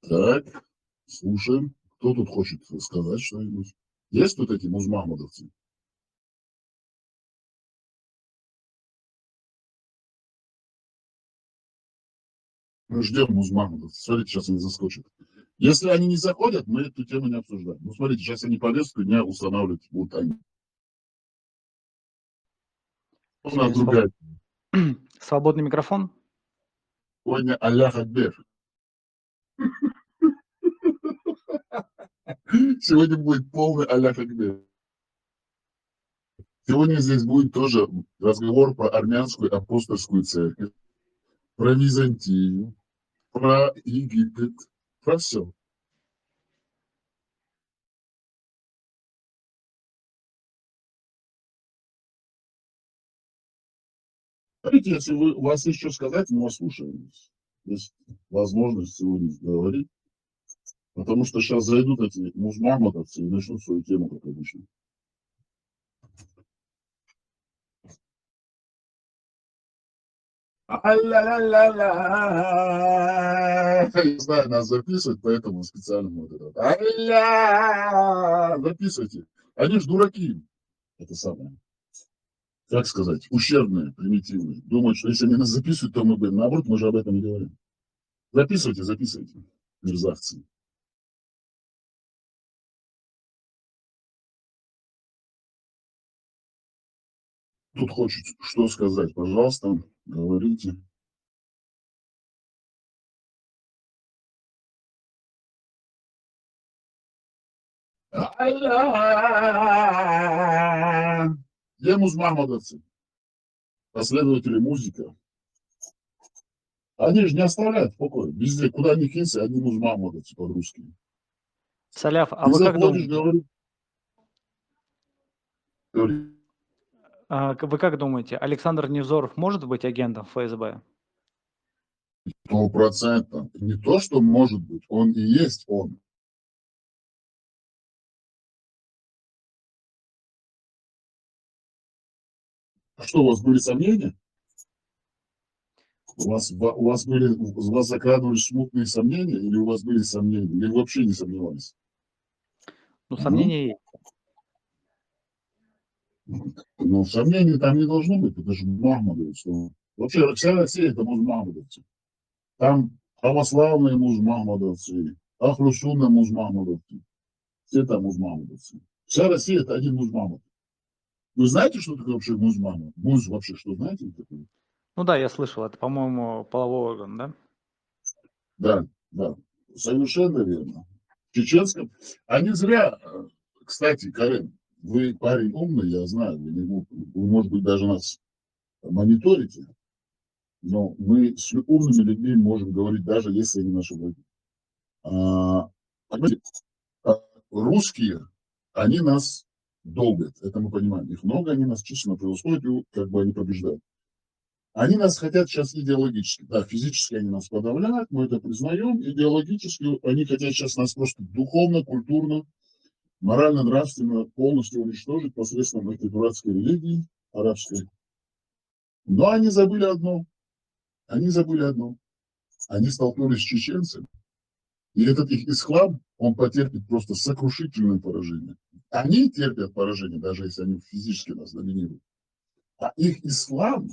Так, слушаем. Кто тут хочет сказать что-нибудь? Есть тут эти музмахмедовцы? Мы ждем музмахмедовцев. Смотрите, сейчас они заскочат. Если они не заходят, мы эту тему не обсуждаем. Ну, смотрите, сейчас они повестку дня устанавливать будут они. У нас Сегодня другая. свободный микрофон. Сегодня Аллах Акбер. Сегодня будет полный Аллах Акбер. Сегодня здесь будет тоже разговор про армянскую апостольскую церковь, про Византию, про Египет, про все. Смотрите, если у вас есть что сказать, мы вас слушаем. Есть возможность сегодня говорить. Потому что сейчас зайдут эти музмахмедовцы и начнут свою тему, как обычно. Не знаю, нас записывать, поэтому специально вот это. Записывайте. Они ж дураки. Это самое. Как сказать, ущербные, примитивные. Думают, что если они нас записывают, то мы бы, наоборот, мы же об этом не говорим. Записывайте, записывайте, мерзавцы. Тут хочет что сказать, пожалуйста, говорите. Где музмахмедовцы? Последователи музыка. Они же не оставляют в покое. Везде, куда ни кинься, одни музмахмедовцы по-русски. Саляв, а Ты вы как заходишь, думаете? говори. Вы как думаете, Александр Невзоров может быть агентом ФСБ? 100%. Не то, что может быть, он и есть он. А что, у вас были сомнения? У вас закрадывались смутные сомнения, или у вас были сомнения, или вы вообще не сомневались? Ну, сомнения есть. Ну, сомнений там не должно быть, это же махмедовцы. Вообще, вся Россия это махмедовцы. Там православные махмедовцы, ахлусунные махмедовцы. Все там махмедовцы. Вся Россия это один махмед. Вы знаете, что такое вообще махмед? Муз вообще что знаете? Ну да, я слышал, это, по-моему, половой орган, да? Да, да, совершенно верно. В чеченском. Они зря, кстати, Карен, вы парень умный, я знаю, вы, может быть, даже нас мониторите, но мы с умными людьми можем говорить, даже если они наши враги. Понимаете, русские, они нас долбят, это мы понимаем. Их много, они нас численно превосходят, и как бы они побеждают. Они нас хотят сейчас идеологически. Да, физически они нас подавляют, мы это признаем. Идеологически они хотят сейчас нас просто духовно, культурно, морально, нравственно полностью уничтожить посредством этой дурацкой религии арабской. Но они забыли одно. Они забыли одно. Они столкнулись с чеченцами. И этот их ислам, он потерпит просто сокрушительное поражение. Они терпят поражение, даже если они физически нас доминируют. А их ислам,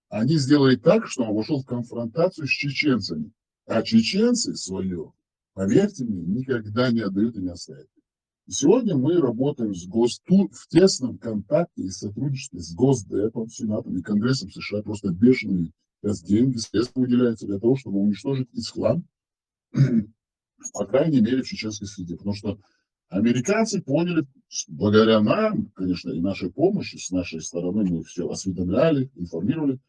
они сделали так, что он вошел в конфронтацию с чеченцами. А чеченцы свое, поверьте мне, никогда не отдают и не оставят. И сегодня мы работаем в тесном контакте и сотрудничестве с Госдепом, Сенатом и Конгрессом США. Просто бешеные сейчас деньги, средства выделяются для того, чтобы уничтожить ислам, по крайней мере, в чеченской среде. Потому что американцы поняли, благодаря нам, конечно, и нашей помощи, с нашей стороны мы все осведомляли, информировали,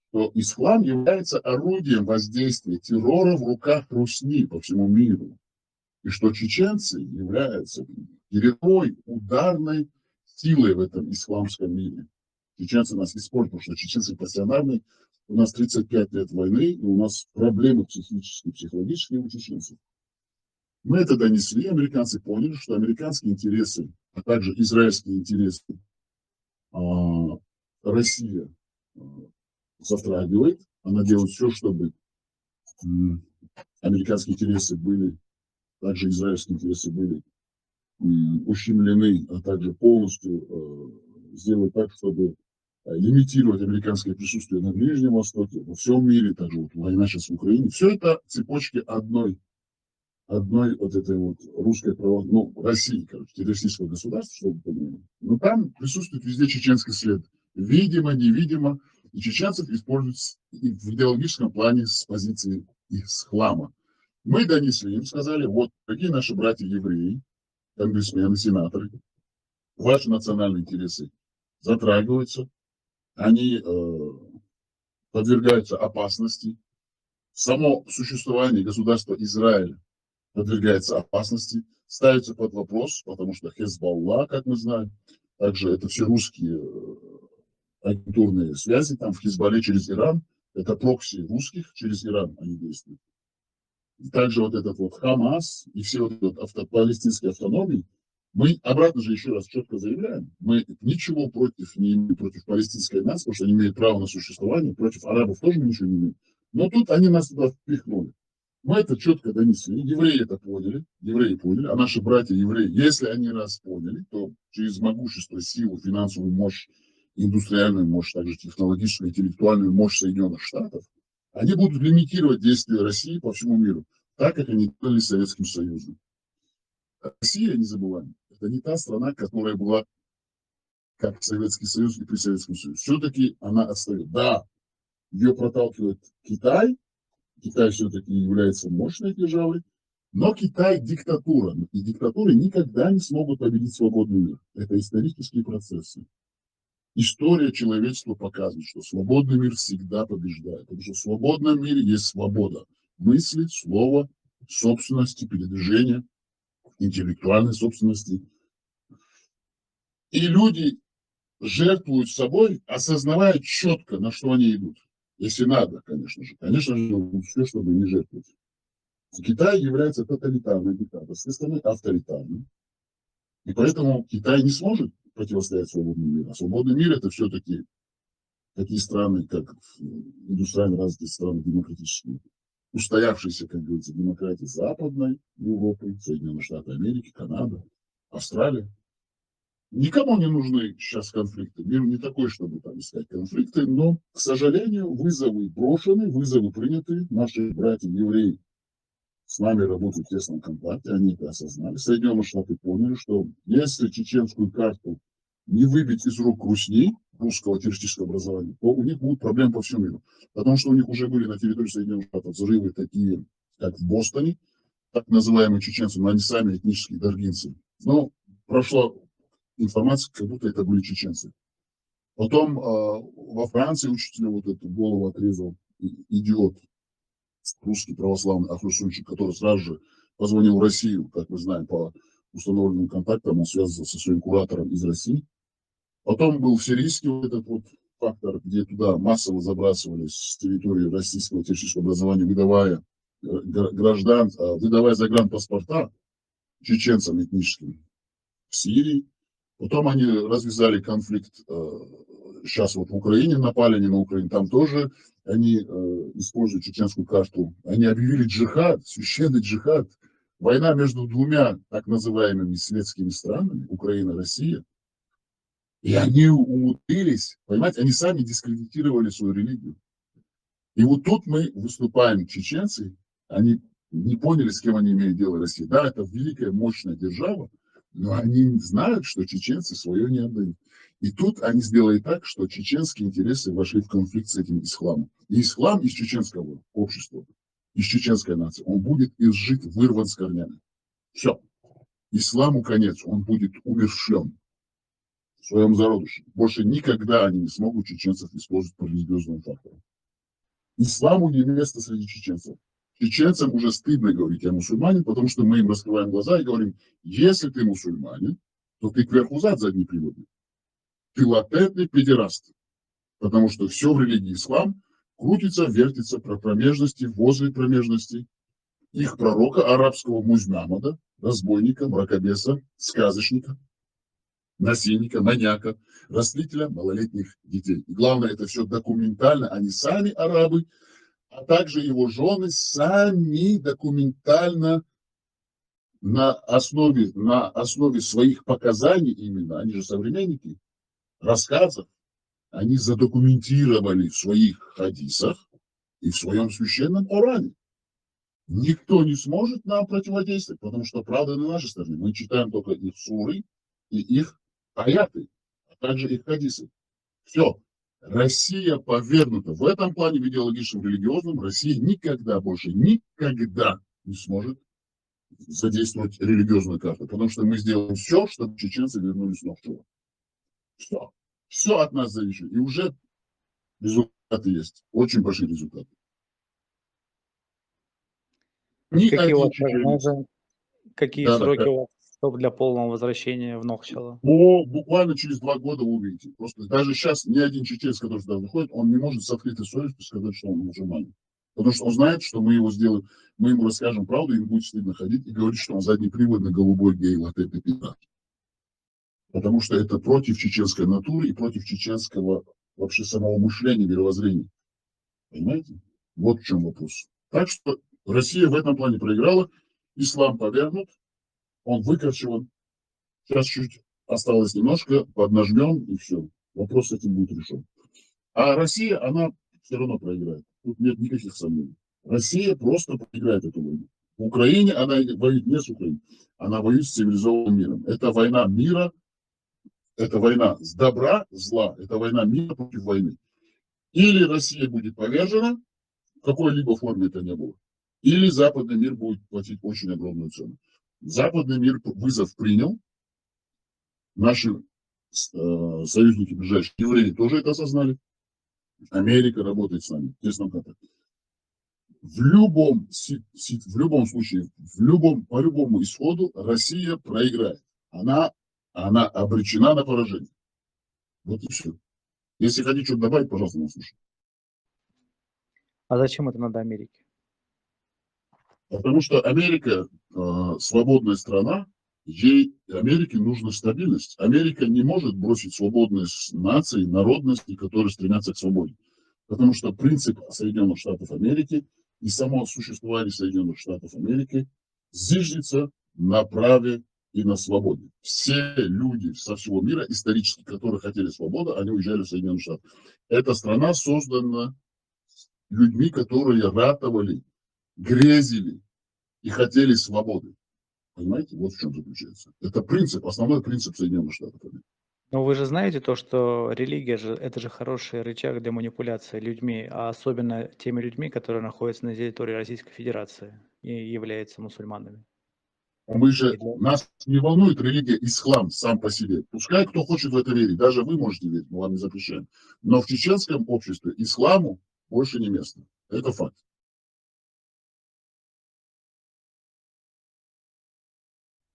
что ислам является орудием воздействия террора в руках Русни по всему миру. И что чеченцы являются передовой ударной силой в этом исламском мире. Чеченцы нас используют, потому что чеченцы пассионарные. У нас 35 лет войны, и у нас проблемы психические, психологические у чеченцев. Мы это донесли, американцы поняли, что американские интересы, а также израильские интересы Россия затрагивает. Она делает все, чтобы американские интересы были, также израильские интересы были ущемлены, а также полностью сделать так, чтобы лимитировать американское присутствие на Ближнем Востоке, во всем мире, также вот война сейчас в Украине. Все это цепочки одной вот этой вот русской России, короче, террористического государства, чтобы вы понимали. Но там присутствует везде чеченский след. Видимо, невидимо. И чеченцев используют и в идеологическом плане с позиции их хлама. Мы донесли им, сказали, вот, какие наши братья-евреи, конгрессмены, сенаторы, ваши национальные интересы затрагиваются, они подвергаются опасности. Само существование государства Израиль подвергается опасности, ставится под вопрос, потому что Хезболла, как мы знаем, также это все русские агентурные связи, там в Хизбалле через Иран, это прокси русских через Иран они действуют. И также вот этот вот Хамас и все вот этот палестинские автономии, мы обратно же еще раз четко заявляем, мы ничего против не имеем, против палестинской нации, потому что они имеют право на существование, против арабов тоже мы ничего не имеем. Но тут они нас туда впихнули. Мы это четко донесли, евреи это поняли, а наши братья-евреи, если они раз поняли, то через могущество, силу, финансовую мощь, индустриальную мощь, также технологическую, интеллектуальную мощь Соединенных Штатов, они будут лимитировать действия России по всему миру, так как они делали с Советским Союзом. Россия, не забываем, это не та страна, которая была как Советский Союз и при Советском Союзе. Все-таки она отстает. Да, ее проталкивает Китай. Китай все-таки является мощной державой, но Китай диктатура. И диктатуры никогда не смогут победить свободный мир. Это исторические процессы. История человечества показывает, что свободный мир всегда побеждает. Потому что в свободном мире есть свобода мысли, слова, собственности, передвижения, интеллектуальной собственности. И люди жертвуют собой, осознавая четко, на что они идут. Если надо, конечно же. Конечно же, все, чтобы не жертвовать. Китай является тоталитарной диктаторской страной, авторитарной. И поэтому Китай не сможет противостоять свободному миру. А свободный мир это все-таки такие страны, как индустриально развитые страны демократические, устоявшиеся, как говорится, демократии Западной Европы, Соединенные Штаты Америки, Канада, Австралия. Никому не нужны сейчас конфликты. Мир не такой, чтобы там искать конфликты, но, к сожалению, вызовы брошены, вызовы приняты. Наши братья-евреи с нами работают в тесном контакте, они это осознали. Соединенные Штаты поняли, что если чеченскую карту не выбить из рук русни, русского террористического образования, то у них будут проблемы по всему миру. Потому что у них уже были на территории Соединенных Штатов взрывы такие, как в Бостоне, так называемые чеченцы, но они сами этнические даргинцы. Но прошла информация, как будто это были чеченцы. Потом во Франции учителю вот эту голову отрезал идиот, русский православный Ахрусунчик, который сразу же позвонил в Россию, как мы знаем, по установленным контактам, он связывался со своим куратором из России. Потом был сирийский вот этот вот фактор, где туда массово забрасывались с территории российского террористического образования, выдавая выдавая загранпаспорта чеченцам этническим в Сирии. Потом они развязали конфликт, сейчас вот в Украине напали, они на Украину, там тоже они используют чеченскую карту. Они объявили джихад, священный джихад. Война между двумя так называемыми светскими странами, Украина и Россия. И они умудрились, понимаете, они сами дискредитировали свою религию. И вот тут мы выступаем, чеченцы, они не поняли, с кем они имеют дело Россия. Да, это великая, мощная держава, но они знают, что чеченцы свое не отдают. И тут они сделали так, что чеченские интересы вошли в конфликт с этим исламом. И ислам из чеченского общества, из чеченской нации, он будет изжит, вырван с корнями. Все. Исламу конец, он будет умерщвлен в своем зародыше. Больше никогда они не смогут чеченцев использовать по религиозному фактору. Исламу не место среди чеченцев. Чеченцам уже стыдно говорить, я мусульманин, потому что мы им раскрываем глаза и говорим, если ты мусульманин, то ты кверху зад задний приводный. Ты латентный педераст. Потому что все в религии ислам крутится, вертится про промежности, возле промежности. Их пророка арабского Музмамада, разбойника, мракобеса, сказочника, насильника, маньяка, растлителя малолетних детей. И главное, это все документально. Они сами арабы а также его жены сами документально на основе своих показаний именно, они же современники, рассказов, они задокументировали в своих хадисах и в своем священном Коране. Никто не сможет нам противодействовать, потому что правда на нашей стороне. Мы читаем только их суры и их аяты, а также их хадисы. Все. Россия повергнута. В этом плане, в идеологическом, религиозном, Россия никогда больше, никогда не сможет задействовать религиозную карту, потому что мы сделаем все, чтобы чеченцы вернулись на Нохчева. Все. Все от нас зависит. И уже результаты есть. Очень большие результаты. Ни Какие у один вас чеченец. прогнозы, какие Да, сроки у вас чтоб для полного возвращения в Нохчало? буквально через 2 года вы увидите. Просто даже сейчас ни один чеченец, который сюда выходит, он не может с открытой совестью сказать, что он мусульманин. Потому что он знает, что мы его сделаем, мы ему расскажем правду, и ему будет стыдно ходить и говорить, что он заднеприводный голубой гей латте пизда. Потому что это против чеченской натуры и против чеченского вообще самого мышления, мировоззрения. Понимаете? Вот в чем вопрос. Так что Россия в этом плане проиграла, ислам повергнут, он выкорчеван. Сейчас чуть осталось немножко, поднажмем и все. Вопрос с этим будет решен. А Россия, она все равно проиграет. Тут нет никаких сомнений. Россия просто проиграет эту войну. В Украине она воюет не с Украиной, она воюет с цивилизованным миром. Это война мира, это война с добра, зла, это война мира против войны. Или Россия будет повержена, в какой-либо форме это не было, или западный мир будет платить очень огромную цену. Западный мир вызов принял, наши союзники ближайшие, евреи тоже это осознали, Америка работает с нами в тесном контакте. В любом случае, по любому исходу Россия проиграет. Она обречена на поражение. Вот и все. Если хотите что-то добавить, пожалуйста, нас слушайте. А зачем это надо Америке? Потому что Америка свободная страна, ей Америке нужна стабильность. Америка не может бросить свободные нации, народности, которые стремятся к свободе. Потому что принцип Соединенных Штатов Америки и само существование Соединенных Штатов Америки зиждется на праве и на свободе. Все люди со всего мира, исторически, которые хотели свободу, они уезжали в Соединенные Штаты. Эта страна создана людьми, которые ратовали, грезили и хотели свободы. Понимаете, вот в чем заключается. Это принцип, основной принцип Соединенных Штатов Америки. Но вы же знаете то, что религия же это же хороший рычаг для манипуляции людьми, а особенно теми людьми, которые находятся на территории Российской Федерации и являются мусульманами. Мы же, И для нас не волнует религия ислам сам по себе. Пускай кто хочет в это верить, даже вы можете верить, мы вам не запрещаем. Но в чеченском обществе исламу больше не место. Это факт.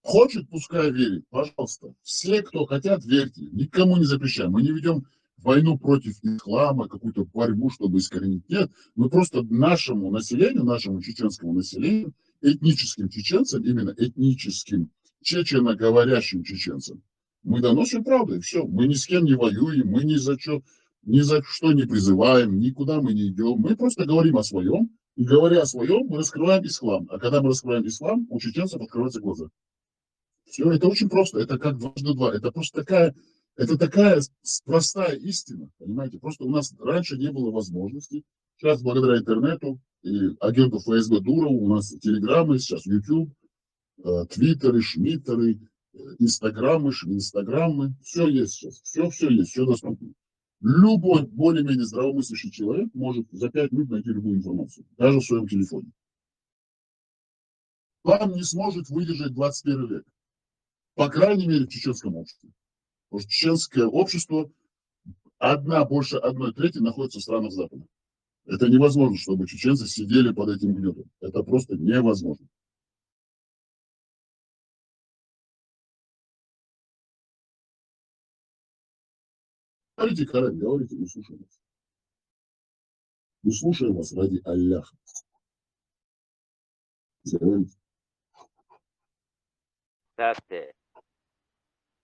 Хочет, пускай верит, пожалуйста. Все, кто хотят, верьте. Никому не запрещаем. Мы не ведем войну против ислама, какую-то борьбу, чтобы искоренить. Нет, мы просто нашему населению, нашему чеченскому населению, этническим чеченцам, именно этническим, чеченоговорящим чеченцам, мы доносим правду, и все. Мы ни с кем не воюем, мы ни за что не призываем, никуда мы не идем. Мы просто говорим о своем, и говоря о своем, мы раскрываем ислам. А когда мы раскрываем ислам, у чеченцев открываются глаза. Все, это очень просто. Это как дважды два. Это просто такая простая истина, понимаете? Просто у нас раньше не было возможности. Сейчас благодаря интернету и агенту ФСБ Дурову у нас телеграммы, сейчас YouTube, твиттеры, шмиттеры, инстаграммы, швинстаграммы. Все есть сейчас. Все есть, все доступно. Любой более-менее здравомыслящий человек может за 5 минут найти любую информацию, даже в своем телефоне. План не сможет выдержать 21 век. По крайней мере, в чеченском обществе. Потому что чеченское общество больше 1/3 находится в странах Запада. Это невозможно, чтобы чеченцы сидели под этим гнетом. Это просто невозможно. Говорите, Карен, говорите, мы слушаем вас. Мы слушаем вас ради Аллаха. Говорите. Кстати,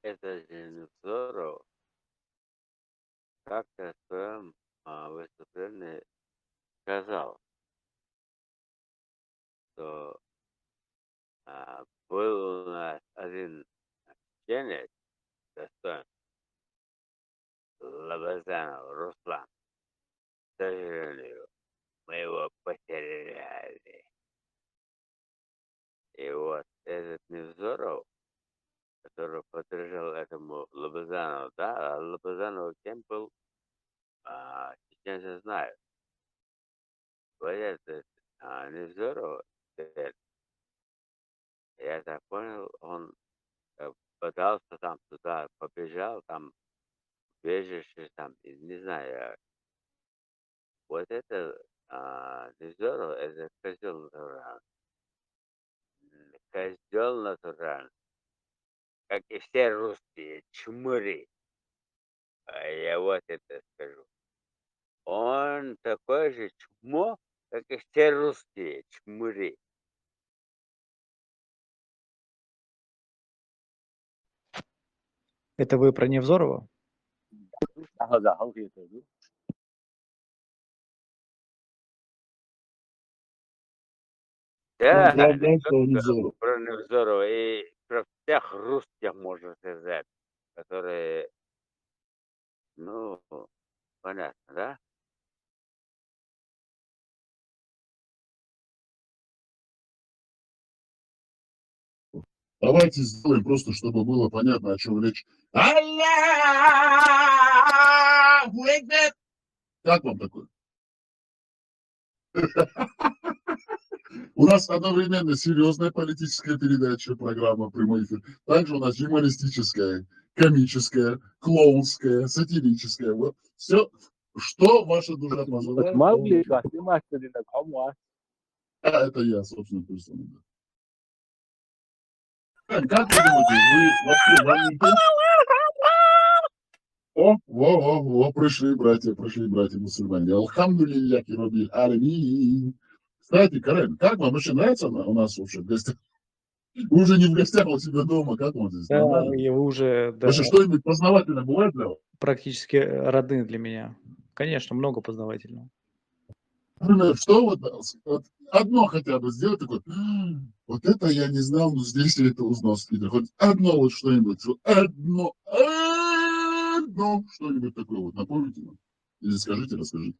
это же не здорово. Как-то в своем выступлении сказал, что был у нас один чеченец, достоин Лобазанов Руслан. К сожалению, мы его потеряли. И вот этот Невзоров, который поддержал этому Лобазанову, да, а Лобазанов кем был, чеченцы знают. Вот этот Невзоров, я так понял, он пытался там туда, побежал, там, убежище, там, не знаю, вот это Невзоров, это козел натуральный. Козел натуральный. Как и все русские, чмыри. Я вот это скажу. Он такой же чмо, как и все русские, чмыри. Это вы про Невзорова? Да, không hiểu được. Да, Да, не да, что только Невзоров. про Невзорова, и про всех русских, можно сказать, которые, ну, понятно, да? Давайте сделаем просто, чтобы было понятно, о чем речь. Аллаху Акбар! Как вам такое? У нас одновременно серьезная политическая передача, программа «Прямой эфир». Также у нас юмористическая, комическая, клоунская, сатирическая. Вот все, что ваша душа пожелает. Могли снимать на кому? Это я, собственно, персона. Как вы думаете, вы вообще вам не то? О, пришли братья мусульмане. Алхамдулилляхи Раббил Алямин. Кстати, Карен, как вам вообще нравится у нас вообще в гостях? Вы уже не в гостях, а у себя дома. Как вам здесь? Да, Нормально? и вы уже, да, Вообще что-нибудь познавательное бывает для вас? практически родны для меня. Конечно, много познавательного. Например, что вот одно хотя бы сделать такое, вот это я не знал, но здесь я это узнал с Питера. Хоть одно вот что-нибудь, одно что-нибудь такое вот напомните нам. Или скажите, расскажите.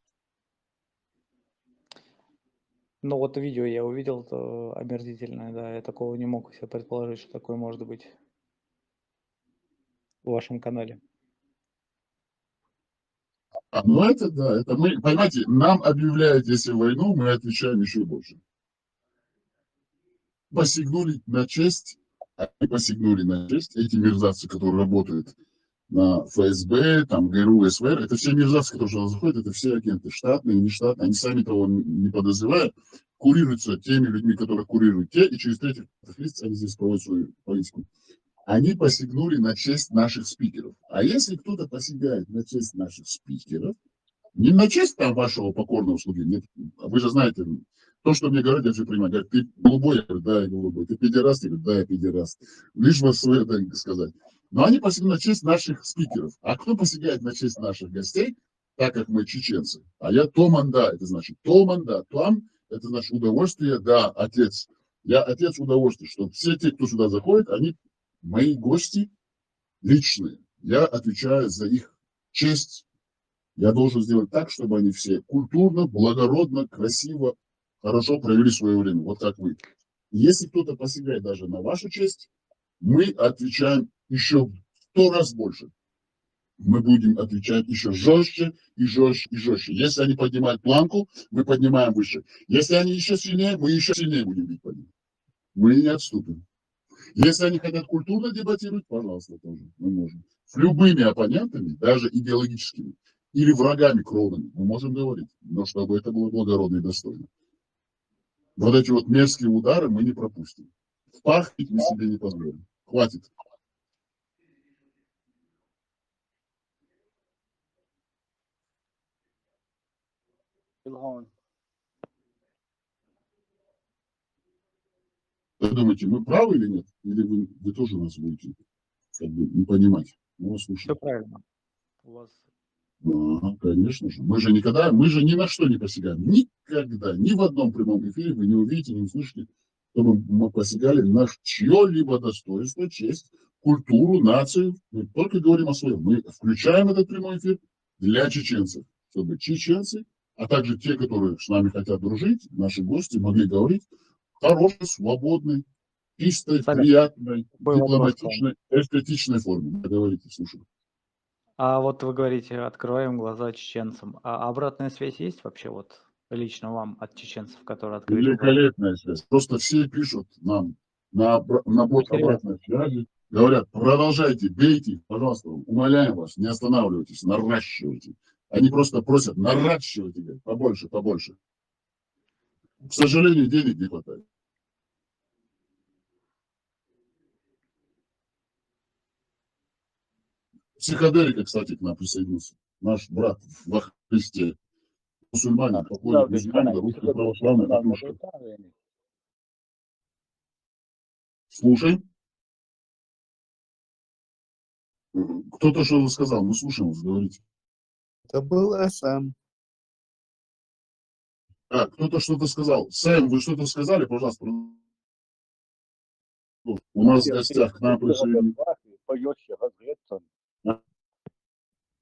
Ну вот видео я увидел, то омерзительное, да, я такого не мог себе предположить, что такое может быть в вашем канале. Ну это да, это мы, понимаете, нам объявляют, если войну, мы отвечаем еще больше. Посягнули на честь, они посягнули на честь, эти мерзавцы, которые работают на ФСБ, там, ГРУ, СВР, это все мерзавцы, которые сюда заходят, это все агенты, штатные, нештатные, они сами того не подозревают, курируются теми людьми, которые курируют те, и через третьих лиц они здесь проводят свою политику. Они посягнули на честь наших спикеров. А если кто-то посягает на честь наших спикеров, не на честь там вашего покорного слуги, нет, вы же знаете, то, что мне говорят, я все понимаю. Говорят, ты голубой, я говорю, да, я голубой. Ты педераст, я говорю, да, я педераст. Лишь бы свое сказать. Но они посягнули на честь наших спикеров. А кто посягает на честь наших гостей, так как мы чеченцы? А я томанда, это значит томанда. Том, это значит удовольствие, да, отец. Я отец удовольствия, что все те, кто сюда заходит, они мои гости личные. Я отвечаю за их честь. Я должен сделать так, чтобы они все культурно, благородно, красиво, хорошо провели свое время. Вот как вы. Если кто-то посягает даже на вашу честь, мы отвечаем еще в 100 раз больше. Мы будем отвечать еще жестче и жестче и жестче. Если они поднимают планку, мы поднимаем выше. Если они еще сильнее, мы еще сильнее будем бить по ним. Мы не отступим. Если они хотят культурно дебатировать, пожалуйста, тоже мы можем. С любыми оппонентами, даже идеологическими, или врагами кровными, мы можем говорить, но чтобы это было благородно и достойно. Вот эти вот мерзкие удары мы не пропустим. Впахать мы себе не позволим. Хватит. Вы думаете, мы правы или нет? Или вы тоже нас будете как бы не понимать? Мы вас Все слушаем. правильно. У вас Да, конечно же. Мы же ни на что не посягаем. Никогда, ни в одном прямом эфире вы не увидите, не услышите, чтобы мы посягали на чье-либо достоинство, честь, культуру, нацию. Мы только говорим о своем. Мы включаем этот прямой эфир для чеченцев, чтобы чеченцы, а также те, которые с нами хотят дружить, наши гости, могли говорить в хорошей, свободной, чистой, Саня, приятной, такой вопрос к вам. дипломатичной, эстетичной форме. Говорите, слушаю. А вот вы говорите, открываем глаза чеченцам. А обратная связь есть вообще вот лично вам от чеченцев, которые открыли глаза? Великолепная связь. Просто все пишут нам на бот Интересно. обратной связи. Говорят, продолжайте, бейте, пожалуйста, умоляем вас, не останавливайтесь, наращивайте. Они просто просят, наращивайте, говорят, побольше, побольше. К сожалению, денег не хватает. Психоделика, кстати, к нам присоединился. Наш брат во Христе. Мусульманин, поклонник Мухаммеда, русский православный, Атушка. Слушай. Кто-то что-то сказал, мы слушаем вас, говорите. Это был СМ. Кто-то что-то сказал. Сэм, вы что-то сказали, пожалуйста. У нас в гостях к нам присоединился.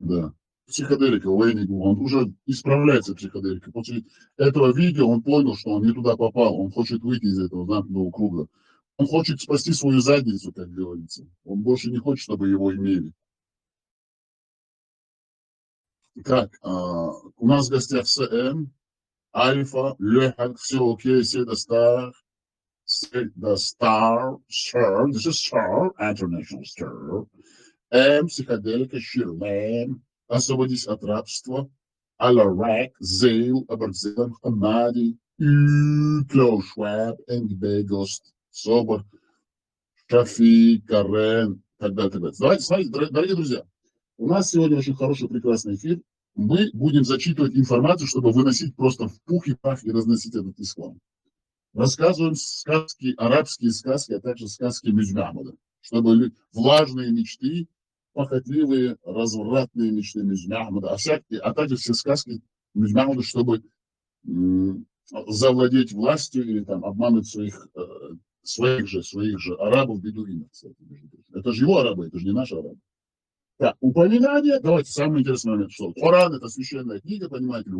Да. Психоделика, Лейнигу, он уже исправляется психоделика. После этого видео он понял, что он не туда попал. Он хочет выйти из этого замкнутого круга. Он хочет спасти свою задницу, как говорится. Он больше не хочет, чтобы его имели. Так, у нас в гостях СМ, Альфа, Лехак, все окей, say the star, sir, this is sir, international star, психоделика, Ширлэм, освободись от рабства, Аларак, Зейл, Аберзелем, Хамади, Клоу Шваб, Энгбегост, Собор, Шафи, Карен, так далее, так далее. Давайте, смотрите, дорогие друзья, у нас сегодня очень хороший, прекрасный эфир. Мы будем зачитывать информацию, чтобы выносить просто в пух и прах и разносить этот ислам. Рассказываем сказки, арабские сказки, а также сказки Мюзмямада, чтобы влажные мечты, похотливые, развратные мечты Мюзмямада, а также все сказки Мюзмямада, чтобы завладеть властью или там обмануть своих же арабов, бедуинов, кстати. Это же его арабы, это же не наши арабы. Так, упоминание, давайте, самый интересный момент, что Коран – это священная книга, понимаете ли?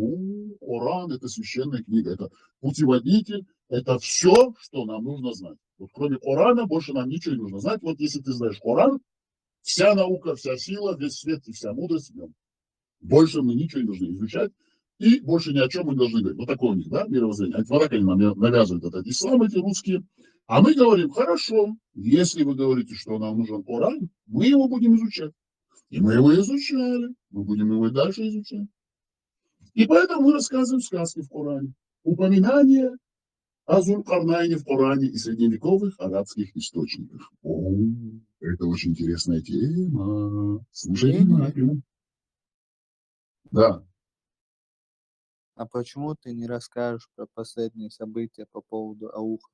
Коран – это священная книга, это путеводитель, это все, что нам нужно знать. Вот кроме Корана больше нам ничего не нужно знать. Вот если ты знаешь Коран, вся наука, вся сила, весь свет и вся мудрость в нем. Больше мы ничего не должны изучать, и больше ни о чем мы не должны говорить. Вот такое у них, да, мировоззрение. Вот так они нам навязывают этот ислам, эти русские. А мы говорим, хорошо, если вы говорите, что нам нужен Коран, мы его будем изучать. И мы его изучали, мы будем его и дальше изучать. И поэтому мы рассказываем сказки в Коране. Упоминание о Зулькарнайне в Коране и средневековых арабских источниках. О, это очень интересная тема. Слушайте внимательно. Да. А почему ты не расскажешь про последние события по поводу Ауха?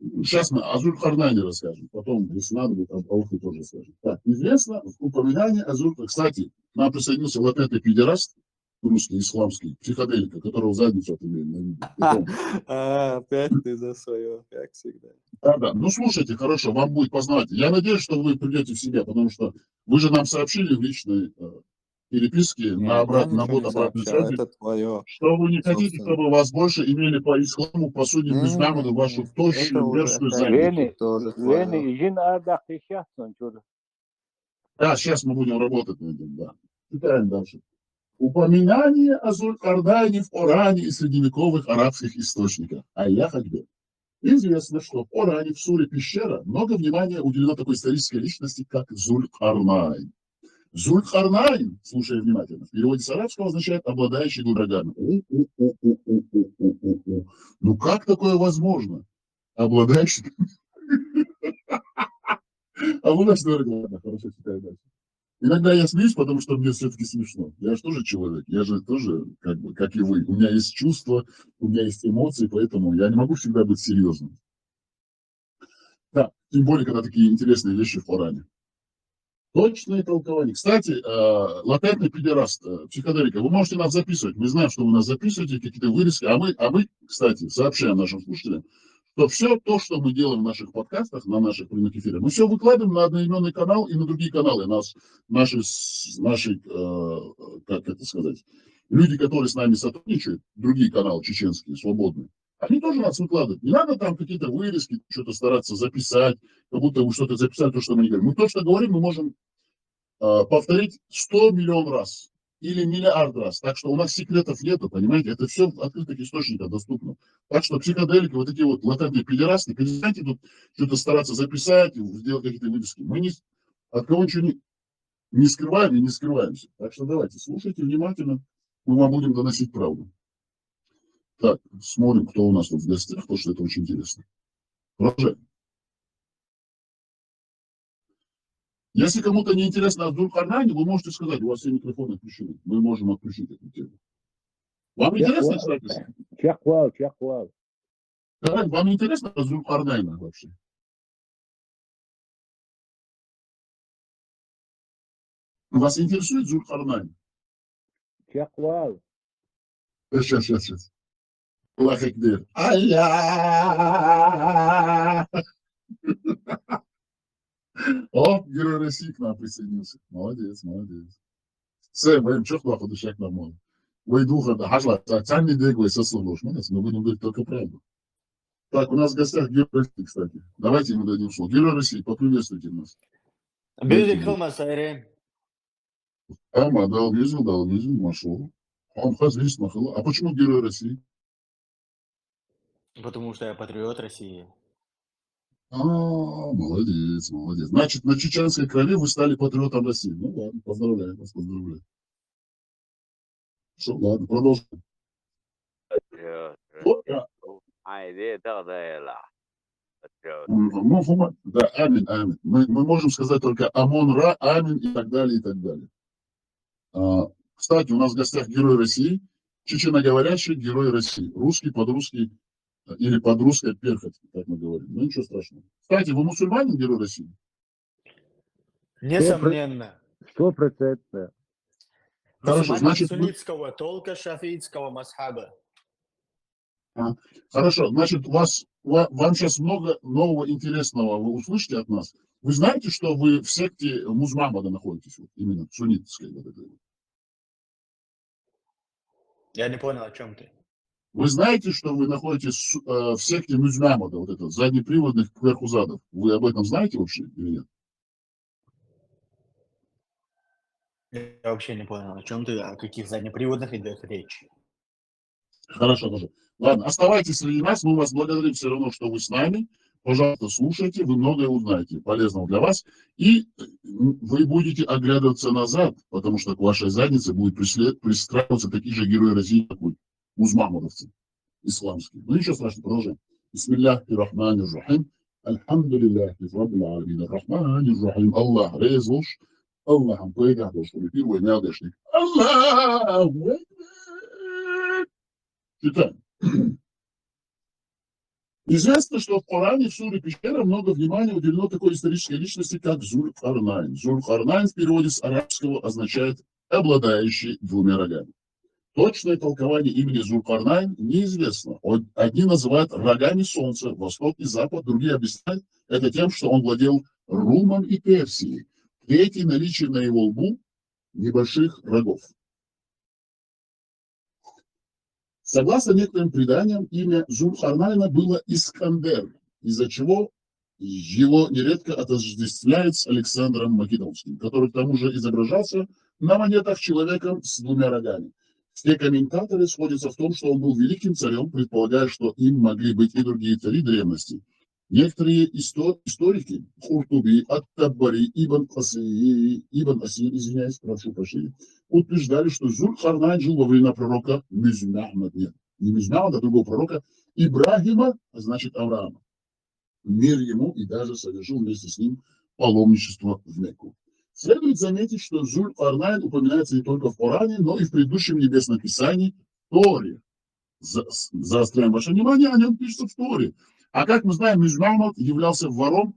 Сейчас мы о Зулькарнайне расскажем. Потом, если надо будет, об Аухе тоже скажем. Так, известно упоминание о Зулькарнайне. Кстати, к нам присоединился вот этот педераст, русский, исламский, психоделика, которого задницу отымели на видео. Опять ты за свое, как всегда. Да. Ну, слушайте, хорошо, вам будет познавать. Я надеюсь, что вы придете в себя, потому что вы же нам сообщили в личной переписке на бот обратной связи, это твое. что вы не хотите, чтобы вас больше имели по исламу, по судье Мюзмямаду, вашу тощую, мерзкую задницу. Да, сейчас мы будем работать над этим, да. Читаем дальше. Упоминание о Зулькарнайне в Коране и средневековых арабских источниках. Ай-я хакбе. Известно, что в Коране, в суре «Пещера» много внимания уделено такой исторической личности, как Зулькарнайн. Зулькарнайн, слушай внимательно, в переводе с арабского означает «обладающий врагами». Ну как такое возможно? Обладающий... А у нас, ладно, хорошо, читаю дальше. Иногда я смеюсь, потому что мне все-таки смешно. Я же тоже человек, я же тоже, как и вы. У меня есть чувства, у меня есть эмоции, поэтому я не могу всегда быть серьезным. Да, тем более, когда такие интересные вещи в Коране. Точное толкование. Кстати, латентный педераст, психоделика, вы можете нас записывать. Мы знаем, что вы нас записываете, какие-то вырезки. А мы, кстати, сообщаем нашим слушателям, что все то, что мы делаем в наших подкастах, на наших прямых эфирах, мы все выкладываем на одноименный канал и на другие каналы. Наши, как это сказать, люди, которые с нами сотрудничают, другие каналы чеченские, свободные, они тоже нас выкладывают. Не надо там какие-то вырезки, что-то стараться записать, как будто вы что-то записали, то, что мы не говорим. Мы то, что говорим, мы можем повторить 100 миллион раз или миллиард раз. Так что у нас секретов нету, понимаете? Это все в открытых источниках доступно. Так что психоделики, вот такие вот латентные педерасты, перестаньте тут что-то стараться записать, сделать какие-то выписки. Мы от кого ничего не скрываем и не скрываемся. Так что давайте, слушайте внимательно, мы вам будем доносить правду. Так, смотрим, кто у нас тут в гостях, потому что это очень интересно. Продолжаем. Если кому-то не интересно о Зулхарнайне, вы можете сказать, у вас все микрофоны отключены. Мы можем отключить эту тему. Вам интересно, кстати? Чахлал. Вам интересно о Зулхарнайне вообще? Вас интересует Зулхарнайн? Чахлал. Сейчас. Аллах Акбар. Аллах! О, герой России к нам присоединился. Молодец. Сэм, мы что плохо дышать нормально. Вы духа, да, хашла, сами дегвы сослужишь. Молодец, мы будем говорить только правду. Так, у нас в гостях герой России, кстати. Давайте ему дадим слово. Герой России, поприветствуйте нас. Бюзик Хылмасайри. Дал мюзик, машел. Он хазвис махал. А почему герой России? Потому что я патриот России. Молодец. Значит, на чеченской крови вы стали патриотом России. Ну ладно, поздравляю вас. Что, ладно, продолжим. Да, амин. Мы можем сказать только Амон-Ра, амин и так далее. Кстати, у нас в гостях герой России, чеченоговорящий герой России. Русский под русский или под русской перхоть, как мы говорим. Ну ничего страшного. Кстати, вы мусульманин, герой России? Несомненно. 100%. Хорошо, значит, суннитского толка шафиитского масхаба. Хорошо, значит, вам сейчас много нового интересного вы услышите от нас. Вы знаете, что вы в секте Музмамада находитесь? Вот, именно суннитской вот этой. Я не понял, о чем ты. Вы знаете, что вы находитесь в секте Музмамада, вот это, заднеприводных кверху задов? Вы об этом знаете вообще или нет? Я вообще не понял, о чем ты, о каких заднеприводных идет речь. Хорошо. Ладно, оставайтесь среди нас, мы вас благодарим все равно, что вы с нами. Пожалуйста, слушайте, вы многое узнаете полезного для вас. И вы будете оглядываться назад, потому что к вашей заднице будут пристраиваться такие же герои России, как вы, музмамадовцы исламские. Ну ничего страшного, продолжаем. Бисмилляхи-рахмани-рахим. Альхамдулиллахи раббил аламин. Рахмани-рахим. Аллах резуш. Аллахом поедаху, чтобы первый мядышник. Аллаху Акбар. Читаем. Известно, что в Коране в суре Пещера много внимания уделено такой исторической личности, как Зуль-Харнайн. Зуль-Харнайн в переводе с арабского означает «обладающий двумя рогами». Точное толкование имени Зуль-Харнайн неизвестно. Одни называют рогами солнца, восток и запад, другие объясняют это тем, что он владел Румом и Персией. Третий — наличие на его лбу небольших рогов. Согласно некоторым преданиям, имя Зуль-Харнайна было Искандер, из-за чего его нередко отождествляют с Александром Македонским, который к тому же изображался на монетах человеком с двумя рогами. Все комментаторы сходятся в том, что он был великим царем, предполагая, что им могли быть и другие цари древности. Некоторые историки, Хуртуби, Ат-Табари, Ибн Асир, извиняюсь, прошу прощения, утверждали, что Зуль-Харнайн жил во времена пророка Мюзмахмада, нет, не Мюзмахмада, а другого пророка, Ибрагима, а значит Авраама. Мир ему и даже совершил вместе с ним паломничество в Мекку. Следует заметить, что Зуль-Харнайн упоминается не только в Коране, но и в предыдущем небесном писании Торе. Заостряем ваше внимание, о нем пишется в Торе. А как мы знаем, Мюзмахмад являлся вором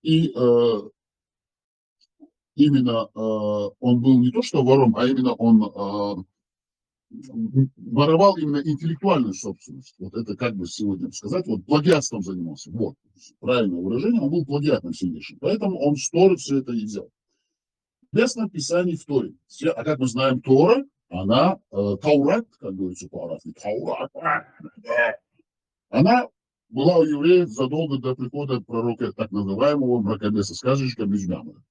и именно он был не то что вором, а именно он воровал именно интеллектуальную собственность. Вот это как бы сегодня сказать, вот плагиатством занимался. Вот, правильное выражение, он был плагиатом сильнейшим. Поэтому он с Торы все это и взял. В Небесном Писании в Торе. А как мы знаем, Тора, она, Таурат, как говорится по-арабски, Таурат, она была у евреев задолго до прихода пророка, так называемого мракобеса, сказочника Бельзамина.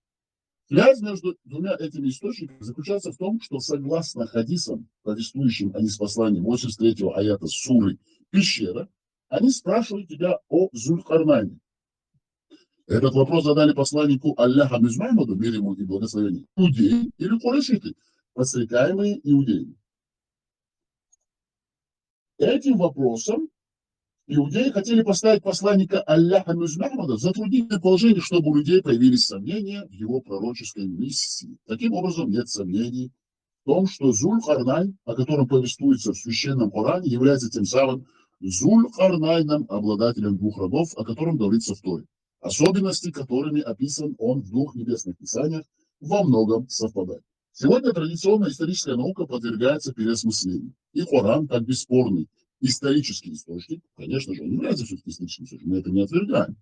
Связь между двумя этими источниками заключается в том, что согласно хадисам, повествующим о ниспослании 83-го аята суры «Пещера», они спрашивают тебя о Зуль-Карнайне. Этот вопрос задали посланнику Аллаха Мухаммаду, мир ему и благословение, иудеи или курайшиты, подстрекаемые иудеями. Этим вопросом иудеи хотели поставить посланника Аллаха Мухаммада в затруднительное положение, чтобы у людей появились сомнения в его пророческой миссии. Таким образом, нет сомнений в том, что Зуль-Карнайн, о котором повествуется в священном Коране, является тем самым Зуль-Карнайном, обладателем двух родов, о котором говорится в Торе. Особенности, которыми описан он в двух небесных писаниях, во многом совпадают. Сегодня традиционная историческая наука подвергается переосмыслению. И Коран, как бесспорный исторический источник, конечно же, он является все-таки историческим источником, мы это не отвергаем,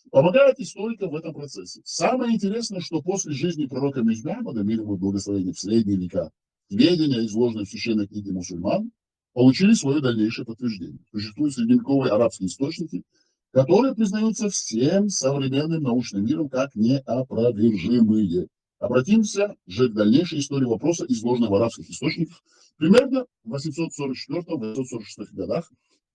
помогает историкам в этом процессе. Самое интересное, что после жизни пророка Мухаммада, мир ему и благословение, в средние века, сведения, изложенные в священной книге мусульман, получили свое дальнейшее подтверждение. Существуют средневековые арабские источники, которые признаются всем современным научным миром как неопровержимые. Обратимся же к дальнейшей истории вопроса, изложенной в арабских источниках, примерно в 844-846 годах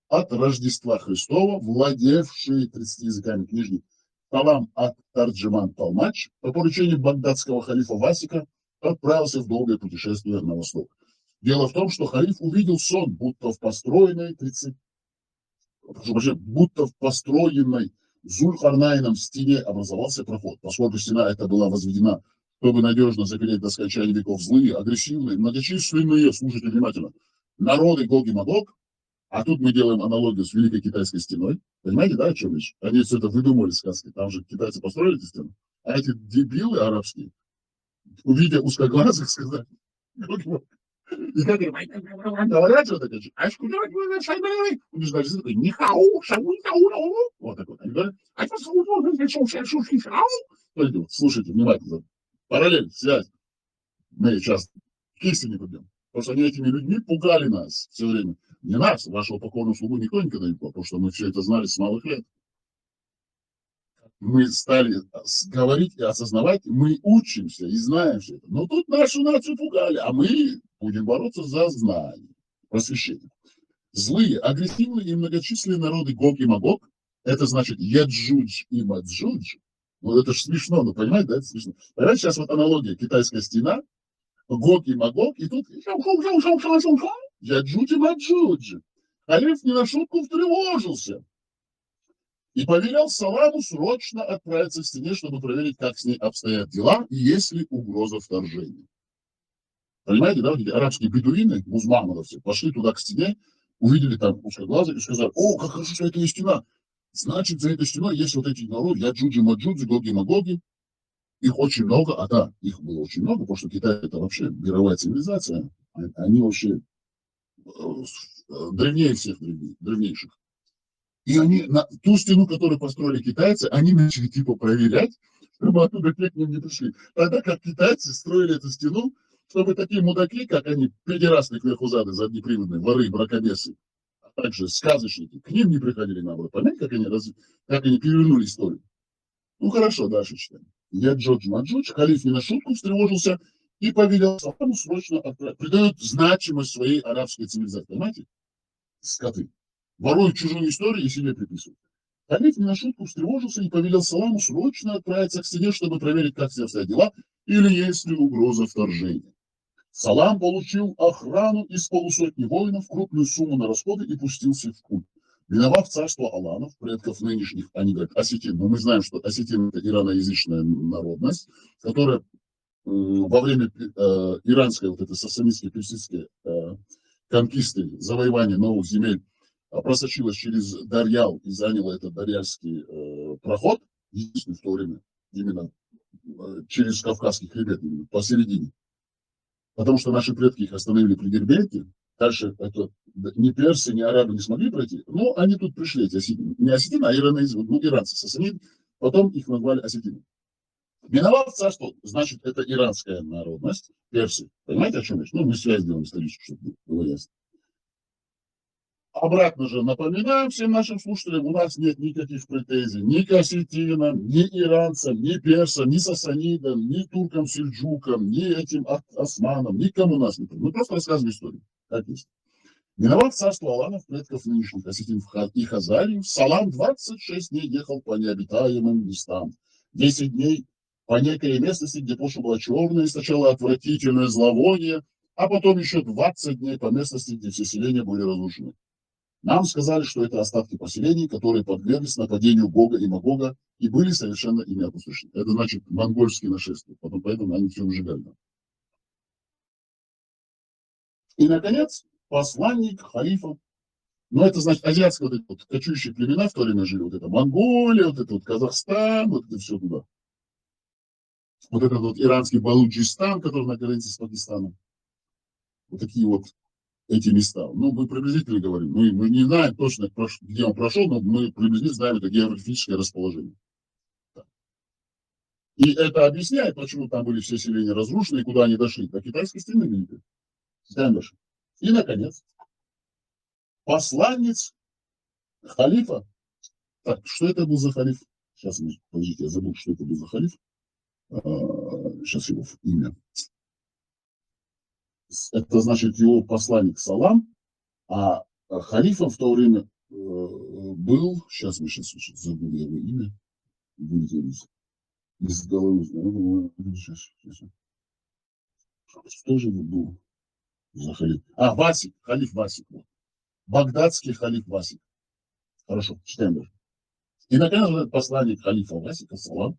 от Рождества Христова, владевший 30 языками книжник Талам ат-Тарджиман Талмач по поручению багдадского халифа Васика отправился в долгое путешествие на восток. Дело в том, что халиф увидел сон, будто в построенной Зуль-Карнайном стене образовался проход. Поскольку стена эта была возведена, чтобы надежно запереть до скончания веков злые, агрессивные, многочисленные, слушайте внимательно, народы Гог и Магог, а тут мы делаем аналогию с Великой Китайской стеной. Понимаете, да, о чем речь? Они все это выдумывали сказки. Там же китайцы построили эту стену. А эти дебилы арабские, увидя узкоглазых, сказали, и как говорят, что такое, у них даже такой, нихау, шау, вот такой. Они говорят, слушайте, внимательно, параллель, связь. Мы сейчас к истине пойдем. Потому что они этими людьми пугали нас все время. Не нас, вашего покорного слугу никто никогда не пугал, потому что мы все это знали с малых лет. Мы стали говорить и осознавать, мы учимся и знаем все это. Но тут нашу нацию пугали, а мы будем бороться за знание, просвещение. Злые, агрессивные и многочисленные народы Гог и Магог, это значит Яджудж и Маджудж. Ну это же смешно, ну понимаете, да, это смешно. Понимаете, сейчас вот аналогия, китайская стена, Гог и Магог, и тут Яджудж и Маджудж. Халиф не на шутку встревожился и повелел Саламу срочно отправиться к стене, чтобы проверить, как с ней обстоят дела и есть ли угроза вторжения. Понимаете, да, вот эти арабские бедуины, музмахмадовцы, пошли туда к стене, увидели там узкоглазых и сказали, о, как хорошо, что это есть стена. Значит, за этой стеной есть вот эти народы, Яджуджи, Маджуджи, Гоги, Магоги. Их очень много, а да, их было очень много, потому что Китай это вообще мировая цивилизация. Они вообще древнее всех древнейших. И они на ту стену, которую построили китайцы, они начали типа проверять, чтобы оттуда те к ним не пришли. Тогда как китайцы строили эту стену, чтобы такие мудаки, как они, педерасты кверхузады, заднеприводные, воры, бракобесы, а также сказочники, к ним не приходили наоборот. Понимаете, как они перевернули историю? Ну хорошо, дальше читаем. Яджудж Маджудж, халиф не на шутку встревожился и повелел Саламу срочно отправить. Придают значимость своей арабской цивилизации. Понимаете? Скоты. Воруют чужую историю и себе приписывают. Халиф не на шутку встревожился и повелел Саламу срочно отправиться к стене, чтобы проверить, как все обстоят дела, или есть ли угроза вторжения. Салам получил охрану из полусотни воинов, крупную сумму на расходы и пустился в путь. Миновав царство аланов, предков нынешних, они говорят, осетин, но мы знаем, что осетин – это ираноязычная народность, которая во время иранской, вот этой сасанистской, персидской конкисты, завоевания новых земель, просочилась через Дарьял и заняла этот Дарьяльский проход, единственный в то время именно через Кавказский хребет, посередине. Потому что наши предки их остановили при Дербенте. Дальше это, ни персы, ни арабы не смогли пройти. Но они тут пришли, эти осетины. Не осетины, а иранцы, сасанид. Потом их назвали осетины. Миновав царство, значит, это иранская народность, персы. Понимаете, о чем речь? Ну, мы связь делаем историческую, чтобы было ясно. Обратно же напоминаем всем нашим слушателям, у нас нет никаких претензий ни к осетинам, ни иранцам, ни персам, ни сасанидам, ни туркам-сельджукам, ни этим османам, никому нас не претензий. Мы просто рассказываем историю, как есть. Миновав царство аланов, предков нынешних осетин и хазарий, Салам 26 дней ехал по необитаемым местам. 10 дней по некой местности, где почва была черная, сначала отвратительное зловоние, а потом еще 20 дней по местности, где все селения были разрушены. Нам сказали, что это остатки поселений, которые подверглись нападению Гога и Магога и были совершенно ими опустошены. Это значит монгольские нашествия. Потом поэтому они все выжигали. И, наконец, посланник халифа. Ну, это значит азиатские вот эти вот кочующие племена в то время жили. Вот это Монголия, вот это вот Казахстан, вот это все туда. Вот этот вот иранский Балуджистан, который на границе с Пакистаном. Вот такие вот эти места. Ну, мы приблизительно говорим. Мы не знаем точно, где он прошел, но мы приблизительно знаем это географическое расположение. Так. И это объясняет, почему там были все селения разрушены и куда они дошли. До китайской стены великой. Дошли. И, наконец, посланец халифа. Так, что это был за халиф? Сейчас, подождите, я забыл, что это был за халиф. Сейчас его имя. Это значит его посланник Салам, а халифом в то время был, сейчас забыл его имя, вылетел из головы, что же был за халиф? Васик, халиф Васик. Багдадский халиф Васик. Хорошо, читаем дальше. И, наконец, посланник халифа Васика, Салам.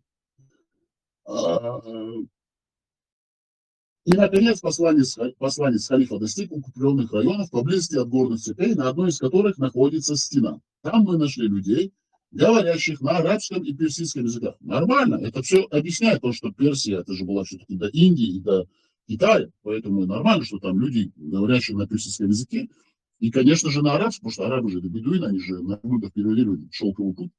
И, наконец, посланец халифа достиг укрепленных районов поблизости от горных цепей, на одной из которых находится стена. Там мы нашли людей, говорящих на арабском и персидском языках. Нормально, это все объясняет то, что Персия, это же была все-таки до Индии и до Китая, поэтому нормально, что там люди, говорящие на персидском языке, и, конечно же, на арабском, потому что арабы же это бедуины, они же на блюдах перевели шелковый путь.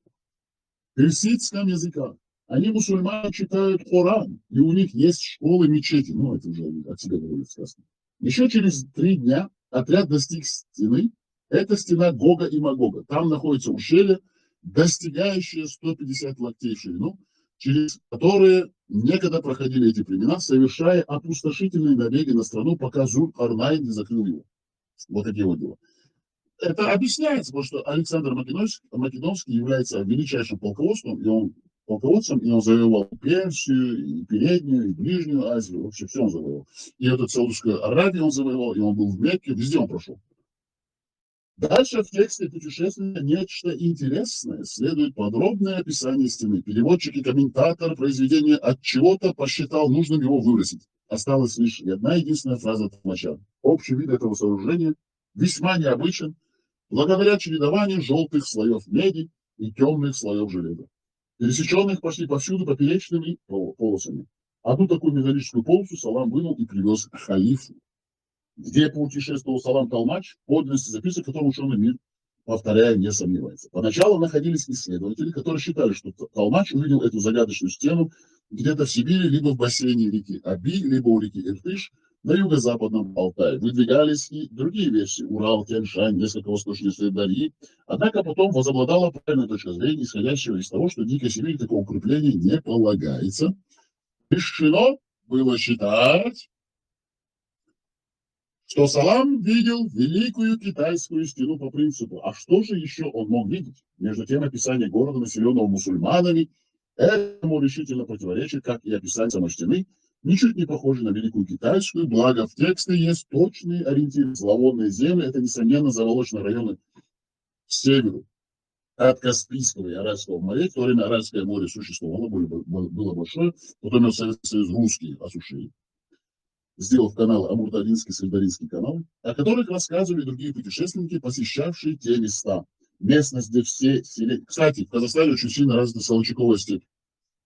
В персидском языке. Они, мусульмане, читают Коран, и у них есть школы, мечети. Ну, это уже от себя говорит сказка. Еще через 3 дня отряд достиг стены. Это стена Гога и Магога. Там находится ущелье, достигающее 150 локтей в ширину, через которые некогда проходили эти племена, совершая опустошительные набеги на страну, пока Зуль-Карнайн не закрыл его. Вот такие вот дела. Это объясняется, потому что Александр Македонский является величайшим полководцем, и он завоевал Персию, и Переднюю, и Ближнюю Азию, вообще все он завоевал. И эту Саудовскую Аравию он завоевал, и он был в Мекке, везде он прошел. Дальше в тексте путешествия нечто интересное. Следует подробное описание стены. Переводчик и комментатор произведения от чего-то посчитал нужным его выбросить. Осталась лишь одна единственная фраза толмача. Общий вид этого сооружения весьма необычен, благодаря чередованию желтых слоев меди и темных слоев железа, пересеченных почти повсюду поперечными полосами. Одну такую металлическую полосу Салам вынул и привез халифу. Где путешествовал Салам Толмач, подлинности записок, в котором ученый мир, повторяю, не сомневается. Поначалу находились исследователи, которые считали, что Толмач увидел эту загадочную стену где-то в Сибири, либо в бассейне реки Аби, либо у реки Иртыш, на юго-западном Алтае. Выдвигались и другие версии: Урал, Тянь-Шань, несколько восточных Средорьи. Однако потом возобладала правильная точка зрения, исходящего из того, что в Дикой Сибири такого укрепления не полагается. Решено было считать, что Салам видел великую китайскую стену по принципу. А что же еще он мог видеть? Между тем, описание города, населенного мусульманами, этому решительно противоречит, как и описание самой стены, ничуть не похоже на великую китайскую, благо в тексте есть точные ориентиры. Зловонные земли — это, несомненно, заволоченные районы к северу от Каспийского и Аральского морей. В то время Аральское море существовало, было большое, потом его Советский Союз русские осушили, сделав канал Амурталинский, Средоринский канал, о которых рассказывали другие путешественники, посещавшие те места. Местность, где все селения... Кстати, в Казахстане очень сильно развита солончаковая степь.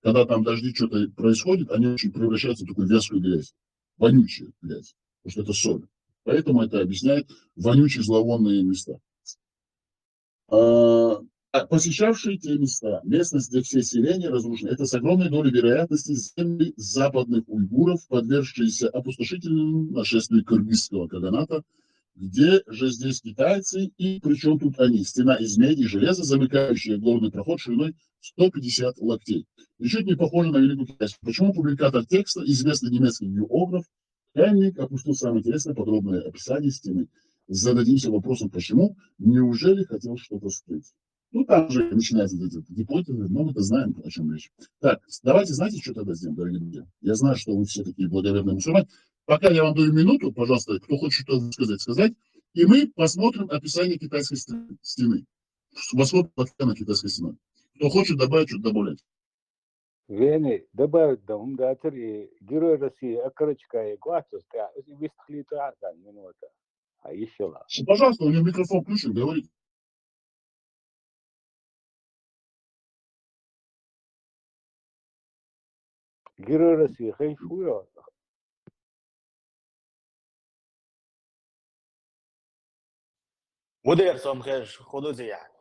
когда там дожди что-то происходит, они очень превращаются в такую вязкую грязь, вонючую грязь, потому что это соль. Поэтому это объясняет вонючие зловонные места. Посещавшие те места, местность, где все селения разрушены, это с огромной долей вероятности земли западных уйгуров, подвергшиеся опустошительному нашествию кыргызского каганата, где же здесь китайцы, и причем тут они? Стена из меди и железа, замыкающая горный проход шириной 150 локтей. И чуть не похоже на Великую Китайскую. Почему публикатор текста, известный немецкий географ, Хенник, опустил самое интересное подробное описание стены? Зададимся вопросом, почему? Неужели хотел что-то скрыть? Ну, там же начинаются эти гипотезы, но мы-то знаем, о чем речь. Так, давайте, знаете, что тогда сделаем, дорогие друзья? Я знаю, что вы все такие благоверные мусульмане. Пока я вам даю минуту, пожалуйста, кто хочет что-то сказать. И мы посмотрим описание китайской стены. Восход на китайской стены. Кто хочет добавить, что-то добавлять. Вене добавить да умдатер и герой России окорочка и глазус, да, вистлита минута. А еще раз. Пожалуйста, у него микрофон включен, говорит. Герой России, хайфуя. ودير صوم خير خذوا زيادة.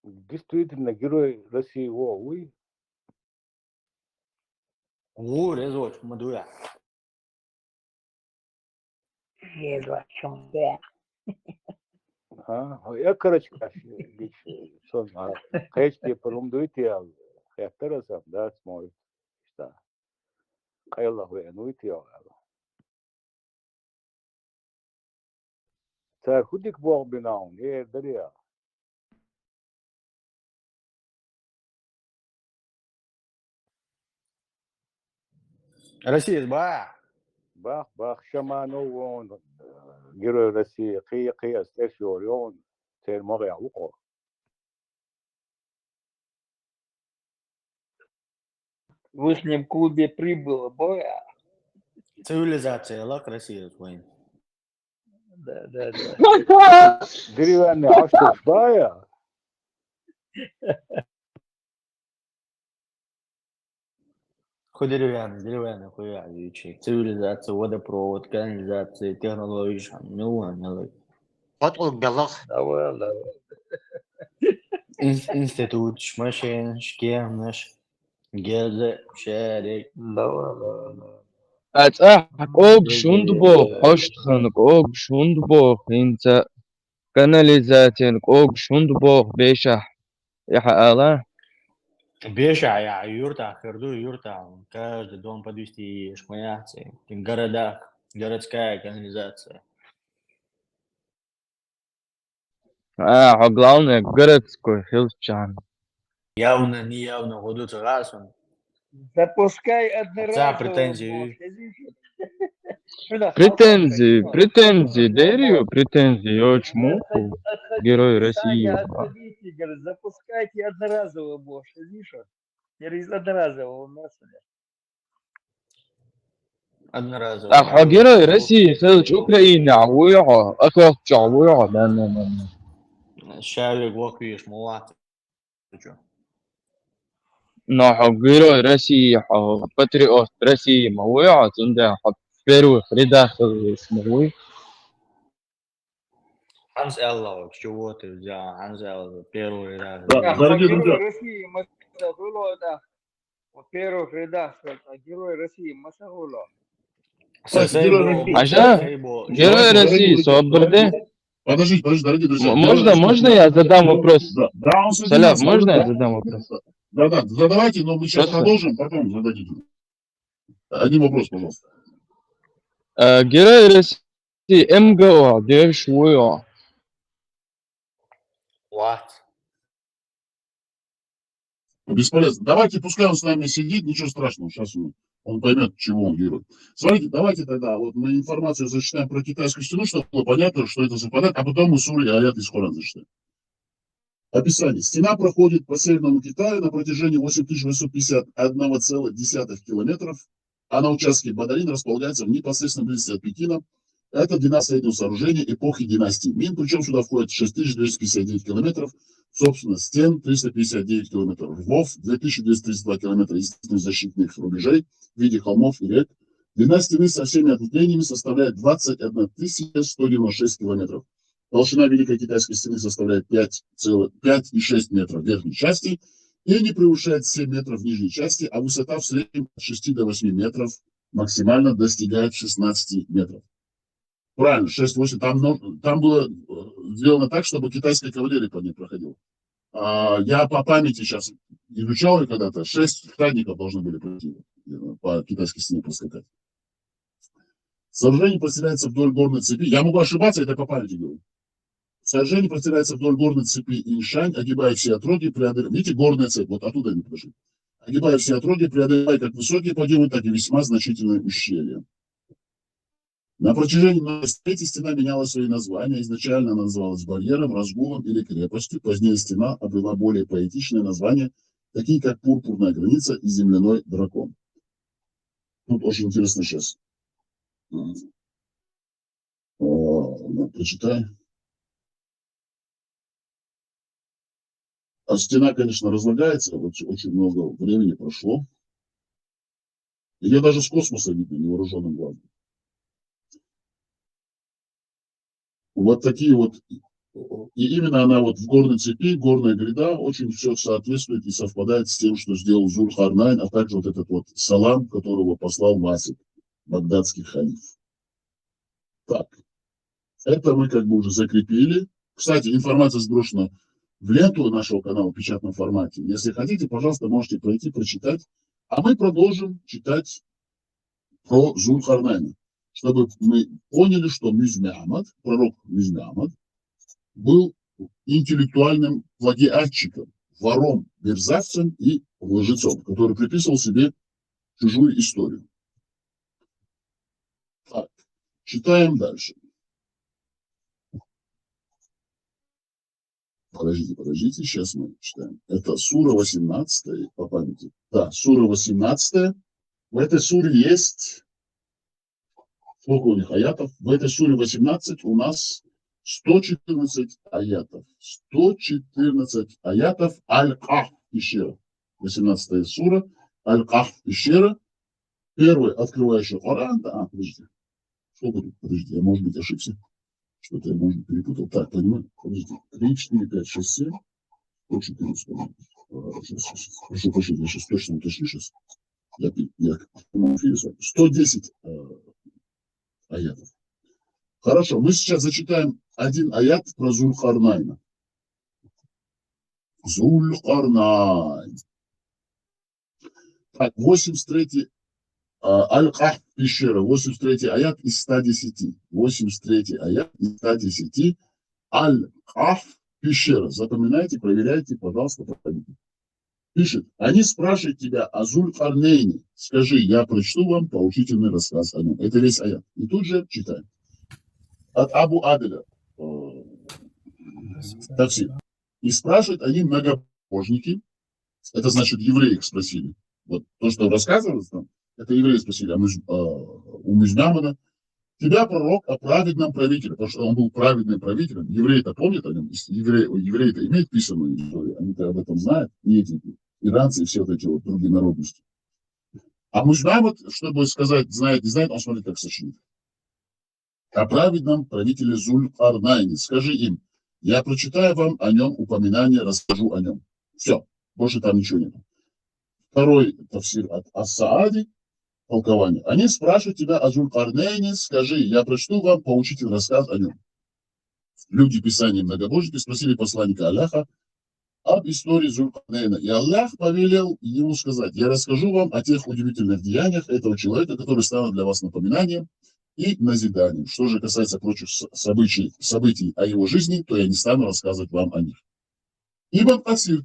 Действительно, герой России, вы. ورزوج مدويا. Я корочка, сон, хайчки порумдуйте, я терасам, да, смой, что, хайла хуя, нуйте, царь худик бог бинаун, дарья. Россия сба. Бах, шаману, он, герой России, кия, стешиор, он, царь моря, уко. В их клубе прибыло, боя. Цивилизация, лак Россия своим. Да. Деревянный, а что, шбая? Деревянный хуя, ячейк. Цивилизация, водопровод, канализация, технологии, ну, Потом белок. Давай. институт, машин, шкемнаш, гезе, шарик. Давай. أتأح أوج شندبوخ أشتخنك أوج شندبوخ إنت канализатин أوج شندبوخ بيشح يحقالا Беша, я юрта, херду юрта. Каждый дом подвести шмаяцы. В городах городская канализация. главное городской хилчан Явно, неявно, годуться разом. Запускай Отца одноразово. претензии. претензии дерью претензии очень Герой России. Отходите, говорит, запускайте одноразово, боже, видишь? Через одноразово у нас. Одноразово. герой России خلج أوكرانيا عويعة أكثر عويعة Шарик, воквиш, мулат. Ты чё? نحو герой России патриот России مويعة عندها в первых рядах смогу Ханс Эллов, с чего ты взял? Ханс Эллов, первый раз. Да, дорогие друзья. России Масагуло, да. В первых рядах, герой России Масагуло. Герой России собрали. Подождите, дорогие друзья. Можно я задам вопрос? Да, он Салям, можно я задам вопрос? Да, задавайте, но мы сейчас продолжим, потом зададите. Один вопрос, пожалуйста. Герой России МГО, Дершвуо. What? Бесполезно. Давайте, пускай он с нами сидит, ничего страшного, сейчас он поймет, чего он герой. Смотрите, давайте тогда, вот мы информацию зачитаем про китайскую стену, чтобы было понятно, что это совпадает, а потом мы суры и аят из Корана зачитаем. Описание. Стена проходит по Северному Китаю на протяжении 8851,1 километров, а на участке Бадарин располагается в непосредственной близости от Пекина. Это длина среднего сооружения эпохи династии Мин, причем сюда входит 6259 километров, Собственно, стен 359 километров, рвов 2232 километра естественных защитных рубежей в виде холмов и рек. Длина стены со всеми ответвлениями составляет 21 196 километров. Толщина Великой Китайской стены составляет 5,6 метров в верхней части и не превышает 7 метров в нижней части, а высота в среднем от 6 до 8 метров максимально достигает 16 метров. Правильно, 6-8. Там было сделано так, чтобы китайская кавалерия по ней проходила. Я по памяти сейчас изучал ее когда-то. 6 всадников должны были пройти по китайской стене проскакать. Сооружение простирается вдоль горной цепи. Я могу ошибаться, это по памяти говорю. Сооружение простирается вдоль горной цепи Иньшань, огибая все отроги, преодолевая... Видите, горная цепь, вот оттуда они пошли. Огибая все отроги, преодолевая как высокие подъемы, так и весьма значительные ущелья. На протяжении многих столетий стена меняла свои названия. Изначально она называлась барьером, разгулом или крепостью. Позднее стена обрела более поэтичные названия, такие как пурпурная граница и земляной дракон. Тут очень интересно сейчас. Прочитай. А стена, конечно, разлагается. Очень много времени прошло. Ее даже с космоса видно невооруженным глазом. Вот такие вот, и именно она вот в горной цепи, горная гряда, очень все соответствует и совпадает с тем, что сделал Зуль-Харнайн, а также вот этот вот салам, которого послал Васик, багдадский халиф. Так, это мы как бы уже закрепили. Кстати, информация сброшена в ленту нашего канала в печатном формате. Если хотите, пожалуйста, можете пройти, прочитать. А мы продолжим читать про Зуль-Харнайна, чтобы мы поняли, что Мюзмямад, пророк Мюзмямад, был интеллектуальным плагиатчиком, вором, мерзавцем и лжецом, который приписывал себе чужую историю. Так, читаем дальше. Подождите, сейчас мы читаем. Это сура 18 по памяти. Да, сура 18. В этой суре есть... Сколько у них аятов? В этой суре 18 у нас 114 аятов. 114 аятов Аль-Кахф пещера. 18 сура Аль-Кахф пещера. Первый открывающий Коран. Да, подождите. Сколько тут? Подождите, я, может быть, ошибся. Что-то я, может быть, перепутал. Так, понимаю. Подождите. 3, 4, 5, 6, 7. 114. Сейчас. Прошу прощения, я сейчас точно уточню. Сейчас. Я 110 аятов. Хорошо, мы сейчас зачитаем один аят про Зуль-Харнайна. Зуль-Харнайн. Так, 83-й Аль-Кахф пещера, 83-й аят из 110. 83-й аят из 110. Аль-Кахф пещера. Запоминайте, проверяйте, пожалуйста, проходите. Пишет, они спрашивают тебя о Зуль-Харнейне. Скажи, я прочту вам поучительный рассказ о нем. Это весь аят. И тут же читаем. От Абу Аделя. Тавсир. И спрашивают они многобожники. Это значит, евреи их спросили. Вот то, что рассказывалось там, это евреи спросили у Мюзмямада. Тебя пророк о праведном правителе, потому что он был праведным правителем. Евреи-то помнят о нем. Евреи-то имеют писанную историю. Они-то об этом знают. И эти иранцы, и все вот эти вот другие народности. А Мюзмямад, чтобы сказать, знает, не знает, он смотрит, как сочинит. О праведном правителе Зуль-Харнайне. Скажи им, я прочитаю вам о нем упоминание, расскажу о нем. Все, больше там ничего нет. Второй тавсир от Ас-Саади, толкование. Они спрашивают тебя о Зуль-Харнайне, скажи, я прочту вам поучительный рассказ о нем. Люди Писания многобожники спросили посланника Аллаха об истории Зуль-Харнайна. И Аллах повелел ему сказать, я расскажу вам о тех удивительных деяниях этого человека, которые станут для вас напоминанием и назиданием. Что же касается прочих событий о его жизни, то я не стану рассказывать вам о них. Ибн Тавсир.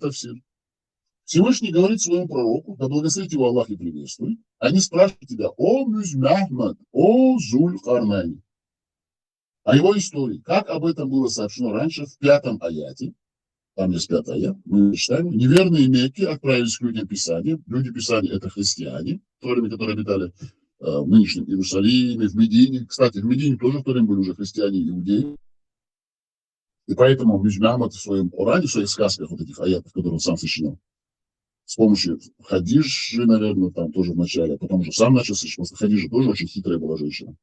Всевышний говорит своему пророку, да благословит его Аллах и приветствует. Они спрашивают тебя, о Мюзмямад, о Зуль-Харнайне, о его истории. Как об этом было сообщено раньше в 5 аяте. Там есть 5 аят. Мы читаем. Неверные Мекки отправились к людям Писания. Люди Писания — это христиане, которые обитали в нынешнем Иерусалиме, в Медине. Кстати, в Медине тоже в то время были уже христиане и иудеи. И поэтому Мухаммад в своем Коране, в своих сказках, вот этих аятов, которые он сам сочинял, с помощью Хадиджи, наверное, там тоже в начале, а потом уже сам начал сочинять. Хадиджа тоже очень хитрая была женщина.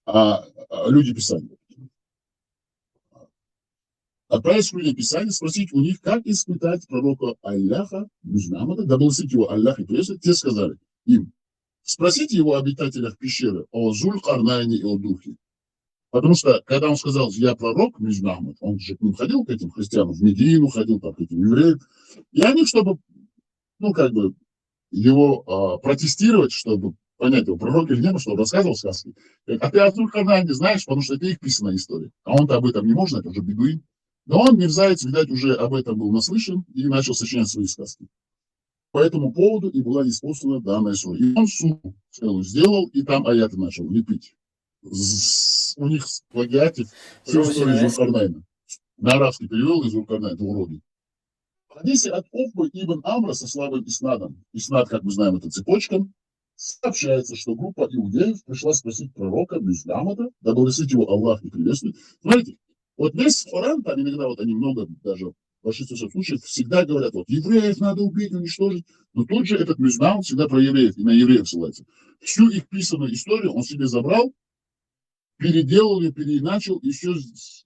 Люди Писания. Отправить люди Писания, спросить у них, как испытать пророка Аллаха, Мухаммада, да благословит его Аллах и приветствует, те сказали им, спросите его о обитателях пещеры, о Зуль-Карнайне и о духе. Потому что, когда он сказал, я пророк, Мухаммад, он же к ним ходил, к этим христианам, в Медину ходил, там, к этим евреям, и они, чтобы, его протестировать, чтобы понять, его пророк или нет, чтобы рассказывал сказки. А ты о Зуль-Карнайне знаешь, потому что это их писанная история. А он-то об этом не может, это уже бедуин. Но он, мерзавец, видать, уже об этом был наслышан и начал сочинять свои сказки. По этому поводу и была неспослана данная сура. И он суду целую сделал, и там аяты начал лепить. У них в плагиате всю историю Зуль-Карнайна. На арабский перевел из Зуль-Карнайна, уроды. В хадисе от Уфбы ибн Амра со слабым иснадом, иснад, как мы знаем, это цепочка, сообщается, что группа иудеев пришла спросить пророка Мухаммада, да благословит его Аллах и приветствует. Смотрите, вот весь Коран, там иногда вот они много, даже в большинстве случаев, всегда говорят, вот евреев надо убить, уничтожить, но тут же этот Мухаммад всегда про евреев, и на евреев ссылается. Всю их писанную историю он себе забрал, переделал ее, переиначил, и все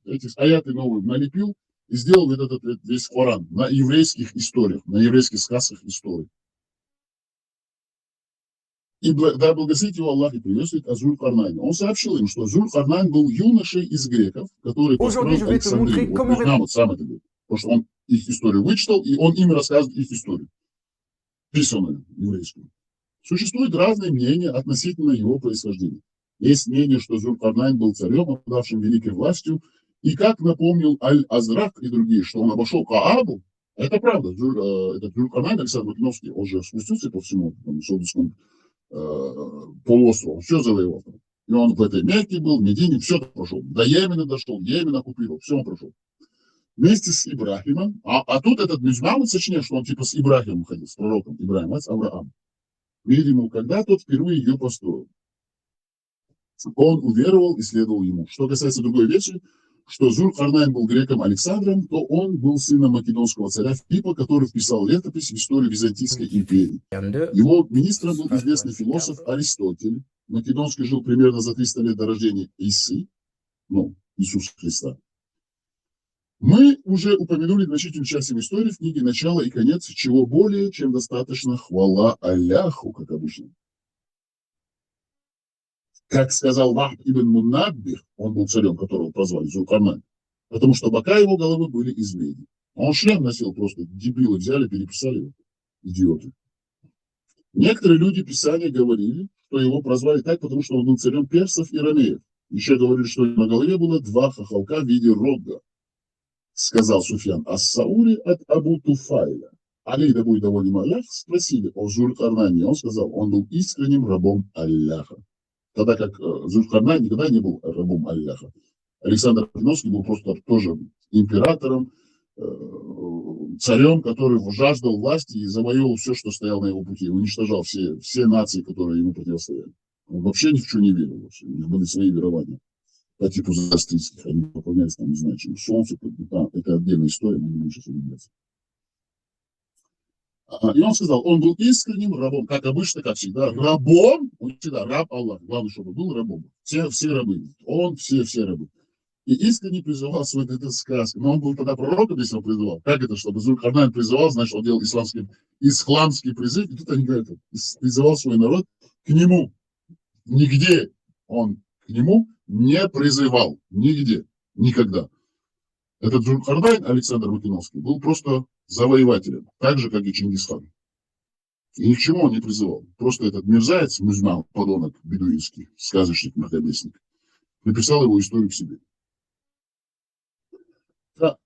эти аяты новые налепил, и сделал вот этот весь Коран на еврейских историях, на еврейских сказках историй. И да благословит его Аллах и приветствует о Зуль-Карнайне. Он сообщил им, что Зуль-Карнайн был юношей из греков, который построил Александрию. Вот Мухаммад сам это говорит. Потому что он их историю вычитал, и он им рассказывает их историю, писанную еврейскую. Существуют разные мнения относительно его происхождения. Есть мнение, что Зуль-Карнайн был царем, обладавшим великой властью, и как напомнил Аль-Азрак и другие, что он обошел Каабу, это правда. Этот Зуль-Карнайн, Александр Македонский, он же спустился по всему Саудовскому полуострову, все завоевал. И он в этой Мекке был, в Медине, все прошел. До Йемена дошел, Йемен оккупировал, все он прошел. Вместе с Ибрахимом, а тут этот Мухаммад сочиняет, что он типа с Ибрахимом ходил, с пророком Ибрахимом, с Авраамом. Видимо, когда тот впервые ее построил, он уверовал и следовал ему. Что касается другой вещи, что Зуль-Карнайн был греком Александром, то он был сыном македонского царя Филиппа, который вписал летопись в историю Византийской империи. Его министром был известный философ Аристотель. Македонский жил примерно за 300 лет до рождения Иисуса Христа. Мы уже упомянули значительную часть его истории в книге «Начало и конец», чего более чем достаточно, хвала Алляху, как обычно. Как сказал Вахб ибн Мунаббих, он был царем, которого прозвали Зуль-Карнайн, потому что бока его головы были из меди. Он шлем носил, просто дебилы взяли, переписали его, идиоты. Некоторые люди Писания говорили, что его прозвали так, потому что он был царем персов и ромеев. Еще говорили, что на голове было 2 хохолка в виде рога. Сказал Суфьян ас-Саури от Абу Туфайля. Али, да будет доволен Аллах, спросили о Зуль-Карнайне. Он сказал, он был искренним рабом Аллаха. Тогда как Зуль-Карнайн никогда не был рабом Аллаха. Александр Македонский был просто тоже императором, царем, который жаждал власти и завоевал все, что стояло на его пути, уничтожал все нации, которые ему противостояли. Он вообще ни в чем не верил. Вообще. У них были свои верования по типу зороастрийских. Они поклонялись, там, не знаю, чем солнцу. Это отдельная история, мы не будем сейчас углубляться. И он сказал, он был искренним рабом, как обычно, как всегда, рабом, он всегда раб Аллаха, главное, чтобы был рабом. Все рабы, он все рабы. И искренне призывал свой этот сказ. Но он был тогда пророком, если он призывал. Как это, чтобы Зуль-Карнайн призывал, значит, он делал исламский призыв, и тут они говорят, призывал свой народ к нему. Нигде он к нему не призывал, нигде, никогда. Этот Зуль-Карнайн, Александр Македонский, был просто завоевателем, так же, как и Чингисхан. И ни к чему он не призывал. Просто этот мерзавец, Мухаммад, подонок бедуинский, сказочник, мракобесник, приписал его историю к себе. Так,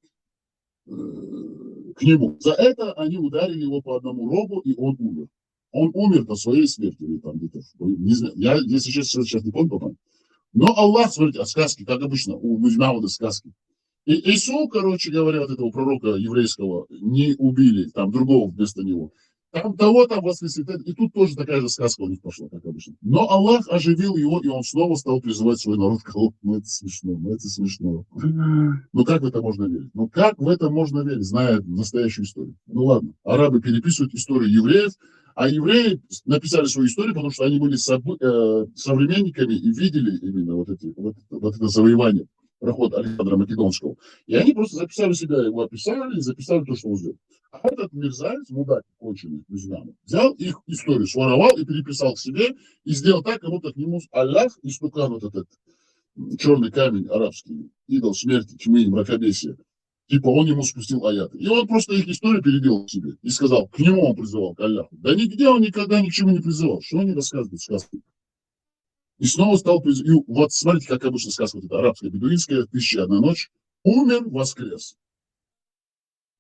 к нему. За это они ударили его по одному рогу, и он умер. Он умер по своей смерти. Или там где-то, не знаю, я, если честно, сейчас не помню, попаду. Но Аллах, смотрите, от сказки, как обычно, у Мухаммада сказки. И Ису, короче говоря, вот этого пророка еврейского не убили, там другого вместо него. там того там воскресит. И тут тоже такая же сказка у них пошла, как обычно. Но Аллах оживил его, и он снова стал призывать свой народ к Аллаху. Ну это смешно, ну это смешно. Ну как в это можно верить? Ну как в это можно верить, зная настоящую историю? Ну ладно, арабы переписывают историю евреев, а евреи написали свою историю, потому что они были современниками и видели именно вот это завоевание, проход Александра Македонского. И они просто записали себя, его описали и записали то, что он сделал. А этот мерзавец, мудак конченый, взял их историю, своровал и переписал к себе, и сделал так, как будто к нему Аллах, истукан вот этот черный камень арабский, идол смерти, тьмы, мракобесия, типа он ему спустил аяты. И он просто их историю переделал к себе и сказал, к нему он призывал, к Аллаху. Да нигде он никогда ни к чему не призывал. Что они рассказывают сказки? И снова стал призывать. И вот смотрите, как обычно сказка, вот эта арабская, бедуинская, 1001 ночь, умер, воскрес.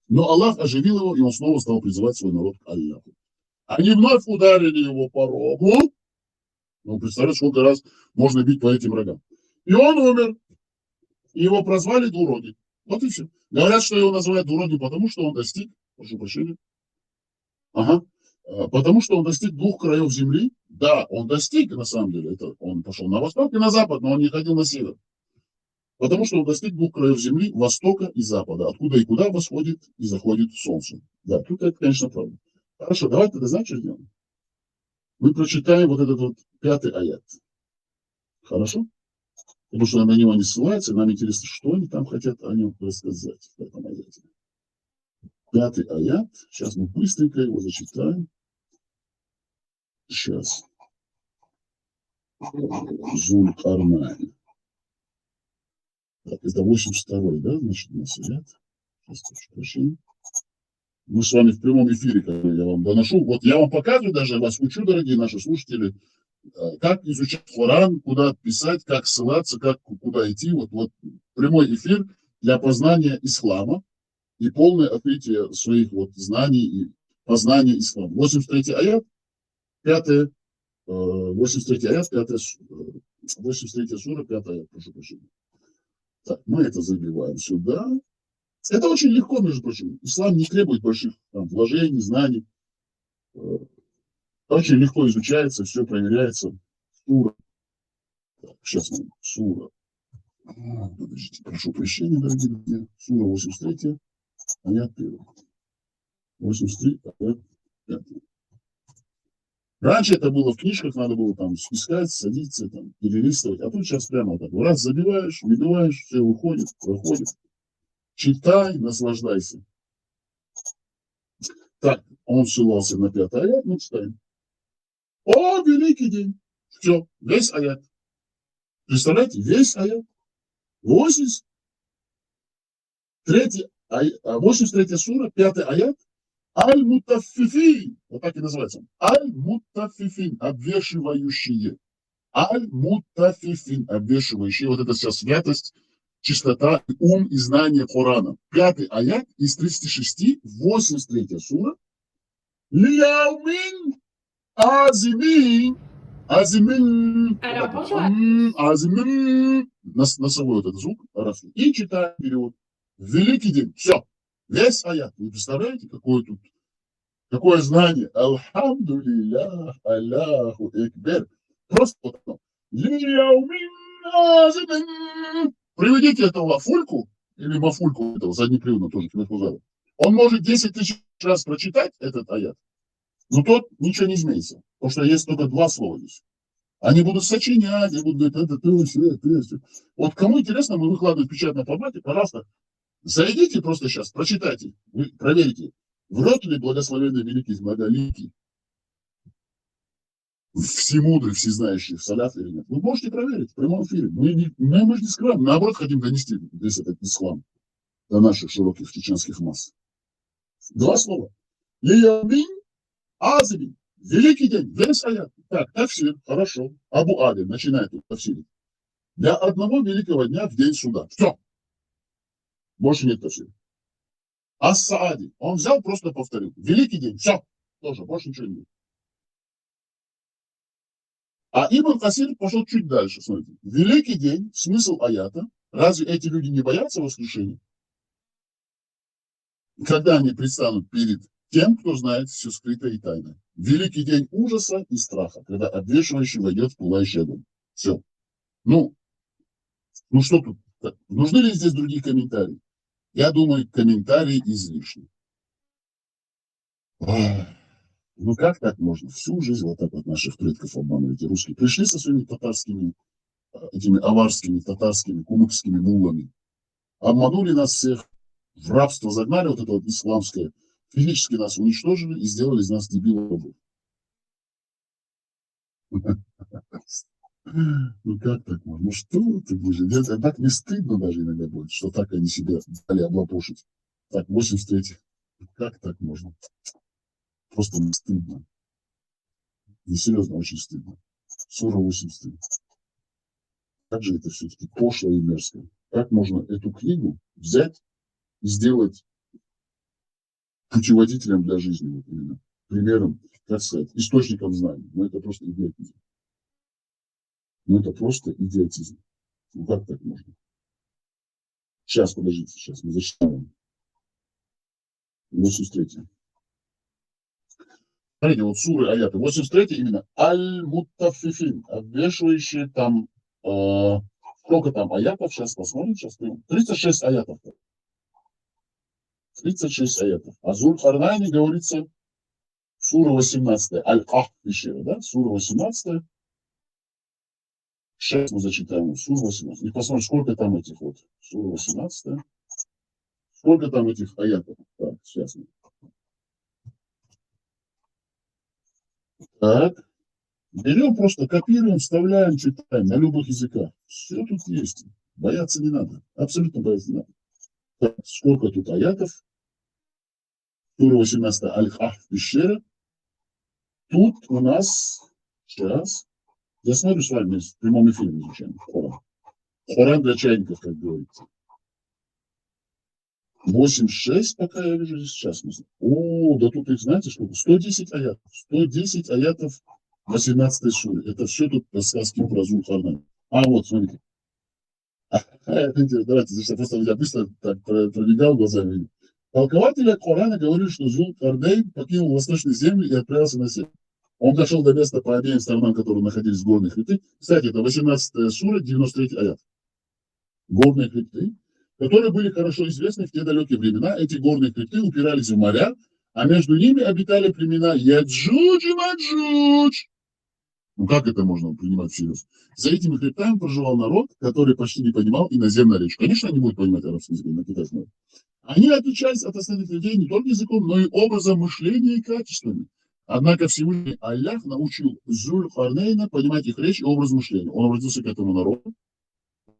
Но Аллах оживил его, и он снова стал призывать свой народ к Аллаху. Они вновь ударили его по рогу. Ну, представляете, сколько раз можно бить по этим рогам. И он умер. И его прозвали двурогий. Вот и все. Говорят, что его называют двурогим, потому что он достиг, прошу прощения, потому что он достиг 2 краев земли. Да, он достиг, на самом деле, это он пошел на восток и на запад, но он не ходил на север. Потому что он достиг 2 краев земли, востока и запада, откуда и куда восходит и заходит солнце. Да, тут это, конечно, правда. Хорошо, давайте тогда, знаете, что сделаем? Мы прочитаем вот этот вот 5-й аят. Хорошо? Потому что на него не ссылается, и нам интересно, что они там хотят о нем рассказать в этом аяте. 5-й аят. Сейчас мы быстренько его зачитаем. Сейчас. Зуль-Карнайн. Так, это 82-й, да, значит, у нас аят. Сейчас, прошу прощения. Мы с вами в прямом эфире, который я вам доношу. Вот я вам показываю, даже вас учу, дорогие наши слушатели, как изучать Коран, куда писать, как ссылаться, как, куда идти. Вот прямой эфир для познания ислама и полное открытие своих вот знаний и познания ислама. 83-й аят, 83-й аят, 83-я сура, 5-й аят, прошу прощения. Так, мы это забиваем сюда. Это очень легко, между прочим. Ислам не требует больших вложений, знаний. Очень легко изучается, все проверяется. Сура. Так, сейчас мы сура. Подождите, прошу прощения, дорогие друзья. Сура 83, аят 1. 83, аят 5. Раньше это было в книжках, надо было там искать, садиться, там, перелистывать. А тут сейчас прямо так. Раз забиваешь, выбиваешь, все выходит, проходит. Читай, наслаждайся. Так, он ссылался на 5-й аят, мы читаем. О, великий день. Все, весь аят. Представляете, весь аят. 83 сура, 5-й аят. Аль-Мутаффифин. Вот так и называется. Аль-Мутаффифин. Обвешивающие. Аль-Мутаффифин. Обвешивающие. Вот это вся святость, чистота, ум и знание Корана. 5-й аят из 36, 83 сура. Лияумин азимин. Азимин. Азимин. Носовой вот этот звук арабский. И читаем перевод. Великий день. Все. Весь аят. Вы представляете, какое знание? Алхамдулиллах, Аллаху Экбер. Просто вот оно. Приведите этого мафульку, или мафульку этого, заднеприводно тоже, он может 10 тысяч раз прочитать этот аят, но тот ничего не изменится, потому что есть только 2 слова здесь. Они будут сочинять, они будут говорить, это ты. Вот кому интересно, мы выкладываем в печатном формате, пожалуйста, зайдите просто сейчас, прочитайте, вы проверите, врет ли благословенный великий многоликий, всемудрый, всезнающий, салят или нет. Вы можете проверить в прямом эфире. Мы же не скрываем, наоборот, хотим донести весь этот ислам до наших широких чеченских масс. 2 слова. Лиямин, азимин. Великий день, весь аят. Так, тафсир, хорошо. Абу Али начинает тафсирить. Для одного великого дня в день суда. Все. Больше нет тафсира. Ас-Саади. Он взял, просто повторил. Великий день. Все. Тоже. Больше ничего не будет. А Ибн Касир пошел чуть дальше. Смотрите. Великий день. Смысл аята. Разве эти люди не боятся воскрешения? Когда они предстанут перед тем, кто знает все скрытое и тайное. Великий день ужаса и страха, когда обвешивающий войдет в пылающий огонь. Все. Ну что тут? Нужны ли здесь другие комментарии? Я думаю, комментарии излишни. Ах, ну как так можно? Всю жизнь вот так вот наших предков обманывать. Русские пришли со своими татарскими, этими аварскими, татарскими, кумыкскими муллами. Обманули нас всех, в рабство загнали, вот это вот исламское. Физически нас уничтожили и сделали из нас дебилов. Ну как так можно? Ну что ты будешь? Так не стыдно даже иногда будет, что так они себя дали облапошить. Так, 83. Как так можно? Просто не стыдно. Несерьезно, очень стыдно. Сура 83. Как же это все-таки пошло и мерзко? Как можно эту книгу взять и сделать путеводителем для жизни, вот именно, примером, как сказать, источником знаний? Ну это просто идиотизм. Ну это просто идиотизм. Ну как так можно? Сейчас, подождите, сейчас мы зачитаем. 83. Смотрите, вот суры, аяты. 83 именно аль-муттафифин, обвешивающие там, сколько там аятов, сейчас посмотрим, сейчас 36 аятов. 36 аятов. А Зуль-Карнайне говорится, сура 18, аль-Кахф пещера, да, сура 18, 6 мы зачитаем, сура 18. И посмотрим, сколько там этих вот, сура 18, сколько там этих аятов. Так, сейчас. Так, берем, просто копируем, вставляем, читаем на любых языках. Все тут есть. Бояться не надо. Абсолютно бояться не надо. Так, сколько тут аятов? Сура 18, аль-Кахф пещера. Тут у нас, сейчас, я смотрю с вами в прямом эфире изучаем Коран. Коран для чайников, как говорится. 8.6 пока я вижу здесь сейчас. О, да тут их знаете сколько? 110 аятов. 110 аятов 18 суре. Это все тут рассказки про Зуль-Карнайне. А вот, смотрите. Давайте, я просто я быстро так пробегал глазами. Толкователи Корана говорили, что Зуль-Карнайн покинул восточные земли и отправился на север. Он дошел до места по обеим сторонам, которые находились в горных хребты. Кстати, это 18 сура, 93 аят. Горные хребты, которые были хорошо известны в те далекие времена. Эти горные хребты упирались в моря, а между ними обитали племена Яджудж и Маджудж. Ну как это можно принимать всерьез? За этими хребтами проживал народ, который почти не понимал иноземную речь. Конечно, они будут понимать арабский язык, на китайском. Они отличались от остальных людей не только языком, но и образом мышления и качествами. Однако Всевышний Аллах научил Зуль-Карнайна понимать их речь и образ мышления. Он обратился к этому народу.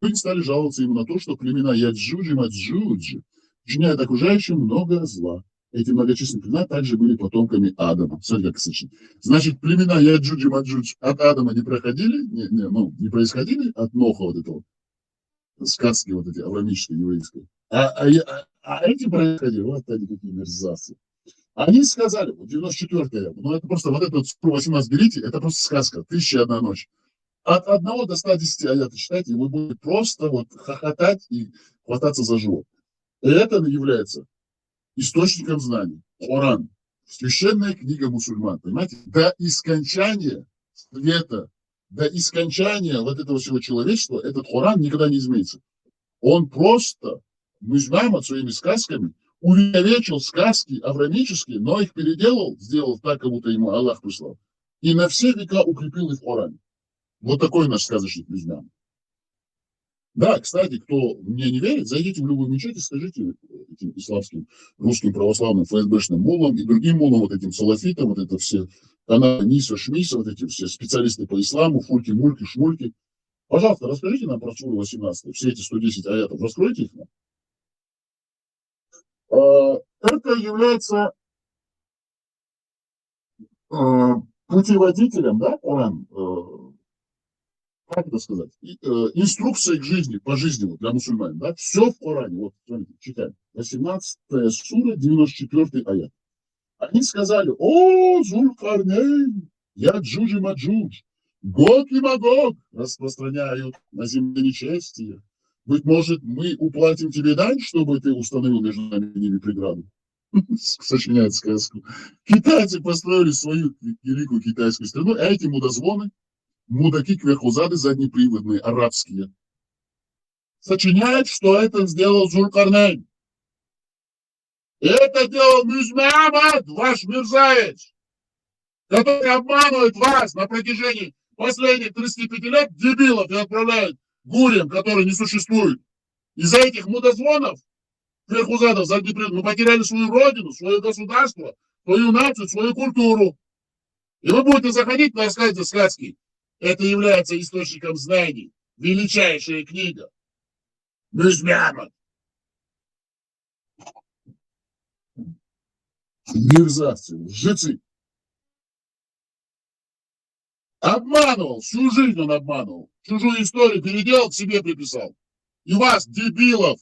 Люди стали жаловаться ему на то, что племена Яджудж и Маджудж причиняют окружающим много зла. Эти многочисленные племена также были потомками Адама. Смотрите, как сочетание. Значит, племена Яджудж и Маджудж от Адама не проходили, не происходили от Ноха вот этого, сказки вот эти, аврамические, еврейские. А эти происходили, вот они какие мерзавцы. Они сказали, вот 94-я, ну это просто, вот это вот 18 берите, это просто сказка, 1001 ночь. От 1 до 110 аятов читайте, и вы будете просто вот хохотать и хвататься за живот. И это является источником знаний. Коран. Священная книга мусульман. Понимаете? До искончания света, до искончания вот этого всего человечества этот Коран никогда не изменится. Он просто, Мухаммад своими сказками увековечил сказки аврамические, но их переделал, сделал так, как будто ему Аллах прислал. И на все века укрепил их в Коране. Вот такой наш сказочник Мухаммад. Да, кстати, кто мне не верит, зайдите в любую мечеть и скажите этим исламским, русским православным, ФСБшным муллам и другим муллам, вот этим салафитам, вот это все каналы Ниса, Шмиса, вот эти все специалисты по исламу, фульки, мульки, шмульки. Пожалуйста, расскажите нам про суру 18, все эти 110 аятов, раскройте их нам. Это является путеводителем, да, Коран, как это сказать, инструкция к жизни, по жизни вот, для мусульман, да, все в Коране, вот, смотрите, читаем, 18 сура, 94 аят. Они сказали: о, Зуль-Карнайн, Яджудж и Маджудж, Гог и Магог распространяют на земле нечестие. Быть может, мы уплатим тебе дань, чтобы ты установил между нами и ними преграду. Сочиняет сказку. Китайцы построили свою великую китайскую страну, а эти мудозвоны, мудаки кверхузады заднеприводные, арабские, сочиняют, что это сделал Зулькарнейн. Это делал Мюзмеамад, ваш мерзавец, который обманывает вас на протяжении последних 35 лет, дебилов, и отправляет гурьям, которые не существуют. Из-за этих мудозвонов, кверхузадов, заднеприводных, мы потеряли свою родину, свое государство, свою нацию, свою культуру. И вы будете заходить на рассказы сказки. Это является источником знаний. Величайшая книга. Мюзмеамад. Мерзавцы, лжецы. Обманывал, всю жизнь он обманывал. Чужую историю переделал, к себе приписал. И вас, дебилов,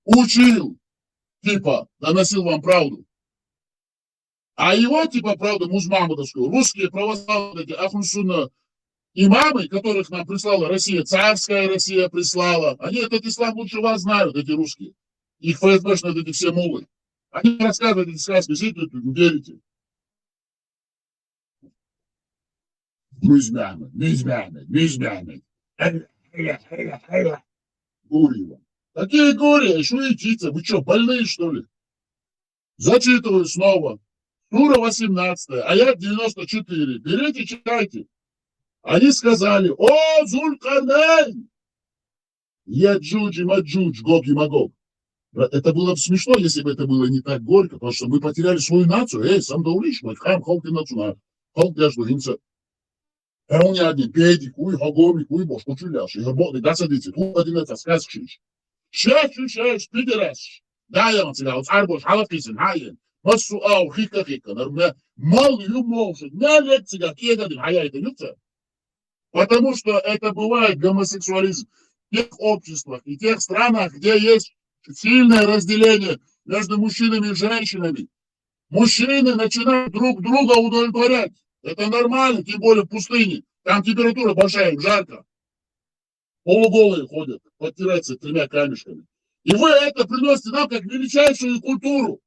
учил, типа, доносил вам правду. А его, типа, правду, музмамадовскую, русские православные, эти ахлюсунна имамы, которых нам прислала Россия, царская Россия прислала, они этот ислам лучше вас знают, эти русские. Их ФСБшные, эти все мулы. Они рассказывают эти сказки, сидите тут, верите. Мюзмеамад. Гурьева. Какие гурья? Еще и птица. Вы что, больные, что ли? Зачитываю снова. Сура 18, аят 94. Берите, читайте. Они сказали: о, Зулькарнейн! Яджудж и Маджудж, Гог и Магог. Это было бы смешно, если бы это было не так горько, потому что мы потеряли свою нацию. Эй, сам даулиш, мой хам, холки нацуна, холки яжду, инца. Он один, педи, куй, хагоми, куй, бош, кучуляш, и работы, да садите, тут один это сказчиш. Шеш, пидераш. Да, я вам сказал, царбош, халафисен, хаен. Массу ау, хика, мал, юмовши, не лекция, кедадин, а я это люца. Потому что это бывает гомосексуализм в тех обществах и тех странах, где есть сильное разделение между мужчинами и женщинами. Мужчины начинают друг друга удовлетворять. Это нормально, тем более в пустыне. Там температура большая, им жарко. Полуголые ходят, подтираются 3 камешками. И вы это приносите нам как величайшую культуру.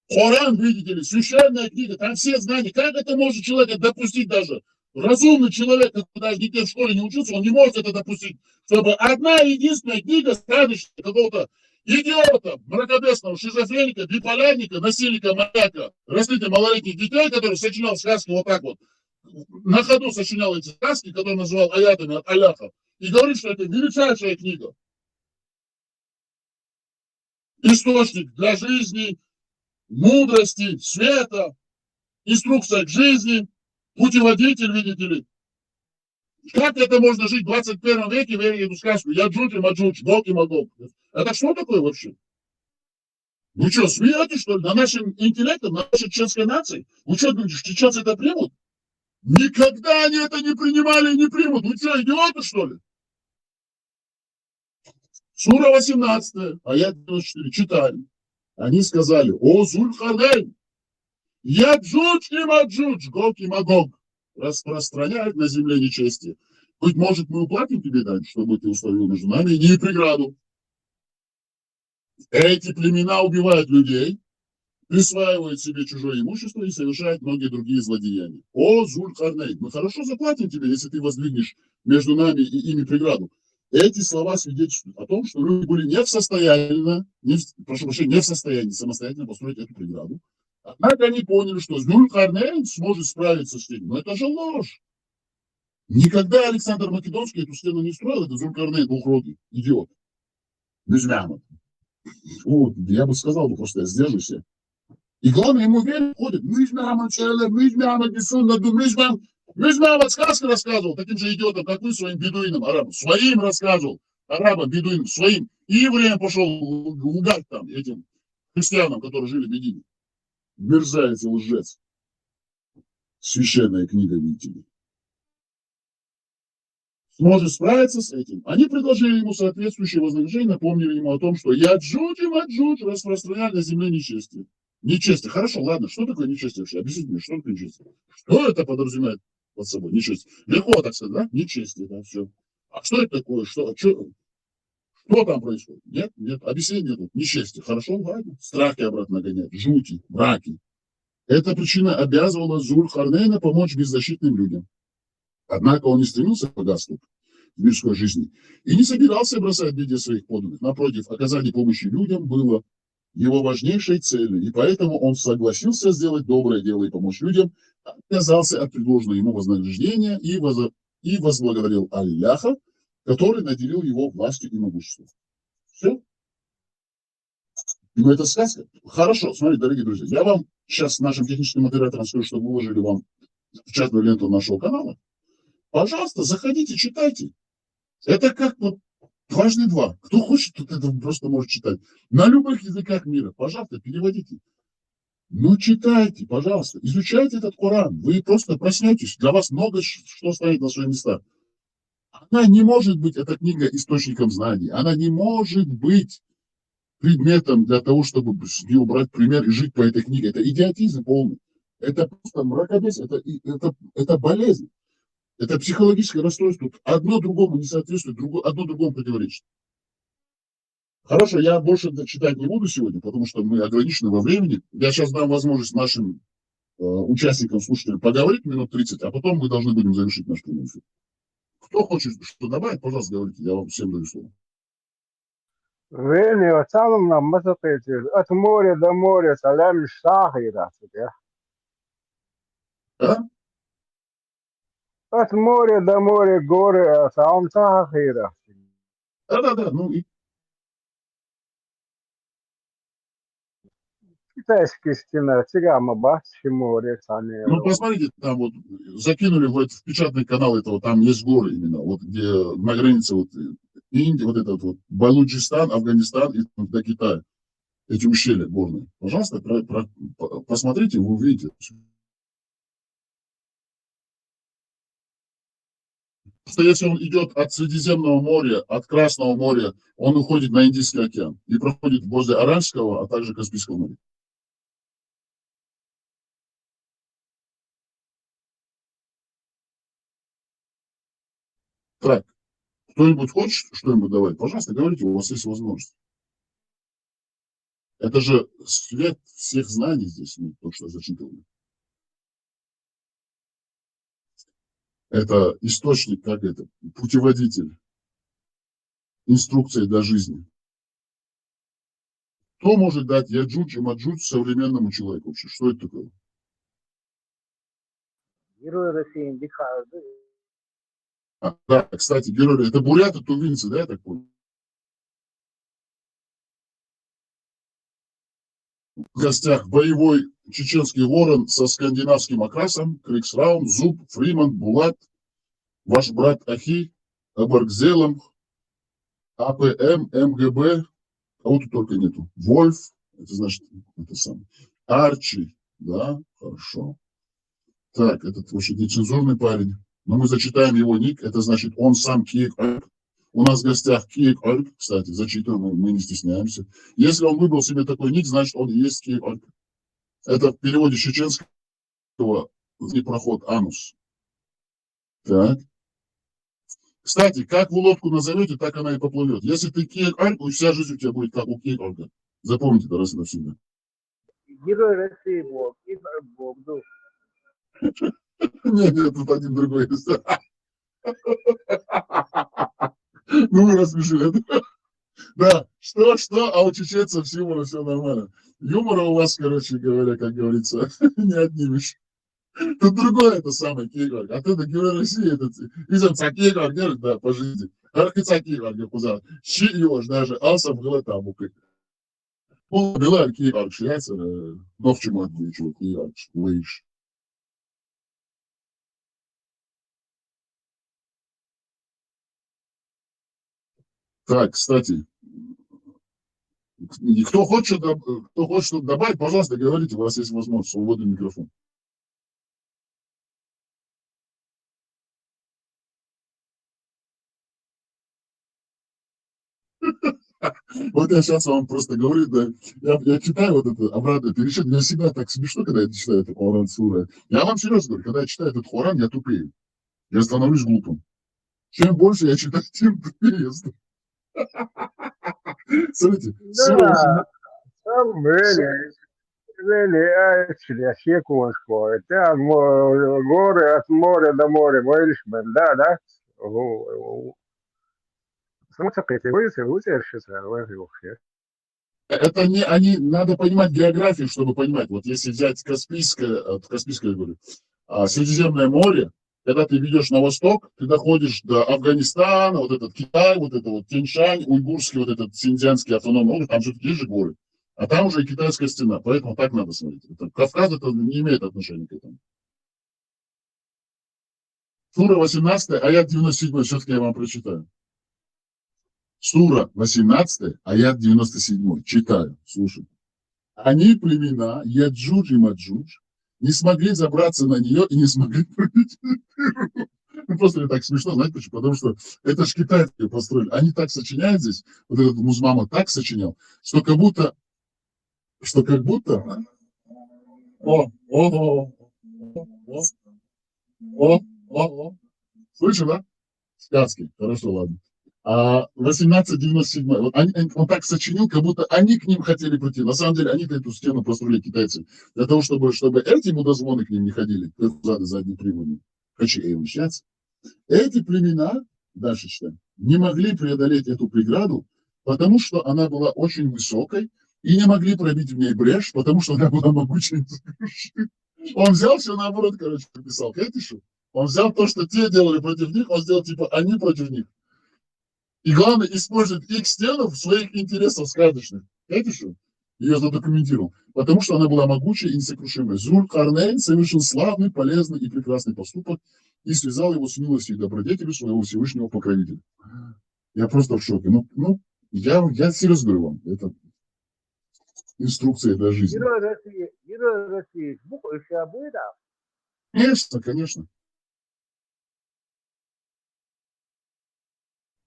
Коран, видите ли, священная книга, там все знания. Как это может человек допустить даже? Разумный человек, когда детей в школе не учился, он не может это допустить, чтобы одна единственная книга сказочная какого-то идиота, мракобесного, шизофреника, биполярника, насильника, маньяка, растите малолетних детей, который сочинял сказки вот так вот, на ходу сочинял эти сказки, которые называл аятами от Аллаха, и говорит, что это величайшая книга. Источник для жизни, мудрости, света, инструкция к жизни, путеводитель, видите ли. Как это можно жить в 21 веке, верить эту сказку? Яджудж и Маджудж, Гог и Магог. Это что такое вообще? Вы что, смеетесь, что ли, на нашем интеллекте, на нашей чеченской нации? Вы что, думаете, чеченцы это примут? Никогда они это не принимали и не примут. Вы что, идиоты, что ли? Сура 18, аят 94, читаем. Они сказали: о, Зулькарнейн, Яджудж и Маджудж, Гог и Магог, распространяют на земле нечестие. Быть может, мы уплатим тебе дань, чтобы ты установил между нами и преграду. Эти племена убивают людей, присваивают себе чужое имущество и совершают многие другие злодеяния. О, Зулькарнейн, мы хорошо заплатим тебе, если ты воздвигнешь между нами и ими преграду. Эти слова свидетельствуют о том, что люди были не в состоянии, не в состоянии самостоятельно построить эту преграду. Однако они поняли, что Зулькарнейн сможет справиться с этим. Но это же ложь. Никогда Александр Македонский эту стену не строил, это Зулькарнейн двухрогий, идиот. Мюзмеамад. Вот, я бы сказал, просто сдержуйся. И главное, ему верят, ходят. Мюзмеамад, Мюзмеамад сказки рассказывал таким же идиотам, как вы, своим бедуинам, арабам. Своим рассказывал, арабам, бедуинам, своим. И евреям пошел лгать там, этим христианам, которые жили в Медине. Мерзавец и лжец. Священная книга, видите ли. Сможет справиться с этим. Они предложили ему соответствующее вознаграждение, напомнили ему о том, что Яджудж и Маджудж распространяли на земле нечестие. Нечестие. Хорошо, ладно, что такое нечестие вообще? Объясните мне, что такое нечестие? Что это подразумевает под собой нечестие? Легко так сказать, да? Нечестие, да, все. А что это такое? Что Что там происходит? Нет, нет, объяснения тут, несчастье. Хорошо, ладно. Страхи обратно гонять, жути, мраки. Эта причина обязывала Зуль-Харнейна помочь беззащитным людям. Однако он не стремился к богатству в мирской жизни и не собирался бросать в беде своих подданных. Напротив, оказание помощи людям было его важнейшей целью, и поэтому он согласился сделать доброе дело и помочь людям, отказался от предложенного ему вознаграждения и возблагодарил Аллаха, который наделил его властью и могуществом. Все. Ну, это сказка. Хорошо, смотрите, дорогие друзья, я вам сейчас нашим техническим модераторам скажу, чтобы выложили вам в чатную ленту нашего канала. Пожалуйста, заходите, читайте. Это как вот дважды два. Кто хочет, тот это просто может читать. На любых языках мира. Пожалуйста, переводите. Ну, читайте, пожалуйста. Изучайте этот Коран. Вы просто проснетесь. Для вас много что станет на свои места. Она не может быть, эта книга, источником знаний. Она не может быть предметом для того, чтобы брать пример и жить по этой книге. Это идиотизм полный. Это просто мракобесие. Это болезнь. Это психологическое расстройство. Одно другому не соответствует, одно другому противоречит. Хорошо, я больше читать не буду сегодня, потому что мы ограничены во времени. Я сейчас дам возможность нашим участникам, слушателям поговорить минут 30, а потом мы должны будем завершить наш прямой эфир. Кто хочет что добавить, пожалуйста, говорите. Я вам всем даю слово. Вени, вот самым нам масапети, от моря до моря, салям шахира. А? От моря до моря горы, салам шахира. Да. Ну, и Китайские стены, тигама бачи море, сани. ну, посмотрите, там вот закинули в печатный канал этого, там есть горы именно, вот где на границе вот Индия, вот этот вот Балуджистан, Афганистан и до Китая. Эти ущелья горные. Пожалуйста, посмотрите, вы увидите. Просто если он идет от Средиземного моря, от Красного моря, он уходит на Индийский океан и проходит возле Аральского, а также Каспийского моря. Так, кто-нибудь хочет что-нибудь давать? Пожалуйста, говорите, у вас есть возможность. Это же свет всех знаний здесь, ну, то, что зачитывали. Это источник, как это, путеводитель, инструкция для жизни. Кто может дать Яджудж и Маджудж современному человеку вообще? Что это такое? Герои России Дихар. Да, кстати, герои, это буряты, тувинцы, да, я так понял? В гостях боевой чеченский ворон со скандинавским окрасом, Криксраун, Зуб, Фриман, Булат, ваш брат Ахи, Абаргзелом, АПМ, МГБ, кого тут только нету. Вольф, это значит, это самое. Арчи, да, хорошо. Так, этот вообще нецензурный парень. Но мы зачитаем его ник, это значит, он сам Киек Альп. У нас в гостях Киек Альп, кстати, зачитываем, мы не стесняемся. Если он выбрал себе такой ник, значит, он и есть Киек Альп. Это в переводе чеченского проход анус. Так. Кстати, как вы лодку назовете, так она и поплывет. Если ты Киек Альп, вся жизнь у тебя будет как у Киек Альпа. Запомните это раз и навсегда. Герой России Бог. И Бог, дух. Нет, тут один другой есть. Ну, вы рассмешили. Да, что, а у чеченцев с юмором все нормально. Юмора у вас, короче говоря, как говорится, не отнимешь. Тут другое это самое Киегор. А ты герой России, этот изымца Киегор, говорит, да, по жизни. Архица Киегор, куза. Щи его ж даже, алса в глота мукы. Пол бела Киегор, шияться, но в чему отвечу, Киегор, лыж. Так, кстати, кто хочет что-то добавить, пожалуйста, говорите, у вас есть возможность, свободный микрофон. Вот я сейчас вам просто говорю, да, я читаю вот это обратно перечет, для себя так смешно, когда я читаю это Коран сура. Я вам серьезно говорю, когда я читаю этот Коран, я тупею. Я становлюсь глупым. Чем больше я читаю, тем тупее я становлюсь. Смотрите, сура 18. Там были секундочку. Там горы от моря до моря. Вирішмен, да? Смотрите, вы вообще. Это не, они, надо понимать географию, чтобы понимать. Вот если взять Каспийское, я говорю, Средиземное море, когда ты ведешь на восток, ты доходишь до Афганистана, вот этот Китай, вот это вот Тяньшань, уйгурский, вот этот Синьцзянский автономный округ, там же есть же горы. А там уже и китайская стена, поэтому так надо смотреть. Кавказ это не имеет отношения к этому. Сура 18, аят 97, все-таки я вам прочитаю. Сура 18, аят 97. Читаю, слушай. Они, племена Яджудж и Маджудж, не смогли забраться на нее и не смогли пробить. Ну, просто мне так смешно, знаете почему? Потому что это же китайцы ее построили. Они так сочиняют здесь, вот этот Музмама так сочинял, что как будто... Слышно, да? Сказки. Хорошо, ладно. 1897. Вот он так сочинил, как будто они к ним хотели прийти. На самом деле, они-то эту стену построили, китайцы, для того, чтобы эти мудозвоны к ним не ходили, задние приводы. Хочу сейчас. Эти племена, дальше читаем, не могли преодолеть эту преграду, потому что она была очень высокой, и не могли пробить в ней брешь, потому что она была могучей. Он взял все наоборот, короче, написал. Кэтишу. Он взял то, что те делали против них, он сделал типа они против них. И главное, использует их стену в своих интересах сказочных. Кэтишу. Ее задокументировал. Потому что она была могучей и несокрушимой. Зуль-Карнейн совершил славный, полезный и прекрасный поступок и связал его с милостью и добродетелью своего Всевышнего покровителя. Я просто в шоке. Я серьезно говорю вам, это инструкция для жизни. Герой России, буквы еще будет, да? Конечно, конечно.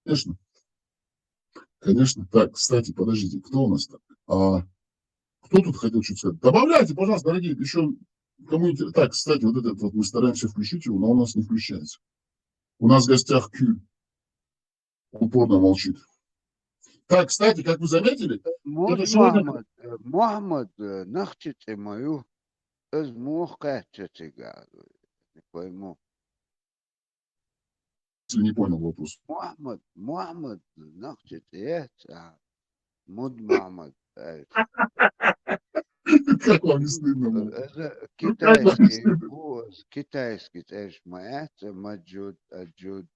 Конечно. Конечно. Так, кстати, подождите, кто у нас так? Кто тут хотел что-то сказать? Добавляйте, пожалуйста, дорогие, еще кому интересно. Так, кстати, вот этот вот мы стараемся включить его, но у нас не включается. У нас в гостях Кюль. Упорно молчит. Так, кстати, как вы заметили, это сегодня... Мухаммад, нахчите мою, из мухкачете гаду. Не пойму. Если не понял вопрос. Мухаммад, нахчите это, Мухаммад. Как вам не стыдно? Это китайский теж маэта, маджуд, аджуд.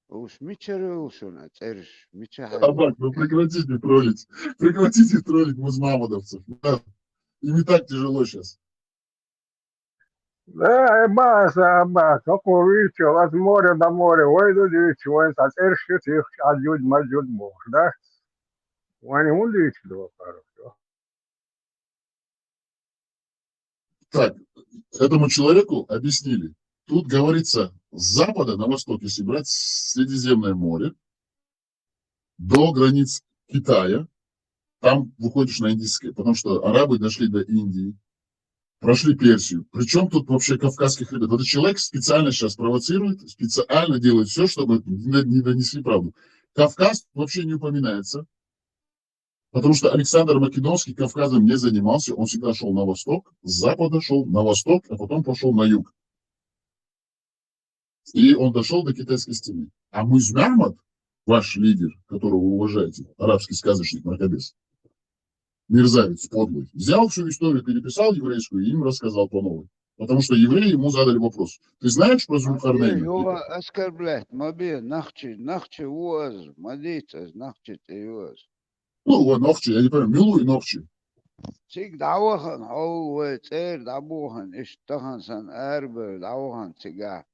Уж мичарушун, а теж мичахай. Абак, ну прекратите троллить. Прекратите троллить музмамадовцев. Да. Им и так тяжело сейчас. Да, Аббас, как вы видите, от моря до моря, ой, видите, ой, а теперь их аджуд, маджуд, муж, да? Вы не удивите, да, хорошо. Так, этому человеку объяснили. Тут говорится, с запада на восток, если брать Средиземное море, до границ Китая, там выходишь на Индийское, потому что арабы дошли до Индии, прошли Персию. Причем тут вообще кавказских ребят. Этот человек специально сейчас провоцирует, специально делает все, чтобы не донесли правду. Кавказ вообще не упоминается, потому что Александр Македонский Кавказом не занимался, он всегда шел на восток, с запада шел на восток, а потом пошел на юг. И он дошел до китайской стены. А Музмамад, ваш лидер, которого вы уважаете, арабский сказочник, мракобес, мерзавец подлый, взял всю историю, переписал еврейскую и им рассказал по новой. Потому что евреи ему задали вопрос. Ты знаешь про Зулькарнейна? Его оскорблять, моби, нахчи уоз, молиться, нахчи уоз. Ну, вот ногчи, я не понимаю, милуй ногчи. Цик давахан, ау, цер давахан, иштахан сан эрбер, давахан цига.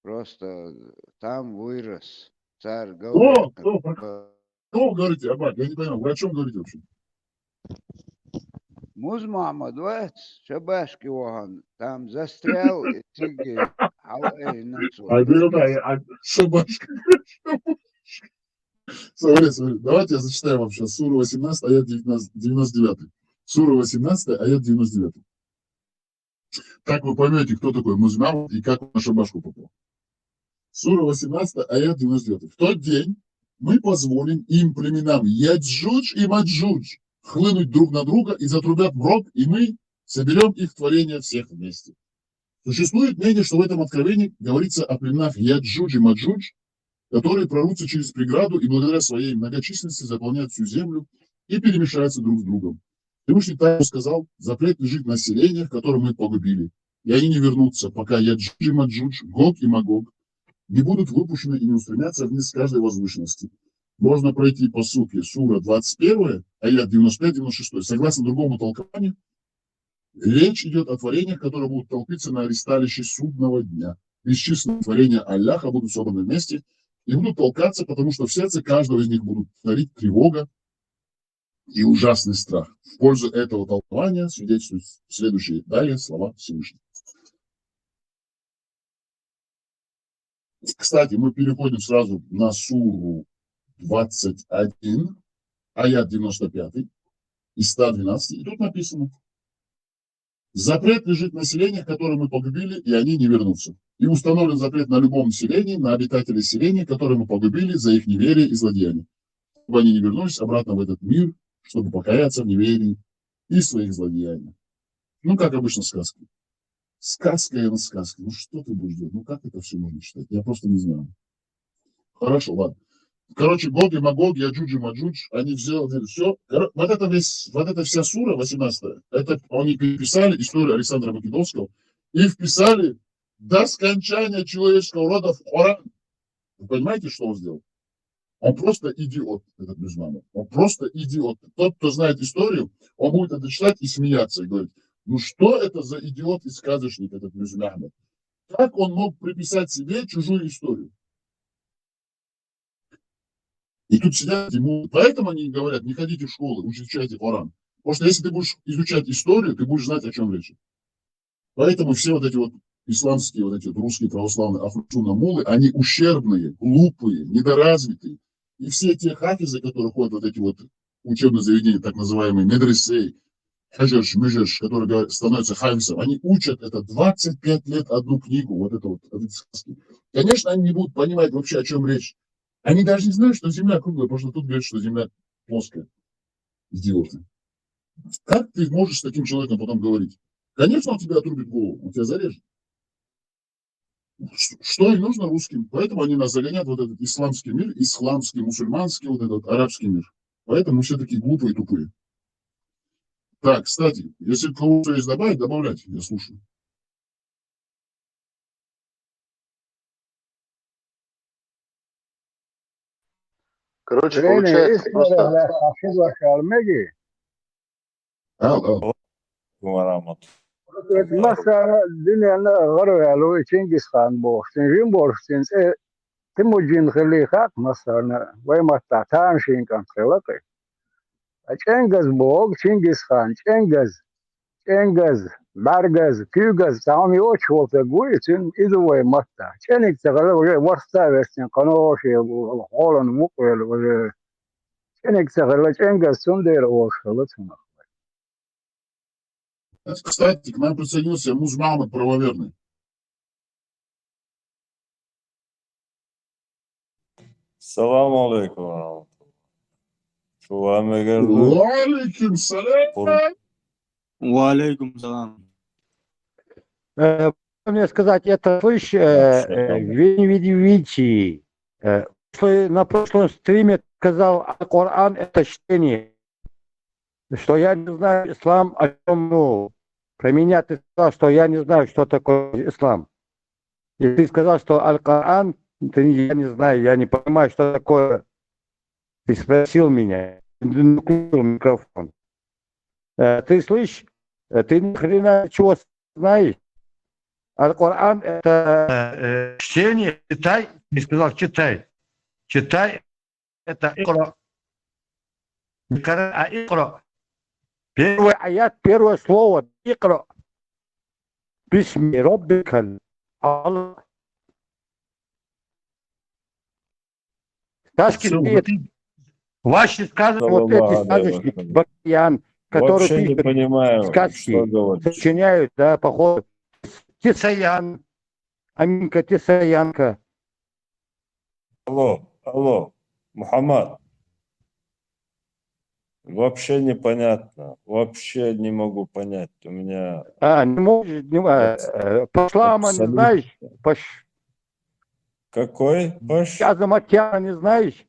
Просто там вырос. Царь говорит. Кто говорите, Аббак? Я не понимаю, вы о чем говорите вообще? Музмамад, вот, шабашки вохан, там застрял, и циги, Шабашка. Смотри, давайте я зачитаю вам сейчас Суру 18, аят 99. Сура 18, аят 99. Так вы поймете, кто такой Музмам и как он на шабашку попал. Сура 18, аят 99. В тот день мы позволим им, племенам Яджудж и Маджудж, хлынуть друг на друга и затрубят в рог, и мы соберем их творения всех вместе. Существует мнение, что в этом откровении говорится о племенах Яджудж и Маджудж, которые прорвутся через преграду и благодаря своей многочисленности заполняют всю землю и перемешаются друг с другом. Всевышний также сказал: запрет лежит на селениях, которые мы погубили, и они не вернутся, пока Яджудж и Маджудж, Гог и Магог, не будут выпущены и не устремятся вниз с каждой возвышенности. Можно пройти по суке сура 21, аят 95-96. Согласно другому толкованию, речь идет о творениях, которые будут толпиться на аресталище судного дня. Бесчисленные творения Аллаха будут собраны вместе и будут толкаться, потому что в сердце каждого из них будут царить тревога и ужасный страх. В пользу этого толкования свидетельствуют следующие далее слова Всевышнего. Кстати, мы переходим сразу на суру 21, аят 95 и 112. И тут написано: запрет лежит на селениях, которые мы погубили, и они не вернутся. И установлен запрет на любом селении, на обитателей селения, которые мы погубили за их неверие и злодеяние, чтобы они не вернулись обратно в этот мир, чтобы покаяться в неверии и своих злодеяниях. Ну, как обычно сказки. Сказка на сказке. Ну, что ты будешь делать? Ну, как это все можно читать? Я просто не знаю. Хорошо, ладно. Короче, Гог и Магог, Яджудж и Маджудж, они сделали все. Вот эта вся сура, 18, это они переписали историю Александра Македонского и вписали до скончания человеческого рода в Коран. Вы понимаете, что он сделал? Он просто идиот, этот Мюзманов. Он просто идиот. Тот, кто знает историю, он будет это читать и смеяться, и говорить: ну что это за идиот и сказочник, этот Мюзманов? Как он мог приписать себе чужую историю? И тут сидят ему, поэтому они говорят: не ходите в школу, изучайте Коран. Потому что если ты будешь изучать историю, ты будешь знать, о чем речь. Поэтому все вот эти вот исламские, вот эти вот русские православные афросунамулы, они ущербные, глупые, недоразвитые. И все те хафизы, которые ходят в вот эти вот учебные заведения, так называемые медресей, хаджаш, мюжеш, которые становятся хафизом, они учат это 25 лет одну книгу, вот это вот. Конечно, они не будут понимать вообще, о чем речь. Они даже не знают, что Земля круглая, потому что тут говорят, что Земля плоская. Идиоты. Как ты можешь с таким человеком потом говорить? Конечно, он тебя отрубит голову, он тебя зарежет. Что и нужно русским. Поэтому они нас загонят в вот этот исламский мир, исламский, мусульманский, вот этот арабский мир. Поэтому все такие глупые и тупые. Так, кстати, если кого-то есть добавить, добавляйте, я слушаю. Короче, Рейни, получается просто... Меги. Mesela dünyanın garıyalı Çingiz Han boğuştun, Rim boğuştun, Timujin Khilihak mesela, ve matta tanşin kan khilakı. Çengiz boğ, Çingiz Han, Çengiz, Bargaz, Kügaz, tamamı o çoğulta guy için idu ve matta. Çenik tağılı ve varsta versin, kanoşi, olan mukvel ve Çenik tağılı Çengiz sünder oğuşalı tına. Кстати, к нам присоединился Музмамад правоверный. Салам алейкум. Валейкум салям. Валейкум салам. Мне сказать, это слышь, Винчи, на прошлом стриме сказал, Коран это чтение, что я не знаю ислам, о чем, ну, про меня ты сказал, что я не знаю, что такое ислам. И ты сказал, что Аль-Коран, я не знаю, я не понимаю, что такое. Ты спросил меня, включил микрофон. Ты слышишь, ты ни хрена чего знаешь? Аль-Коран это чтение, читай, ты сказал читай. Читай, это икра. А икра. Первый аят, первое слово, икра. Бисми раббикаль. Аллах. Сказки, ваши сказки, вот эти сказочники, Бакиян, которые Вообще не понимаю, сказки, что говоришь. сочиняют, да, походу. Тисаян, Аминка Тисаянка. Алло, Мухаммад, вообще непонятно. Вообще не могу понять. У меня Не можешь, по ислама не знаешь, по какой паш? Азаматьяна не знаешь,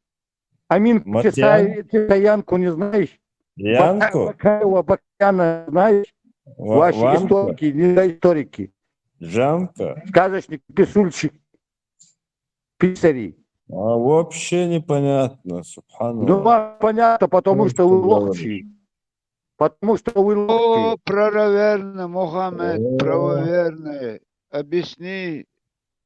Амин Матьян? Китаянку не знаешь, Янку? Бакаева Бакяна знаешь, ваши Ванка? историки, не историки, Жанка? сказочник, писульщик, писари. Вообще непонятно, Ну, субханаллах. понятно, потому Ну, что что вы говоришь? лохчи. Потому что вы лохчи. О, правоверно, Мухаммед, О, правоверный. Объясни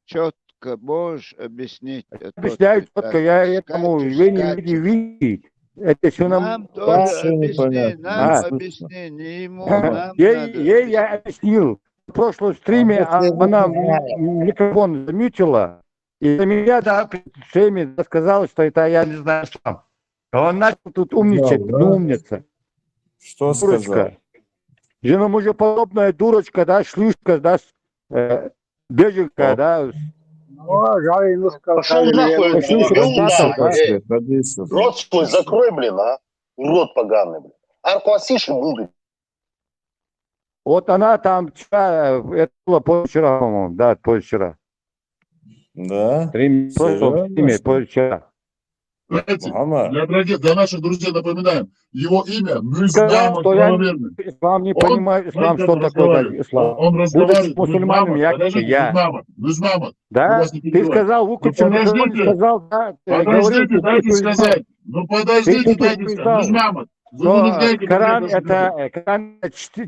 четко, можешь объяснить? А то Объясняю ты четко, так я этому, скачешь, вы не скачешь. видите. Это все нам... Нам тоже вообще объясни, непонятно, не нам слышно. объясни, не ему, Мухаммад. нам надо Ей я объяснить. объяснил. В прошлом стриме она микрофон замьютила. И за меня, да, перед всеми да, сказала, что это я не знаю сам. А он начал тут умничать, Сказал, не да? умница. Что сказал? Дурочка. Жена мужеподобная дурочка, да, шлюшка, да, беженка, О, да. Ну, жаль, ну, Пошел сказали, нахуй, Шлюшка, ебаный, да. Хаси, хадисы, блин. Рот свой закрой, блин, а. Урод поганый, блин. Аркуасиши буду. Вот она там вчера, это было позавчера, по-моему, да, позавчера. Да? В прошлом Серьезно, стриме, что ли? позавчера. Кстати, Мухаммад, для наших друзей напоминаем, его имя Сказал, Мюзнамат что я правоверный. ислам не Он, понимаю, ислам, знаете, что как такое да, разговаривает? ислам. Он Будучи разговаривает мусульманином, Мюзнамат. я. Мюзнамат. Мы Да? вас не Ты перебиваем. сказал, Ну выключи микрофон, подождите, сказал, да, говорил, подождите, дайте тут сказать. Ну Ты подождите, тут дайте сказать. убеждал, Мюзнамат. Вы что вынуждаете меня Коран даже говорить. это Коран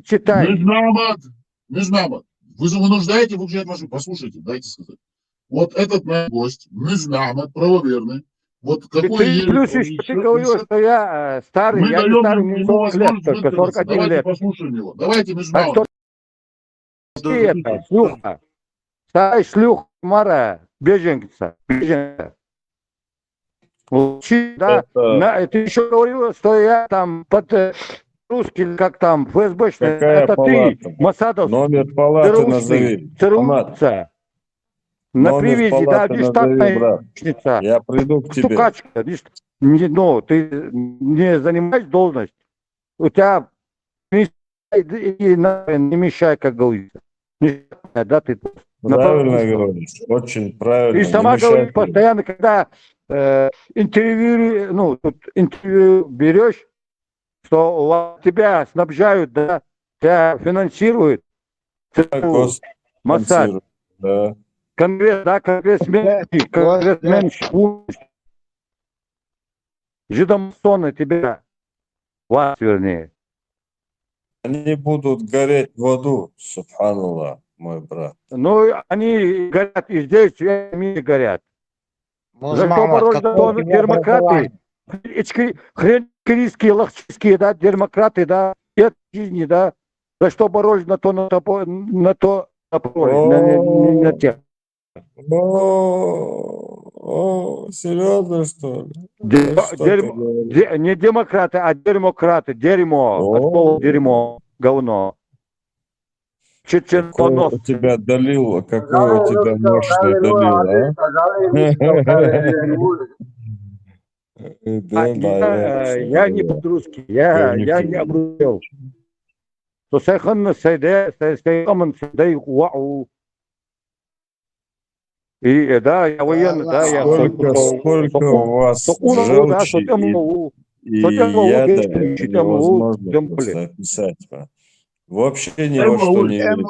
читай. Мюзнамат. Вы вынуждаете выключать вашу... Послушайте, дайте сказать. Вот этот наш гость, Мюзнамат, правоверный. Вот какой Ты ересь плюс он еще ты несет, говорил, что я старый, мы я не даем старый, ему мне 40 лет, возможность только высказаться. 41 Давайте лет. послушаем его. Давайте, Так Мюзнамат. что ты это, шлюха, старая шлюха, Мара, беженца. Учи, да, это ты еще говорил, что я там под русский, как там, ФСБшный, какая это палата? ты, Масадовский, Номер палаты ЦРУшный, назови. Мухаммад, ЦРУца, на номер привязи, да, палаты назови, нештатная брат. личница, Я приду к тебе. стукачка, ну, ты не занимаешь должность, у тебя не мешай, как говорится. Да, ты Правильно говоришь, очень правильно. И Не сама мешай говорит тебе. постоянно, когда интервью берешь, что тебя снабжают, да, тебя финансируют, ЦРУ, Моссад, Спонсирует, да. конгрессмен, жидомасоны тебя, вас вернее. Они будут гореть в аду, субханаллах, мой брат. Ну, они горят и здесь, и в мире горят. За что Мухаммад, боролись какое у тебя демократы? образование? Хренкирийские, лохчийские, да, демократы, да, нет жизни, да. За что боролись на то на тех. Серьезно, что ли? Не демократы, а демократы, дерьмо, от слова дерьмо, говно. Какой у тебя далил, какой у тебя мощный далил, Я не по-русски, я не обрубил. То сайхан сайхан и да, я военный, да, я сколько у вас желчи и яда, невозможно просто описать. Вообще ни во что не верите.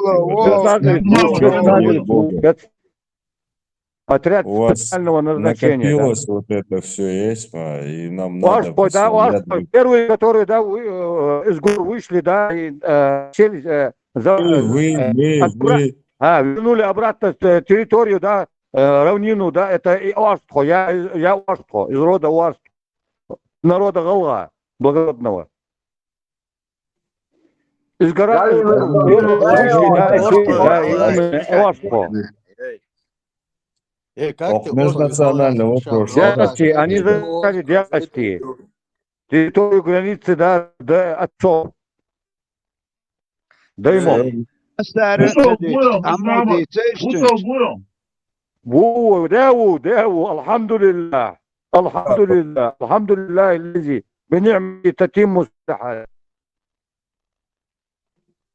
Отряд У вас специального назначения. накопилось вот это все есть, и нам надо... Первые, которые, да, из гор вышли, да, и вернули обратно территорию, да, равнину, да, это и Уарстхо, я Уарстхо, из рода Уарстхо, народа Галга, благородного. Из гора вышли, да, Уарстхо. Межнациональный вопрос. Они заняли дядьки. Территорию границы, да, до отцов. Даймов. Devu, alhamdulillah. الحمد لله الذي بنعمته تتم الصالحات.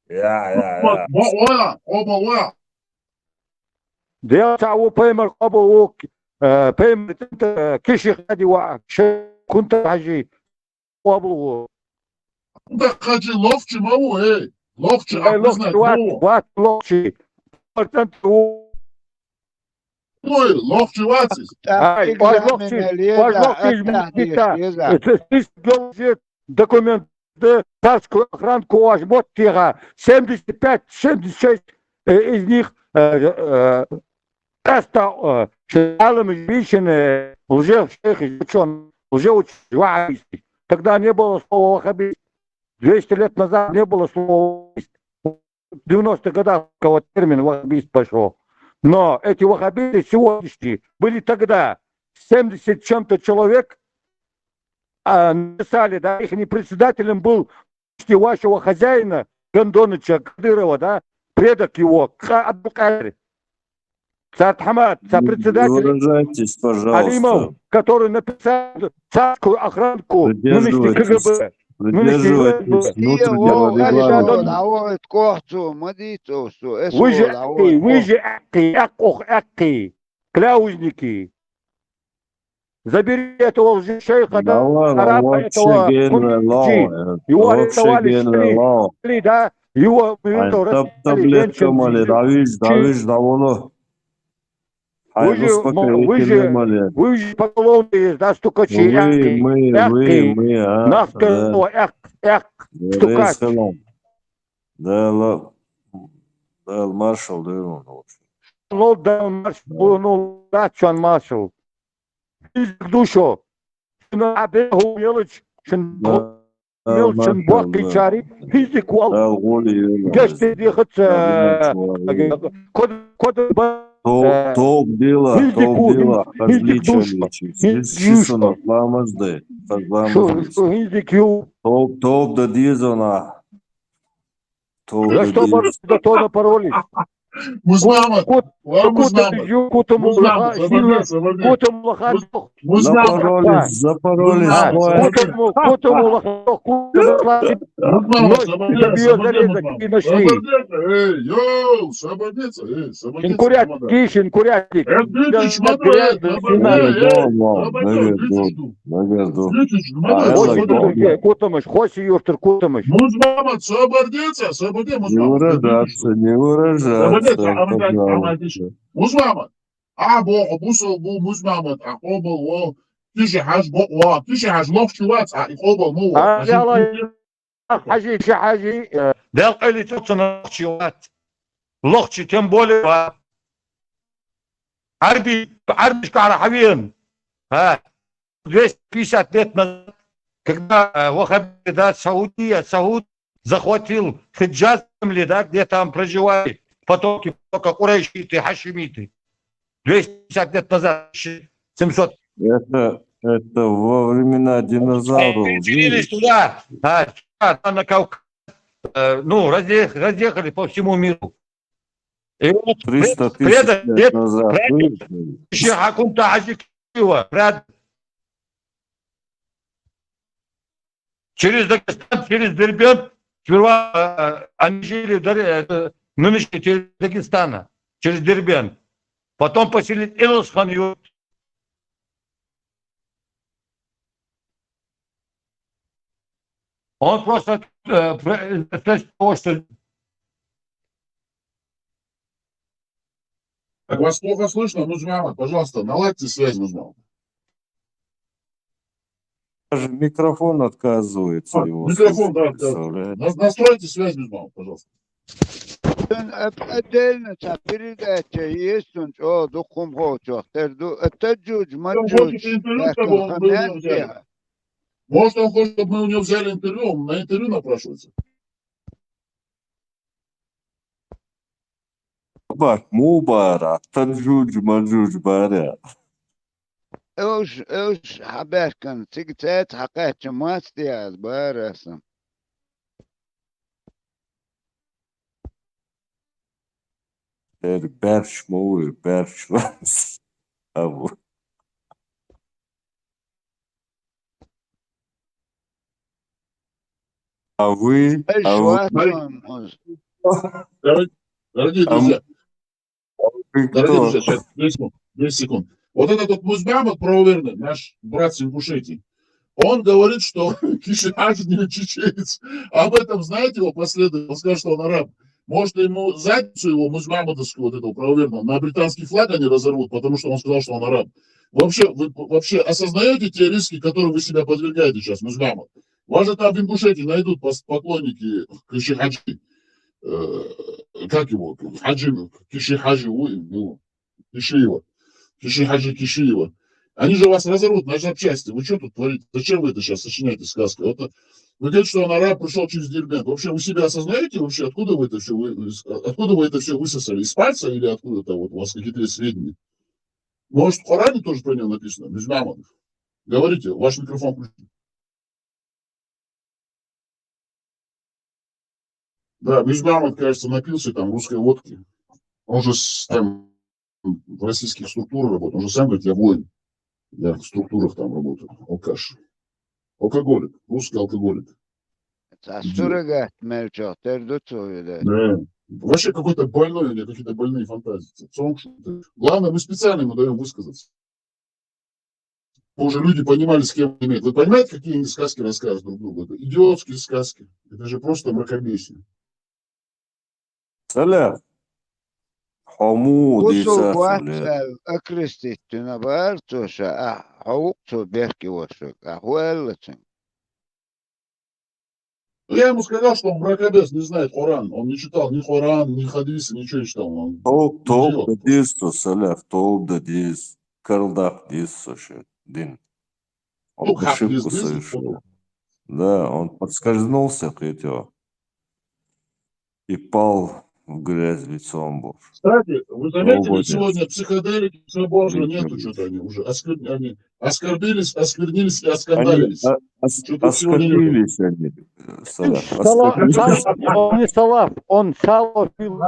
يا Boa, ô boa. دي تعو بيمر قبو بيمر انت كشي غادي كنت حاجي قبو Da Haji Loft mau, Loft, a لوكشي prisoner mau. وات لوكشي portanto Loft Watsis. هاي اقزع من لوكشي اليدع لوكشي التحديث يزع документ царскую охранку возьмут тихо 75-76 из них просто алым женщины лжев-шейх, лжеученый. Тогда не было слова ваххабист. 200 лет назад не было слова ваххабист. В 90-х годах кого термин ваххабист пошел. Но эти ваххабисты сегодняшние были тогда 70 чем-то человек, написали, да, их председателем был вашего хозяина Гондоныча Кадырова, да, предок его, Абдулкадир. Хамад, председатель Выражайтесь, Алимов, пожалуйста. который написал царскую охранку нынешней КГБ. Придерживайтесь внутреннего регламента. عوض كوحتو مديتو سو اسو Вы же акки, кляузники. Забери этого лжешейха, да, араба, этого его арестовали, шли, да, его таблеткамали, давиш, даволо. Вы же поголовные, да, стукачи, мы, стукач. Да, маршал, да, Ну, да, чан маршал. Душу. Абеху мелочь, мелочь бог чари, физик вал. Геште дихат, код Top dila, hazličanići, svi su na flamazde, top da dizona, за что до то напоролись? Музмамат, запоролись, Шинкурятник. Кутамыш, хоси юртыр кутамыш. Музмамат, собордеться, не выражаться, пожалуйста. Музмамат, бо бусо бу музмамат, обал во, тиши хаж бо ва, тиши хаж лофти вац, обал му. حاجي دال قلي توصل لوختي тем более عربي على حبيبين 250 лет назад, когда ваххабиты, Сауд захватил Хиджаз, да, где там проживали потоки курайшиты, хашимиты. 250 лет назад, 700. Это во времена динозавров. Переселились туда, на Кавказ, разъехали по всему миру. И вот 300 тысяч лет назад. Через Дагестан, через Дербент, сперва они жили в нынешней территории Дагестана, через Дербент. Потом поселили Илос-хан-Юрт. Он просто того, что... Вас плохо слышно, Музмамат, пожалуйста, наладьте связь, Музмамат. Даже микрофон отказывается его. Микрофон, да, отказывается. Настройте связь, Музмамат, пожалуйста. أدلنا تعبيرات يسون أو دكم هو تختار التجوج مجوج لكن خميان فيها. Может, он хочет, чтобы мы у него взяли интервью, он на интервью напрашивается. Мубарак, таджуж, маджуж, баря. اوش حباش كان تيجي حقات جماعت دياز بارسم Berç moğu, berç var. А вы? ايش А вы? واتهم Дорогие А друзья, вы дорогие кто? друзья, сейчас, 10 секунд. Вот этот вот Музбамов правоверный, наш брат с Ингушетии, он говорит, что Кишиадзе не чеченец. Об этом знаете его последовательно? Он скажет, что он араб. Может, ему задницу его, Музбамовскую, вот этого правоверного, на британский флаг они разорвут, потому что он сказал, что он араб. Вообще, вы вообще осознаете те риски, которые вы себя подвергаете сейчас, Музбамов? Вас же там в Ингушетии найдут поклонники Кишиадзе. Как его? Хаджи, Кишихаджи, ну, Кишиева. Кишихаджи Кишиева. Они же вас разорвут на запчасти. Вы что тут творите? Зачем вы это сейчас сочиняете сказки? Вот, вы говорите, что он араб пришел через Дербент. Вообще вы себя осознаете вообще, откуда вы это все, откуда вы это все высосали? Из пальца или откуда-то вот у вас какие-то сведения? Может, в Коране тоже про него написано? Мизмамов. Говорите, ваш микрофон включен. Да, Мизмамов, кажется, напился там русской водки. Он же там в российских структурах работает. Он же сам говорит, я воин. Я в структурах там работаю. Алкаш. Алкоголик. Русский алкоголик. суррогат мелчо тердуцу да. Да. Вообще какой-то больной, у него какие-то больные фантазии. Главное, мы специально ему даем высказаться. Уже люди понимали, с кем имеют. Вы понимаете, какие они сказки рассказывают друг другу? Это идиотские сказки. Это же просто мракобесие. Салям. حمود وصل يسافر واتساب اكريستي تنبارتوشا حوقتو بيحكي وشك احوالتن. Я ему сказал, что он мракобес, не знает Коран. Он не читал ни Коран, ни хадисы, ничего не читал. Он Топ идиот. дис, Салям, топ дис. Карлдак дис, Дин. Он Ну, как ошибку здесь, совершил. Да, он подскользнулся, и пал в грязь лицом был. Кстати, вы заметили, Молодец. сегодня психоделики Божьего нету, Молодец. что-то они уже они оскорбились и Они оскандалились. Что-то сегодня нету. оскорбились они, Салям, оскорбились. Он не салаф, он салофил,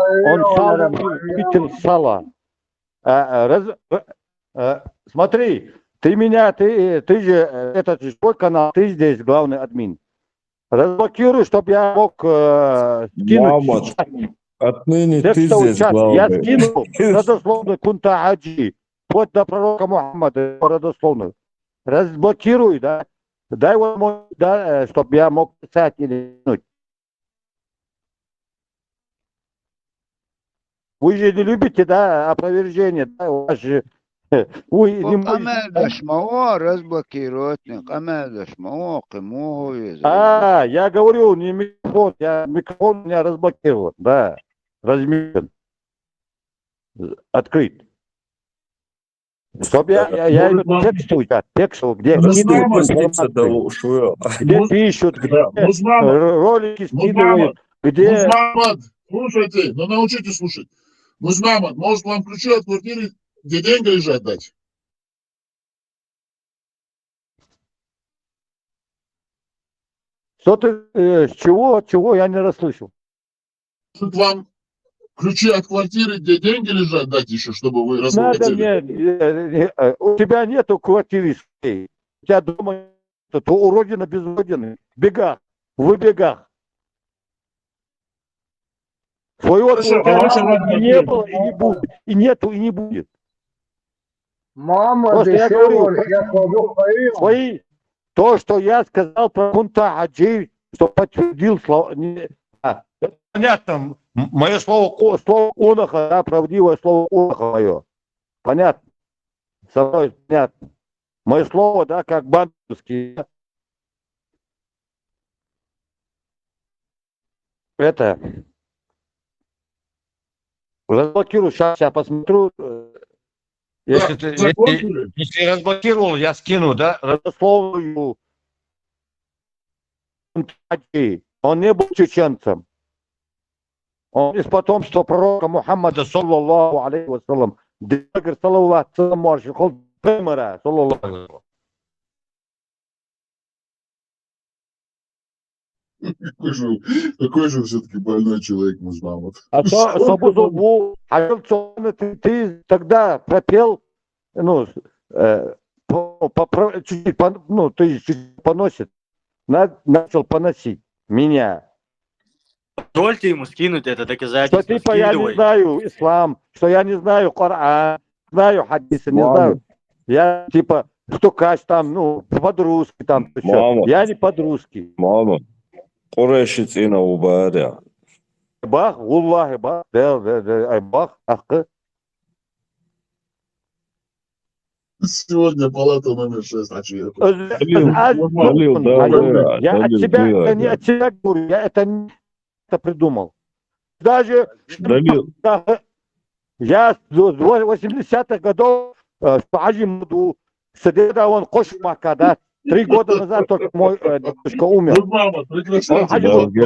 любитель сала. Смотри, ты же, этот же твой канал, ты здесь главный админ. Разблокируй, чтобы я мог Мамад, скинуть. отныне ты Текстовый здесь чат. Я главный. скину родословную Кунта Хаджи, вплоть до пророка Мухаммада, родословную. Разблокируй, да. Дай возможность, да, чтобы я мог писать или кинуть. Вы же не любите, да, опровержение, да, у вас же... Вы не قمال دشموه разблокируйтник, قمال دشموه قموه я говорю, не микрофон, микрофон у меня разблокирован, да, размещен, открыт. Чтоб я текстовый чат, текстовый, где скидывают информацию, где пишут, где ролики скидывают, где... Музмамад, слушайте, ну научите слушать. Музмамад, может вам ключи от квартиры, где деньги лежат, дать? Что ты, чего, я не расслышал. Может вам ключи от квартиры, где деньги лежат, дать еще, чтобы вы Надо разблокировали? мне, у тебя нету квартиры своей, у тебя дома нету, то у родины без родины, в бегах, в бегах. Своего у тебя не было и не будет, и нету и не будет. Мама, Просто я говорю, я кладу свои, то, что я сказал про Кунта Хаджи, что подтвердил слова, понятно, мое слово уноха, да, правдивое слово уноха мое, понятно, со мной понятно, мое слово, да, как банковский, это, разблокирую, сейчас я посмотрю. Если разблокировал, я скину, да, родословную. Он не был чеченцем. Он из потомства пророка Мухаммада, саллаллаху алейхи вассалам. Дегр, саллаллаху алейхи вассалам, примера, саллаллаху алейхи вассалам. Какой же все-таки больной человек, Музмамад. А то, чтобы зубу, ты тогда пропел, ну, чуть-чуть, ну, то есть чуть поносит, начал поносить. меня. Позвольте ему скинуть это Что доказательство. типа я не Скидывай. знаю ислам, что я не знаю Коран, знаю хадисы, не знаю. Маму, Я типа стукач там, ну, под-русски там, всё. маму, Я не под-русски. маму. Quraysh цина убаря. Бах, Аллахи, бах, бах, ахы. Сегодня палата номер 6. А че я тут? Далил, да, Я от Далил, себя, да, не от себя говорю, я это придумал. Даже Далил, я с 80-х годов в Аджимуду сидел, он Кошмака, да, 3 года назад только мой дедушка умер. Ну, мама, прекращайте. Хаджи да, был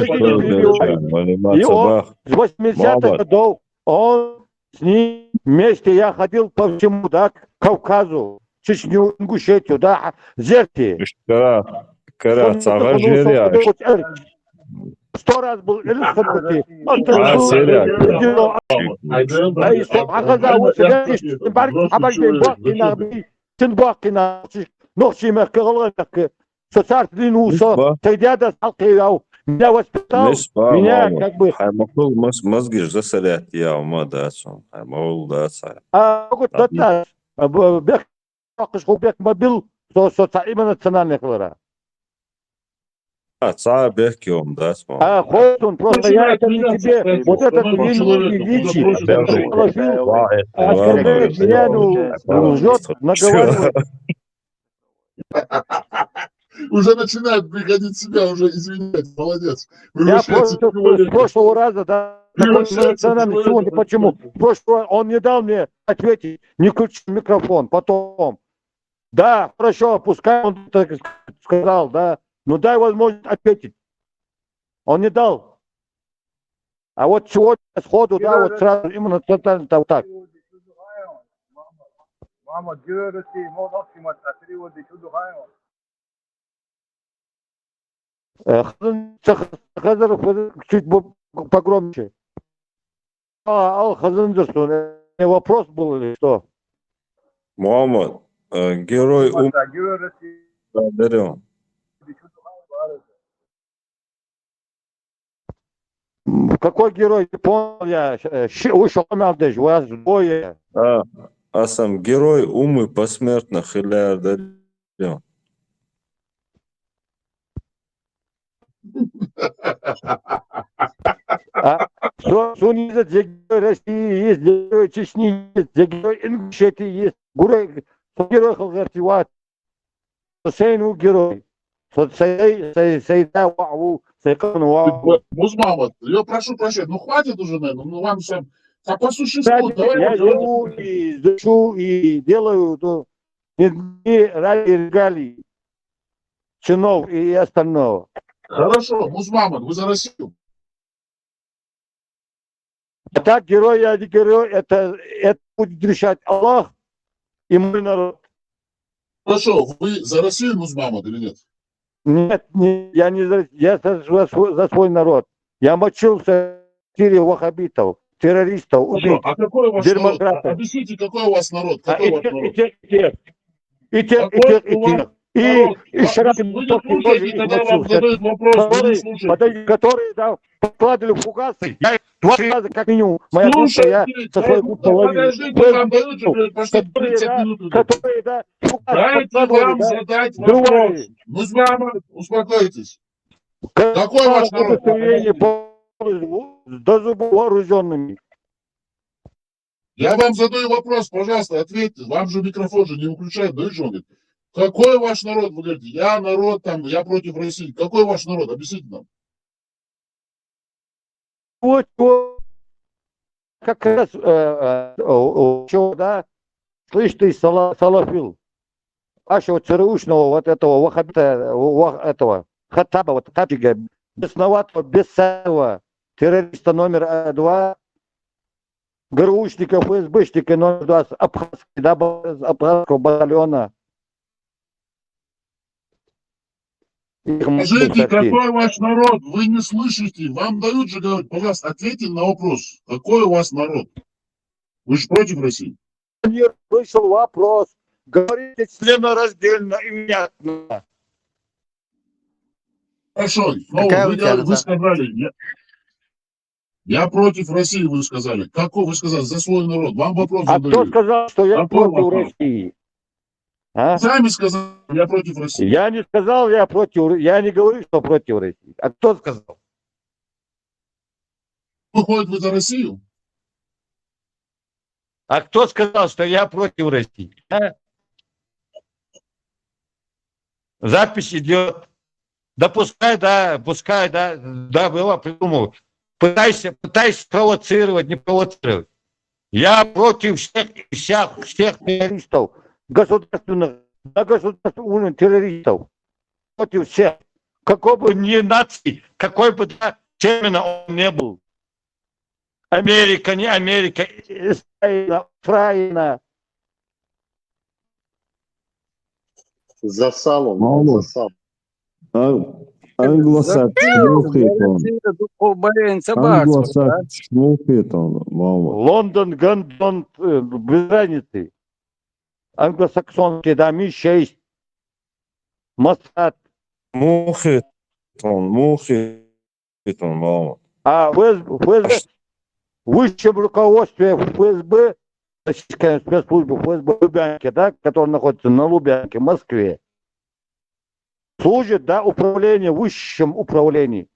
и он с 80-х годов, он с ним вместе, я ходил по всему, да, к Кавказу, Чечню, Ингушетию, да, Зерти. Кара, цага жеря. 100 раз был Эльхабути. Меня воспитал, меня как бы... Хаймакул мозгиш засалят я умадацу. Хаймакул даца. Бек мобил, что именно национальных лара. Ца бехкиом дац. Хоть просто я это не тебе, вот этот величий, оскорбляет меня, ну, лжет, наговаривает. Уже начинает приходить в себя, уже извиняется, молодец. Я с прошлого раза, да, сегодня почему? В прошлый раз он не дал мне ответить, не включил микрофон, потом. Да, хорошо, пускай он так сказал, да, но дай возможность ответить. Он не дал. А вот сегодня сходу, да, вот сразу именно тотально вот так. Мама, чуть погромче. Хазандерсон, вопрос был или что? Мухаммад, герой Дарем. Какой герой? Не понял я. Вышел Мелдыш, у вас двое. Асам герой умы посмертно Хиляр Дарем. Что не за герой России есть, герой Чечни есть, герой Ингушетии есть, герой Халгартиват, Сейну герой. Музмамад, я прошу прощения, ну хватит уже, наверное, ну вам всем, по существу, давай. Я живу и дышу и делаю, ну, не ради регалий, чинов и остального. Хорошо, Музмамад, вы за Россию. А так, герой, я не герой, это будет решать Аллах и мой народ. Хорошо, вы за Россию, Музмамад, или нет? Нет, я не я за свой народ. Я мочился в тире ваххабитов, террористов, убийц, А какой ваш народ? демократов. Объясните, какой у вас народ? Какой ваш народ? И тех. И Шарапин тоже их мочился. Которые, да, подкладывали фугасы. Я их 2 раза как минимум. Моя группа, я со своей группой ловил. Которые, да, фугасы подкладывали, да, взрывали. Музмамад, успокойтесь. Какой ваш народ? До зубов вооруженными. Я вам задаю вопрос, пожалуйста, ответьте. Вам же микрофон же не выключают, да, что он говорит? Какой ваш народ? Вы говорите, я народ там, я против России. Какой ваш народ? Объясните нам. Вот, как раз, да, слышь ты, салафил, вашего ЦРУшного вот этого ваххабита, этого Хаттаба, вот Хаттаба, бесноватого, бесцельного террориста номер 2, ГРУшника, ФСБшника номер 2, абхазского батальона. Скажите, какой ваш народ? Вы не слышите. Вам дают же говорить. Пожалуйста, ответьте на вопрос. Какой у вас народ? Вы же против России. Не слышал вопрос. Говорите членораздельно и внятно. Хорошо, но Какая вы, у тебя вы национальность? сказали, я против России, вы сказали. Какой вы сказали? За свой народ. Вам вопрос А кто задаю. сказал, что я Какой против вопрос? России? А? Сами сказали, я против России. Я не сказал, я не говорю, что против России. А кто сказал? Выходит вы за Россию? А кто сказал, что я против России? А? Запись идет. Да пускай, да, было, придумал. Пытайся провоцировать, не провоцировать. Я против всех террористов, государственных террористов. Против всех. Какой бы ни нации, какой бы термина он не был. Америка, не Америка, Украина. Засал он, Мамут. засал. Anglo-Saxon muhit Anglo-Saxon on, Мамут. Лондон, Гондон, без разницы. Англосаксонский, да, Ми-6, Моссад. Muhit on, Мамут. А в высшем руководстве ФСБ, российская спецслужба ФСБ Лубянки, да, который находится на Лубянке, в Москве, служит, да, управление, в высшем управлении.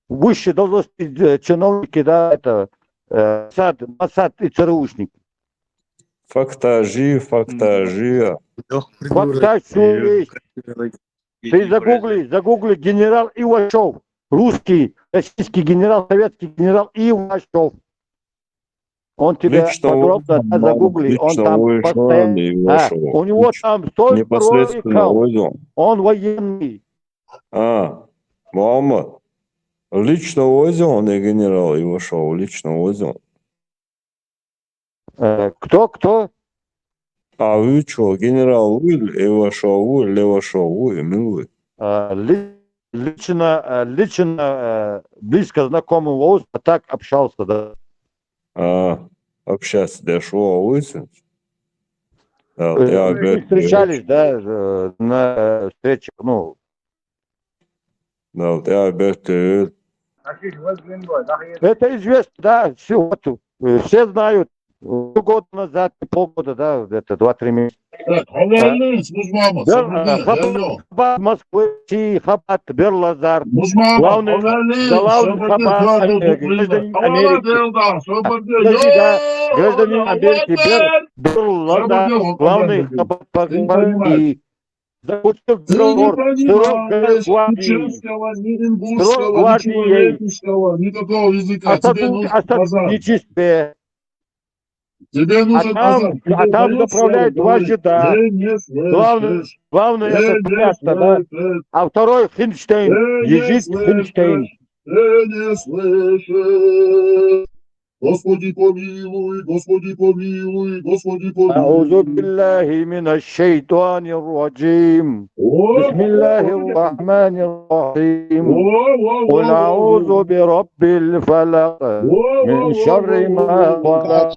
Высшие должности чиновники, да, это Моссад и ЦРУшники. Фактажи. Факта все есть. Ты загугли генерал Ивашов, русский, российский генерал, советский генерал Ивашов. Он тебя Лично подробно загугли, он там постоянно, у него там столько роликов, он военный. Мамут. Лично возил он и генерал Ивашов, лично возил. Кто? А вы что, генерал вы, Ивашов вы, Левашов вы, вы? Лично близко знакомый Лоус, а так общался, да. Общаться, да, шо, высунуть? Мы встречались, да, на встречах, ну. Да, я опять Это известно, да, все знают. Год назад, полгода, да, где-то 2-3 месяца. Хабат Москвы, Хабат Берлазар. Главный Хабат гражданин Америки. Гражданин Америки Берлазар. Главный Хабат Москвы. Заключил договор с гвардией. Сотрудничестве. Тебе нужен там заправляет два жида. Главное это понятно, да? А второй Хинштейн, Езид Хинштейн. Не слышишь. Господи помилуй, Господи помилуй, Господи помилуй. Аузу биллахи минаш шайтанир раджим. Бисмиллахир рахманир рахим. Кул аузу бираббил фалaq. Min шарри ма халaq.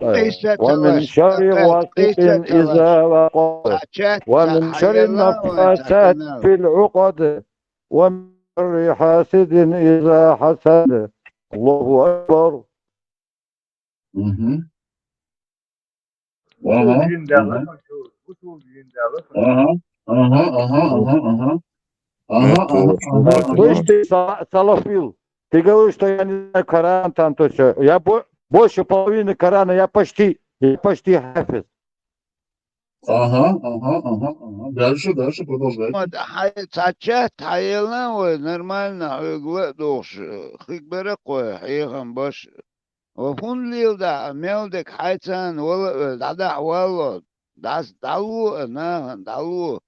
Ва мин шарри ghasiqin иза вaqab. Ва мин шарри нафасат фил уqad. Ва мин шарри хаsidin иза hasad. Аллаху акбар. Слышь ты, салафил, ты говоришь, что я не знаю Коран, там то все. Я больше половины Корана, я почти хафиз. Дальше продолжай. Нормально, وفون ليلدا ميلدك حيتان ولا دعدا والله داس دالو انا دالو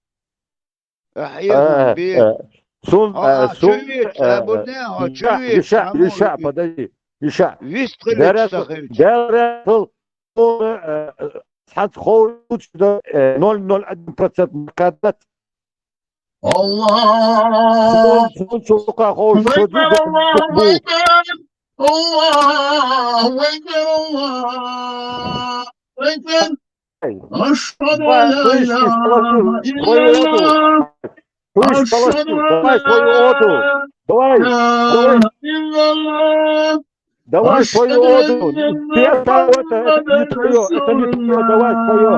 احيهم بيه Иша, подожди, Иша. Дересл 0,01% مكادات. الله الله أكبر الله أكبر أشهد أن لا إله إلا الله Слышь, Колосюк, давай свою оду. Давай, давай свою оду. Ты это не твое, давай свое.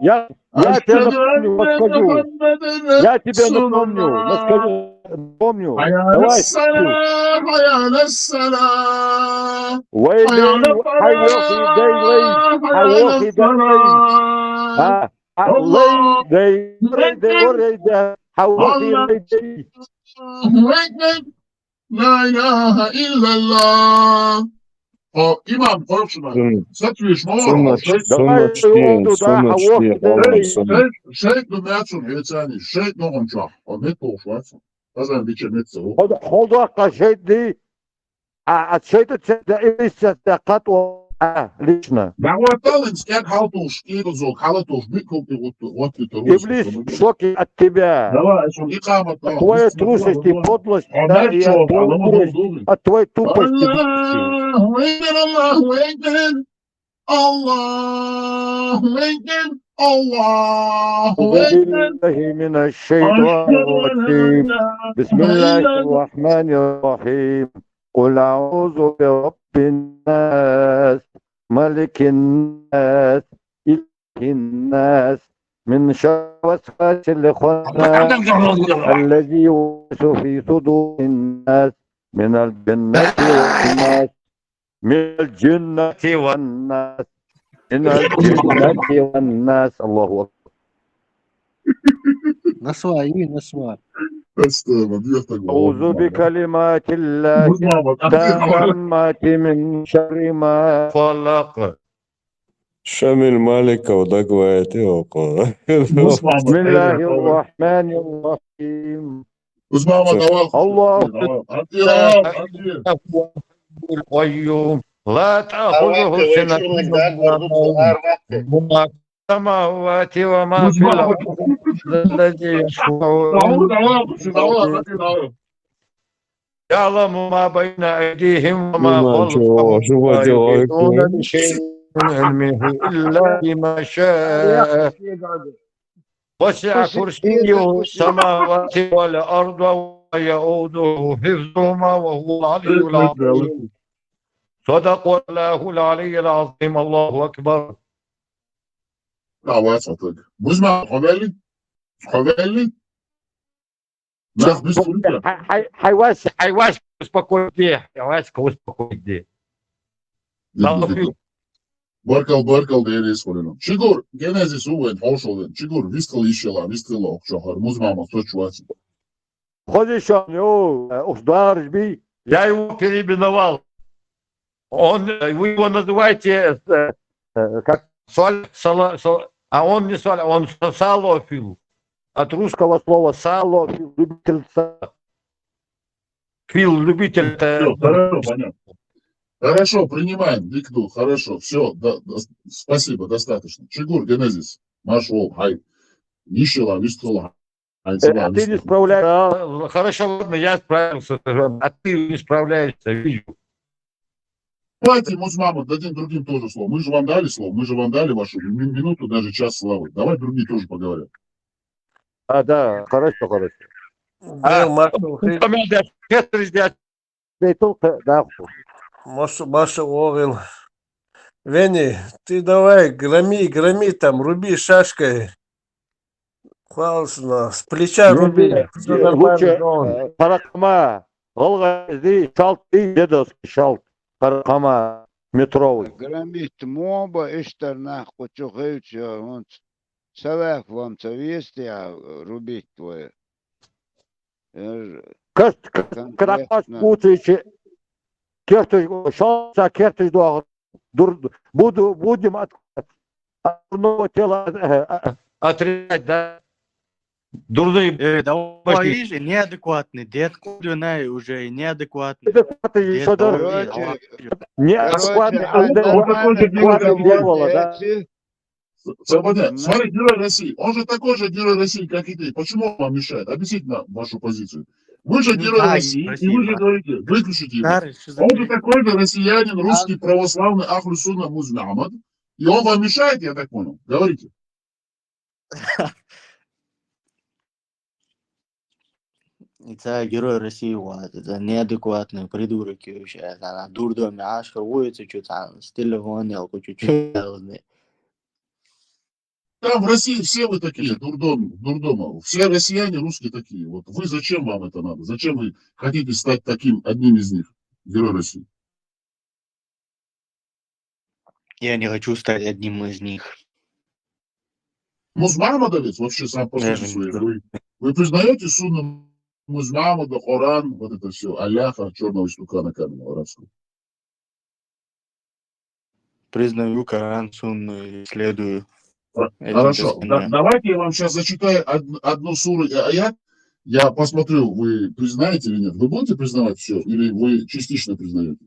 Я тебе напомню, расскажу. Я тебе напомню, напомню. Давай, La ilahe illallah. O imam korkma. Satviš malo. Šeit nu mērķu un iecēni. Šeit nu un čā. O neto švacu. Pazēm biće neco. Hold on, шейди. А шейди да имеется такое лично. Да вот талент скет халтуш кирзо халатуш бикоп вот это рус. Иблис в шоке от тебя. Давай, икамат. Твоя трусость и подлость, да, и от твоей тупости. Allahu Ekber. Allahu Ekber. Allahu Ekber. من الشيطان الرجيم بسم الله الرحمن الرحيم قل أعوذ برب الناس ملك الناس إله الناس من شر وسواس الخناس الذي يوسوس في صدور الناس من الجنة والناس من الجنة والناس من الجنة والناس الله أكبر نسوى أعوذ بكلمات الله التامات من شر ما خلق شامل مالك ودقواتي بسم الله الرحمن الرحيم الله القيوم لا تأخذه سنة ولا السماوات وما في الأرض الذي يشفع يعلم ما بين أيديهم وما خلفهم ولا يحيطون بشيء من علمه إلا بما شاء وسع كرسيه السماوات والأرض ويؤوده حفظهما وهو العلي العظيم صدق الله العلي العظيم الله أكبر. Давай, Сатык. Бузма, ховели? Ховели? حيواش успокойте, успокойте. Barkal deriz kolunu. Çigur, genezis uven, hoşolun. Çigur, vistal işela, vistala okşahar. Muzmama, soçuatsi. Ходишь, ударишь, би. Я его переименовал. Вы его называете как а он не соль, он салофил. От русского слова салофил, любитель фил, любитель. Хорошо, понятно. Хорошо, принимаем, Виктор, хорошо, все, спасибо, достаточно. Чигур, генезис, машол, хай, нищела, вистала. Ты не справляешься. Хорошо, ладно, я справился, а ты не справляешься, вижу. Давайте, музмама, дадим другим тоже слово. Мы же вам дали слово, мы же вам дали вашу минуту, даже час славы. Давай другие тоже поговорят. Да, хорошо. Маша Овен. Вени, ты давай, громи там, руби шашкой. Классно, с плеча руби. Лучше паракма, голгазди, шалт, и дедовский шалт. Паракма метровый. Громить моба, эштернах, кучухевича, он целых вам совестия рубить твое. Кракас путаете, кертыш, шалца, кертыш, будем от одного тела отрезать, да? Дурные. Давай же неадекватный, дед Кудюнай уже неадекватный. Неадекватный еще даже. Неадекватный дьявола, да? Смотри, герой России. Он же такой же герой России, как и ты. Почему он вам мешает? Объясните нам вашу позицию. Вы же герой России, и вы же говорите, выключите его. Он же такой же россиянин, русский, православный, Ахлю-Сунна Музмамад. И он вам мешает, я так понял. Говорите. Это герой России, вот, это неадекватный придурок вообще. Это на дурдоме аж торгуется, что-то там с телефона, чуть-чуть. Там в России все вы такие, дурдома. Все россияне русские такие. Вот вы зачем вам это надо? Зачем вы хотите стать таким, одним из них, герой России? Я не хочу стать одним из них. Мусмамадовец вообще сам по сути своей. Вы признаете сунну Мусмамада, Коран, вот это все, Алляха, черного истукана каменного арабского? Признаю Коран, сунну, исследую. Хорошо. Давайте я вам сейчас зачитаю одну суру и аят. Я посмотрю, вы признаете или нет. Вы будете признавать все или вы частично признаете?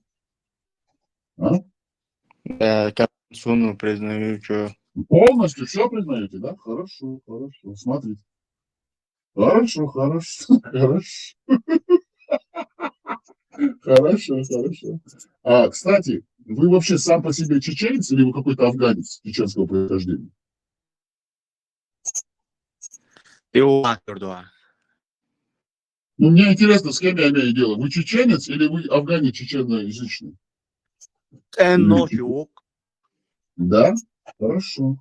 Коран, сунну признаю, что... Полностью все признаете, да? Хорошо, хорошо. Смотрите. Хорошо. Хорошо. Кстати, вы вообще сам по себе чеченец или вы какой-то афганец чеченского происхождения? Ну, мне интересно, с кем я имею дело. Вы чеченец или вы афганец чеченоязычный? Да? Хорошо.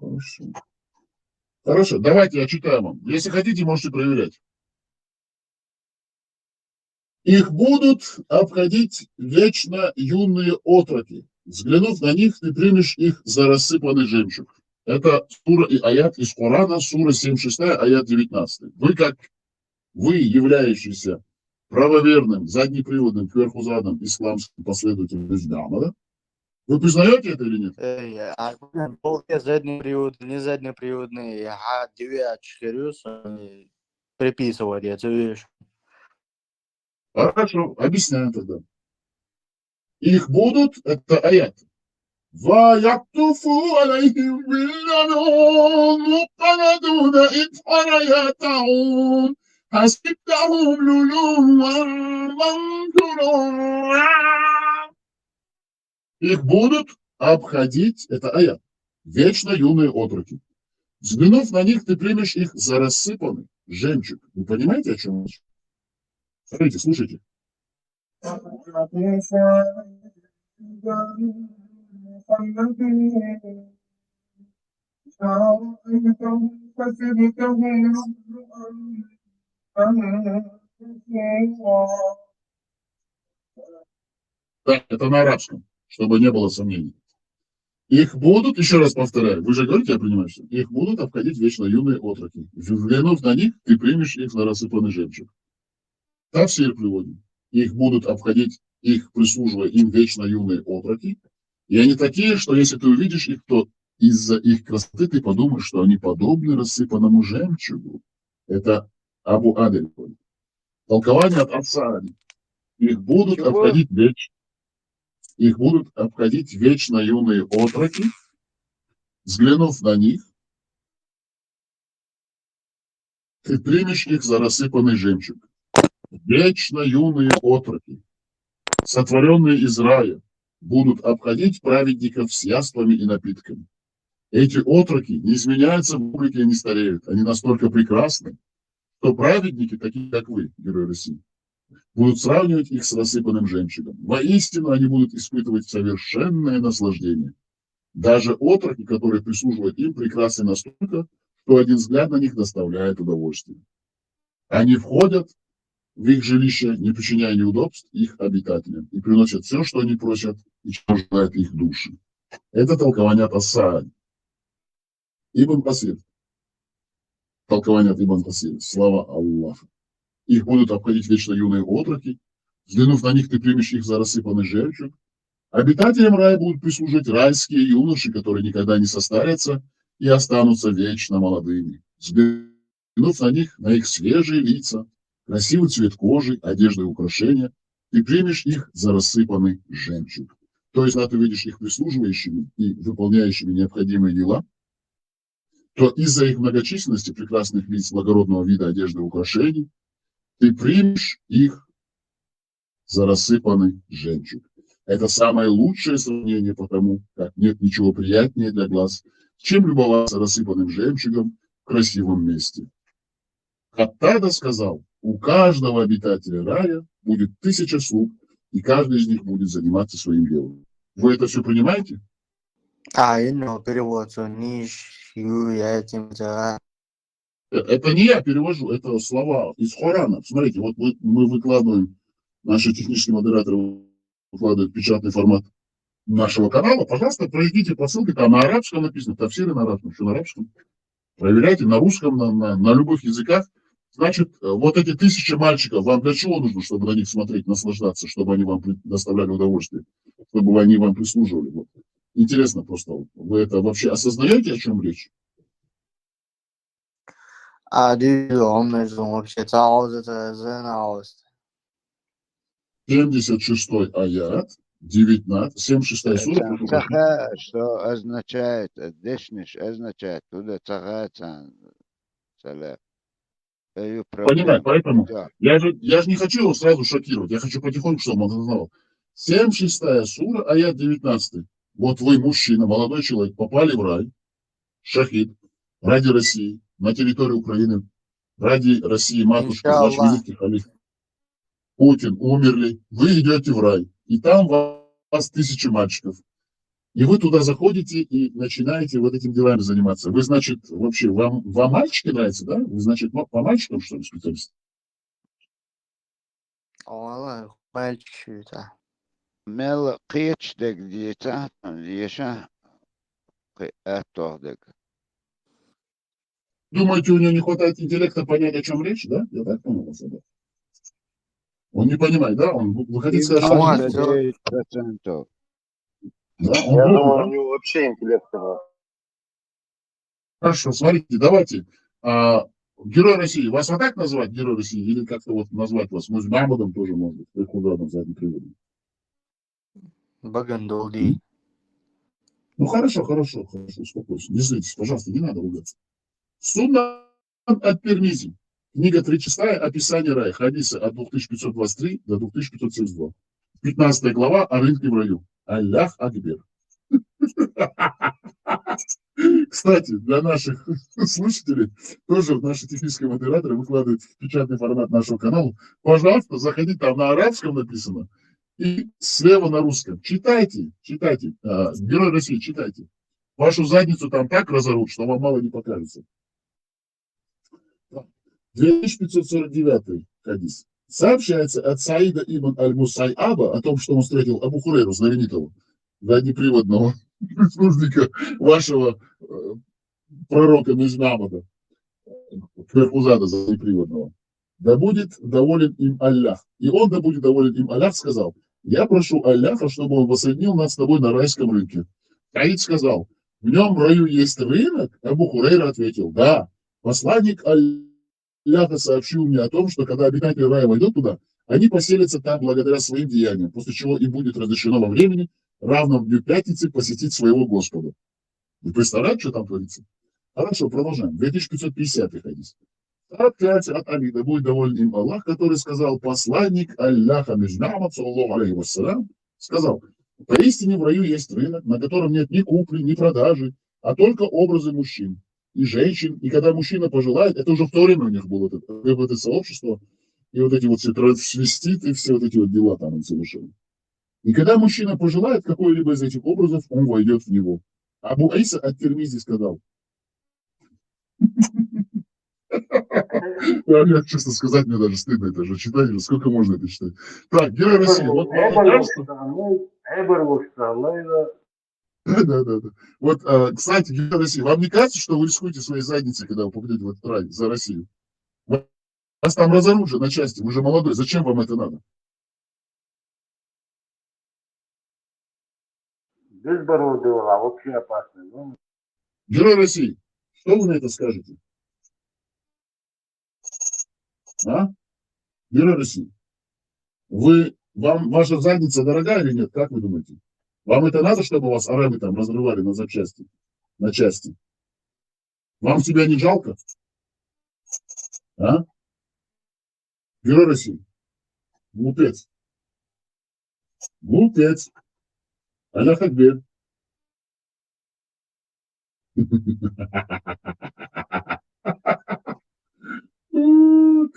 Хорошо, давайте я читаю вам. Если хотите, можете проверять. Их будут обходить вечно юные отроки. Взглянув на них, ты примешь их за рассыпанный жемчуг. Это сура и аят из Корана, сура 76, аят 19. Вы, являющийся правоверным, заднеприводным, кверху задом исламским последователем Исляма, вы признаете это или нет? Заднеприводный, я приписывать, я это вижу. Хорошо, объясняю тогда. Их будут, это аят. وَيَطُوفُ عَلَيْهِمْ وِلْدَانٌ مُّخَلَّدُونَ إِذْ حَسِبْتَهُمْ لُؤْلُؤًا مَّنثُورًا. Их будут обходить, это аят, вечно юные отроки. Взглянув на них, ты примешь их за рассыпанный жемчуг. Вы понимаете, о чем речь? Смотрите, слушайте. Да, это на арабском, чтобы не было сомнений. Их будут, еще раз повторяю, вы же говорите, я понимаю, что их будут обходить вечно юные отроки. Взглянув на них, ты примешь их за рассыпанный жемчуг. Тавсир приводим. Их будут обходить, их прислуживая им вечно юные отроки. И они такие, что если ты увидишь их, то из-за их красоты ты подумаешь, что они подобны рассыпанному жемчугу. Это Абу Адель. Толкование от отца. Их будут обходить вечно. Их будут обходить вечно юные отроки. Взглянув на них, ты примешь их за рассыпанный жемчуг. Вечно юные отроки, сотворенные из рая, будут обходить праведников с яствами и напитками. Эти отроки не изменяются в облике и не стареют. Они настолько прекрасны, что праведники, такие как вы, герои России, будут сравнивать их с рассыпанным жемчугом. Воистину они будут испытывать совершенное наслаждение. Даже отроки, которые прислуживают им, прекрасны настолько, что один взгляд на них доставляет удовольствие. Они входят в их жилище, не причиняя неудобств их обитателям, и приносят все, что они просят, и что желают их души. Это толкование от Ас-Саади. Ибн Касир. Толкование от Ибн Касира. Слава Аллаху. Их будут обходить вечно юные отроки. Взглянув на них, ты примешь их за рассыпанный жемчуг. Обитателям рая будут прислуживать райские юноши, которые никогда не состарятся и останутся вечно молодыми. Взглянув на них, на их свежие лица, красивый цвет кожи, одежды и украшения, ты примешь их за рассыпанный жемчуг. То есть, когда ты видишь их прислуживающими и выполняющими необходимые дела, то из-за их многочисленности прекрасных лиц, благородного вида, одежды и украшений, ты примешь их за рассыпанный жемчуг. Это самое лучшее сравнение, потому как нет ничего приятнее для глаз, чем любоваться рассыпанным жемчугом в красивом месте. Каттада сказал, у каждого обитателя рая будет 1000 слуг, и каждый из них будет заниматься своим делом. Вы это все понимаете? ну, перевод, ниш, я этим за. Это не я перевожу, это слова из Корана. Смотрите, вот мы выкладываем, наши технические модераторы выкладывают печатный формат нашего канала. Пожалуйста, пройдите по ссылке, там на арабском написано, тафсиры на арабском, все на арабском. Проверяйте на русском, на любых языках. Значит, вот эти 1000 мальчиков, вам для чего нужно, чтобы на них смотреть, наслаждаться, чтобы они вам доставляли удовольствие, чтобы они вам прислуживали? Вот. Интересно просто, вы это вообще осознаете, о чем речь? вообще это занаust. 76 аят, 19, 76 сура, прошу прощения. Что означает, дешниш означает, туда цагается, Понимаю, поэтому я же не хочу его сразу шокировать, я хочу потихоньку, чтобы он осознавал. 76 сура, аят 19. Вот вы, мужчина, молодой человек, попали в рай, шахид, ради России, на территории Украины, ради России, матушки, ваш великий халиф Путин, умерли, вы идете в рай, и там вас 1000 мальчиков. И вы туда заходите и начинаете вот этим делами заниматься. Вы, значит, вообще, вам мальчики нравятся, да? Вы, значит, по мальчикам, что ли, специалист? Мальчики, да. Мел кичдек диета, еша этодек. Думаете, у него не хватает интеллекта понять, о чем речь, да? Я так понял вас, да? Он не понимает, да? Вы хотите сказать, что он глупый? 99%. Да, он Я глупый, думаю, да? у него вообще интеллекта нет. Хорошо, смотрите, давайте. Герой России. Вас вот так назвать, Герой России? Или как-то вот назвать вас? Может, Мамадом тоже может быть. Куда там задним приводом? Багандолди. Ну, хорошо, успокойся. Не злитесь, пожалуйста, не надо ругаться. Сунна от Пермизи. Книга 36, описание рая. Хадисы от 2523 до 2572. 15 глава о рынке в раю. Аллах Акбер. Кстати, для наших слушателей, тоже наши технические модераторы выкладывают в печатный формат нашего канала. Пожалуйста, заходите, там на арабском написано, и слева на русском. Читайте. Герой России, читайте. Вашу задницу там так разорут, что вам мало не покажется. 2549 хадис. Сообщается от Саида ибн аль-Мусайаба о том, что он встретил Абу Хурейру, знаменитого заднеприводного прислужника вашего пророка Мухаммада, Кверхузада заднеприводного. Да будет доволен им Аллах. И он, да будет доволен им Аллах, сказал: я прошу Аллаха, чтобы он воссоединил нас с тобой на райском рынке. Саид сказал: в нем в раю есть рынок? Абу Хурейра ответил: да. Посланник Аллаха сообщил мне о том, что когда обитатели рая войдут туда, они поселятся там благодаря своим деяниям, после чего им будет разрешено во времени, равном дню пятницы, посетить своего Господа. Вы представляете, что там творится? Хорошо, продолжаем. 2550 хадис. Сообщается от Али, да будет доволен им Аллах, который сказал: посланник Аллаха, Мухаммад, саллаллаху алейхи вассалям, сказал: поистине в раю есть рынок, на котором нет ни купли, ни продажи, а только образы мужчин и женщин. И когда мужчина пожелает, это уже в то время у них было это сообщество, и вот эти вот все трансвеститы, все вот эти вот дела там он совершил. И когда мужчина пожелает какой-либо из этих образов, он войдет в него. Абу Айса от-Тирмизи сказал: я, честно сказать, мне даже стыдно это же читать, сколько можно это читать. Так, Герой России. Вот, да. Вот, кстати, Герой России, вам не кажется, что вы рискуете своей задницей, когда вы попадете в этот рай за Россию? Вас там разорут же на части, вы же молодой, зачем вам это надо? Вообще опасно. Герой России, что вы на это скажете? А? Герой России, вам ваша задница дорогая или нет? Как вы думаете? Вам это надо, чтобы вас арабы там разрывали на запчасти, на части? Вам себя не жалко? А? Герой России, глупец. Глупец. Аллах Акбер.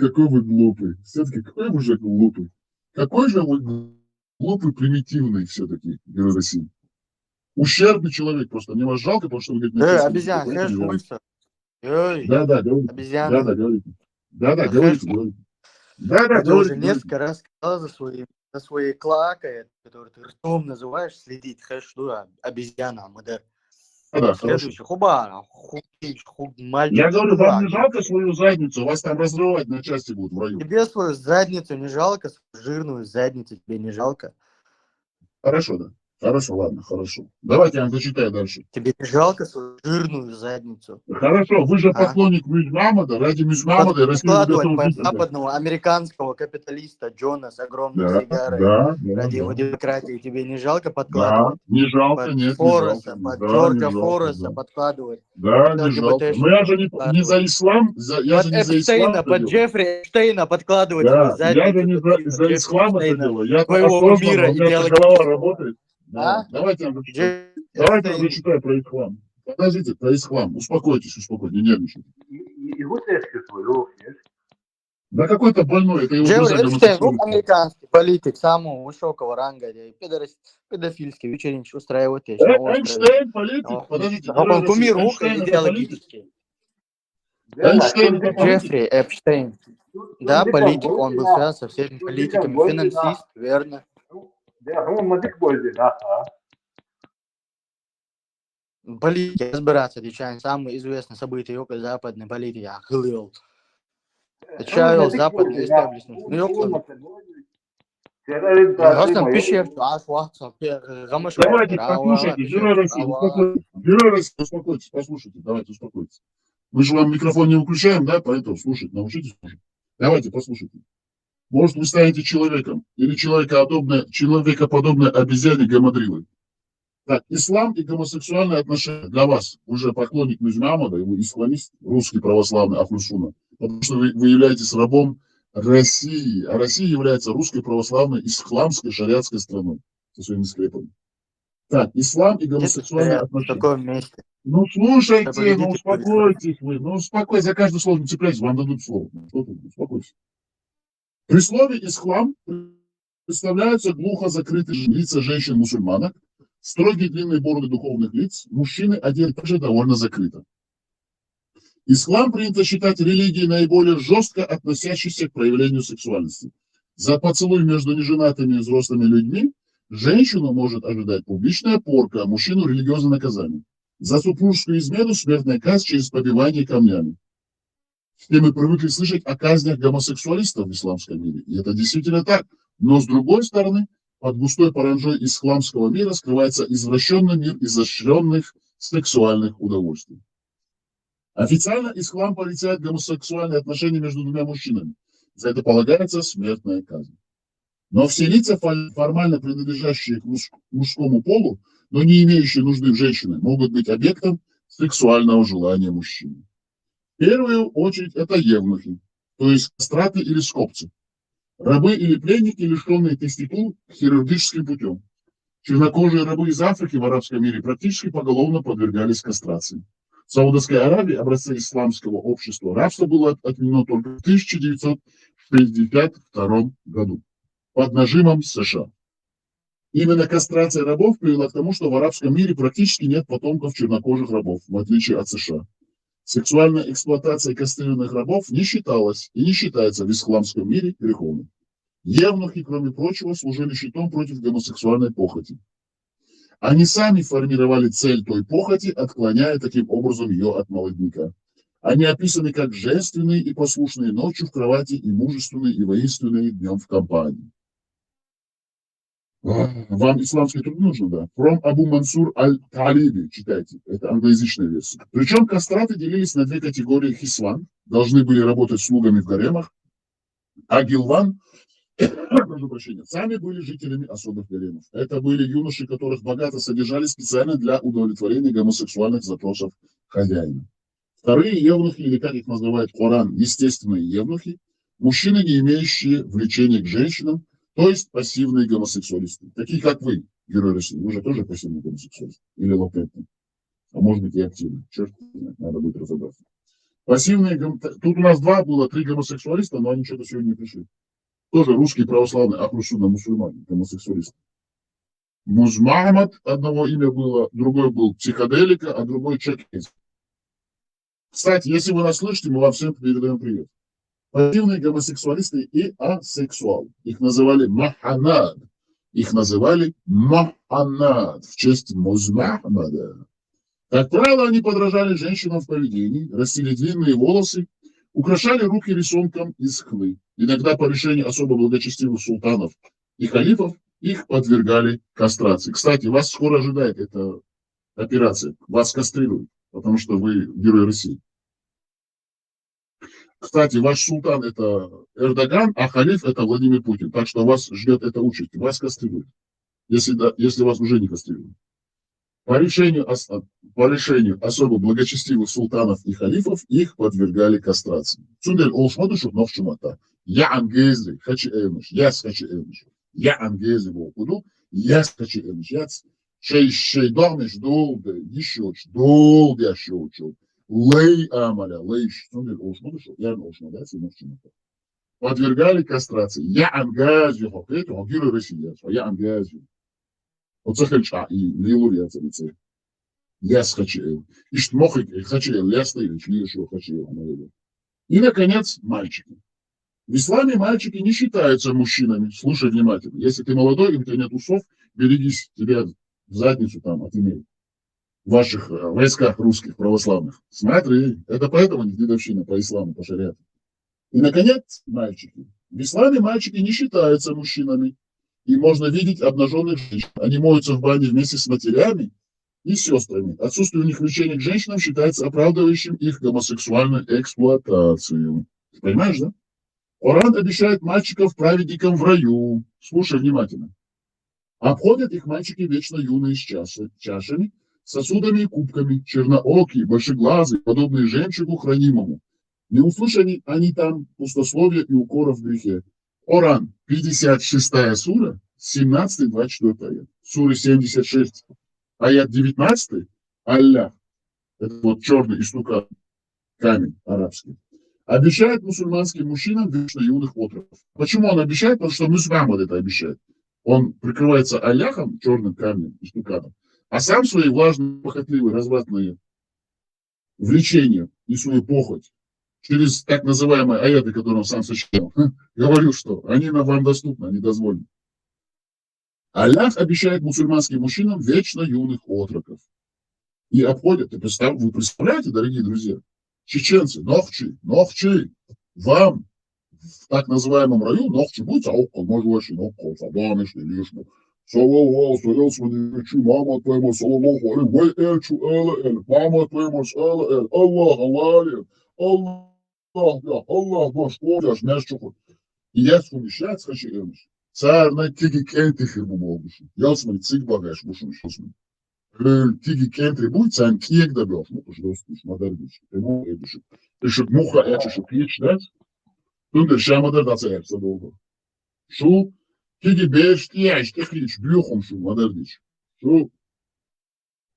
какой вы глупый. Все-таки какой вы же глупый. Какой же вы глупый, примитивный все-таки, герой России. Ущербный человек просто. Мне вас жалко, потому что вы говорите на честном языке, Обезьян, поэтому хэш я вам- улица. Эй, Да, говорите. обезьяна. Говорите. Да, Хэш, говорите, говорите. Да, я тебе уже говорите. несколько раз сказал за своей клакой, которую ты ртом называешь, следить. Хэш, обезьяна, модер. Да, хорошо. Следующий. Хуба, мальчик. Я говорю, дурак. вам не жалко свою задницу? Вас там разрывать на части будут в раю. Тебе свою задницу не жалко, свою жирную задницу тебе не жалко. Хорошо, да. Хорошо, ладно, хорошо. Давайте я вам зачитаю дальше. Тебе не жалко свою жирную задницу. Хорошо, вы же поклонник Мюзмамада, ради Мюзмамада Россия Подкладывать готова под жить. западного американского капиталиста Джона с огромной Да, сигарой да, ради его да. демократии. Тебе не жалко Да, подкладывать? не жалко, Под нет, не Форреста, жалко. под Да, Джорджа не жалко, Форреста да. подкладывать. Да, Под не жалко. ЛГБТ Но я же не за ислам, я под же не за ислам Эпштейна, это под делаю. Джеффри Эпштейна подкладывать Да, свою я же задницу. не под за Джеффри ислам это Эпштейна, делаю. Я твоего осознанно, мира у меня голова идеологического. работает. Да. А? Давайте я вам зачитаю. Джеффри Давайте я вам Эпштейн. зачитаю про ислам. Подождите, про ислам. Успокойтесь, не нервничайте. Да какой-то больной, это его Джеффри друзья Эпштейн, гомосексуалисты. американский политик самого высокого ранга, педофильский вечеринки устраивает на острове. Эйнштейн политик? Подождите, герой Он России. кумир Уха Эйнштейн это политик? идеологический. Эйнштейн это политик? Джеффри Эпштейн. Да, политик, он был связан со всеми политиками. Финансист, верно. Политики разбираться, отвечаем. Самые известные события йока западной политики. Ахлил. Отвечаю западный истеблишмент. Ну, ёпта. Гостам пищев, Давайте послушайте, герой России, успокойтесь. Герой России, успокойтесь, послушайте, давайте успокойтесь. Мы же вам микрофон не выключаем, да, поэтому слушайте, научитесь слушать. Давайте послушайте. Может, вы станете человеком или человекоподобной обезьяне гамадрилой. Так, ислам и гомосексуальные отношения для вас. Вы же поклонник Мюзмамада, и вы исламист, русский православный Ахлюсуна. Потому что вы являетесь рабом России. А Россия является русской православной исламской шариатской страной со своими скрепами. Так, ислам и гомосексуальные в отношения. таком месте. Ну, слушайте, Победите, ну, успокойтесь вы. Ну, успокойтесь, за каждое слово не цепляйтесь, вам дадут слово. Ну, что тут, успокойтесь. При слове «ислам» представляются глухо закрытые лица женщин-мусульманок, строгие длинные бороды духовных лиц, мужчины одеты также довольно закрыто. Ислам принято считать религией наиболее жестко относящейся к проявлению сексуальности. За поцелуй между неженатыми и взрослыми людьми женщину может ожидать публичная порка, а мужчину религиозное наказание. За супружескую измену смертная казнь через побивание камнями. Все мы привыкли слышать о казнях гомосексуалистов в исламском мире. И это действительно так. Но с другой стороны, под густой паранжой исламского мира скрывается извращенный мир изощренных сексуальных удовольствий. Официально ислам порицает гомосексуальные отношения между двумя мужчинами. За это полагается смертная казнь. Но все лица, формально принадлежащие к мужскому полу, но не имеющие нужды в женщине, могут быть объектом сексуального желания мужчины. В первую очередь это евнухи, то есть кастраты или скопцы. Рабы или пленники, лишенные тестикул хирургическим путем. Чернокожие рабы из Африки в арабском мире практически поголовно подвергались кастрации. В Саудовской Аравии, образце исламского общества, рабство было отменено только в 1962 году под нажимом США. Именно кастрация рабов привела к тому, что в арабском мире практически нет потомков чернокожих рабов, в отличие от США. Сексуальная эксплуатация кастрированных рабов не считалась и не считается в исламском мире греховной. Евнухи, кроме прочего, служили щитом против гомосексуальной похоти. Они сами формировали цель той похоти, отклоняя таким образом ее от молодняка. Они описаны как женственные и послушные ночью в кровати и мужественные и воинственные днем в компании. Вам исламский труд нужен, да? From Абу Мансур Аль-Талиби, читайте, это англоязычная версия. Причем кастраты делились на две категории хисван, должны были работать слугами в гаремах, а гилван, прошу прощения, сами были жителями особых гаремов. Это были юноши, которых богато содержали специально для удовлетворения гомосексуальных запросов хозяина. Вторые евнухи, или как их называет Коран, естественные евнухи, мужчины, не имеющие влечения к женщинам, то есть пассивные гомосексуалисты. Такие, как вы, герой России. Вы же тоже пассивный гомосексуалист. Или латентный. А может быть и активный. Черт, надо будет разобраться. Пассивные, тут у нас было 3 гомосексуалиста, но они что-то сегодня не пришли. Тоже русские православные, ахрусунна мусульмане, гомосексуалисты. Музмахмад одного имя было, другой был психоделика, а другой чекист. Кстати, если вы нас слышите, мы вам всем передаем привет. Пассивные гомосексуалисты и асексуал. Их называли маханад. Их называли маханад в честь Музмахмада. Как правило, они подражали женщинам в поведении, растили длинные волосы, украшали руки рисунком из хлы. Иногда по решению особо благочестивых султанов и халифов их подвергали кастрации. Кстати, вас скоро ожидает эта операция. Вас кастрируют, потому что вы герой России. Кстати, ваш султан – это Эрдоган, а халиф – это Владимир Путин. Так что вас ждет эта участь. Вас кастрируют, если вас уже не кастрируют. По решению особо благочестивых султанов и халифов их подвергали кастрации. Цундель олшмадушук новчумата. Я ангезли, хачи элмиш, я скачи элмиш. Я ангезли волкуду, я скачи элмиш. Я шейдамиш долго, еще долго еще. Лей амаля, лейш, цундель олшмадушук, я олшмадаци новчумата. Подвергали кастрации. Я ангазию, хокету, хогиру Россия, я ангазию. Оцехельча и лилурия царицы. Яс хачеэл. Ишт мохик хачеэл, ясный или члишу хачеэл. И, наконец, мальчики. В исламе мальчики не считаются мужчинами. Слушай внимательно. Если ты молодой и у тебя нет усов, берегись, тебя в задницу там отымеют. В ваших войсках русских православных. Смотри, это поэтому не дедовщина по исламу, по шариату. И, наконец, мальчики. В исламе мальчики не считаются мужчинами. И можно видеть обнаженных женщин. Они моются в бане вместе с матерями и сестрами. Отсутствие у них влечения к женщинам считается оправдывающим их гомосексуальную эксплуатацию. Понимаешь, да? Коран обещает мальчиков праведникам в раю. Слушай внимательно. Обходят их мальчики вечно юные с чашами, сосудами и кубками, черноокие, большеглазые, подобные жемчугу хранимому. Не услышали они там пустословия и укоров в грехе. Коран, 56 сура, 17-24 аят. Сура 76, аят 19, Аллах, это вот черный истукан, камень арабский, обещает мусульманским мужчинам вечно юных отроков. Почему он обещает? Потому что Мусмахмад это обещает. Он прикрывается Аллахом, черным камнем, истуканом, а сам свои влажные, похотливые, развратные влечения и свою похоть через так называемые аяты, которые он сам сочинял, говорю, что они вам доступны, они дозволены. Аллах обещает мусульманским мужчинам вечно юных отроков. И обходят, вы представляете, дорогие друзья, чеченцы, нохчи, вам в так называемом раю, нохчи будет, а около, может, вообще, нохчи, сабаниш, лишно. Салаллаху алейхи мама твоему, салаллаху алейхи, вай эльчу эла, мама твоему, сала Аллах, Аллах, Allah başkoyar nešto. I ja ću mi šac haći elmiš. Car naj tigi kentri firmu moguši. Ja sam li cig bagaš mušum šusmi. Tigi kentri buj can kijek da bioš mukuš dostiš madarbiš. Emu ediš. Işık muha eçişi piç net. Tünder şamadar da sayar sa dolgo. Şu tigi beş tiyaş tehliç büyükhum şu madarbiş.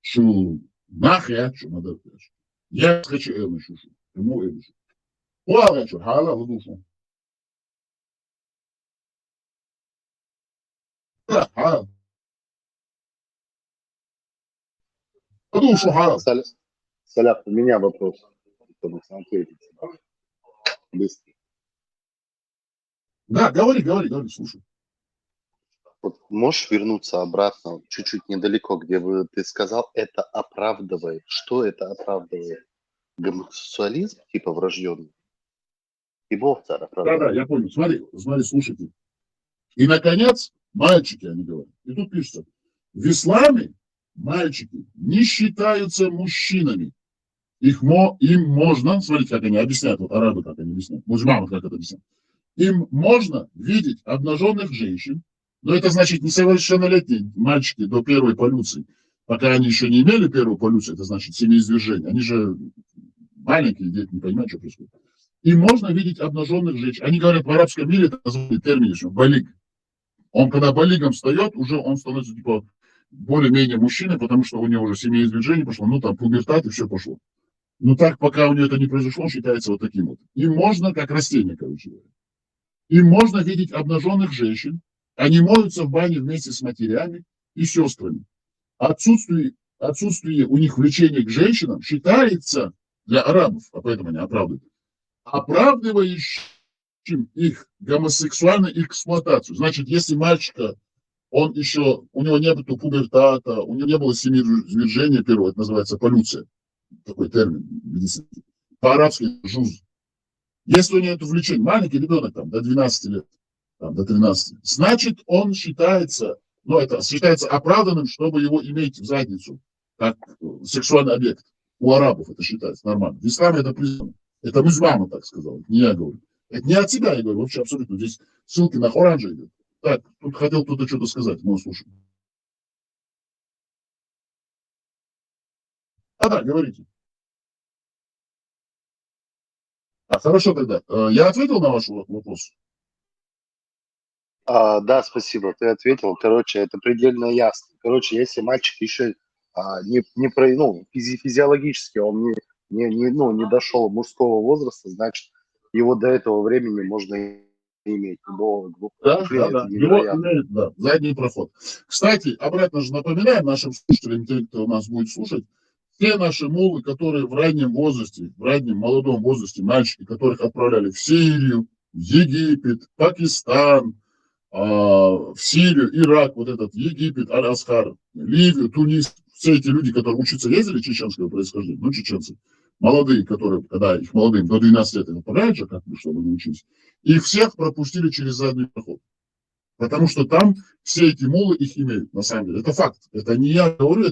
Şu nah ya şu madarbiş. Ja haći elmiš şu. Ему ediş. Ладно, что, hala выдушил. Hala. Выдушил, hala. Салях, у меня вопрос. Чтобы ответить. Быстро. Да, говори, слушай. Вот можешь вернуться обратно, чуть-чуть недалеко, где ты сказал, это оправдывает. Что это оправдывает? Гомосексуализм, типа врожденный? И Бог царь оправдывает. Да, я понял. Смотри, слушайте. И, наконец, мальчики, они говорят. И тут пишется. В исламе мальчики не считаются мужчинами. Им можно, смотрите, как они объясняют, вот арабы как они объясняют, мусульмане как это объясняют. Им можно видеть обнаженных женщин, но это значит несовершеннолетние мальчики до первой полюции. Пока они еще не имели первую полюцию, это значит семяизвержение. Они же маленькие дети, не понимают, что происходит. Им можно видеть обнаженных женщин. Они говорят, в арабском мире это называют термин, балиг. Он когда балигом встает, уже он становится типа более-менее мужчиной, потому что у него уже семяизвержение пошло, ну там пубертат и все пошло. Но так, пока у нее это не произошло, считается вот таким вот. Им можно, как растение, короче говоря. Им можно видеть обнаженных женщин. Они моются в бане вместе с матерями и сестрами. Отсутствие у них влечения к женщинам считается для арабов, а поэтому они оправдывают, оправдывающим их гомосексуальную эксплуатацию. Значит, если мальчика, у него не было пубертата, у него не было семизвержения первого, это называется полюция, такой термин медицинский, по-арабски жуз. Если у него это влечение, маленький ребенок там, до 12 лет, там, до 13, значит, он считается, это считается оправданным, чтобы его иметь в задницу, как сексуальный объект. У арабов это считается нормально. В исламе это признано. Это мама так сказала, не я говорю. Это не от себя я говорю, вообще абсолютно. Здесь ссылки на Коран же идут. Так, тут хотел кто-то что-то сказать, мы слушаем. Да, говорите. Хорошо тогда. Я ответил на ваш вопрос? Да, спасибо, ты ответил. Короче, это предельно ясно. Короче, если мальчик еще физиологически он не дошел мужского возраста, значит, его до этого времени можно иметь. Да. Его имеет, задний проход. Кстати, обратно же напоминаем нашим слушателям, тем, кто нас будет слушать, все наши муллы, которые в раннем молодом возрасте, мальчики, которых отправляли в Сирию, в Египет, Пакистан, в Сирию, Ирак, вот этот Египет, Аль-Асхар, Ливию, Тунис, все эти люди, которые учатся, ездили чеченского происхождения, чеченцы, молодые, которые, когда их молодым до 12 лет отправляют же, чтобы они учились, их всех пропустили через задний проход. Потому что там все эти муллы их имеют, на самом деле. Это факт. Это не я говорю,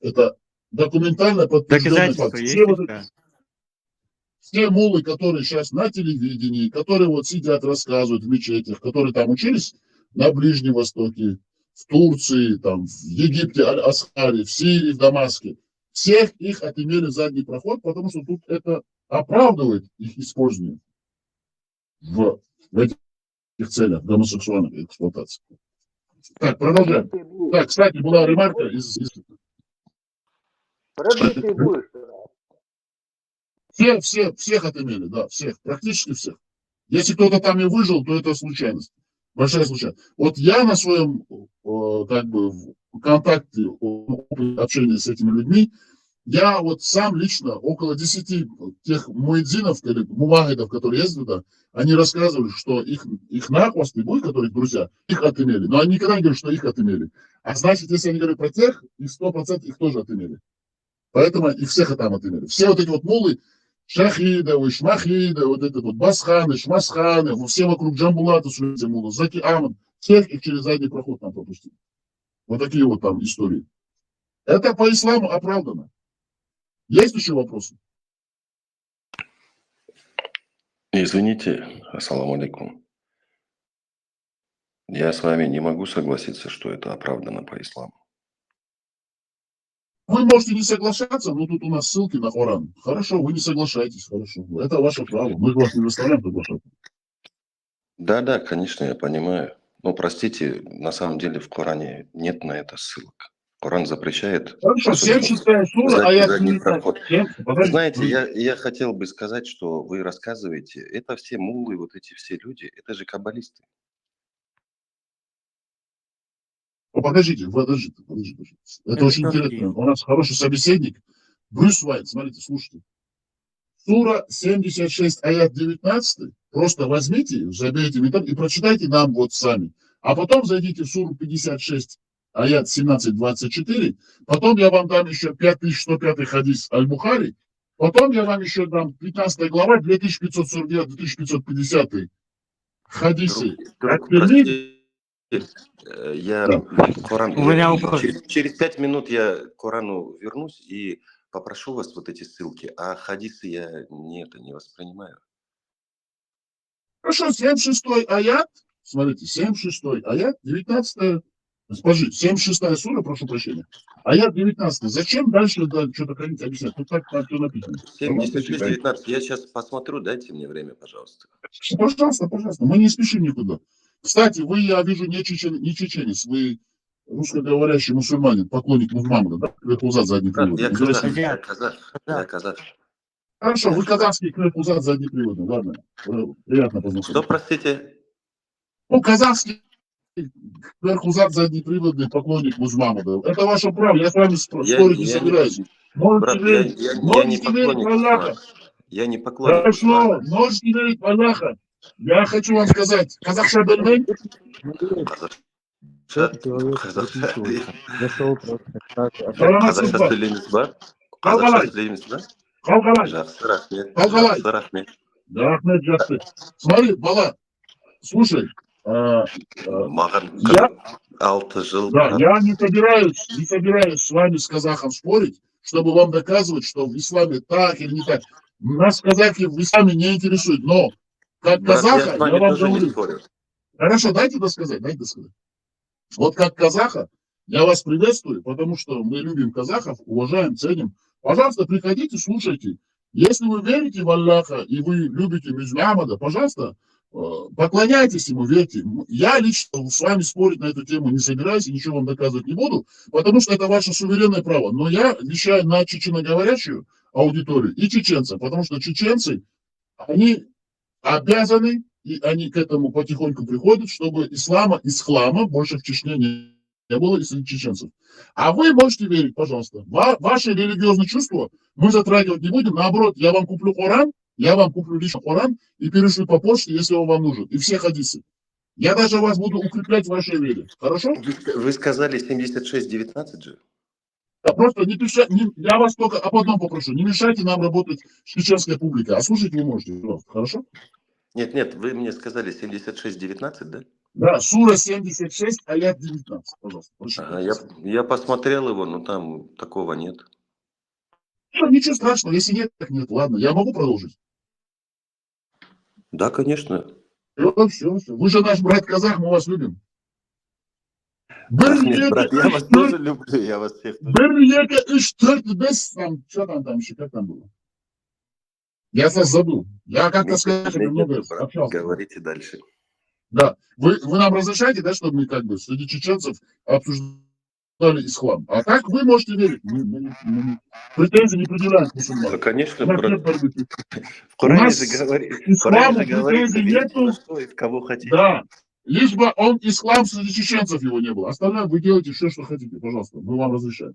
это документально подтвержденный факт. Все муллы, которые сейчас на телевидении, которые вот сидят, рассказывают в мечетях, которые там учились на Ближнем Востоке, в Турции, там, в Египте, Аль-Асхаре, в Сирии, в Дамаске, всех их отымели задний проход, потому что тут это оправдывает их использование в этих целях гомосексуальной эксплуатации. Так, продолжаем. Так, кстати, была ремарка из... Пробитый будешь? Всех отымели, да, всех, практически всех. Если кто-то там и выжил, то это случайность. Большая случайность. Вот я на своем, контакте, общении с этими людьми, я вот сам лично около 10 тех муэдзинов или мувахидов, которые ездят туда, они рассказывали, что их нахвосты, которые друзья, их отымели. Но они никогда не говорят, что их отымели. А значит, если они говорят про тех, их 100% их тоже отымели. Поэтому их всех там отымели. Все вот эти вот муллы, Шахидовы, Шмахидовы, вот это вот Басханы, Шмасханы, все вокруг Джамбулата, Мулла, Заки Аман, всех их через задний проход там пропустили. Вот такие вот там истории. Это по исламу оправдано. Есть еще вопросы? Извините, ассаламу алейкум. Я с вами не могу согласиться, что это оправдано по исламу. Вы можете не соглашаться, но тут у нас ссылки на Коран. Хорошо, вы не соглашаетесь, хорошо. Это ваше право. Мы вас не заставляем соглашаться. Да, конечно, я понимаю. Но, простите, на самом деле в Коране нет на это ссылок. Коран запрещает. Хорошо, 76-я сура, аят 19. Знаете, я хотел бы сказать, что вы рассказываете, это все муллы, вот эти все люди, это же каббалисты. Подождите. Это очень интересно. У нас хороший собеседник. Брюс Уайт, смотрите, слушайте. Сура 76, аят 19. Просто возьмите, заберите метод и прочитайте нам вот сами. А потом зайдите в суру 56, аят 17-24. Потом я вам дам еще 5105 хадис Аль-Бухари. Потом я вам еще дам 15 глава, 2549-2550 хадисы. Коран, через 5 минут я к Корану вернусь и попрошу вас вот эти ссылки, а хадисы я не воспринимаю. Хорошо, 76-й аят, смотрите, 76-й аят, 19-я, скажи, 76-я сура, прошу прощения, аят 19. Зачем дальше что-то ходить объяснять? Тут так все написано. 76-19, я сейчас посмотрю, дайте мне время, пожалуйста. Пожалуйста, мы не спешим никуда. Кстати, вы, я вижу, не чеченец, вы русскоговорящий мусульманин, поклонник Мухаммада, да? Квепузат заднеприводный. Я из казах, России. я казах, я казах. Хорошо, вы казахский Квепузат заднеприводный, ладно. Приятно Что, познакомиться. простите? Ну, казахский Квепузат заднеприводный, поклонник Мухаммада. Это ваше право, я с вами спорить не собираюсь. Брат, я не Можете верить в поклонник Аллаха. ислама. Я не поклонник ислама. Хорошо, можете верить в Аллаха. Я хочу вам сказать, казахша білмейді? Қазақша сөйлейміз ба? Қазақша сөйлейміз ба? Қалқалай. Жақсы, рахмет. Қалқалай. Жақсы, рахмет. Рахмет, жақсы. Смотри, бала, слушай. Маған Я 6 жыл. Да, брат. я не собираюсь с вами, с казахом, спорить, чтобы вам доказывать, что в исламе так или не так. Нас казахи в исламе не интересуют, но как Брат, казаха, я с вами я вам тоже не говорю. спорю. Хорошо, дайте досказать. Вот как казаха, я вас приветствую, потому что мы любим казахов, уважаем, ценим. Пожалуйста, приходите, слушайте. Если вы верите в Аллаха и вы любите Мухаммада, пожалуйста, поклоняйтесь ему, верьте. Я лично с вами спорить на эту тему не собираюсь и ничего вам доказывать не буду, потому что это ваше суверенное право. Но я вещаю на чеченоговорящую аудиторию и чеченцев, потому что чеченцы, они обязаны, и они к этому потихоньку приходят, чтобы из хлама больше в Чечне не было среди чеченцев. А вы можете верить, пожалуйста. Ваши религиозные чувства мы затрагивать не будем. Наоборот, я вам куплю Коран, я вам куплю лично Коран и перешлю по почте, если он вам нужен. И все хадисы. Я даже вас буду укреплять в вашей вере. Хорошо? Вы сказали 76-19 же? Да, просто не мешайте, я вас только об одном попрошу. Не мешайте нам работать с чеченской публикой. А слушать вы можете, пожалуйста. Хорошо? Нет, вы мне сказали 76-19, да? Да, сура 76, аят 19, пожалуйста. Ага, я посмотрел его, но там такого нет. Ну, ничего страшного, если нет, так нет. Ладно, я могу продолжить? Да, конечно. Все. Вы же наш брат-казах, мы вас любим. Нет, брат, я вас тоже люблю, я вас всех тоже. Что там еще, как там было? Я вас забыл. Я как-то сказать, много общался. Говорите дальше. Да, вы нам разрешаете, да, чтобы мы как бы среди чеченцев обсуждали ислам? А так вы можете верить. Мы претензий не предъявляем к мусульманам. Да, конечно, брат. В Коране же говорится, нету, что и в кого хотите. да, лишь бы он ислам среди чеченцев его не было. Остальное вы делаете все, что хотите, пожалуйста, мы вам разрешаем.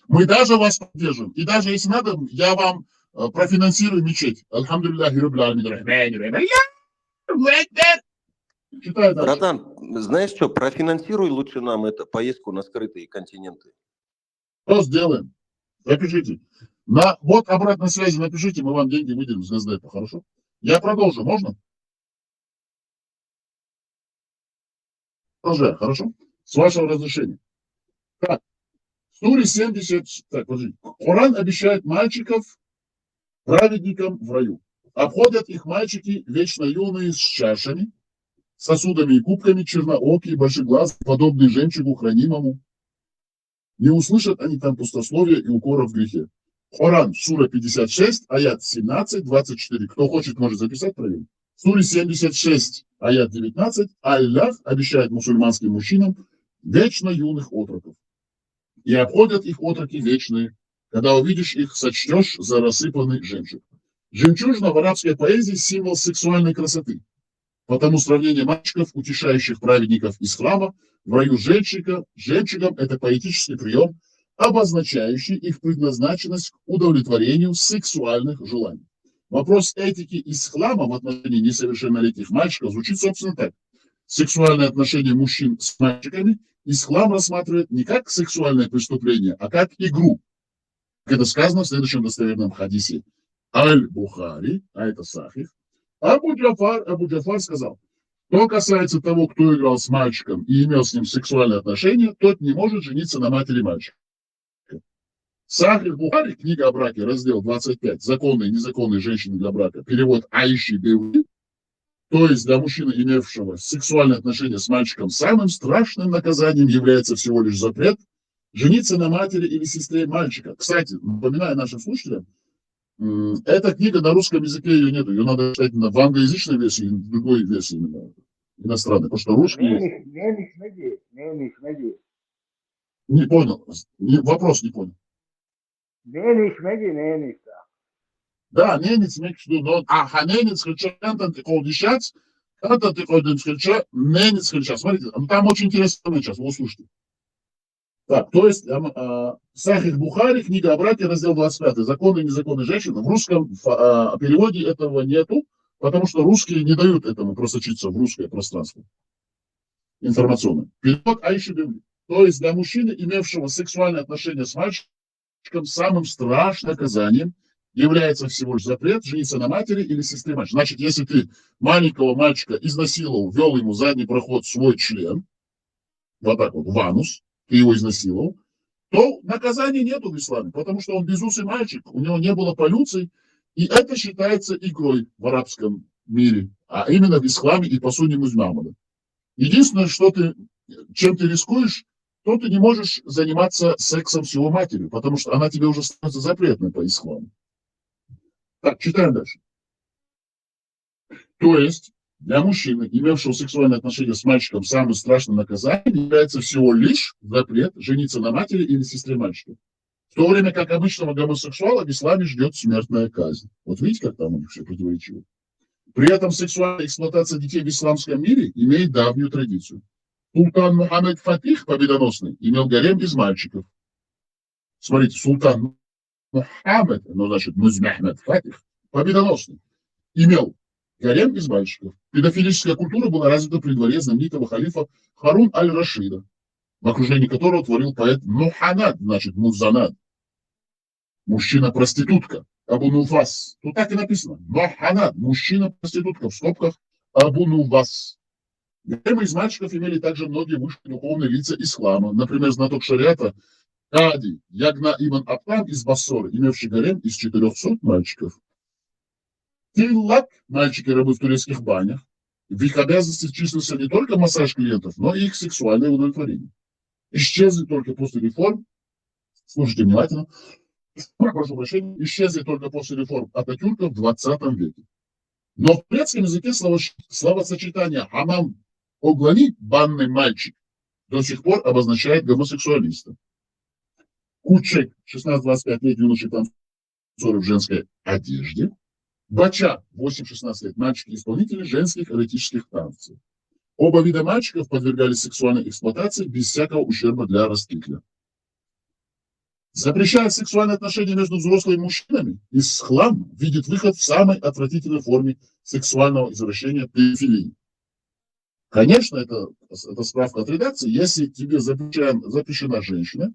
Мы даже вас поддержим. И даже если надо, я вам профинансирую мечеть. Альхамдулиллахи раббил аламин. Читай дальше. Братан, знаешь что, профинансируй лучше нам это поездку на скрытые континенты. Что сделаем? Запишите. Вот обратной связи напишите, мы вам деньги выделим с Газдепа, хорошо? Я продолжу, можно? Продолжаю, хорошо? С вашего разрешения. Так, в суре 70, так, подожди. Коран обещает мальчиков праведникам в раю. Обходят их мальчики вечно юные с чашами, сосудами и кубками, черноокие, большеглазые, подобные жемчугу хранимому. Не услышат они там пустословия и укора в грехе. Коран, сура 56, аят 17-24. Кто хочет, может записать, проверить. В суре 76, аят 19, Аллах обещает мусульманским мужчинам вечно юных отроков. И обходят их отроки вечные. Когда увидишь их, сочтешь за рассыпанный жемчуг. Жемчужина в арабской поэзии символ сексуальной красоты. Потому сравнение мальчиков, утешающих праведников из храма, в раю жемчугом – это поэтический прием, обозначающий их предназначенность к удовлетворению сексуальных желаний. Вопрос этики из храма в отношении несовершеннолетних мальчиков звучит, собственно, так. Сексуальные отношения мужчин с мальчиками ислам рассматривает не как сексуальное преступление, а как игру. Как это сказано в следующем достоверном хадисе. Аль-Бухари, а это Сахих. Абу Джафар сказал, кто касается того, кто играл с мальчиком и имел с ним сексуальные отношения, тот не может жениться на матери мальчика. Сахих Бухари, книга о браке, раздел 25, законные и незаконные женщины для брака, перевод Аиши Беуи, то есть для мужчины, имевшего сексуальные отношения с мальчиком, самым страшным наказанием является всего лишь запрет жениться на матери или сестре мальчика. Кстати, напоминаю нашим слушателям, эта книга на русском языке ее нет, ее надо читать в англоязычной версии, в другой версии иностранной, потому что русский... Не понял. Вопрос не понял. Nenić megi nenica. Да, ненец имеется в виду, но ненец хрича, кантанты колдищац, кантанты колдищац хрича, ненец хрича. Смотрите, там очень интересно сейчас, вы услышите. Так, то есть Сахих Бухари, книга о браке, раздел 25, законы и незаконные женщины. В русском переводе этого нету, потому что русские не дают этому просочиться в русское пространство информационное. Перевод Айши Бивли. То есть для мужчины, имевшего сексуальные отношения с мальчиком, самым страшным наказанием является всего лишь запрет жениться на матери или сестре мальчика. Значит, если ты маленького мальчика изнасиловал, ввел ему задний проход в свой член, вот так вот, в анус, ты его изнасиловал, то наказания нету в исламе, потому что он безусый мальчик, у него не было полюций, и это считается игрой в арабском мире, а именно в исламе и по сунне Мухаммада. Единственное, чем ты рискуешь, то ты не можешь заниматься сексом с его матерью, потому что она тебе уже становится запретной по исламу. Так, читаем дальше. То есть для мужчины, имевшего сексуальные отношения с мальчиком, самым страшным наказанием является всего лишь запрет жениться на матери или сестре мальчика. В то время как обычного гомосексуала в исламе ждет смертная казнь. Вот видите, как там у них все противоречиво. При этом сексуальная эксплуатация детей в исламском мире имеет давнюю традицию. Султан Мухаммед Фатих, победоносный, имел гарем из мальчиков. Смотрите, султан Мухаммед, значит, Мухаммед Фатих, победоносный, имел гарем из мальчиков. Педофилическая культура была развита при дворе знаменитого халифа Харун аль-Рашида, в окружении которого творил поэт Муханад, значит, Музанад. Мужчина-проститутка. Абу Нуфас. Тут так и написано. Муханад. Мужчина-проститутка. В скобках Абу Нуфас. Гаремы из мальчиков имели также многие высшие духовные лица ислама. Например, знаток шариата Кади Ягна Ибн Аптам из Бассоры, имевший гарем из 400 мальчиков. Тиллак, мальчики-рабы в турецких банях, в их обязанности числился не только массаж клиентов, но и их сексуальное удовлетворение. Исчезли только после реформ, слушайте внимательно, прошу прощения, исчезли только после реформ Ататюрка в 20 веке. Но в турецком языке словосочетание «хамам оглани» – банный мальчик до сих пор обозначает гомосексуалиста. Кучек 16-25 лет юноши танцоры в женской одежде. Бача 8-16 лет мальчики-исполнители женских эротических танцев. Оба вида мальчиков подвергались сексуальной эксплуатации без всякого ущерба для растителя. Запрещая сексуальные отношения между взрослыми мужчинами, ислам видит выход в самой отвратительной форме сексуального извращения педофилии. Конечно, это справка от редакции. Если тебе запрещена женщина,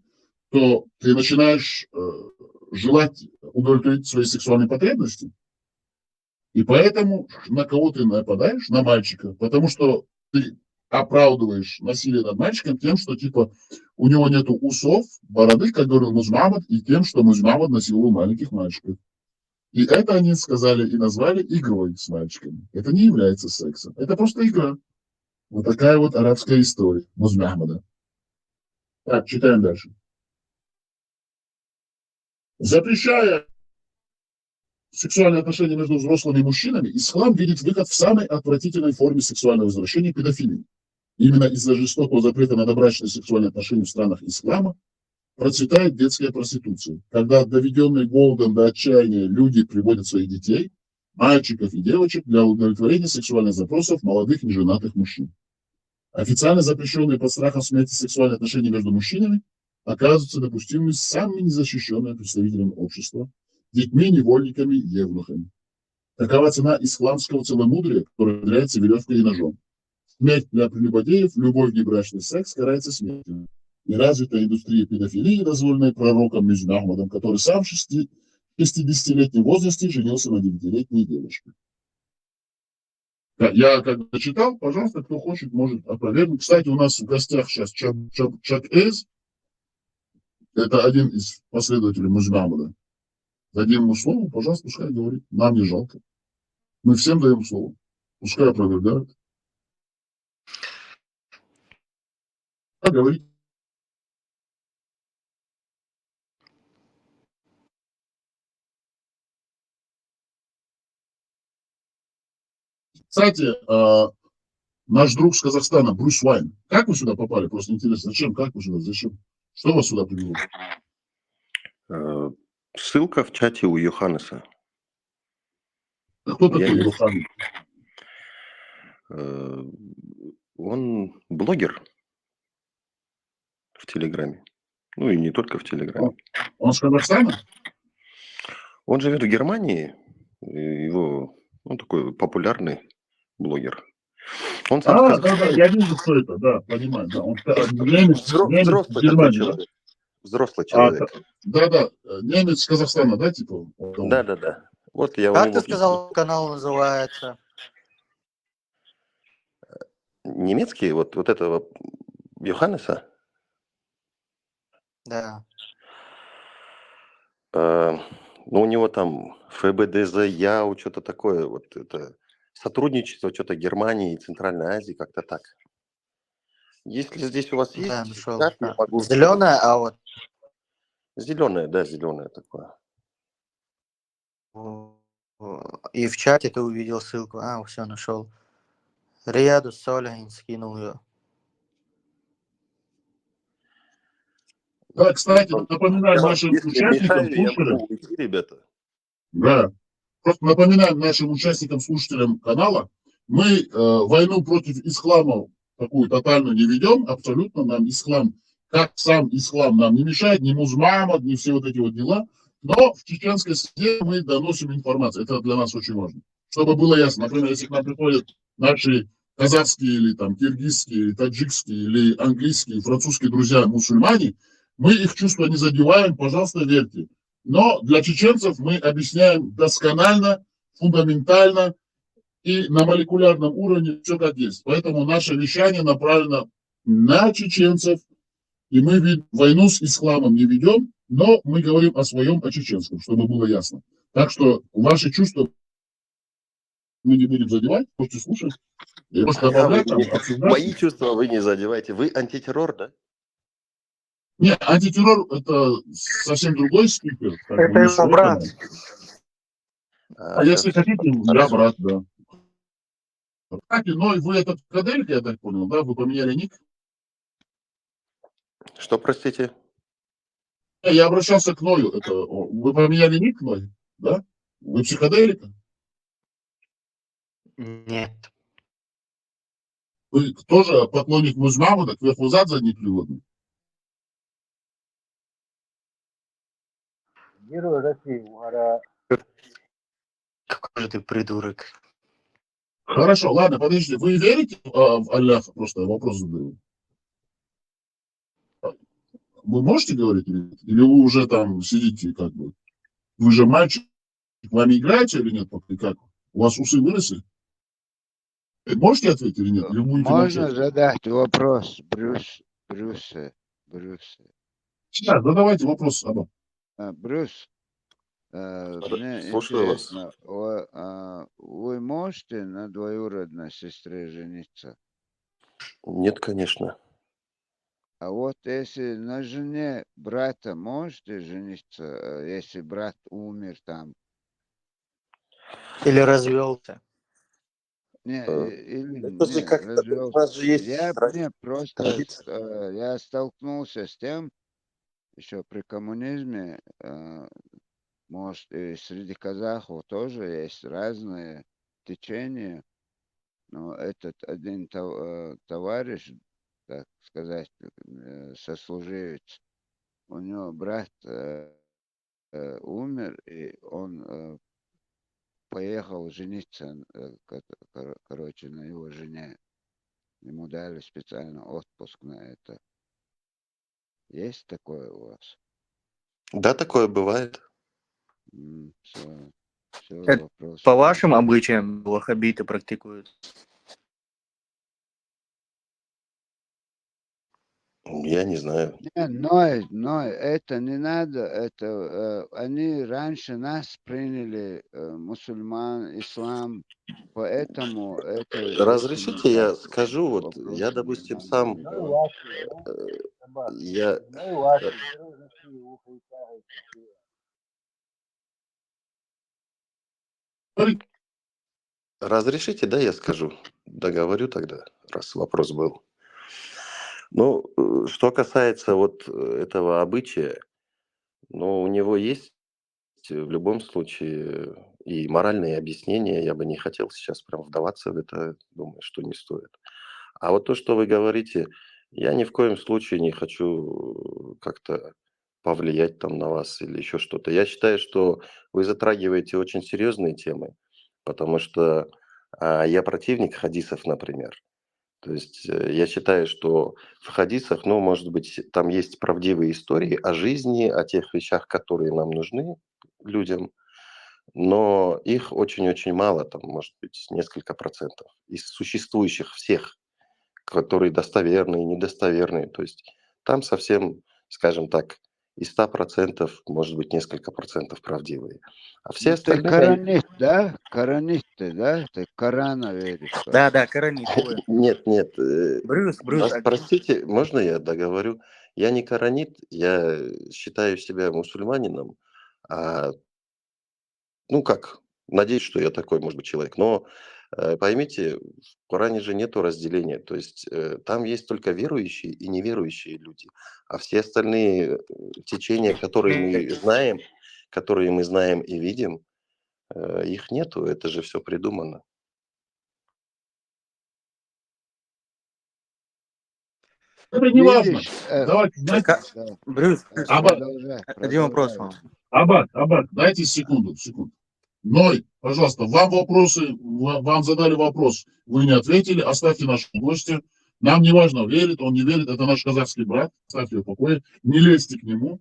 то ты начинаешь желать удовлетворить свои сексуальные потребности. И поэтому на кого ты нападаешь? На мальчика. Потому что ты оправдываешь насилие над мальчиком тем, что типа у него нету усов, бороды, как говорил Мухаммад, и тем, что Мухаммад насиловал маленьких мальчиков. И это они сказали и назвали игрой с мальчиками. Это не является сексом. Это просто игра. Вот такая вот арабская история Мухаммада. Так, читаем дальше. Запрещая сексуальные отношения между взрослыми мужчинами, ислам видит выход в самой отвратительной форме сексуального извращения педофилии. Именно из-за жестокого запрета на добрачные сексуальные отношения в странах ислама процветает детская проституция, когда доведенные голодом до отчаяния люди приводят своих детей, мальчиков и девочек для удовлетворения сексуальных запросов молодых неженатых мужчин. Официально запрещенные под страхом смерти сексуальные отношения между мужчинами оказываются допустимыми самыми незащищенными представителями общества, детьми, невольниками, евнухами. Такова цена исламского целомудрия, которая является веревкой и ножом. Смерть для прелюбодеев, любой внебрачный секс карается смертью. И развитая индустрия педофилии, дозволенная пророком Мухаммадом, который сам в 60-летнем возрасте женился на 9-летней девочке. Я когда читал, пожалуйста, кто хочет, может опровергнуть. Кстати, у нас в гостях сейчас Чак Эз. Это один из последователей Мухаммада. Дадим ему слово, пожалуйста, пускай говорит. Нам не жалко. Мы всем даем слово. Пускай опровергают. А говорит. Кстати, наш друг с Казахстана, Брюс Уайн. Как вы сюда попали? Просто интересно, зачем? Как вы сюда? Зачем? Что вас сюда привело? Ссылка в чате у Йоханнеса. А кто Я такой не- Йоханнес? Он блогер в Телеграме. Ну и не только в Телеграме. Он с Казахстана? Он живет в Германии. И он такой популярный блогер. Он сам Да, сказал, да, я вижу, кто это, да, понимаю, да. Он немец в взрослый такой Германии, да? человек. Взрослый человек. Да, немец с Казахстана, да, типа? Да. Вот я у Как него... ты сказал, канал называется? Немецкий, вот этого Йоханнеса. Да. Ну, у него там ФБДЗ, ЯУ, что-то такое. Вот это сотрудничество, что-то Германии и Центральной Азии, как-то так. Если здесь у вас есть, Да, нашел. чат, я могу... Зеленая, а вот Зеленое, да, зеленое такое. и в чате ты увидел ссылку. А, все, нашел. Рияду Солихин скинул ее. Да, кстати, напоминаю нашим Если участникам, мешаю, я слушателям, могу уйти, ребята. да, просто напоминаем нашим участникам, слушателям канала, мы войну против ислама такую тотальную не ведем, абсолютно нам ислам, как сам ислам нам не мешает, ни Музмамад, ни все вот эти вот дела, но в чеченской среде мы доносим информацию, это для нас очень важно. Чтобы было ясно, например, если к нам приходят наши казахские или там киргизские, или таджикские, или английские, французские друзья-мусульмане, мы их чувства не задеваем, пожалуйста, верьте. Но для чеченцев мы объясняем досконально, фундаментально и на молекулярном уровне все как есть. Поэтому наше вещание направлено на чеченцев, и мы войну с исламом не ведем, но мы говорим о своем, о чеченском, чтобы было ясно. Так что ваши чувства мы не будем задевать, можете слушать, и можете добавлять, там, обсуждать. Мои чувства вы не задеваете. Вы антитеррор, да? Нет, антитеррор это совсем другой спикер. Это его брат. А если хотите, я брат, да. Кстати, но вы этот Каделька, я так понял, да? Вы поменяли ник? Что, простите? Я обращался к Ною. Это, вы поменяли ник, Ной? Да? Вы психоделика? Нет. Вы тоже поклонник Музмамада, кверхузад задний приводный? Герой России, угора. Какой же ты придурок. Хорошо, ладно, подождите. Вы верите в Аллаха? Просто я вопрос задаю. Вы можете говорить или нет? Или вы уже там сидите как бы? Вы же мальчик, вами играете или нет? Как? У вас усы выросли? Можете ответить или нет? Или будете Можно молчать? задать вопрос, Брюсе? Да, задавайте вопрос, Аба. Брюс, мне Слушаю вас. интересно, вы можете на двоюродной сестре жениться? Нет, конечно. А вот если на жене брата можете жениться, если брат умер там? Или развелся. Не, или Это же не, как-то... У развелся. нас же есть Мне просто, традиция. я столкнулся с тем, еще при коммунизме, может, и среди казахов тоже есть разные течения, но этот один товарищ, так сказать, сослуживец, у него брат умер, и он поехал жениться, короче, на его жене. Ему дали специально отпуск на это. Есть такое у вас? Да, такое бывает. Все, Это вопрос. по вашим обычаям ваххабиты практикуют? Я не знаю. Но это не надо. Это они раньше нас приняли, мусульман, ислам, поэтому это Разрешите, я скажу, вот я, допустим, сам, я, разрешите, да, я скажу, договорю тогда, раз вопрос был. Ну, что касается вот этого обычая, ну, у него есть в любом случае и моральные объяснения. Я бы не хотел сейчас прям вдаваться в это, думаю, что не стоит. А вот то, что вы говорите, я ни в коем случае не хочу как-то повлиять там на вас или еще что-то. Я считаю, что вы затрагиваете очень серьезные темы, потому что я противник хадисов, например. То есть я считаю, что в хадисах, ну, может быть, там есть правдивые истории о жизни, о тех вещах, которые нам нужны людям, но их очень-очень мало, там, может быть, несколько процентов из существующих всех, которые достоверные, недостоверные. То есть там совсем, скажем так, из 100% может быть несколько процентов правдивые. А все Ну, ты остальные... коранист, да? Коранист ты, да? Ты Корана веришь, Да, короче. коронит. Нет, нет. Брюс, Простите, можно я договорю? Я не коранит, я считаю себя мусульманином. А, ну как, надеюсь, что я такой, может быть, человек. Но поймите, в Коране же нету разделения. То есть там есть только верующие и неверующие люди. А все остальные течения, которые мы знаем и видим, их нету. Это же все придумано. Это не важно. Видишь, Давайте, знаете, да. Брюс, Аббат, один вопрос вам. Аббат, дайте секунду. Ной, пожалуйста, вам задали вопрос, вы не ответили, оставьте нашего гостя. Нам не важно, верит он, не верит, это наш казахский брат, оставьте его в покое, не лезьте к нему.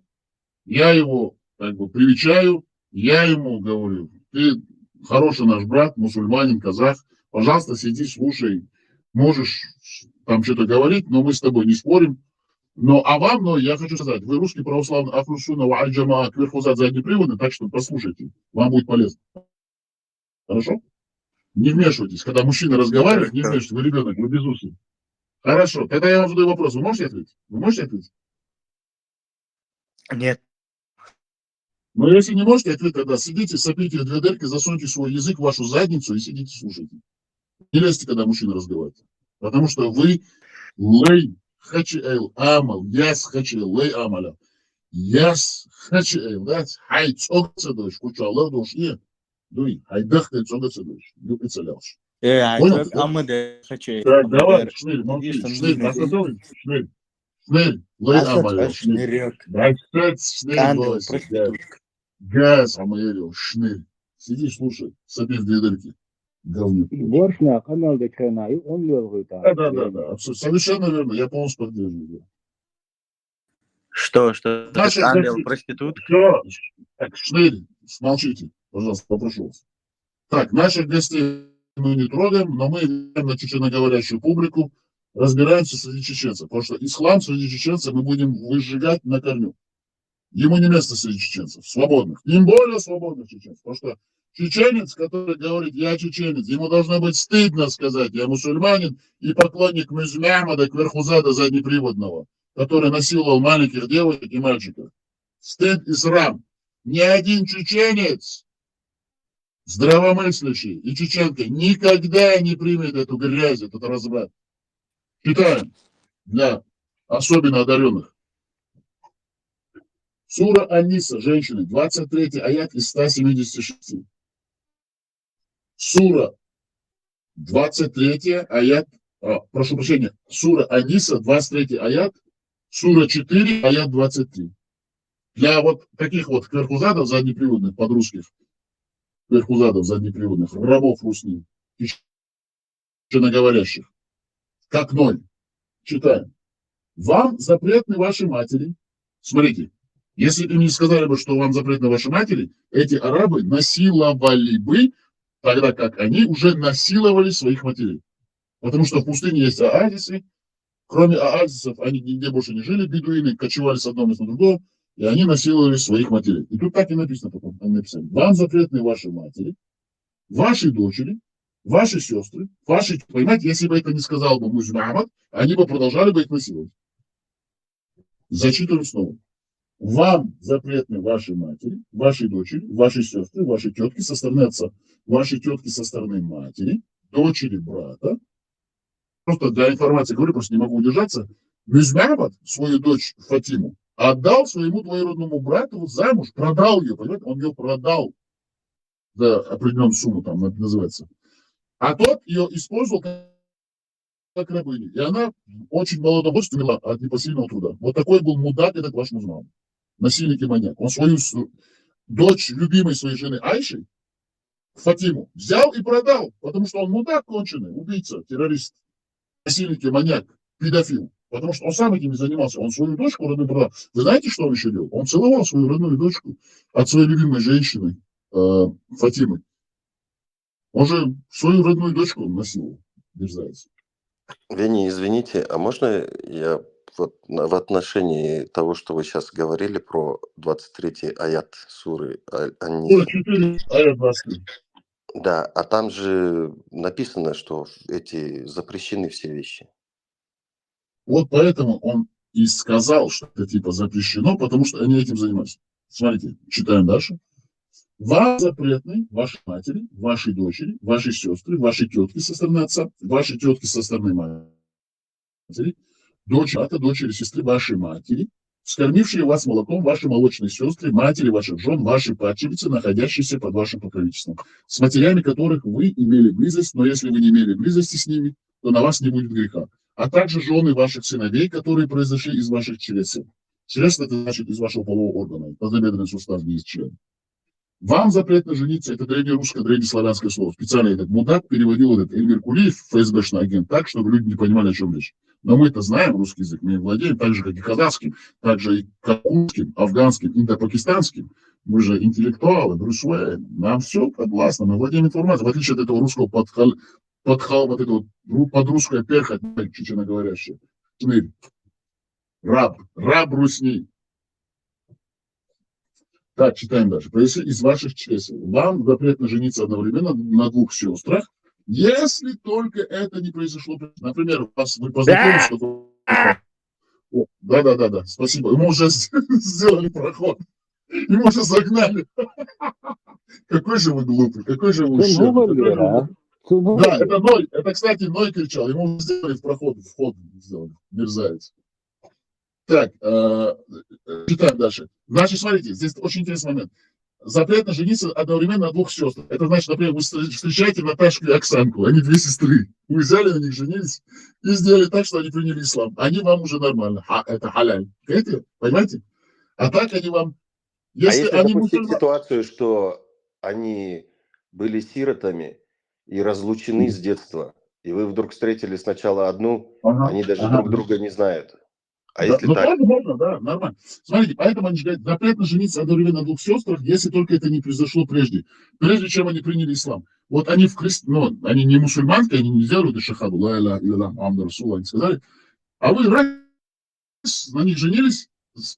Я его привечаю, я ему говорю, ты хороший наш брат, мусульманин, казах, пожалуйста, сиди, слушай, можешь там что-то говорить, но мы с тобой не спорим. Но я хочу сказать, вы русский православный Ахлусуна Ва'аль-Джамаа Кверхузат заднеприводный, так что послушайте, вам будет полезно. Хорошо? Не вмешивайтесь. Когда мужчина разговаривает, не вмешивайтесь. Вы ребенок, вы безусый. Хорошо. Тогда я вам задаю вопрос. Вы можете ответить? Нет. Но если не можете ответить, тогда сидите, сопите в дырки, засуньте свой язык в вашу задницу и сидите, слушайте. Не лезьте, когда мужчина разговаривает. Потому что вы лей хачиэл амал, яс хачиэл лей амаля. Яс хачиэл, да? Хай цогца дойш, кучалар дойш, и дуй, хайдахты цогца дойш, любится ляуш. Понял? Так, давай, шнырь, молчи, шнырь, остановись, шнырь, лей амаля, шнырь. Дайстать, шнырь, голоси, газ, амаэлю, шнырь. Сиди, слушай, сопи в две дырки. Говнюк. Боршня, канал Декрена, он лёгкий там. Да, совершенно верно, я полностью поддерживаю. Что? Наши Ангел, проститут? Все, шнырь, смолчите, пожалуйста, попрошу вас. Так, наших гостей мы не трогаем, но мы на чеченоговорящую публику разбираемся среди чеченцев, потому что ислам среди чеченцев мы будем выжигать на корню. Ему не место среди чеченцев, свободных, тем более свободных чеченцев, потому что чеченец, который говорит, я чеченец, ему должно быть стыдно сказать, я мусульманин и поклонник Мюзмямада Кверхузада заднеприводного, который насиловал маленьких девочек и мальчиков. Стыд и срам. Ни один чеченец, здравомыслящий и чеченка, никогда не примет эту грязь, этот разврат. Читаем для особенно одаренных. Сура Ан-Ниса, женщины, 23 аят из 176. Сура 23 аят, прошу прощения, сура Ан-Ниса, 23 аят, сура 4, аят 23. Для вот таких вот кверхузадов заднеприводных, подрусских, кверхузадов заднеприводных, рабов русских, чеченоговорящих, как ноль. Читаем. Вам запретны ваши матери. Смотрите, если бы мне сказали бы, что вам запретны ваши матери, эти арабы насиловали бы, тогда как они уже насиловали своих матерей. Потому что в пустыне есть оазисы. Кроме оазисов, они нигде больше не жили. Бедуины кочевали с одного места на другое, и они насиловали своих матерей. И тут так и написано потом. Написано. Вам запретны ваши матери, ваши дочери, ваши сестры, ваши... Понимаете, если бы это не сказал бы Музнамад, они бы продолжали бы их насиловать. Зачитываю снова. Вам запретны ваши матери, ваши дочери, ваши сестры, ваши тетки со стороны отца, ваши тетки со стороны матери, дочери брата. Просто для информации говорю, просто не могу удержаться. Мюзмямад, свою дочь Фатиму, отдал своему двоюродному брату замуж, продал ее, понимаете, он ее продал за определенную сумму, там это называется. А тот ее использовал как рабыню. И она очень молодом возрасте умерла от непосильного труда. Вот такой был мудак этот ваш музман. Насильник и маньяк. Он свою дочь любимой своей жены Айши, Фатиму, взял и продал, потому что он мудак конченый, убийца, террорист, насильник и маньяк, педофил. Потому что он сам этим не занимался. Он свою дочку родную продал. Вы знаете, что он еще делал? Он целовал свою родную дочку от своей любимой женщины Фатимы. Он же свою родную дочку насиловал, дерзается. Вени, извините, а можно я вот в отношении того, что вы сейчас говорили про 23-й аят суры Ан-Ниса? 44, аят 23. Да, а там же написано, что эти запрещены все вещи. Вот поэтому он и сказал, что это типа запрещено, потому что они этим занимаются. Смотрите, читаем дальше. Вам запретны вашей матери, вашей дочери, вашей сестры, вашей тетки со стороны отца, вашей тетки со стороны матери, дочери, брата, дочери, сестры вашей матери, скормившие вас молоком ваши молочные сестры, матери ваших жен, ваши падчерицы, находящиеся под вашим покровительством, с матерями которых вы имели близость, но если вы не имели близости с ними, то на вас не будет греха. А также жены ваших сыновей, которые произошли из ваших чресел. Чресл — это значит из вашего полового органа, тазобедренный сустав, где есть член. Вам запретно жениться, это древнерусское, древнеславянское слово. Специально этот мудак переводил этот Эльмир Кулиев, ФСБшный агент, так, чтобы люди не понимали, о чем речь. Но мы это знаем, русский язык, мы им владеем, так же, как и казахским, так же и какутским, афганским, индо-пакистанским. Мы же интеллектуалы, Брюс Уэйн, нам все подвластно, мы владеем информацией, в отличие от этого русского вот это вот подрусское перхоть, чеченоговорящее. Шнырь. Раб русни. Так, читаем дальше. Если из ваших чресел вам запретно жениться одновременно на двух сестрах, если только это не произошло. Например, вы познакомились... Да. Спасибо. Ему уже сделали проход. Ему уже загнали. Какой же вы глупый, какой же вы ущербный. Да, это Ной. Это, кстати, Ной кричал. Ему сделали вход сделали. Мерзавец. Так, читаем дальше. Значит, смотрите, здесь очень интересный момент. Запретно жениться одновременно на двух сестрах. Это значит, например, вы встречаете Наташку и Оксанку, они две сестры. Вы взяли на них, женились и сделали так, что они приняли ислам. Они вам уже нормально. Это халяль. Понимаете? А так они вам... Если они допустить ситуацию, что они были сиротами и разлучены с детства, и вы вдруг встретили сначала одну, они даже друг друга не знают. А да, если так? Можно, да, нормально. Смотрите, поэтому они говорят, запретно жениться одновременно на двух сестрах, если только это не произошло прежде чем они приняли ислам. Вот они они не мусульманские, они не делают шахаду, ла иля илля Мухаммад Расул, они сказали, а вы раз на них женились,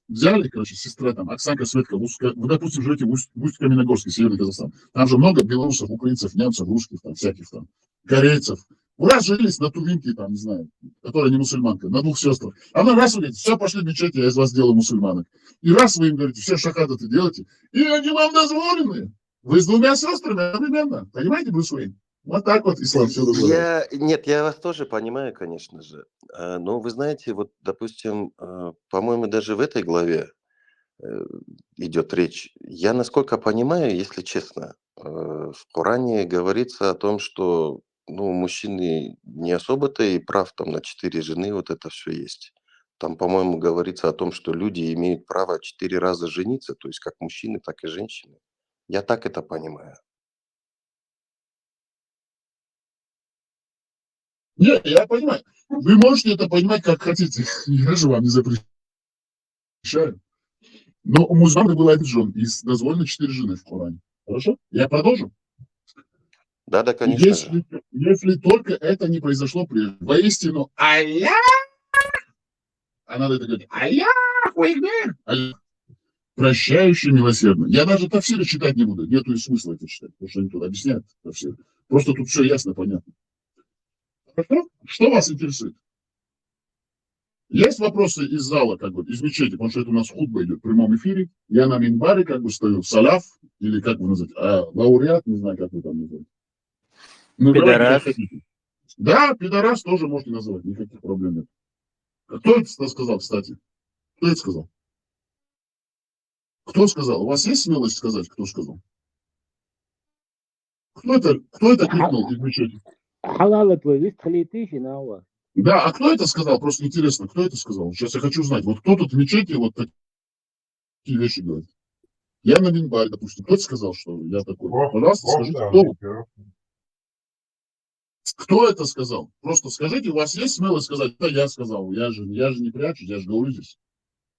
взяли, сестра там, Оксанка, Светка, вы, допустим, живете в Усть-Каменогорске, Северный Казахстан. Там же много белорусов, украинцев, немцев, русских, там, всяких там, корейцев. Вы раз женились на тувинке, там, не знаю, которая не мусульманка, на двух сестрах. А вы раз вы говорите, все, пошли в мечеть, я из вас делаю мусульманок. И раз вы им говорите, все шахады делаете, и они вам дозволены. Вы с двумя сестрами одновременно. Понимаете, Брюс Уэйн? Вот так вот ислам все дозволяет. Нет, я вас тоже понимаю, конечно же. Но вы знаете, вот, допустим, по-моему, даже в этой главе идет речь. Я, насколько понимаю, если честно, в Коране говорится о том, что мужчины не особо-то и прав там на 4 жены, вот это все есть. Там, по-моему, говорится о том, что люди имеют право 4 раза жениться, то есть как мужчины, так и женщины. Я так это понимаю. Нет, я понимаю. Вы можете это понимать, как хотите. Я же вам не запрещаю. Но у мусульман было 1 жен, и дозволено 4 жены в Коране. Хорошо? Я продолжу? Да, конечно. Если только это не произошло прежде. Воистину, Аллах! А надо это говорить. Аллах! Прощающий, милосердный. Я даже тафсиры читать не буду. Нету и смысла это читать, потому что они тут объясняют тафсиры. Просто тут все ясно, понятно. Что вас интересует? Есть вопросы из зала, из мечети, потому что это у нас хутба идет в прямом эфире. Я на минбаре стою, саляф, или как вы называете, лауреат, не знаю, как вы там называете. Пидорас. Да, пидорас тоже можете называть, никаких проблем нет. Кто это сказал, кстати? Кто это сказал? Кто сказал? У вас есть смелость сказать, кто сказал? Кто это крикнул из мечети? حلال плейлист خليتيش ناوا. Да, а кто это сказал? Просто интересно, кто это сказал? Сейчас я хочу знать. Вот кто тут в мечети вот такие вещи говорит? Я на минбаре, допустим. Кто сказал, что я такой? Пожалуйста, скажите, кто вы? Кто это сказал? Просто скажите, у вас есть смелость сказать, да, я сказал, я же не прячусь, я же говорю здесь.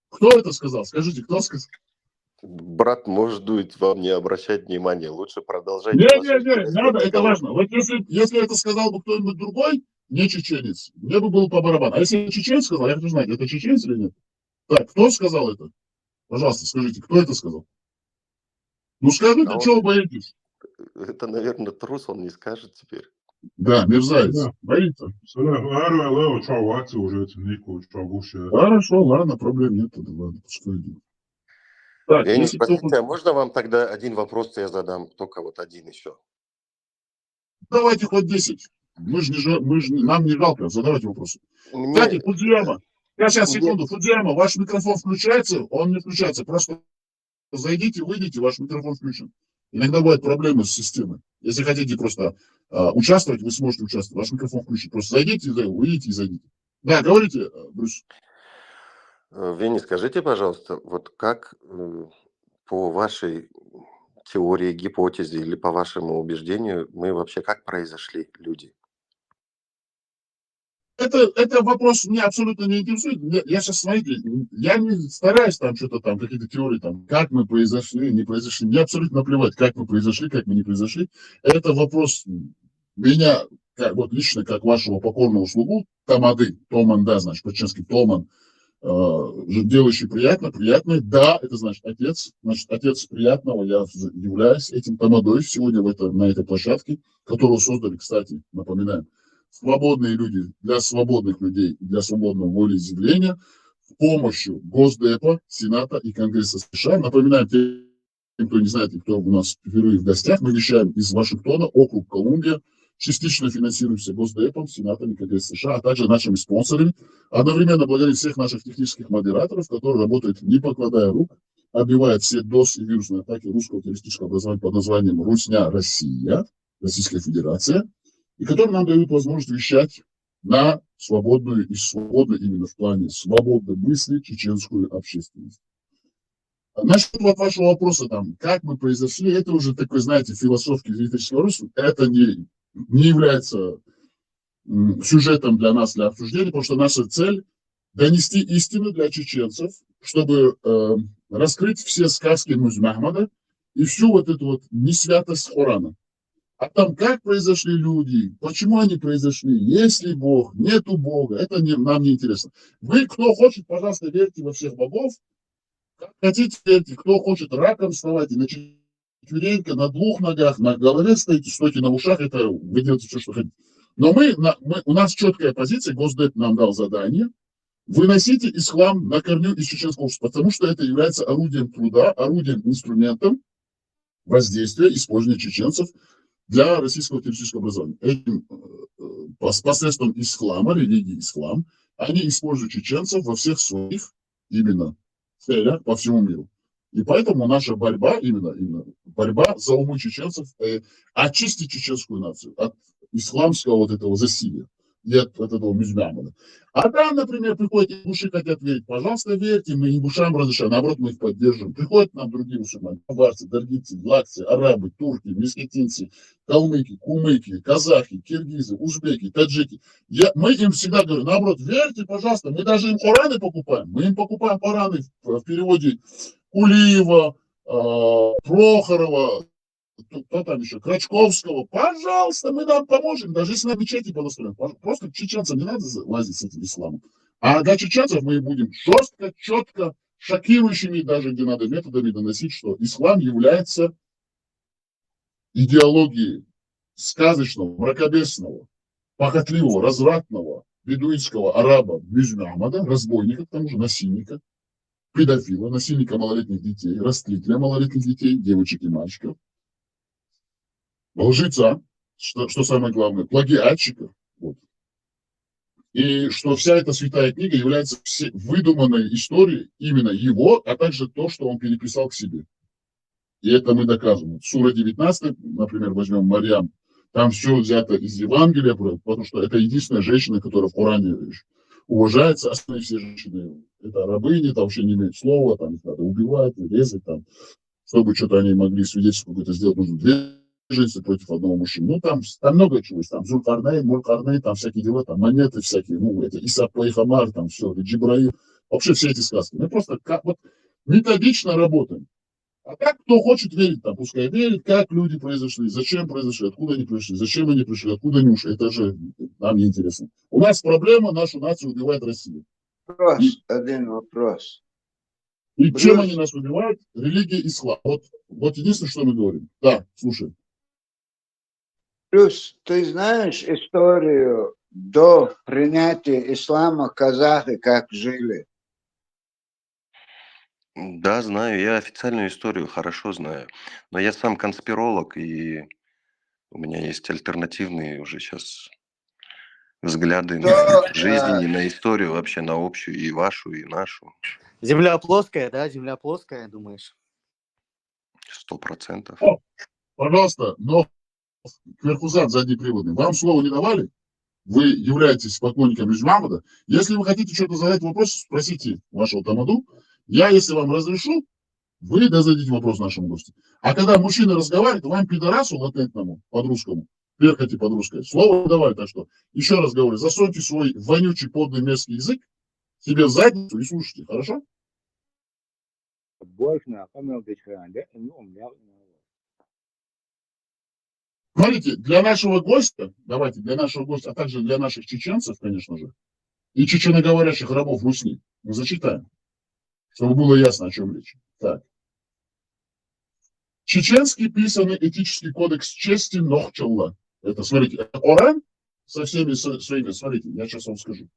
Кто это сказал? Скажите, кто сказал? Брат, может быть, вам не обращать внимания. Лучше продолжайте. Не, надо, это важно. Вот если это сказал бы кто-нибудь другой, не чеченец, мне бы было по барабану. А если чеченец сказал, я хочу знать, это чеченец или нет? Так, кто сказал это? Пожалуйста, скажите, кто это сказал? Ну скажите, А что вы боитесь? Это, наверное, трус, он не скажет теперь. Да, мерзавец. Да. Боится. Хорошо, ладно, проблем нет. Тогда, ладно, пускай идет. Так, Леонид, если кто... простите, а можно вам тогда один вопрос я задам? Только вот один еще. Давайте хоть 10. Нам не жалко, задавайте вопросы. Кстати, Фудзияма. Сейчас, секунду. Фудзияма, ваш микрофон включается? Он не включается. Просто зайдите, выйдите, ваш микрофон включен. Иногда бывают проблемы с системой. Если хотите просто участвовать, вы сможете участвовать. Ваш микрофон включен. Просто зайдите, выйдите и зайдите. Да, говорите, Брюс. Вени, скажите, пожалуйста, вот как по вашей теории, гипотезе или по вашему убеждению мы вообще как произошли, люди? Это вопрос меня абсолютно не интересует. Я сейчас, смотрите, я не стараюсь там что-то там, какие-то теории там, как мы произошли, не произошли. Мне абсолютно наплевать, как мы произошли, как мы не произошли. Это вопрос меня, вот лично, как вашего покорного слугу, Тамады, Томан, да, значит, по-чешски Томан, делающий приятный, да, это значит отец приятного, я являюсь этим тамадой сегодня на этой площадке, которую создали, кстати, напоминаем, свободные люди для свободных людей, для свободного волеизъявления, с помощью Госдепа, Сената и Конгресса США. Напоминаем тем, кто не знает, и кто у нас впервые в гостях, мы вещаем из Вашингтона, округ Колумбия, частично финансируемся Госдепом, Сенатом и Конгрессом США, а также нашими спонсорами. Одновременно благодарим всех наших технических модераторов, которые работают не покладая рук, отбивают все ДОС и вирусные атаки русского террористического образования под названием «Русня Россия», Российская Федерация, и которые нам дают возможность вещать на свободную и свободно именно в плане свободной мысли чеченскую общественность. Насчет вот вашего вопроса, там, как мы произошли, это уже такой, знаете, философский зрительский вопрос, это не является сюжетом для нас, для обсуждения, потому что наша цель – донести истину для чеченцев, чтобы раскрыть все сказки Мухаммада и всю вот эту вот несвятость Корана. А там как произошли люди, почему они произошли, есть ли Бог, нету Бога, это нам не интересно. Вы, кто хочет, пожалуйста, верьте во всех богов, как хотите верьте, кто хочет раком вставать и на четверенько, на двух ногах, на голове стоите, стойте на ушах, это вы делаете все, что хотите. Но у нас четкая позиция, Госдеп нам дал задание, выносите ислам на корню из чеченского общества, потому что это является орудием труда, орудием, инструментом воздействия, использования чеченцев для российского террористического образования. Этим, посредством ислама, религии ислам, они используют чеченцев во всех своих именно целях по всему миру. И поэтому наша борьба, именно борьба за умы чеченцев, очистить чеченскую нацию от исламского вот этого засилия и от этого Мухаммада. А там, например, приходят ингуши, хотят верить, пожалуйста, верьте, мы ингушам разрешаем, наоборот, мы их поддерживаем. Приходят нам другие мусульмане, аварцы, даргицы, лакцы, арабы, турки, мескетинцы, калмыки, кумыки, казахи, киргизы, узбеки, таджики. Мы им всегда говорим, наоборот, верьте, пожалуйста, мы даже им Кораны покупаем. Мы им покупаем Кораны в переводе Кулиева, Прохорова, кто там еще, Крачковского, пожалуйста, мы вам поможем, даже если на мечети понастроим. Просто чеченцам не надо лазить с этим исламом. А для чеченцев мы будем жестко, четко, шокирующими даже, где надо, методами доносить, что ислам является идеологией сказочного, мракобесного, похотливого, развратного, бедуинского араба Мухаммада, разбойника, к тому же насильника, педофила, насильника малолетних детей, растлителя малолетних детей, девочек и мальчиков, лжеца, что самое главное, плагиатчика. Вот. И что вся эта святая книга является выдуманной историей именно его, а также то, что он переписал к себе. И это мы доказываем. Сура 19, например, возьмем Марьям, там все взято из Евангелия, потому что это единственная женщина, которая в Коране уважается. Остальные все женщины – это рабыни, там вообще не имеют слова, там их надо убивать, резать, там, чтобы что-то они могли свидетельство какое-то сделать, нужно две женщины против одного мужчины. Ну, там много чего есть, там Зулкарней, Мулкарней, там всякие дела, там монеты всякие, ну, это Исаак Пайхамар, там все, Джибраил, вообще все эти сказки. Мы просто как вот методично работаем. А так, кто хочет верить, там, пускай верит, как люди произошли, зачем произошли, откуда они пришли, зачем они пришли, откуда они ушли. Это же нам не интересно. У нас проблема, нашу нацию убивает Россия. Один вопрос. И чем они нас убивают? Религия ислам. Вот единственное, что мы говорим. Да, слушай. Плюс, ты знаешь историю до принятия ислама казахи, как жили? Да, знаю, я официальную историю хорошо знаю. Но я сам конспиролог, и у меня есть альтернативные уже сейчас взгляды на жизнь и на историю, вообще на общую, и вашу, и нашу. Земля плоская, да? Земля плоская, думаешь? 100%. О, пожалуйста, но Кверхузат заднеприводный. Вам слово не давали? Вы являетесь поклонником Мухаммада. Если вы хотите что-то задать вопрос, спросите вашего тамаду. Я, если вам разрешу, вы зададите вопрос нашему гостю. А когда мужчина разговаривает, вам пидорасу латентному, под-русскому, перхоти под-русской, слово давали. Так что, еще раз говорю, засуньте свой вонючий, подлый, мерзкий язык себе в задницу и слушайте, хорошо? Смотрите, для нашего гостя, давайте, для нашего гостя, а также для наших чеченцев, конечно же, и чеченоговорящих рабов Русни, мы зачитаем, чтобы было ясно, о чем речь. Так. Чеченский писанный этический кодекс чести Нохчалла. Это, смотрите, Коран со всеми своими, смотрите, я сейчас вам скажу.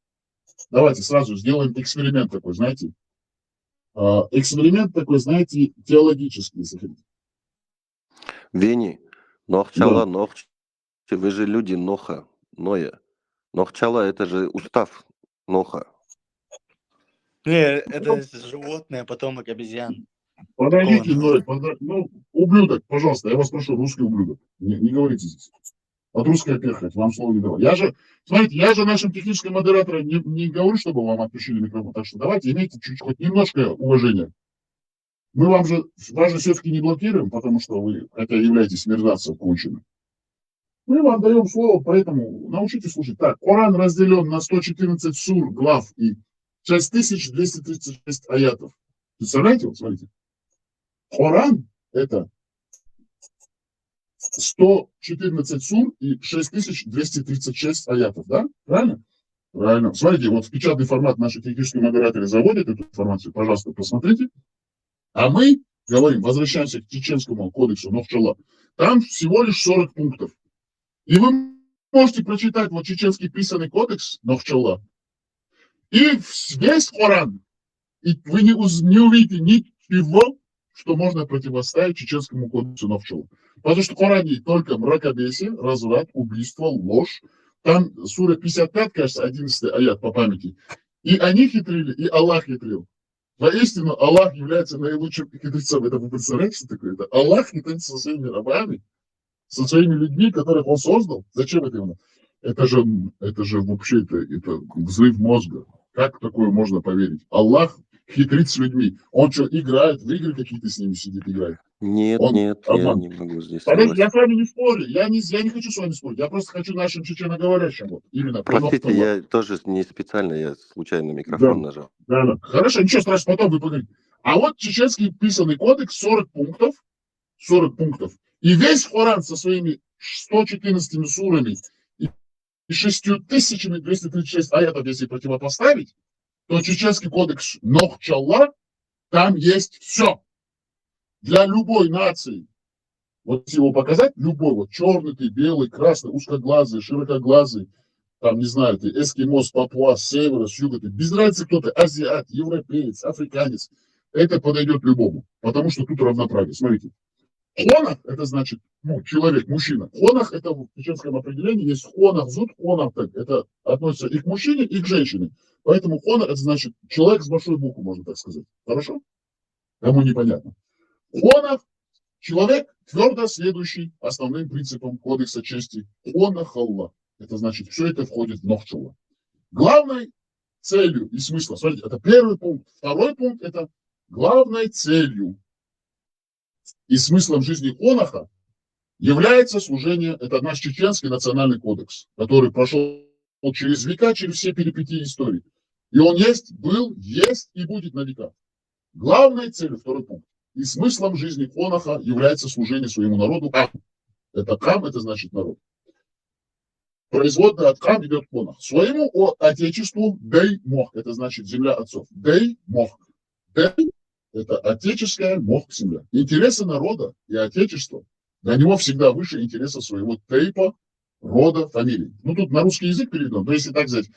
Давайте сразу сделаем эксперимент такой, знаете. Эксперимент такой, знаете, теологический, если хотите. Вени, Нохчала, Нохч, вы же люди Ноха, Ноя. Нохчала – это же устав Ноха. Не, это животное, потомок обезьян. Подойдите, ну, ублюдок, пожалуйста, я вас прошу, русский ублюдок. Не говорите здесь. От русская перхоть, вам слово не давал. Смотрите, я же нашим техническим модераторам не говорю, чтобы вам отключили микрофон. Так что давайте имейте чуть хоть немножко уважения. Мы вас же все-таки не блокируем, потому что вы, хотя являетесь мерзавцем конченым. Мы вам даем слово, поэтому научитесь слушать. Так, Коран разделен на 114 сур, глав и 6236 аятов. Представляете, вот смотрите. Коран – это 114 сур и 6236 аятов, да? Правильно? Правильно. Смотрите, вот в печатный формат наши технические модераторы заводят эту информацию. Пожалуйста, посмотрите. А мы говорим, возвращаемся к чеченскому кодексу Нохчала. Там всего лишь 40 пунктов. И вы можете прочитать вот чеченский писанный кодекс Нохчала и весь Коран. И вы не увидите ничего, что можно противоставить чеченскому кодексу Нохчала. Потому что в Коране только мракобесие, разврат, убийство, ложь. Там сура 55, кажется, 11 аят по памяти. И они хитрили, и Аллах хитрил. Воистину, Аллах является наилучшим хитрецом. Это вы представляете, что такое? Это Аллах хитрится со своими рабами, со своими людьми, которых он создал. Зачем это ему? Это же вообще это взрыв мозга. Как такое можно поверить? Аллах хитрит с людьми. Он что, играет? В игры какие-то с ними сидит, играет? Нет, я не могу здесь согласиться. Я с вами не спорю. Я не хочу с вами спорить. Я просто хочу нашим чеченоговорящим. Вот, именно. Простите, я тоже не специально, я случайно микрофон нажал. Да. Хорошо, ничего страшного, потом вы поговорите. А вот чеченский писанный кодекс 40 пунктов. 40 пунктов. И весь Коран со своими 114 сурами и 6236 аятов, если противопоставить, то чеченский кодекс Нохчалла, там есть все. Для любой нации, вот его показать, любой, вот черный ты, белый, красный, узкоглазый, широкоглазый, там, не знаю, ты эскимос, папуа, с севера, с юга, ты, без разницы кто ты, азиат, европеец, африканец, это подойдет любому, потому что тут равноправие. Смотрите, Хонах – это значит человек, мужчина. Хонах – это в чеченском определении есть хонах, зуд, хонах. Это относится и к мужчине, и к женщине. Поэтому хонах – это значит человек с большой буквы, можно так сказать. Хорошо? Кому непонятно. Хонах – человек, твердо следующий основным принципам кодекса чести. Хонах Аллах. Это значит, все это входит в нохчула. Главной целью и смыслом, смотрите, это первый пункт. Второй пункт – это главной целью и смыслом жизни Хонаха является служение, это наш чеченский национальный кодекс, который прошел через века, через все перипетии истории. И он есть, был, есть и будет на века. Главной целью, второй пункт, и смыслом жизни Хонаха является служение своему народу. Это Кам, это значит народ. Производная от Кам идет Хонах. Своему отечеству Дей Мох, это значит земля отцов. Дей Мох. Дей это отеческая мох земля. Интересы народа и отечества для него всегда выше интереса своего тейпа, рода, фамилии. Ну, тут на русский язык переведем. То есть, если так сказать,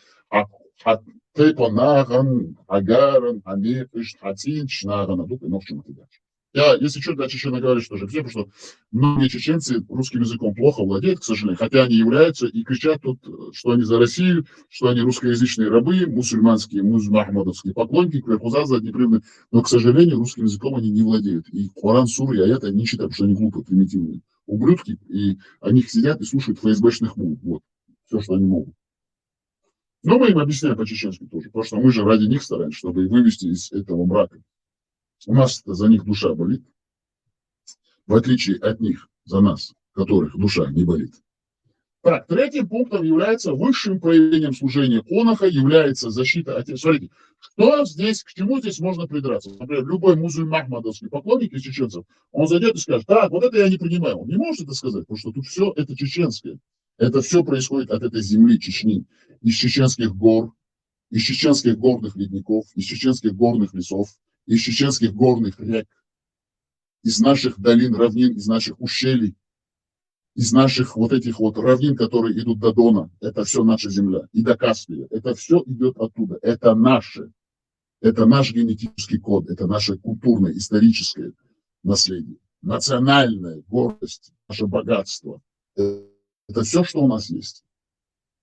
тейпа Наган, Агаран, Амефиш, Хатин, Шнаган, Адук и много чему дальше. Я, если что, для чечен говорю, что же все, потому что многие чеченцы русским языком плохо владеют, к сожалению, хотя они являются и кричат тут, что они за Россию, что они русскоязычные рабы, мусульманские, махмадовские поклонники, кверхузаза, непрерывные, но, к сожалению, русским языком они не владеют. И Коран, суры, аят они не читают, потому что они глупые, примитивные ублюдки, и они сидят и слушают ФСБшных мул. Вот, все, что они могут. Но мы им объясняем по-чеченски тоже, потому что мы же ради них стараемся, чтобы их вывести из этого мрака. У нас за них душа болит, в отличие от них, за нас, которых душа не болит. Так, третьим пунктом является высшим проявлением служения Хонаха, является защита отечества. Смотрите, что здесь, к чему здесь можно придраться? Например, любой мусульман-махмадовский поклонник из чеченцев, он зайдет и скажет, так, вот это я не понимаю. Он не может это сказать, потому что тут все это чеченское. Это все происходит от этой земли Чечни, из чеченских гор, из чеченских горных ледников, из чеченских горных лесов, из чеченских горных рек, из наших долин, равнин, из наших ущелий, из наших вот этих вот равнин, которые идут до Дона. Это все наша земля. И до Каспия. Это все идет оттуда. Это наше. Это наш генетический код. Это наше культурное, историческое наследие. Национальная гордость, наше богатство. Это все, что у нас есть.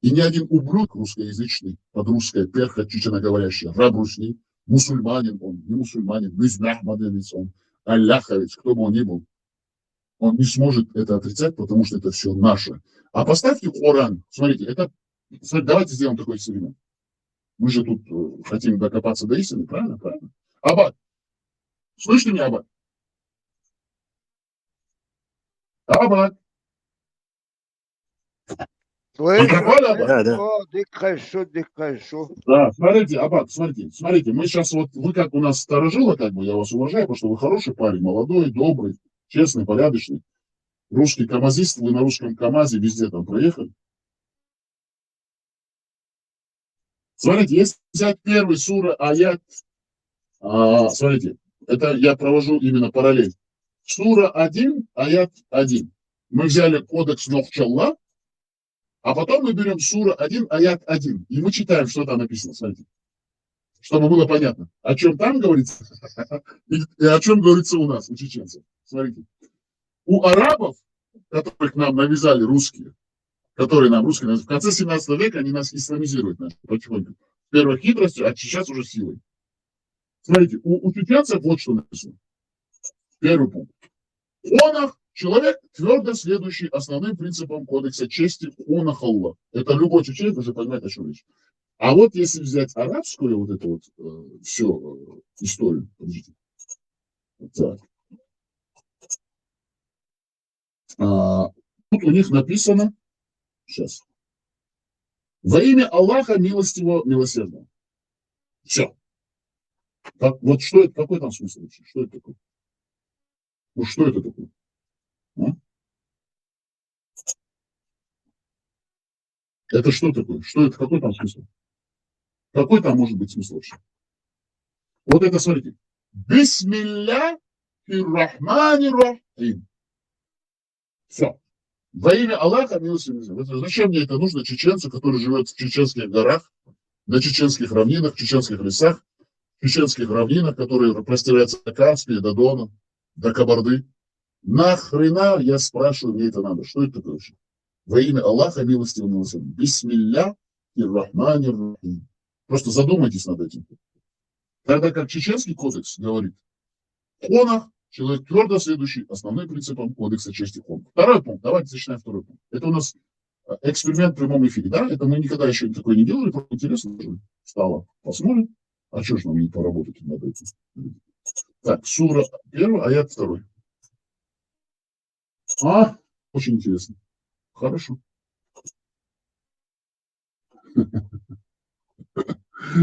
И ни один ублюдок русскоязычный, под русское перха, чеченоговорящий, раб русский, мусульманин он, не мусульманин, махмадовец он, алляховец, кто бы он ни был, он не сможет это отрицать, потому что это все наше. А поставьте Коран. Смотрите, давайте сделаем такой эксперимент. Мы же тут хотим докопаться до истины, правильно? Правильно. Аббат, слышите меня, Аббат? Аббат. Да, смотрите, Аббат, смотрите, мы сейчас вот, вы как у нас старожилы, как бы, я вас уважаю, потому что вы хороший парень, молодой, добрый, честный, порядочный. Русский камазист, вы на русском КамАЗе везде там проехали. Смотрите, если взять первый сура аят, смотрите, это я провожу именно параллель. Сура 1, аят 1. Мы взяли кодекс Нохчалла, а потом мы берем сура 1, аят 1, и мы читаем, что там написано, смотрите. Чтобы было понятно, о чем там говорится, и о чем говорится у нас, у чеченцев. Смотрите. У арабов, которых нам навязали русские, которые нам русские навязали, в конце 17 века они нас исламизируют потихоньку. Первой хитростью, а сейчас уже силой. Смотрите, у чеченцев вот что написано. Первый пункт. Хонах – человек, твердо следующий основным принципам кодекса чести Хонах Аллах. Это любой чеченец уже понимает, о чем речь. А вот если взять арабскую вот эту вот всю историю, подождите. Так. Тут у них написано, сейчас, во имя Аллаха милостивого, милосердного. Все. Вот что это, какой там смысл вообще? Что это такое? Ну что это такое? А? Это что такое? Что это? Какой там смысл? Какой там может быть смысл вообще? Вот это, смотрите. Бисмилля фир-рахмани-рахим. Все. Во имя Аллаха милостивого. Зачем мне это нужно чеченцу, который живет в чеченских горах, на чеченских равнинах, в чеченских лесах, в чеченских равнинах, которые простираются до Каспия, до Дона, до Кабарды, Нахрена, я спрашиваю, мне это надо? Что это такое вообще? Во имя Аллаха, милостивого милосердного. Бисмилля ир-Рахманир Рахим. Просто задумайтесь над этим. Тогда как чеченский кодекс говорит, хонах, человек твердо следующий основным принципам кодекса чести хонах. Второй пункт, давайте зачитаем второй пункт. Это у нас эксперимент в прямом эфире, да? Это мы никогда еще такое не делали, просто интересно уже стало. Посмотрим. А что ж нам не поработать над этим? Так, сура 1, аят 2. Очень интересно. Хорошо.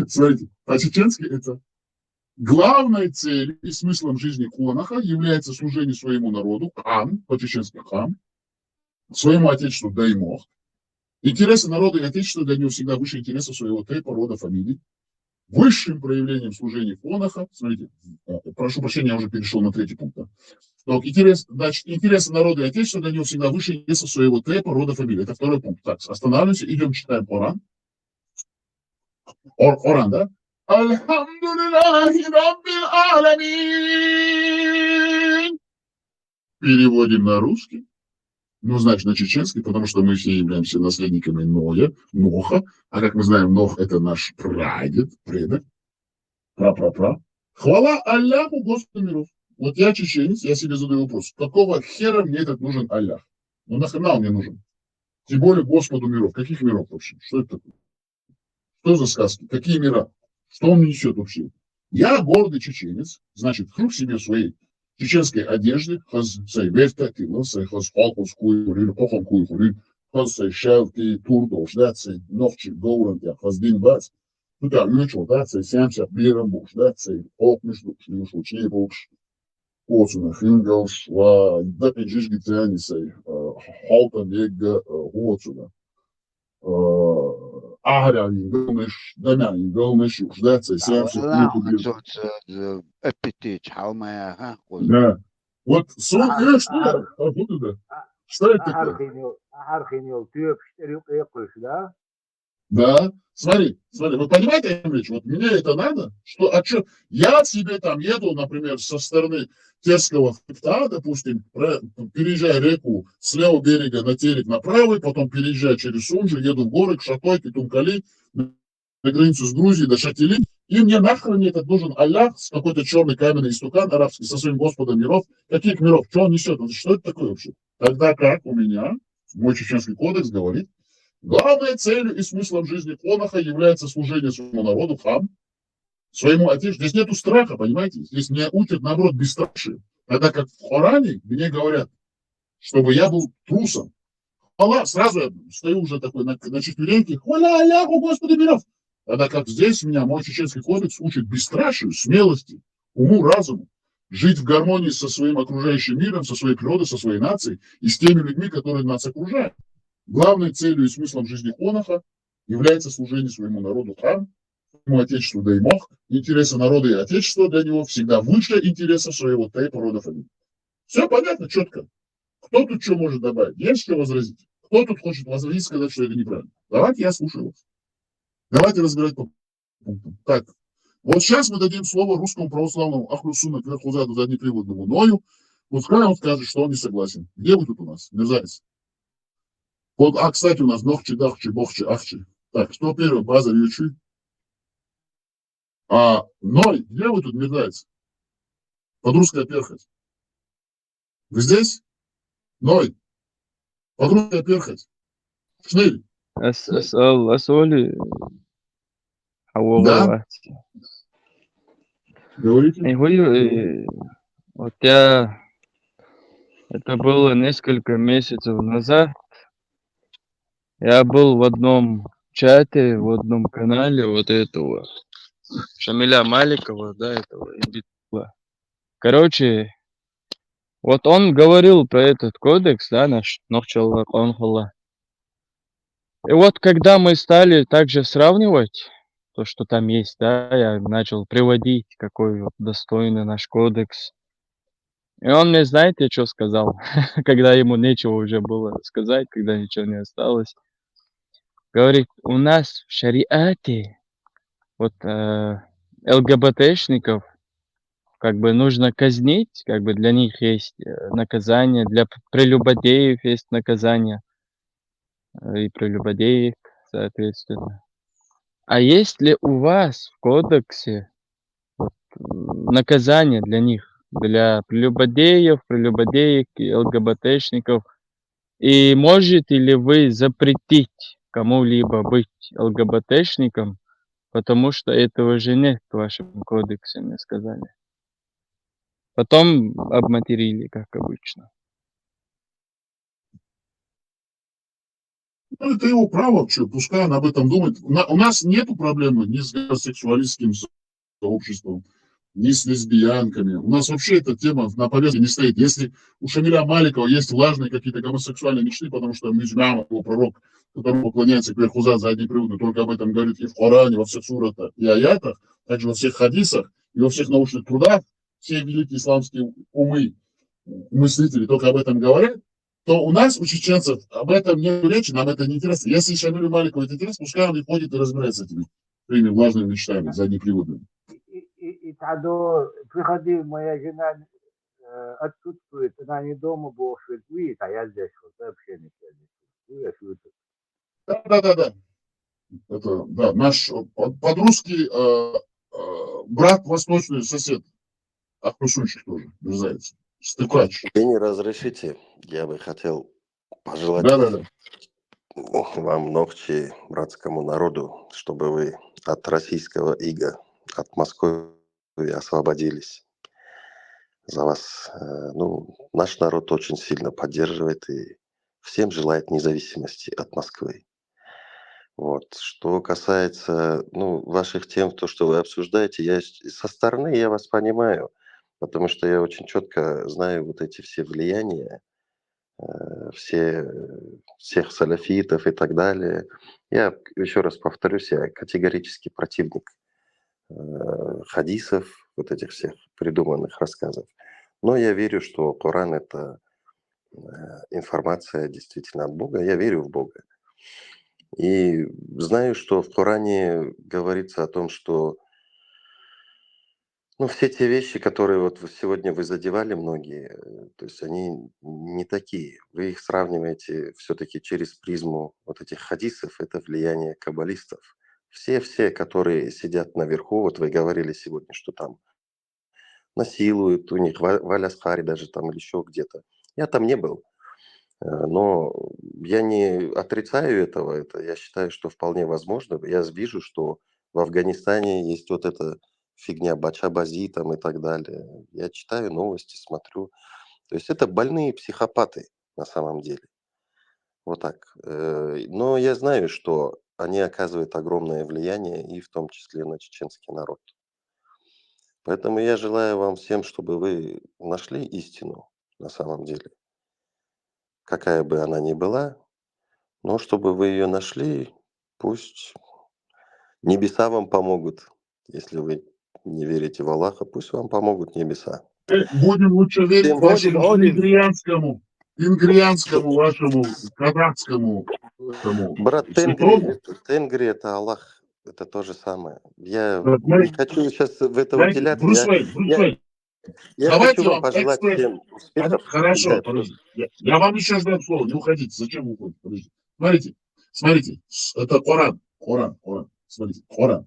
Смотрите, по-чеченски это главной целью и смыслом жизни Конаха является служение своему народу, хан, по-чеченски хан, своему отечеству даймох. Интересы народа и отечества для него всегда выше интересов своего тейпа, рода, фамилии. Высшим проявлением служения Конаха, смотрите, прошу прощения, я уже перешел на третий пункт. Так, интересы народа и отечества для него всегда выше интересов своего тейпа, рода, фамилии. Это второй пункт. Так, останавливаемся, идем, читаем Коран. Коран, да? Альхамдулиллахи раббил аламин. Переводим на русский. Ну, значит, на чеченский, потому что мы все являемся наследниками Ноха. А как мы знаем, Нох – это наш прадед, предок, пра-пра-пра. Хвала Аллаху, Господу миров. Вот я чеченец, я себе задаю вопрос, какого хера мне этот нужен Аллах? Ну, нахрена он мне нужен? Тем более Господу миров. Каких миров вообще? Что это такое? Что за сказки? Какие мира? Что он несет вообще? Я гордый чеченец, значит, хруп себе в своей чеченской одежды, хаз сайберта, килоса, хаз халкус куйхурин, охом куйхурин, хаз сайшелки, турдош, да, цей новчик, гоурантя, хаз динбац, тута ючо, да, цей сямся бирамбуш, да, цей окмиш, шлюш, учебуш, оцуна хингалш, ва, да, пиджишги цяни сей, халта мега, оцуна. Агряни, гълнеш, дамяни, гълнеш, уждаться, сямся, аппетит, халмая, да. Вот что это? Что это такое? Да, смотри, вы понимаете, Ильич, вот мне это надо, что я себе там еду, например, со стороны Терского хребта, допустим, переезжаю реку с левого берега на Терек на правый, потом переезжаю через Сунжи, еду в горы, к Шатой, к Тумкали, на границу с Грузией, до Шатили, и мне нахрен этот нужен Аллах с какой-то черный каменный истукан арабский, со своим Господом миров. Каких миров? Что он несет? Что это такое вообще? Тогда как у меня, мой чеченский кодекс говорит, главной целью и смыслом жизни Конаха является служение своему народу, хам, своему отечеству. Здесь нету страха, понимаете? Здесь меня учат, наоборот, бесстрашие. Тогда как в Коране мне говорят, чтобы я был трусом. Аллах, сразу я стою уже такой на четвереньке, хваля Аллаху, Господи миров. Тогда как здесь меня мой чеченский кодекс учит бесстрашию, смелости, уму, разуму, жить в гармонии со своим окружающим миром, со своей природой, со своей нацией и с теми людьми, которые нас окружают. Главной целью и смыслом жизни Конаха является служение своему народу хам, своему отечеству даймох. Интересы народа и отечества для него всегда выше интересов своего тейпа, рода, фамилии. Все понятно, четко. Кто тут что может добавить? Есть что возразить? Кто тут хочет возразить, сказать, что это неправильно? Давайте я слушаю вас. Давайте разбирать по пунктам. Так, вот сейчас мы дадим слово русскому православному Ахлюсуна Кверхузаду заднеприводному Ною. Пускай он скажет, что он не согласен. Где вы тут у нас? Мерзавец. Вот, кстати, у нас Нохчи, Дахчи, Бохчи, Ахчи. Так, что первый? База, Ючи. Ной, где вы тут, мерзавец? Под русская перхоть. Вы здесь? Ной. Под русская перхоть. Шнырь. أسأل Да? Говорите. Я говорю, вот я, это было несколько месяцев назад, я был в одном чате, в одном канале вот этого Шамиля Маликова, да, этого Инбитула. Короче, вот он говорил про этот кодекс, да, наш Нохчаллах Онхаллах. И вот когда мы стали также сравнивать то, что там есть, да, я начал приводить, какой вот достойный наш кодекс. И он мне, знаете, что сказал, когда ему нечего уже было сказать, когда ничего не осталось. Говорит, у нас в шариате вот ЛГБТшников как бы нужно казнить, как бы для них есть наказание, для прелюбодеев есть наказание, и прелюбодеек, соответственно. А есть ли у вас в кодексе наказание для них, для прелюбодеев, прелюбодеек и ЛГБТшников? И можете ли вы запретить кому-либо быть ЛГБТшником, потому что этого же нет в вашем кодексе, мне сказали. Потом обматерили, как обычно. Ну, это его право, что, пускай он об этом думает. У нас нету проблемы ни с гомосексуалистским сообществом, ни с лесбиянками. У нас вообще эта тема на повестке не стоит. Если у Шамиля Маликова есть влажные какие-то гомосексуальные мечты, потому что Миджмам, его пророк, которому поклоняется Кверхуза задней приводы, только об этом говорит и в Коране, во всех суратах и аятах, также во всех хадисах и во всех научных трудах, все великие исламские умы, мыслители только об этом говорят, то у нас, у чеченцев, об этом нет речи, нам это не интересно. Если Шамилю Маликову это интересно, пускай он и ходит и разбирается с этими своими влажными мечтами, заднеприводными. И тогда приходи, моя жена отсутствует, она не дома, Бог видит, а я здесь, вот вообще не здесь. Да. Это, да, наш под-русский брат восточный сосед, Ахмасунчик тоже, мерзавец, стыкач. Вы не разрешите, я бы хотел пожелать Да. вам, Нохчи, братскому народу, чтобы вы от российского ига, от Москвы освободились. За вас, наш народ очень сильно поддерживает и всем желает независимости от Москвы. Вот. Что касается, ваших тем, то, что вы обсуждаете, со стороны я вас понимаю, потому что я очень четко знаю вот эти все влияния, всех салафитов и так далее. Я еще раз повторюсь, я категорически противник хадисов, вот этих всех придуманных рассказов. Но я верю, что Коран – это информация действительно от Бога. Я верю в Бога. И знаю, что в Коране говорится о том, что все те вещи, которые вот сегодня вы задевали многие, то есть они не такие. Вы их сравниваете все-таки через призму вот этих хадисов, это влияние каббалистов. Все, которые сидят наверху, вот вы говорили сегодня, что там насилуют у них, в Аль-Асхаре даже там или еще где-то. Я там не был, но я не отрицаю этого. Это я считаю, что вполне возможно. Я вижу, что в Афганистане есть вот эта фигня Бача-Бази там и так далее. Я читаю новости, смотрю. То есть это больные психопаты на самом деле. Вот так. Но я знаю, что они оказывают огромное влияние и в том числе на чеченский народ. Поэтому я желаю вам всем, чтобы вы нашли истину на самом деле. Какая бы она ни была, но чтобы вы ее нашли, пусть небеса вам помогут. Если вы не верите в Аллаха, пусть вам помогут небеса. Будем лучше верить вашему ингрианскому вашему казахскому Брат святому. Тенгри – это Аллах. Это то же самое. Я не хочу сейчас в это уделяться. Я хочу вам пожелать всем успехов. Хорошо, подожди. Я вам еще дам слово. Не уходите. Зачем вы уходите? Подождите. Смотрите. Это Коран. Смотрите. Коран.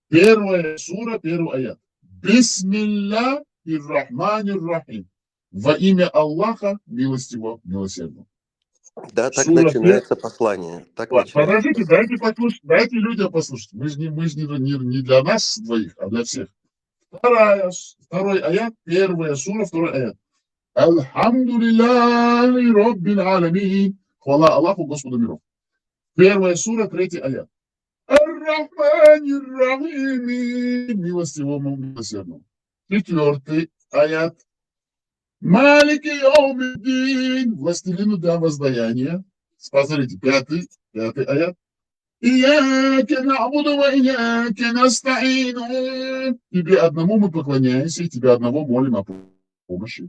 Первая сура, первый аят. Бисмилля ир-Рахманир-Рахим. Во имя Аллаха, милостивого, милосердного. Да, так начинается послание. Подождите, дайте людям послушать. Мы же не для нас двоих, а для всех. Второй аят, первая сура, второй аят. Алхамдулиллахи Раббил Аламин. Хвала Аллаху, Господу миров. Первая сура, третий аят. Ар-Рахманир-Рахим. Милостивому, милосердному. Четвертый аят. Малики Яумиддин. Властелину для воздаяния. Посмотрите, пятый аят. Ияка нa'буду ва ияка наста'ин. Тебе одному мы поклоняемся, и тебе одного молим о помощи.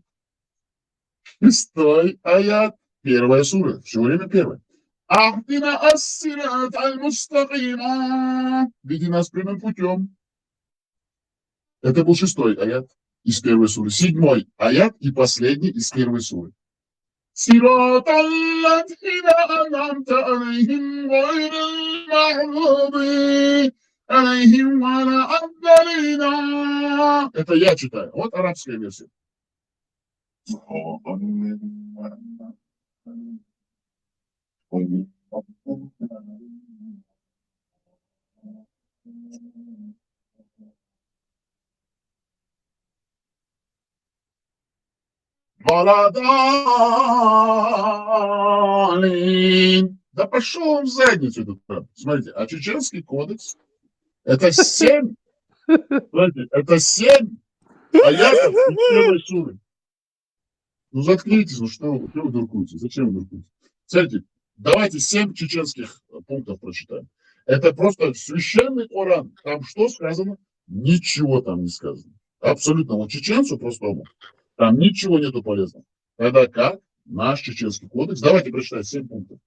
Шестой аят. Первая сура. Все время первая. Ахдина ас-сират аль-мустакима. Веди нас прямым путем. Это был шестой аят. из первой суры, 7 аят и последний из первой суры. صراط الذين أنعمت عليهم غير المغضوب عليهم ولا الضالين. Это я читаю. Вот арабская версия. Баладалин. Да пошел он в задницу этот прав. Смотрите, а чеченский кодекс это 7, смотрите, это 7 аятов из первой суры. Ну заткнитесь, ну что вы дуркуете? Зачем вы дуркуете? Смотрите, давайте 7 чеченских пунктов прочитаем. Это просто священный Коран. Там что сказано? Ничего там не сказано. Абсолютно. Вот чеченцу простому там ничего нету полезного. Тогда как наш чеченский кодекс? Давайте прочитаем 7 пунктов.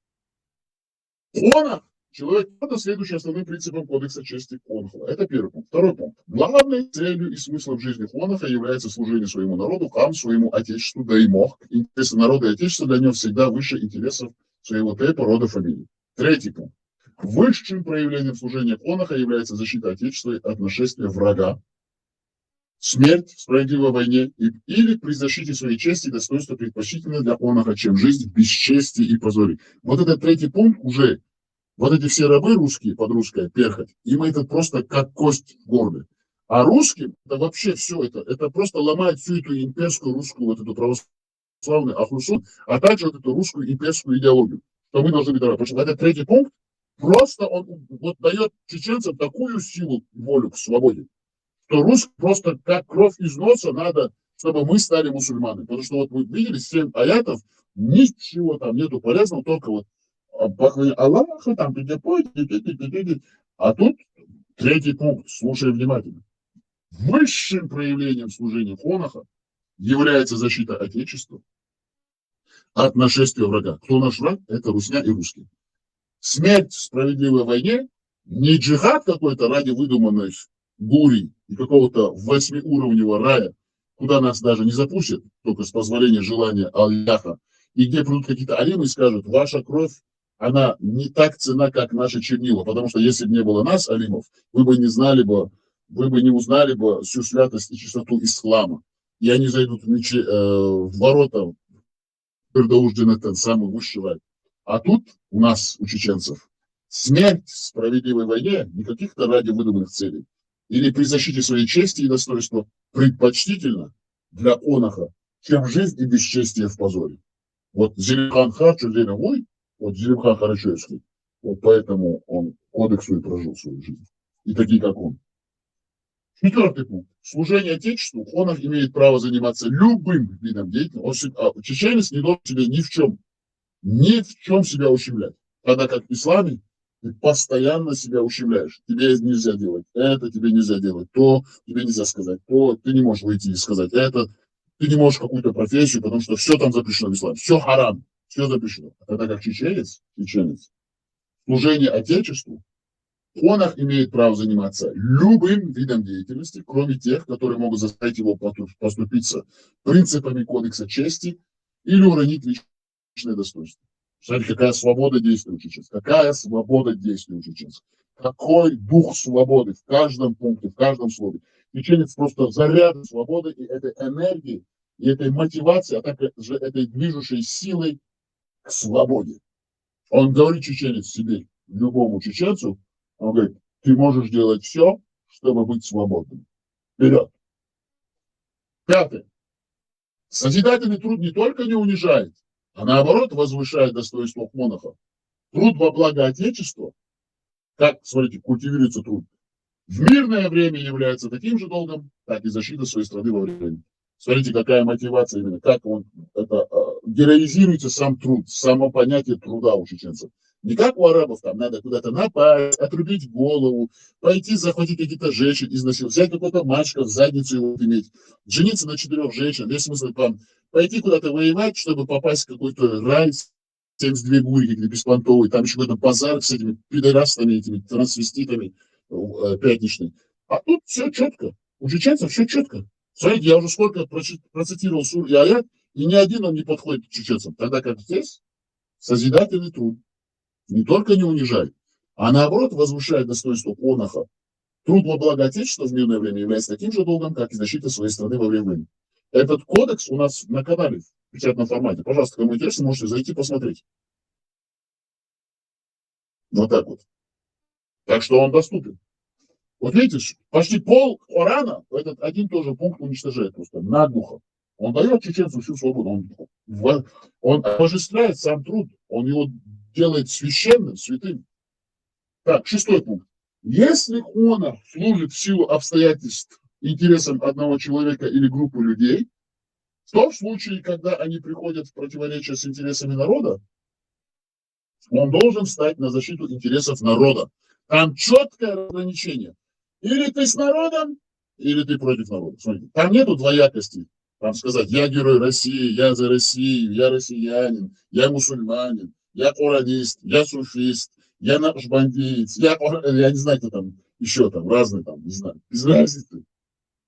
Конах. Человек – это следующий основным принципом кодекса чести конхла. Это первый пункт. Второй пункт. Главной целью и смыслом жизни конаха является служение своему народу, хам, своему отечеству, да и мох. Интересы народа и отечества для него всегда выше интересов своего тейпа, рода, фамилии. Третий пункт. Высшим проявлением служения конаха является защита отечества от нашествия врага, смерть в справедливой войне или при защите своей чести и достоинства предпочтительно для конаха, чем жизнь без чести и позоре. Вот этот третий пункт уже, вот эти все рабы русские, под русское, перхоть, им это просто как кость в горле. А русским это вообще все, это просто ломает всю эту имперскую русскую, вот эту православную ахлусу, а также вот эту русскую имперскую идеологию, что мы должны быть равны. Потому что этот третий пункт просто он вот дает чеченцам такую силу, волю к свободе, что русским просто как кровь из носа надо, чтобы мы стали мусульманами. Потому что вот вы видели 7 аятов, ничего там нету полезного, только вот похваление Аллаха, там, а тут третий пункт, слушай внимательно. Высшим проявлением служения конаха является защита отечества от нашествия врага. Кто наш враг? Это русня и русские. Смерть в справедливой войне не джихад какой-то ради выдуманной гури и какого-то 8-уровневого рая, куда нас даже не запустят, только с позволения желания Аллаха, и где придут какие-то алимы и скажут, ваша кровь, она не так ценна, как наши чернила, потому что если бы не было нас, алимов, вы бы не знали бы, вы бы не узнали бы всю святость и чистоту ислама. И они зайдут в ворота Пердауждина, самый высший рай. А тут у нас, у чеченцев, смерть в справедливой войне не каких-то ради выдуманных целей, или при защите своей чести и достоинства предпочтительно для конаха, чем жизнь и бесчестие в позоре. Вот Зелимхан Хан, вот Зелимхан Харачевский, вот поэтому он кодексу и прожил свою жизнь. И такие, как он. Четвертый пункт. Служение Отечеству. Конах имеет право заниматься любым видом деятельности. Чеченец не должен себе ни в чем себя ущемлять. Тогда как в исламе ты постоянно себя ущемляешь. Тебе нельзя делать это, тебе нельзя делать то, тебе нельзя сказать то, ты не можешь выйти и сказать это, ты не можешь какую-то профессию, потому что все там запрещено в исламе. Все харам, все запрещено. Тогда как чеченец, служение Отечеству, конах имеет право заниматься любым видом деятельности, кроме тех, которые могут заставить его поступиться принципами кодекса чести или уронить личное достоинство. Смотрите, какая свобода действия у чеченцев. Какая свобода действия у чеченцев. Какой дух свободы в каждом пункте, в каждом слове. Чеченец просто заряд свободы и этой энергии, и этой мотивации, а также этой движущей силой к свободе. Он говорит, чеченец себе, любому чеченцу, он говорит, ты можешь делать все, чтобы быть свободным. Вперед. Пятое. Созидательный труд не только не унижает, а наоборот возвышает достоинство конаха. Труд во благо Отечества, как, смотрите, культивируется труд, в мирное время является таким же долгом, как и защита своей страны во время. Смотрите, какая мотивация именно, как он героизируется сам труд, само понятие труда у чеченцев. Не как у арабов, там надо куда-то напасть, отрубить голову, пойти захватить какие-то женщин, изнасиловать, взять какого-то мальчика, в задницу его иметь, жениться на 4 женщин, весь смысл там, пойти куда-то воевать, чтобы попасть в какой-то рай, 72 гури, какие-то беспонтовые, там еще какой-то базар с этими пидорастами, этими трансвеститами пятничными. А тут все четко, у чеченцев все четко. Смотрите, я уже сколько процитировал сур и аят, и ни один он не подходит к чеченцам. Тогда как здесь созидательный труд не только не унижает, а наоборот возвышает достоинство онаха. Труд во благо Отечества в мирное время является таким же долгом, как и защита своей страны во время войны. Этот кодекс у нас на канале в печатном формате. Пожалуйста, кому интересно, можете зайти посмотреть. Вот так вот. Так что он доступен. Вот видите, почти пол Корана этот один тоже пункт уничтожает просто наглухо. Он дает чеченцу всю свободу. Он обожествляет сам труд. Он его делает священным, святым. Так, 6 пункт. Если honor служит в силу обстоятельств интересам одного человека или группы людей, то в случае, когда они приходят в противоречие с интересами народа, он должен встать на защиту интересов народа. Там четкое разграничение. Или ты с народом, или ты против народа. Смотрите, там нету двоякости. Там сказать, я герой России, я за Россию, я россиянин, я мусульманин, я коранист, я суфист, я наш-бандиец, я не знаю, кто там еще там, разные там, не знаю, без разницы.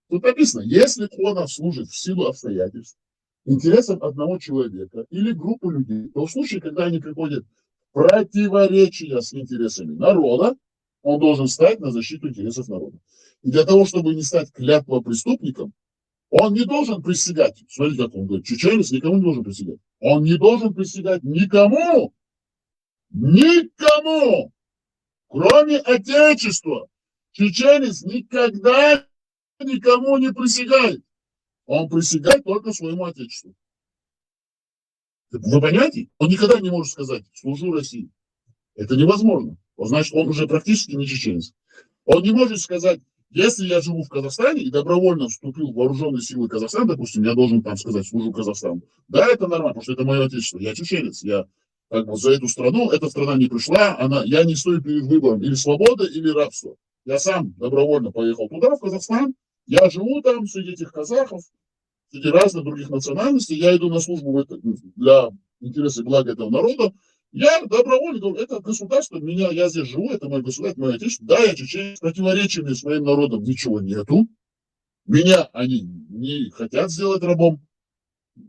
Тут написано, если honor служит в силу обстоятельств интересам одного человека или группы людей, то в случае, когда они приходят в противоречие с интересами народа, он должен встать на защиту интересов народа. И для того, чтобы не стать клятвопреступником, он не должен присягать. Смотрите, как он говорит, чеченец никому не должен присягать. Он не должен присягать никому, никому, кроме Отечества. Чеченец никогда никому не присягает. Он присягает только своему Отечеству. Вы понимаете? Он никогда не может сказать, служу России. Это невозможно. Значит, он уже практически не чеченец. Он не может сказать, если я живу в Казахстане и добровольно вступил в вооруженные силы Казахстана, допустим, я должен там сказать, служу Казахстану. Да, это нормально, потому что это мое Отечество. Я чеченец. Я как бы за эту страну, эта страна не пришла, я не стою перед выбором или свобода, или рабство. Я сам добровольно поехал туда, в Казахстан. Я живу там среди этих казахов, среди разных других национальностей. Я иду на службу для интереса и блага этого народа. Я добровольно говорю, это государство, я здесь живу, это мое государство, мое отечество. Да, я чеченец, противоречиями своим народом ничего нету. Меня они не хотят сделать рабом.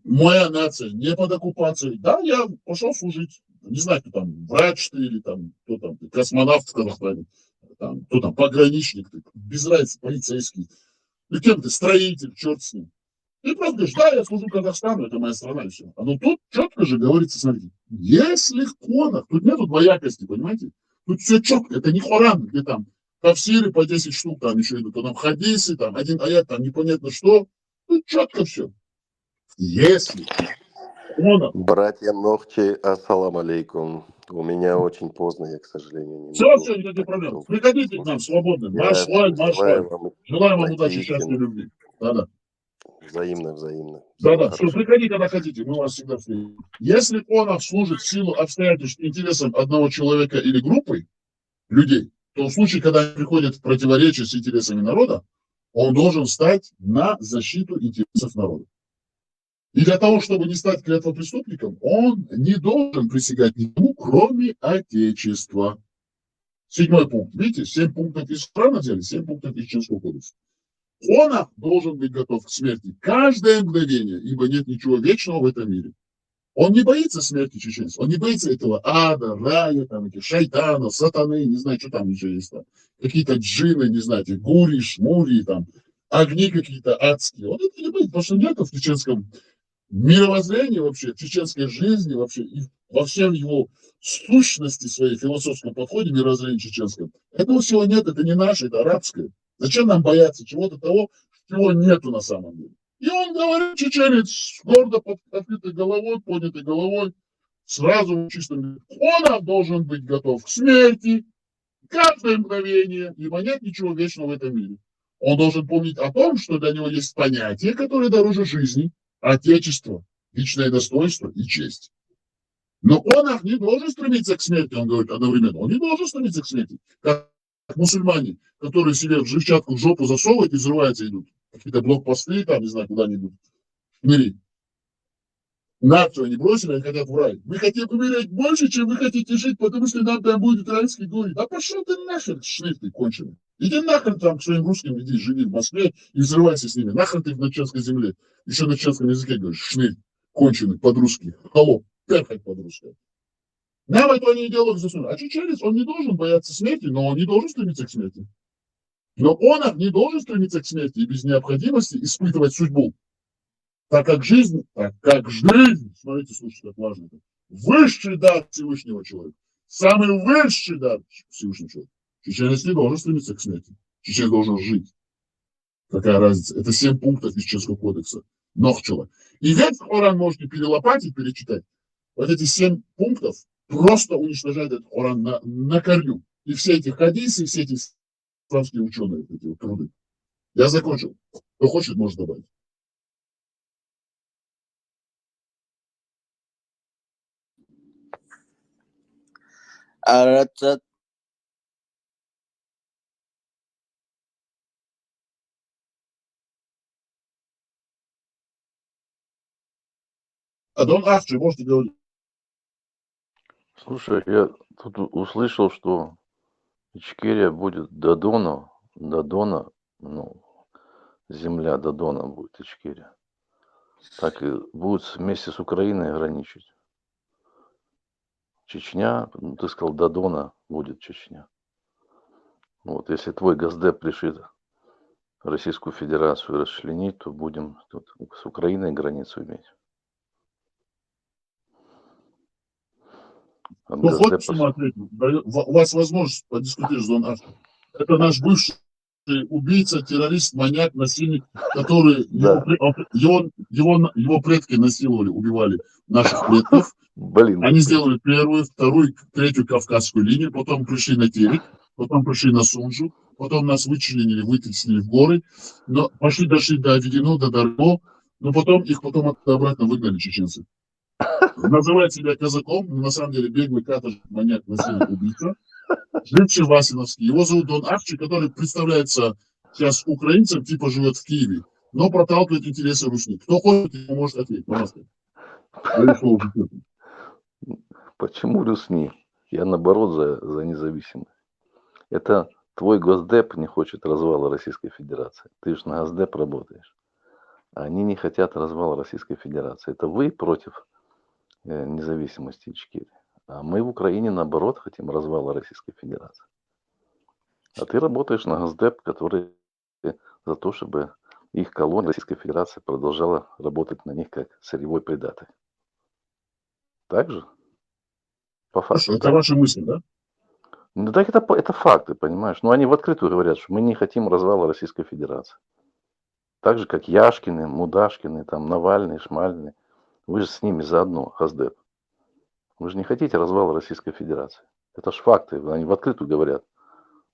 Моя нация не под оккупацией. Да, я пошел служить. Не знаю, кто там, врач ты или там, кто там, космонавт в Казахстане, там, кто там, пограничник, ты, без разницы, полицейский. И кем ты, строитель, черт с ним. И просто говоришь, да, я служу Казахстану, это моя страна, и все. Но тут четко же говорится, смотрите, если honor, тут нету двоякости, понимаете? Тут все четко, это не Коран, где там тавсиры по 10 штук, там еще идут, там хадисы, там один аят, там непонятно что. Тут четко все. Если honor... Братья Нохчи, ассалам алейкум. У меня очень поздно, я, к сожалению, не Все, могу. все, никаких проблем. Приходите к нам свободно. Я Марш-лайн. желаю вам Желаем вам удачи, найти счастья, истину. любви. Да-да. Взаимно, взаимно. Да-да, Всего все, хорошего. приходи, когда хотите, мы вас всегда встретим. Если honor служит в силу обстоятельств интересам одного человека или группы людей, то в случае, когда они приходят в противоречие с интересами народа, он должен встать на защиту интересов народа. И для того, чтобы не стать клятвопреступником, он не должен присягать никому, кроме Отечества. 7 пункт. Видите, 7 пунктов из Корана взяли, 7 пунктов из Чеченского кодекса. Он должен быть готов к смерти каждое мгновение, ибо нет ничего вечного в этом мире. Он не боится смерти чеченцев, он не боится этого ада, рая, там, этих шайтанов, сатаны, не знаю, что там еще есть, там, какие-то джинны, не знаю, эти гури, шмури, там, огни какие-то адские. Он это не боится, потому что нет в чеченском мировоззрении вообще, в чеченской жизни вообще, и во всем его сущности своей, философском подходе мировоззрения чеченском. Этого всего нет, это не наше, это арабское. Зачем нам бояться чего-то того, чего нету на самом деле? И он говорит, чеченец, гордо под открытой головой, поднятой головой, сразу чистым. Он должен быть готов к смерти, каждое мгновение, ибо нет ничего вечного в этом мире. Он должен помнить о том, что для него есть понятие, которое дороже жизни, отечество, личное достоинство и честь. Но он не должен стремиться к смерти, он говорит одновременно. Он не должен стремиться к смерти. Как мусульмане, которые себе взрывчатку в жопу засовывают и взрываются идут. Какие-то блокпосты, там, не знаю, куда они идут. В мире. Нацию они бросили, они хотят в рай. Мы хотим умереть больше, чем вы хотите жить, потому что нам там будет райский город. Да пошел ты нахер, шлейф ты конченый. Иди нахрен там к своим русским, иди живи в Москве и взрывайся с ними. Нахрен ты в начальской земле. Еще на чешском языке говоришь, шлейф конченый, под-русски. Холоп, перхоть под-русски. Нам эту они идеологию засунули. А чеченец, он не должен бояться смерти, но он не должен стремиться к смерти. Но он не должен стремиться к смерти и без необходимости испытывать судьбу. Так как жизнь, смотрите, слушайте, как важно это, высший дар Всевышнего человека, самый высший дар Всевышнего человека. Чеченец не должен стремиться к смерти. Чеченец должен жить. Какая разница? Это 7 пунктов из Чеченского кодекса. Нохчела. И весь Коран можете перелопатить, перечитать. Вот эти 7 пунктов просто уничтожают этот Коран на корню. И все эти хадисы, все эти исламские ученые, эти вот труды. Я закончил. Кто хочет, может добавить. Адон Авчи, можете говорить. Слушай, я тут услышал, что Ичкерия будет до Дона, ну, земля до Дона будет Ичкерия. Так и будет вместе с Украиной граничить. Чечня, ну, ты сказал, до Дона будет Чечня. Вот, если твой Госдеп решит Российскую Федерацию расчленить, то будем тут с Украиной границу иметь. Кто хочет, что мы ответим? У вас возможность подискутировать с Дон Авчи. Это наш бывший убийца, террорист, маньяк, насильник, который его предки насиловали, убивали наших предков. Блин. Они сделали первую, вторую, третью Кавказскую линию, потом пришли на Терек, потом пришли на Сунжу, потом нас вычленили, вытеснили в горы, но дошли до Ведено, до Дарго, но потом их обратно выгнали чеченцы. Называет себя казаком, но на самом деле беглый каторжник, маньяк, насильник, убийца. Бывший Васиновский. Его зовут Дон Авчи, который представляется сейчас украинцем, типа живет в Киеве, но проталкивает интересы русских. Кто хочет, ему может ответить, пожалуйста. Почему русни? Я наоборот за независимость. Это твой Госдеп не хочет развала Российской Федерации. Ты же на Госдеп работаешь. А они не хотят развала Российской Федерации. Это вы против независимости Ичкерии. А мы в Украине, наоборот, хотим развала Российской Федерации. А ты работаешь на Госдеп, который за то, чтобы их колония Российской Федерации продолжала работать на них как сырьевой придаток. Так же? По факту. Это ваша мысль, да? Ну так это факты, понимаешь? Но они в открытую говорят, что мы не хотим развала Российской Федерации. Так же, как Яшкины, Мудашкины, там, Навальный, Шмальный. Вы же с ними заодно, Госдеп. Вы же не хотите развала Российской Федерации. Это ж факты, они в открытую говорят.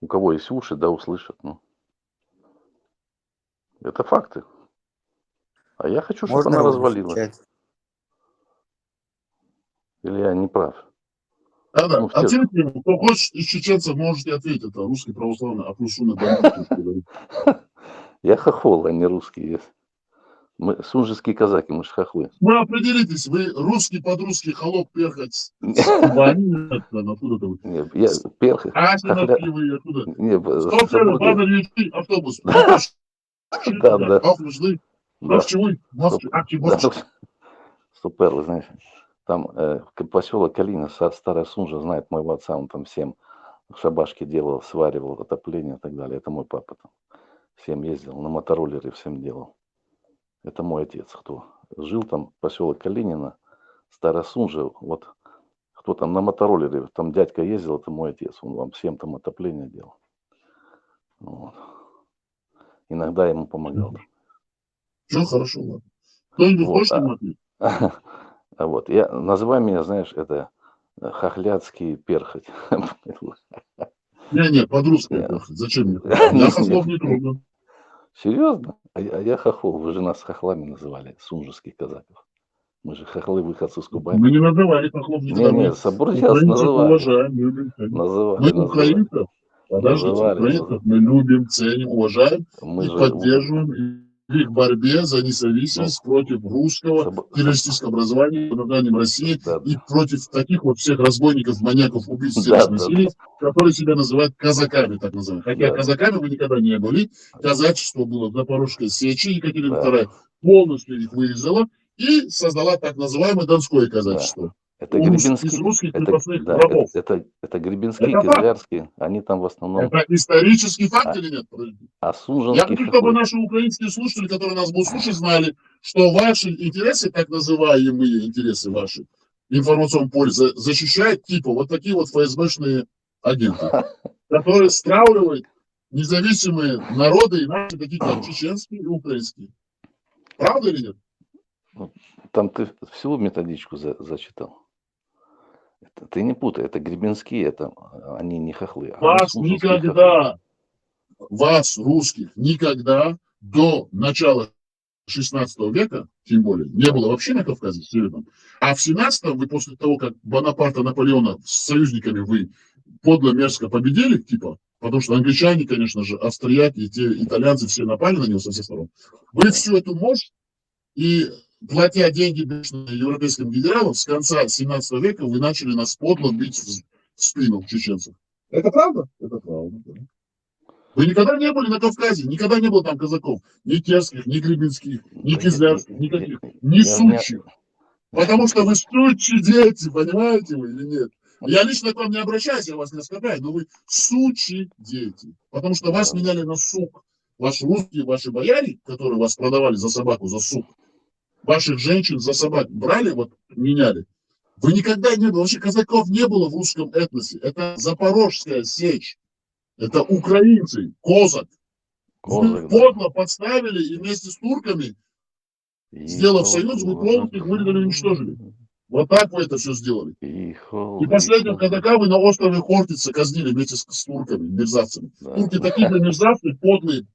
У кого есть уши, да услышат. Ну. Это факты. А я хочу, чтобы она развалилась. Или я не прав? Да, Ну, ответьте ему. Кто хочет из чеченцев, можете ответить. Это русский православный Апрушуна Бандит. Я хохол, а не русский. Мы сунжские казаки, мы же хохлы. Вы определитесь, вы русский под-русский холоп, перхоть, откуда-то вы. Нет, я перхоть. Вы откуда? Автобус. Да. Супер, вы знаете. Там поселок Калина, Старая Сунжа, знает моего отца, он там всем шабашки делал, сваривал, отопление и так далее. Это мой папа там. Всем ездил, на мотороллере всем делал. Это мой отец, кто жил там, поселок Калинина, Старая Сунжа, вот кто там на мотороллере, там дядька ездил, это мой отец, он вам всем там отопление делал. Вот. Иногда я ему помогал. Все хорошо, ладно. Кто-нибудь хочет ему ответить? Вот, называй меня, знаешь, это хохлядский перхоть. Не, под-русский перхоть. Зачем мне? Я хохлов не трогаю. Серьезно? А я хохол. Вы же нас хохлами называли, сунжских казаков. Мы же хохлы, выходцы с Кубани. Мы не называли хохлов никогда. Не, Собурдяс называли. Уважаем, любим, называли. Мы украинцев, подождите, украинцев мы любим, ценим, уважаем и поддерживаем. в борьбе за независимость против русского террористического образования под названием России и против таких вот всех разбойников, маньяков, убийц, насилий, которые себя называют казаками, так называемыми. Хотя казаками вы никогда не были. Казачество было в Запорожской сечи, Екатерина II полностью их вырезала и создала так называемое Донское казачество. Это Гребенские, это Гребенские, Кизлярские, они там в основном... Это исторический факт или нет? А Я Сунженский хочу, чтобы наши украинские слушатели, которые нас будут слушать, знали, что ваши интересы, так называемые интересы ваши, в информационном поле защищают типа вот такие вот ФСБшные агенты, которые стравливают независимые народы, и наши такие как чеченские и украинские. Правда или нет? Там ты всю методичку зачитал. Ты не путай, это Гребенские, это они не хохлы. Вас никогда, вас, русских, никогда до начала 16 века, тем более, не было вообще на Кавказе северном. А в 17-м вы после того, как Бонапарта, Наполеона с союзниками вы подло, мерзко победили, типа, потому что англичане, конечно же, австрияки, и те итальянцы все напали на него со всех сторон. Вы всю эту мощь и платя деньги европейским генералам, с конца 17 века вы начали нас подло бить в спину чеченцев. Это правда? Это правда, да. Вы никогда не были на Кавказе, никогда не было там казаков, ни терских, ни гребенских, ни кизлярских, никаких, ни сучьих. Потому что вы сучьи дети, понимаете вы или нет? Я лично к вам не обращаюсь, я вас не оскорбляю, но вы сучьи дети. Потому что вас меняли на сук. Ваши русские, ваши бояре, которые вас продавали за собаку, за сук, ваших женщин за собак брали, вот меняли. Вы никогда не было, вообще казаков не было в русском этносе. Это Запорожская сечь. Это украинцы, козак. Вы подло подставили и вместе с турками, сделав союз, вы полностью их вырезали и уничтожили. Вот так вы это все сделали. И последнего казака вы на острове Хортица казнили вместе с турками, мерзавцами. Турки такие же мерзавцы, подлые,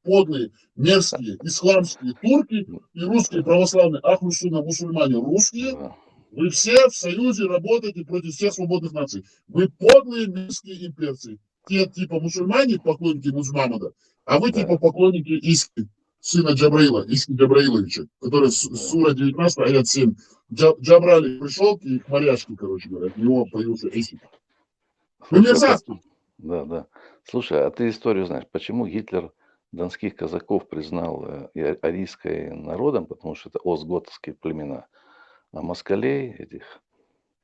мерзкие, исламские турки и русские православные, ахлусуна, мусульмане русские. Вы все в союзе работаете против всех свободных наций. Вы подлые мерзкие имперцы. Те типа мусульмане, поклонники Мухаммада, а вы типа поклонники Иски, сына Джабраила, Иски Джабраиловича, который сура 19, аят 7. Джабрали пришел и к моряшке, короче говоря, от него появился Иски. Вы мерзавцы. Да. Слушай, а ты историю знаешь, почему Гитлер донских казаков признал арийской народом, потому что это остготские племена, а москалей этих,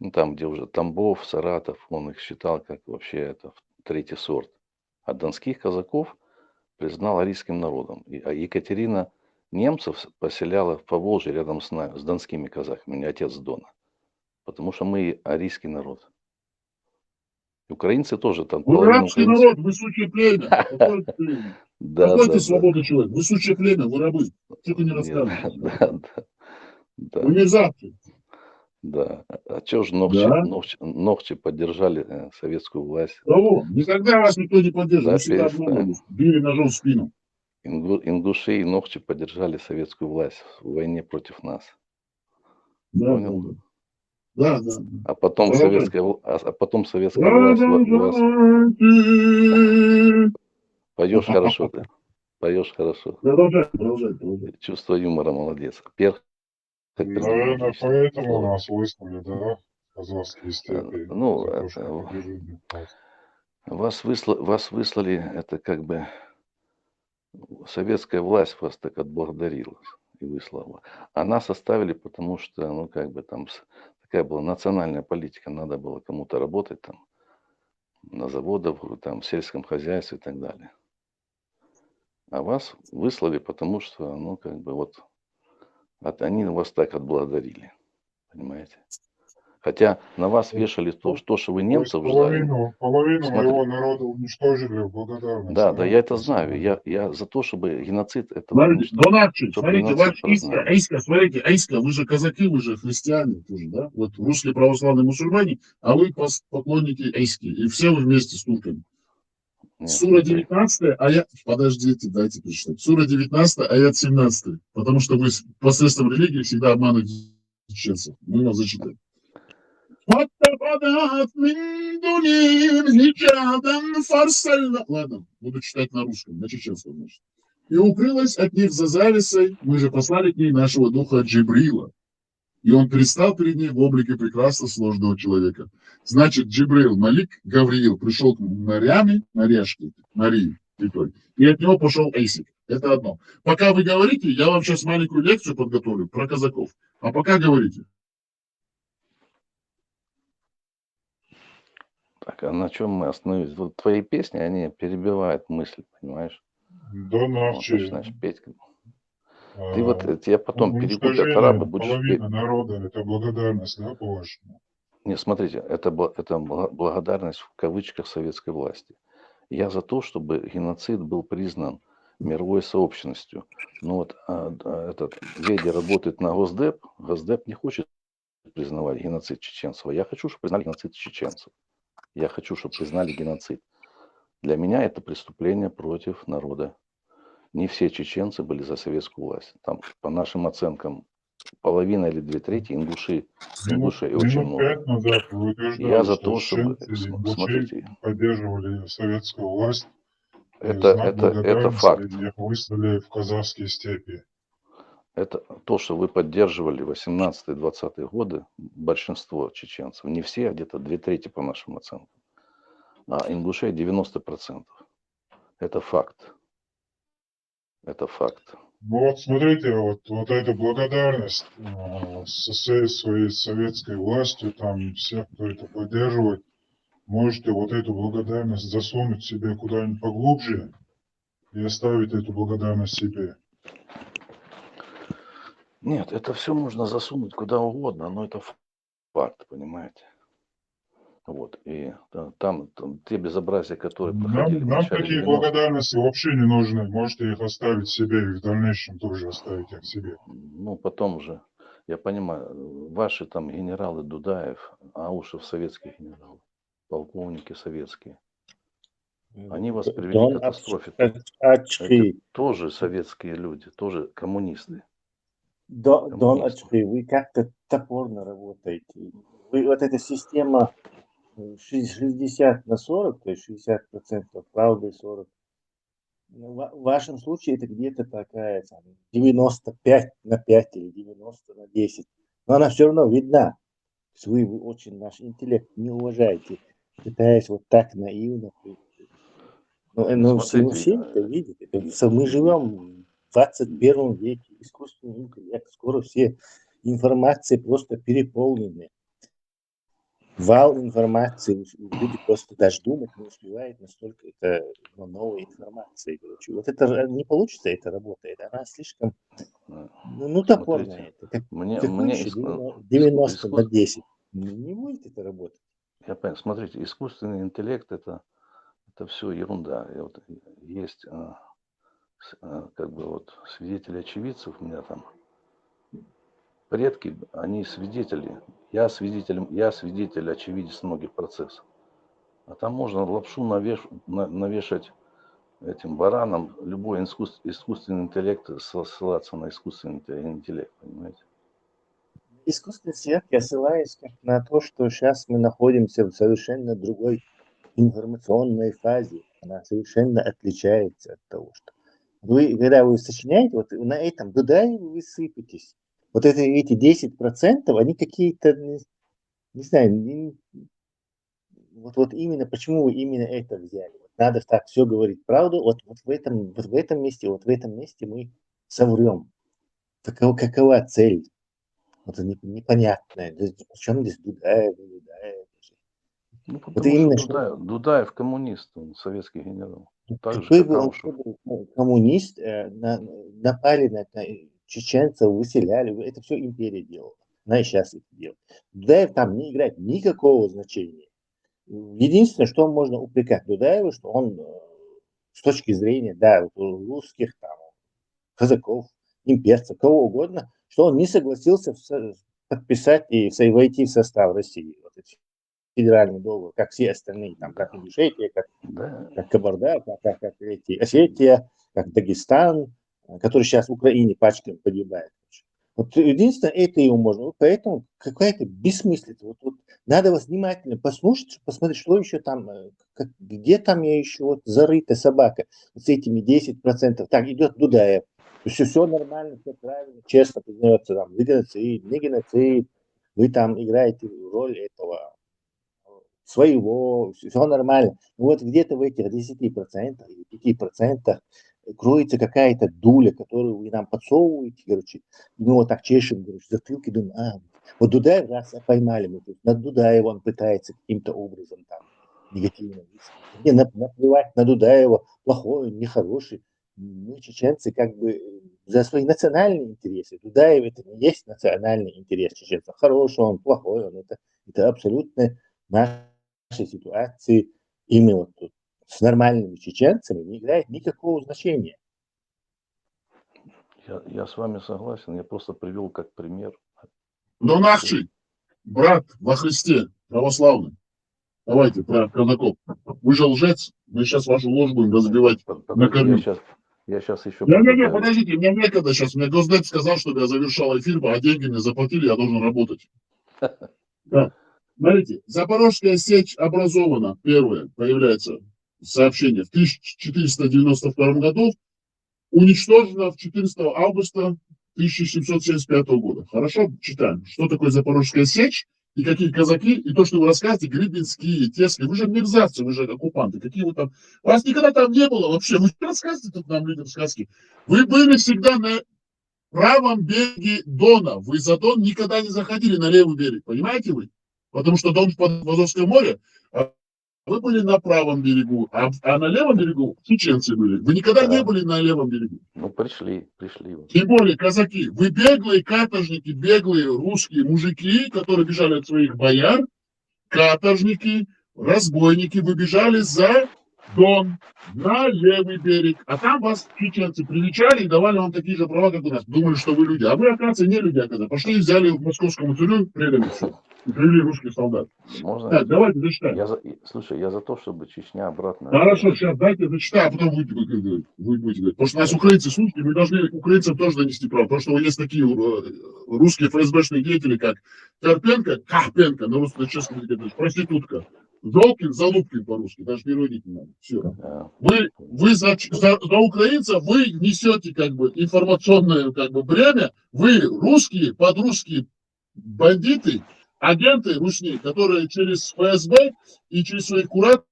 ну там, где уже Тамбов, Саратов, он их считал как вообще это третий сорт. А донских казаков признал арийским народом. А Екатерина немцев поселяла в Поволжье рядом с нами, с донскими казаками, у меня отец с Дона. Потому что мы арийский народ. Украинцы тоже там. Вы рабский народ, вы сучье племя. Какое племя? Какой ты свободный человек? Вы сучье племя, вы рабы. Что ты не рассказываешь? Вы мерзавцы. Да. А что же ногчи поддержали советскую власть? Никогда вас никто не поддерживал. Вы всегда обманывались. Били ножом в спину. Ингуши и ногчи поддержали советскую власть в войне против нас. Да. А потом советская власть Поешь хорошо ты. Поешь хорошо. Продолжай. Чувство юмора молодец. Наверное, поэтому нас выслали, да? Казахские степи. Ну, вас выслали, это как бы советская власть вас так отблагодарила и выслала. А нас оставили, потому что, ну, как бы там такая была национальная политика, надо было кому-то работать там на заводах, там в сельском хозяйстве и так далее. А вас выслали, потому что, ну, как бы вот они вас так отблагодарили, понимаете? Хотя на вас вешали то, что вы немцев ждали. Половину моего народа уничтожили в благодарность. Да, я это знаю. Я за то, чтобы геноцид... Смотрите, ваш Иска, смотрите, Иска, вы же казаки, вы же христиане тоже, да? Вот русские православные мусульмане, а вы поклонники Иски. И все вы вместе с турками. Сура 19, аят... Подождите, дайте прочитать. Сура 19, аят 17. Потому что вы посредством религии всегда обманываете чеченцев. Мы вас зачитаем. Ладно, буду читать на русском, на чеченском, значит. И укрылась от них за завесой, мы же послали к ней нашего духа Джибрила. И он предстал перед ней в облике прекрасно сложного человека. Значит, Джибрил, Малик Гавриил пришел к Марьяме, Марии, и от него пошел Эйсик. Это одно. Пока вы говорите, я вам сейчас маленькую лекцию подготовлю про казаков. А пока говорите. Так, а на чем мы остановились? Вот твои песни, они перебивают мысль, понимаешь? До Вот ночи. начинаешь петь. Ты вот, тебя потом перекупят арабы, Уничтожение будешь петь. половины народа – это благодарность, да, по-вашему? Не, смотрите, это благодарность в кавычках советской власти. Я за то, чтобы геноцид был признан мировой сообщностью. Но вот этот Веди работает на Госдеп. Госдеп не хочет признавать геноцид чеченцев. Я хочу, чтобы признали геноцид чеченцев. Я хочу, чтобы признали геноцид. Для меня это преступление против народа. Не все чеченцы были за советскую власть. Там, по нашим оценкам, половина или 2/3 ингушей очень Минут много. 5 назад вы утверждали, Я за что то, чтобы... чеченцы и ингуши Смотрите, поддерживали советскую власть, и в это знак факт. благодарности их выслали в казахские степи. Это то, что вы поддерживали в 18-20-е годы, большинство чеченцев, не все, а где-то 2/3 по нашим оценкам, а ингушей 90%. Это факт. Это факт. Ну вот смотрите, вот эта благодарность со всей своей советской властью, там всех, кто это поддерживает, можете вот эту благодарность засунуть себе куда-нибудь поглубже и оставить эту благодарность себе. Нет, это все можно засунуть куда угодно, но это факт, понимаете? Вот, и там те безобразия, которые проходили в Нам начале такие 90-х, благодарности вообще не нужны. Можете их оставить себе и в дальнейшем тоже оставить их себе. ну, потом уже, я понимаю, ваши там генералы Дудаев, Аушев советские генералы, полковники советские, они вас привели к Дон катастрофе. Это Ачхи. тоже советские люди, тоже коммунисты. Дон Коммунисты. Ачхи, вы как-то топорно работаете. Вы, вот эта система 60/40, то есть 60% правды, 40%. В вашем случае это где-то такая там, 95/5 или 90/10. Но она все равно видна. То есть вы очень наш интеллект не уважаете, пытаясь вот так наивно. Но все Смотрите, это видят. Мы живем в 21 веке, искусственный интеллект. Скоро все информации просто переполнены. Вал информации, люди просто даже думать не успевают, настолько это новая информация. Короче. Вот это не получится, эта работа, она слишком, топорная. смотрите, Это мне выше 90/10. Не будет это работать. Я понял. Смотрите, искусственный интеллект это все ерунда. И вот есть как бы вот свидетели очевидцев у меня там. Предки, они свидетели. Я свидетель, очевидец многих процессов. А там можно лапшу навешать этим баранам, любой искусственный интеллект, ссылаться на искусственный интеллект, понимаете? Искусственный интеллект, я ссылаюсь как на то, что сейчас мы находимся в совершенно другой информационной фазе. Она совершенно отличается от того, что когда вы сочиняете, вот на этом Дудаеве вы сыпетесь. Вот эти 10%, они какие-то, не знаю, вот именно, почему вы именно это взяли. Вот надо так все говорить правду, вот в этом месте мы соврем. Какова цель? Вот непонятная. Причем здесь Дудаев? Ну, потому что Дудаев коммунист, он советский генерал. Так же, Какой как бы он Аушев. был коммунист, напали на чеченцев, выселяли, это все империя делала. Она и сейчас это делает. Дудаев там не играет никакого значения. Единственное, что можно упрекать Дудаева, что он с точки зрения, русских, там, казаков, имперцев, кого угодно, что он не согласился подписать и войти в состав России. Вот федеральный договор, как все остальные, там, как Ингушетия, как Кабарда, как Осетия, как Дагестан, который сейчас в Украине пачками погибает. Вот единственное, это его можно. Вот поэтому какая-то бессмыслица. Вот надо вас внимательно послушать, посмотреть, что еще там, где там я еще вот зарыта собака вот с этими 10%. Так, идет Дудаев. Все нормально, все правильно, честно признается, там, вы геноцид, не геноцид, вы там играете роль этого своего, все нормально. Но вот где-то в этих 10% или 5% кроется какая-то дуля, которую вы нам подсовываете, короче, и мы вот так чешем, короче, затылки, думаем, вот Дудаев раз поймали, мы тут, над Дудаева он пытается каким-то образом там негативно вести. Не, наплевать на Дудаева, плохой, нехороший. Мы, чеченцы, как бы за свои национальные интересы. Дудаев это не есть национальный интерес чеченцев. Хороший он, плохой он, это абсолютно нашей ситуации, именно вот тут с нормальными чеченцами не играет никакого значения. Я с вами согласен, я просто привел как пример. Но наши, брат во Христе, православный, давайте про казаков. Вы же лжец, мы сейчас вашу ложь будем разбивать на корню. Я сейчас еще... Не, подождите, мне некогда сейчас. Мне Госдеп сказал, чтобы я завершал эфир, а деньги мне заплатили, я должен работать. Да. Смотрите, Запорожская сечь образована, первое, появляется сообщение, в 1492 году, уничтожена в 14 августа 1775 года. Хорошо, читаем. Что такое Запорожская сечь и какие казаки, и то, что вы рассказываете, Гребенские, Тески, вы же мерзавцы, вы же оккупанты, какие вы там, вас никогда там не было вообще, вы рассказываете тут нам людям сказки. Вы были всегда на правом береге Дона, вы за Дон никогда не заходили на левый берег, понимаете вы? Потому что Дон под Азовское море, а вы были на правом берегу, а на левом берегу чеченцы были. Вы никогда не были на левом берегу. Ну, пришли. Тем более, казаки, вы беглые каторжники, беглые русские мужики, которые бежали от своих бояр, каторжники, разбойники, вы бежали за Дон, на левый берег, а там вас чеченцы привечали и давали вам такие же права, как у нас. Думали, что вы люди. А вы, оказывается, не люди, когда пошли и взяли в московскому тюрьму, предали все. И привели русских солдат. Можно? Так, давайте зачитаем. Слушай, я за то, чтобы Чечня обратно... Хорошо, сейчас дайте зачитаю, а потом вы будете говорить. Потому что нас украинцы слушают, мы должны украинцам тоже донести право. Потому что есть такие русские ФСБшные деятели, как Карпенко, на русско-чешском языке, проститутка. Золкин, Залупкин по-русски, даже переводить не надо. Все. Вы за украинцев вы несете как бы информационное как бы бремя. Вы русские, подрусские бандиты, агенты русские, которые через ФСБ и через своих кураторов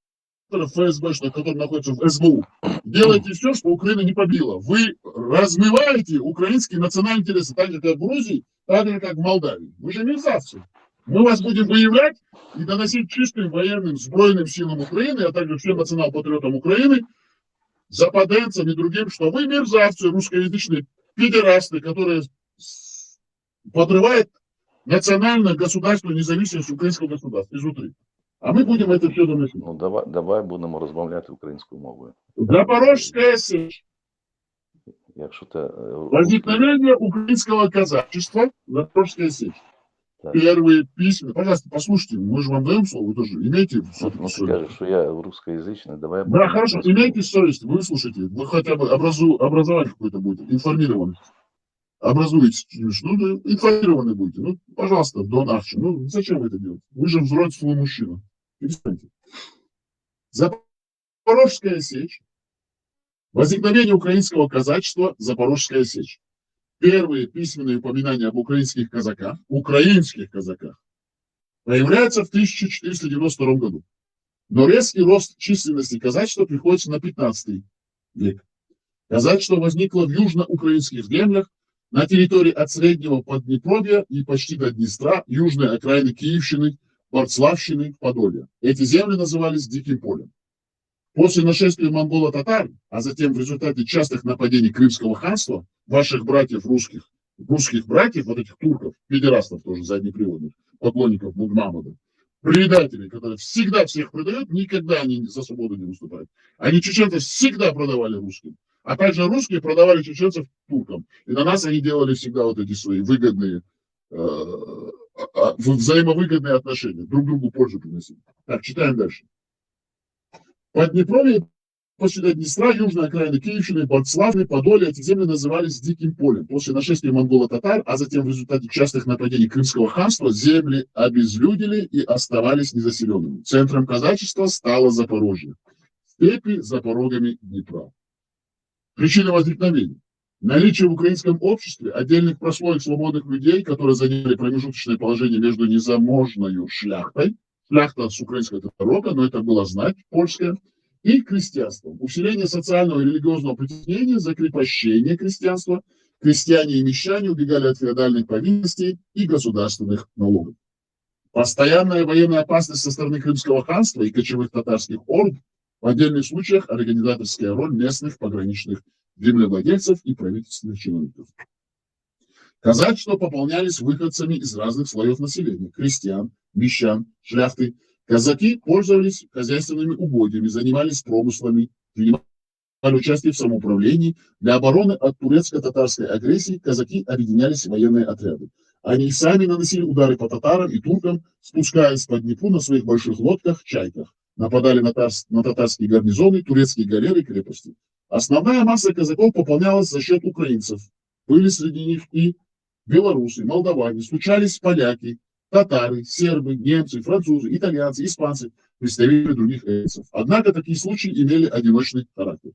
ФСБшных, которые находятся в СБУ, делаете все, что Украина не побила. Вы размываете украинские национальные интересы, так же, как в Грузии, так же, как в Молдавии. Вы же мерзавцы. Мы вас будем выявлять и доносить чистым военным сбройным силам Украины, а также всем национал-патриотам Украины, западенцам и другим, что вы мерзавцы, русскоязычные педерасты, которые подрывают национально-государственную независимость украинского государства изнутри. А мы будем это все доносить. Ну, давай будемо розмовляти українською мовою. Запорожская сечь. Возникновение украинского казачества, Запорожская сечь. Так. Первые письма. Пожалуйста, послушайте, мы же вам даем слово, вы тоже имеете Ну, ты скажешь, что я русскоязычный, давай... Да, хорошо, имейте совесть, вы слушайте, вы хотя бы образование какое-то будет, информированность. Образуете, ну, информированы будете. Ну, пожалуйста, Дон Ахчи, ну, зачем вы это делаете? Вы же взрослый мужчина. Перестаньте. Запорожская сечь. Возникновение украинского казачества, Запорожская сечь. Первые письменные упоминания об украинских казаках, появляются в 1492 году. Но резкий рост численности казачества приходится на 15 век. Казачество возникло в южноукраинских землях, на территории от Среднего Поднепровья и почти до Днестра, южной окраины Киевщины, Борцлавщины, Подолья. Эти земли назывались Диким полем. После нашествия монголо-татар, а затем в результате частых нападений Крымского ханства, ваших братьев русских братьев, вот этих турков, педерастов тоже заднеприводных, поклонников Мухаммада, предателей, которые всегда всех предают, никогда они за свободу не выступают. Они чеченцев всегда продавали русским. А также русские продавали чеченцев туркам. И на нас они делали всегда вот эти свои выгодные, взаимовыгодные отношения. Друг другу пользу приносили. Так, читаем дальше. Поднепровье после Днестра, южная окраина Киевщины, Братславны, Подолье, эти земли назывались Диким полем. После нашествия монголо-татар, а затем в результате частых нападений Крымского ханства, земли обезлюдили и оставались незаселенными. Центром казачества стало Запорожье. Степи за порогами Днепра. Причина возникновения. Наличие в украинском обществе отдельных прослоек свободных людей, которые заняли промежуточное положение между незаможною шляхтой, шляхта с украинского рода, но это была знать польская, и крестьянством. Усиление социального и религиозного притеснения, закрепощение крестьянства, крестьяне и мещане убегали от феодальных повинностей и государственных налогов. Постоянная военная опасность со стороны Крымского ханства и кочевых татарских орд, в отдельных случаях организаторская роль местных пограничных землевладельцев и правительственных чиновников. Казачество пополнялись выходцами из разных слоев населения: крестьян, мещан, шляхты. Казаки пользовались хозяйственными угодьями, занимались промыслами, принимали участие в самоуправлении. Для обороны от турецко-татарской агрессии казаки объединялись в военные отряды. Они сами наносили удары по татарам и туркам, спускаясь по Днепру на своих больших лодках, чайках. Нападали на татарские гарнизоны, турецкие галеры и крепости. Основная масса казаков пополнялась за счет украинцев. Были среди них и белорусы, молдаване, случались поляки, татары, сербы, немцы, французы, итальянцы, испанцы, представители других этносов. Однако такие случаи имели одиночный характер.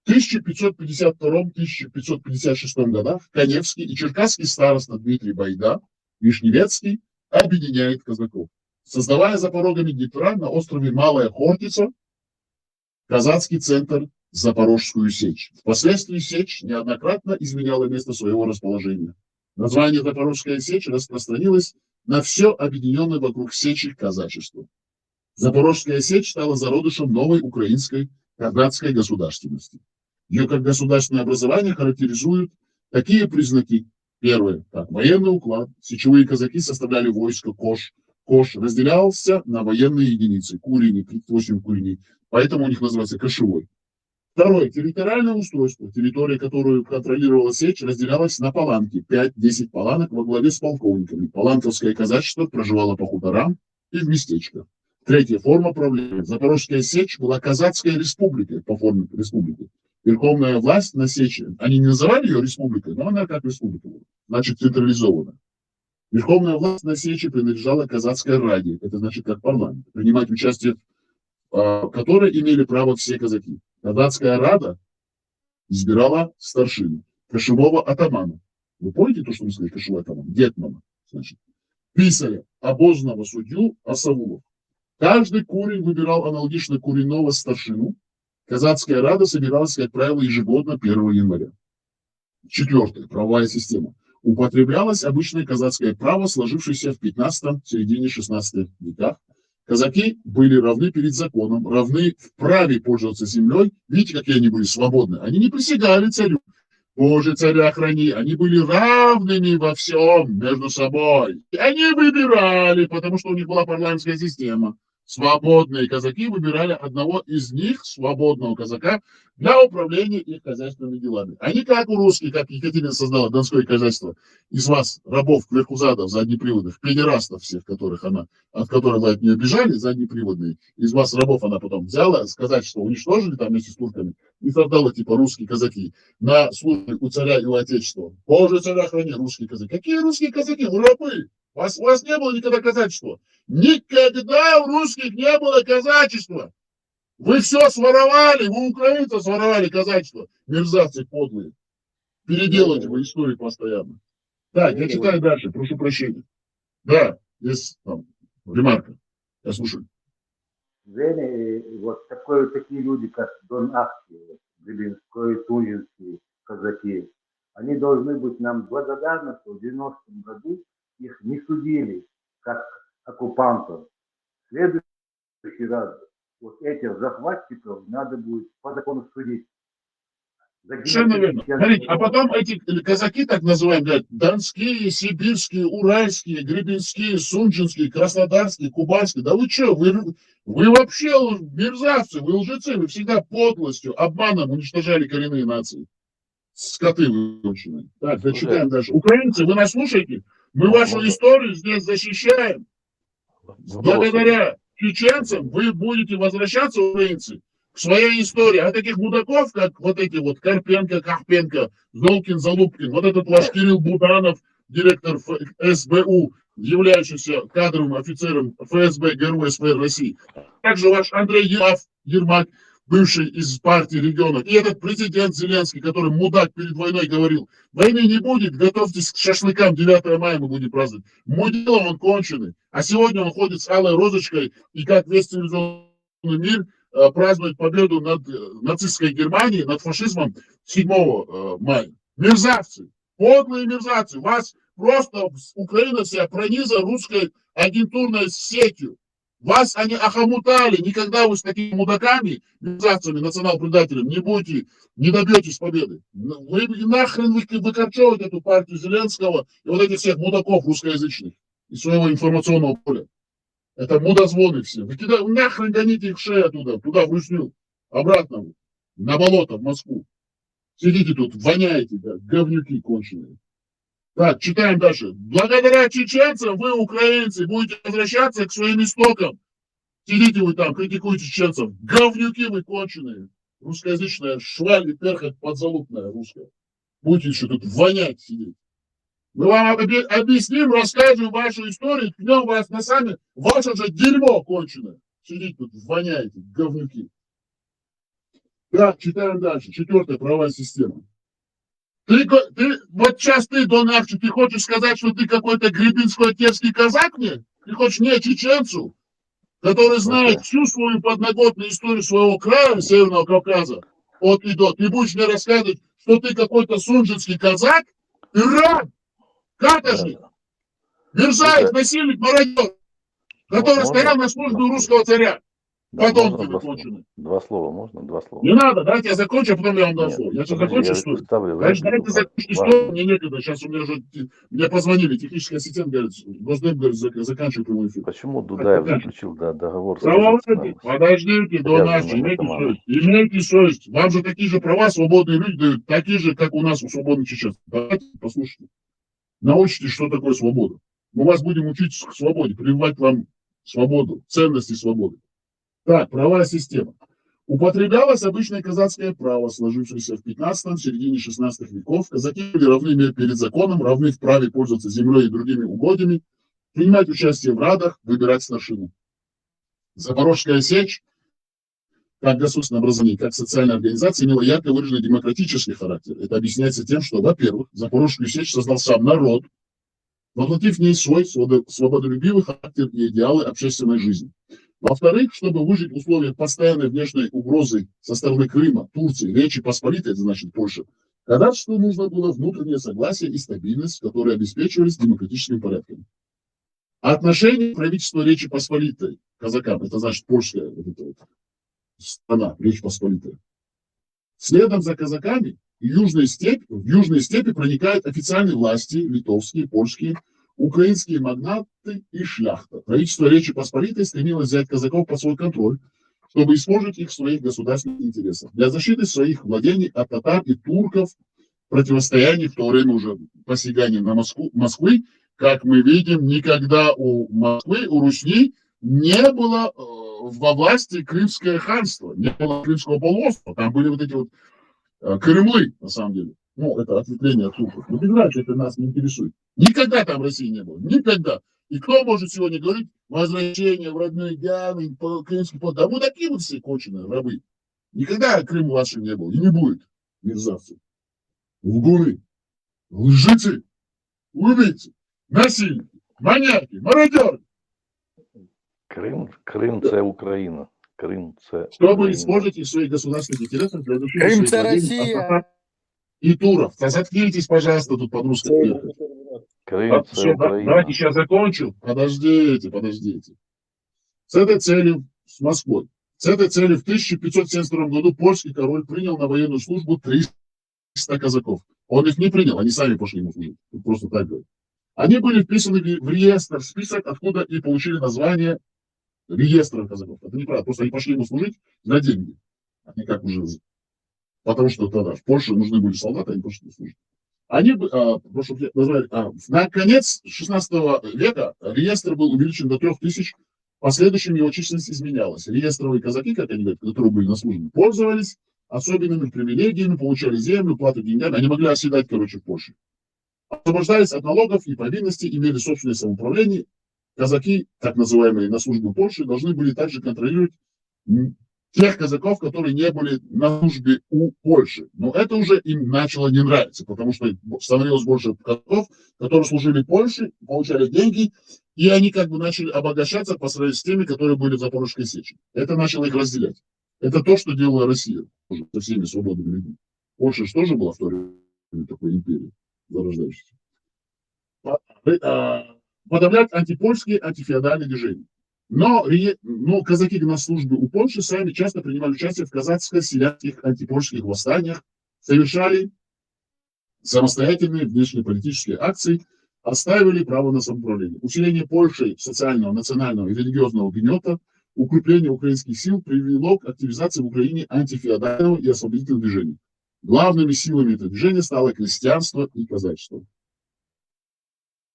В 1552-1556 годах Каневский и черкасский староста Дмитрий Байда, Вишневецкий, объединяет казаков, создавая за порогами Днепра на острове Малая Хортица казацкий центр Запорожскую сечь. Впоследствии сечь неоднократно изменяла место своего расположения. Название Запорожская сечь распространилось на все объединенное вокруг сечи казачество. Запорожская сечь стала зародышем новой украинской казацкой государственности. Ее как государственное образование характеризуют такие признаки. Первое. Так, военный уклад. Сечевые казаки составляли войско Кош. Кош разделялся на военные единицы. Курени, 38 куреней. Поэтому у них называется кошевой. Второе. Территориальное устройство. Территория, которую контролировала сечь, разделялась на паланки. 5-10 паланок во главе с полковниками. Паланковское казачество проживало по хуторам и в местечках. Третья форма правления. Запорожская сечь была казацкой республикой по форме республики. Верховная власть на сечи, они не называли ее республикой, но она как республика была, значит централизована. Верховная власть на сечи принадлежала казацкой раде, это значит как парламент, принимать участие в которой имели право все казаки. Казацкая рада избирала старшину, кошевого атамана. Вы помните то, что мы сказали, кошевой атаман? Гетмана, значит. Писаря, обозного судью, осавулов. Каждый курень выбирал аналогично куренного старшину. Казацкая рада собиралась, как правило, ежегодно 1 января. Четвертое. Правовая система. Употреблялось обычное казацкое право, сложившееся в 15-м, середине 16 веках. Казаки были равны перед законом, равны в праве пользоваться землей. Видите, какие они были свободны? Они не присягали царю. Боже, царя храни. Они были равными во всем между собой. И они выбирали, потому что у них была парламентская система. Свободные казаки выбирали одного из них, свободного казака, для управления их хозяйственными делами. А не как у русских, как Екатерина создала Донское казачество, из вас, рабов, кверхузадов, заднеприводных, педерастов всех, от которых вы от нее бежали, заднеприводные, из вас, рабов, она потом взяла, сказать, что уничтожили там вместе с турками, и создала, типа, русские казаки на службе у царя и у отечества. Боже, царя храни, русские казаки. Какие русские казаки? Вы рабы! У вас не было никогда казачества. Никогда у русских не было казачества. Вы все своровали, вы украинцев своровали казачество. Мерзавцы подлые. Переделывайте вы историю постоянно. Так, я читаю дальше, прошу прощения. Да, есть там ремарка. Я слушаю. Женя, вот такие люди, как Дон Ахти, Гребенской, Тунинский, казаки, они должны быть нам благодарны, что в 90-м году их не судили как оккупантов. В следующий раз вот этих захватчиков надо будет по закону судить. Совершенно верно. Смотрите, а потом эти казаки, так называемые, донские, сибирские, уральские, гребенские, сунжинские, краснодарские, кубанские. Да вы что, вы вообще мерзавцы, вы лжецы, вы всегда подлостью, обманом уничтожали коренные нации. Скоты выученные. Так, зачитаем дальше. Украинцы, вы нас слушаете? Мы вашу историю здесь защищаем. Благодаря чеченцам вы будете возвращаться, украинцы, своя история. А таких мудаков, как вот эти вот Карпенко, Кахпенко, Золкин, Залупкин, вот этот ваш Кирилл Буданов, директор СБУ, являющийся кадровым офицером ФСБ ГРУ СФР России. Также ваш Андрей Ермак, бывший из партии регионов. И этот президент Зеленский, который мудак перед войной говорил, войны не будет, готовьтесь к шашлыкам, 9 мая мы будем праздновать. Мудилом он конченый. А сегодня он ходит с алой розочкой и как весь цивилизованный мир празднует победу над нацистской Германией, над фашизмом 7 мая. Мерзавцы, подлые мерзавцы. Вас просто Украина вся прониза русской агентурной сетью. Вас они охомутали. Никогда вы с такими мудаками, мерзавцами, национал-предателями не будете, не добьетесь победы. Вы нахрен выкорчевываете эту партию Зеленского и вот этих всех мудаков русскоязычных из своего информационного поля. Это мудозвоны все. Вы нахрен гоните их шею оттуда, туда в Русню, обратно, на болото, в Москву. Сидите тут, воняете, да, говнюки конченые. Так, читаем дальше. Благодаря чеченцам вы, украинцы, будете возвращаться к своим истокам. Сидите вы там, критикуете чеченцев. Говнюки вы конченые. Русскоязычная шваль и перхоть подзалупная русская. Будете еще тут вонять сидеть. Мы вам объясним, расскажем вашу историю, ткнем вас носами. Ваше же дерьмо конченое. Сидите тут, воняете, говнюки. Так, читаем дальше. 4. Правовая система. Вот сейчас ты, Дон Авчи, ты хочешь сказать, что ты какой-то гребинско-отецкий казак мне? Ты хочешь мне, чеченцу, который знает всю свою подноготную историю своего края, Северного Кавказа, от и до. Ты будешь мне рассказывать, что ты какой-то сунжинский казак? Иран! Каторжник! Мерзавец, насильник, мародер, который стоял на службе у русского царя. Подонки вы кончены. 2 слова можно? 2 слова. Не надо, дайте я закончу, а потом я вам дам слово. Я сейчас закончу историю. Дайте закончить историю, мне некогда. Сейчас у меня уже, мне позвонили, технический ассистент говорит, Госдеп говорит, заканчивай прямой эфир. Почему Дудаев заключил договор с Подождите, до нас, имейте совесть. Вам же такие же права свободные люди дают, такие же, как у нас у свободных чеченцев. Давайте послушайте. Научитесь, что такое свобода. Мы вас будем учить к свободе, прививать вам свободу, ценности свободы. Так, правовая система. Употреблялось обычное казацкое право, сложившееся в 15-м, середине 16 веков. Казаки были равны перед законом, равны в праве пользоваться землей и другими угодьями, принимать участие в радах, выбирать старшину. Запорожская сечь, как государственное образование, как социальная организация, имела ярко выраженный демократический характер. Это объясняется тем, что, во-первых, Запорожскую сечь создал сам народ, воплотив в ней свой свободолюбивый характер и идеалы общественной жизни. Во-вторых, чтобы выжить в условиях постоянной внешней угрозы со стороны Крыма, Турции, Речи Посполитой, это значит Польши, казачеству нужно было внутреннее согласие и стабильность, которые обеспечивались демократическим порядком. Отношение правительства Речи Посполитой к казакам, это значит польская страна, Речь Посполитая. Следом за казаками в Южной степи проникают официальные власти, литовские, польские, украинские магнаты и шляхта. Правительство Речи Посполитой стремилось взять казаков под свой контроль, чтобы использовать их в своих государственных интересах. Для защиты своих владений от татар и турков, противостояние в то время уже посягания на Москвы, как мы видим, никогда у Москвы, у Русни не было во власти Крымское ханство, не было Крымского полуострова. Там были вот эти вот Крымлы, на самом деле. Ну, это ответвление от турков. Но без разницы, это нас не интересует. Никогда там России не было. Никогда. И кто может сегодня говорить возвращение в родной Дианы, Крымский полуостров? Да мы такие вот все конченые рабы. Никогда Крым вашим не был. И не будет, мерзавцы. Лгуны, лжецы, убийцы, насильники, маньяки, мародеры. Крым це Україна. Крым це Чтобы Украина. использовать их в своих государственных интересах для защиты Крым своих це владений от Россия. татар и туров. Да заткнитесь, пожалуйста, тут под русским ехать. Крым це Все, Украина. давайте сейчас закончу. Подождите. С этой целью, с Москвой, с этой целью в 1572 году польский король принял на военную службу 300 казаков. Он их не принял, они сами пошли ему служить. Тут просто так говорят. Они были вписаны в реестр, в список, откуда и получили название реестра казаков. Это неправда, просто они пошли ему служить на деньги. Они как уже... Потому что тогда в Польше нужны были солдаты, они пошли служить. Они, на конец 16 века реестр был увеличен до 3000 последующем его численность изменялась. Реестровые казаки, как они говорят, которые были на службе, пользовались особенными привилегиями, получали землю, плату деньгами. Они могли оседать, в Польше. Освобождались от налогов и повинностей, имели собственное самоуправление. Казаки, так называемые на службе в Польше, должны были также контролировать тех казаков, которые не были на службе у Польши. Но это уже им начало не нравиться, потому что становилось больше казаков, которые служили Польше, получали деньги, и они начали обогащаться по сравнению с теми, которые были в Запорожской сечи. Это начало их разделять. Это то, что делала Россия со всеми свободными людьми. Польша же тоже была в то время такой империей зарождающейся. Подавлять антипольские, антифеодальные движения. Но казаки на службе у Польши сами часто принимали участие в казацко-селянских антипольских восстаниях, совершали самостоятельные внешнеполитические акции, отстаивали право на самоуправление. Усиление Польши социального, национального и религиозного гнета, укрепление украинских сил привело к активизации в Украине антифеодального и освободительного движения. Главными силами этого движения стало крестьянство и казачество.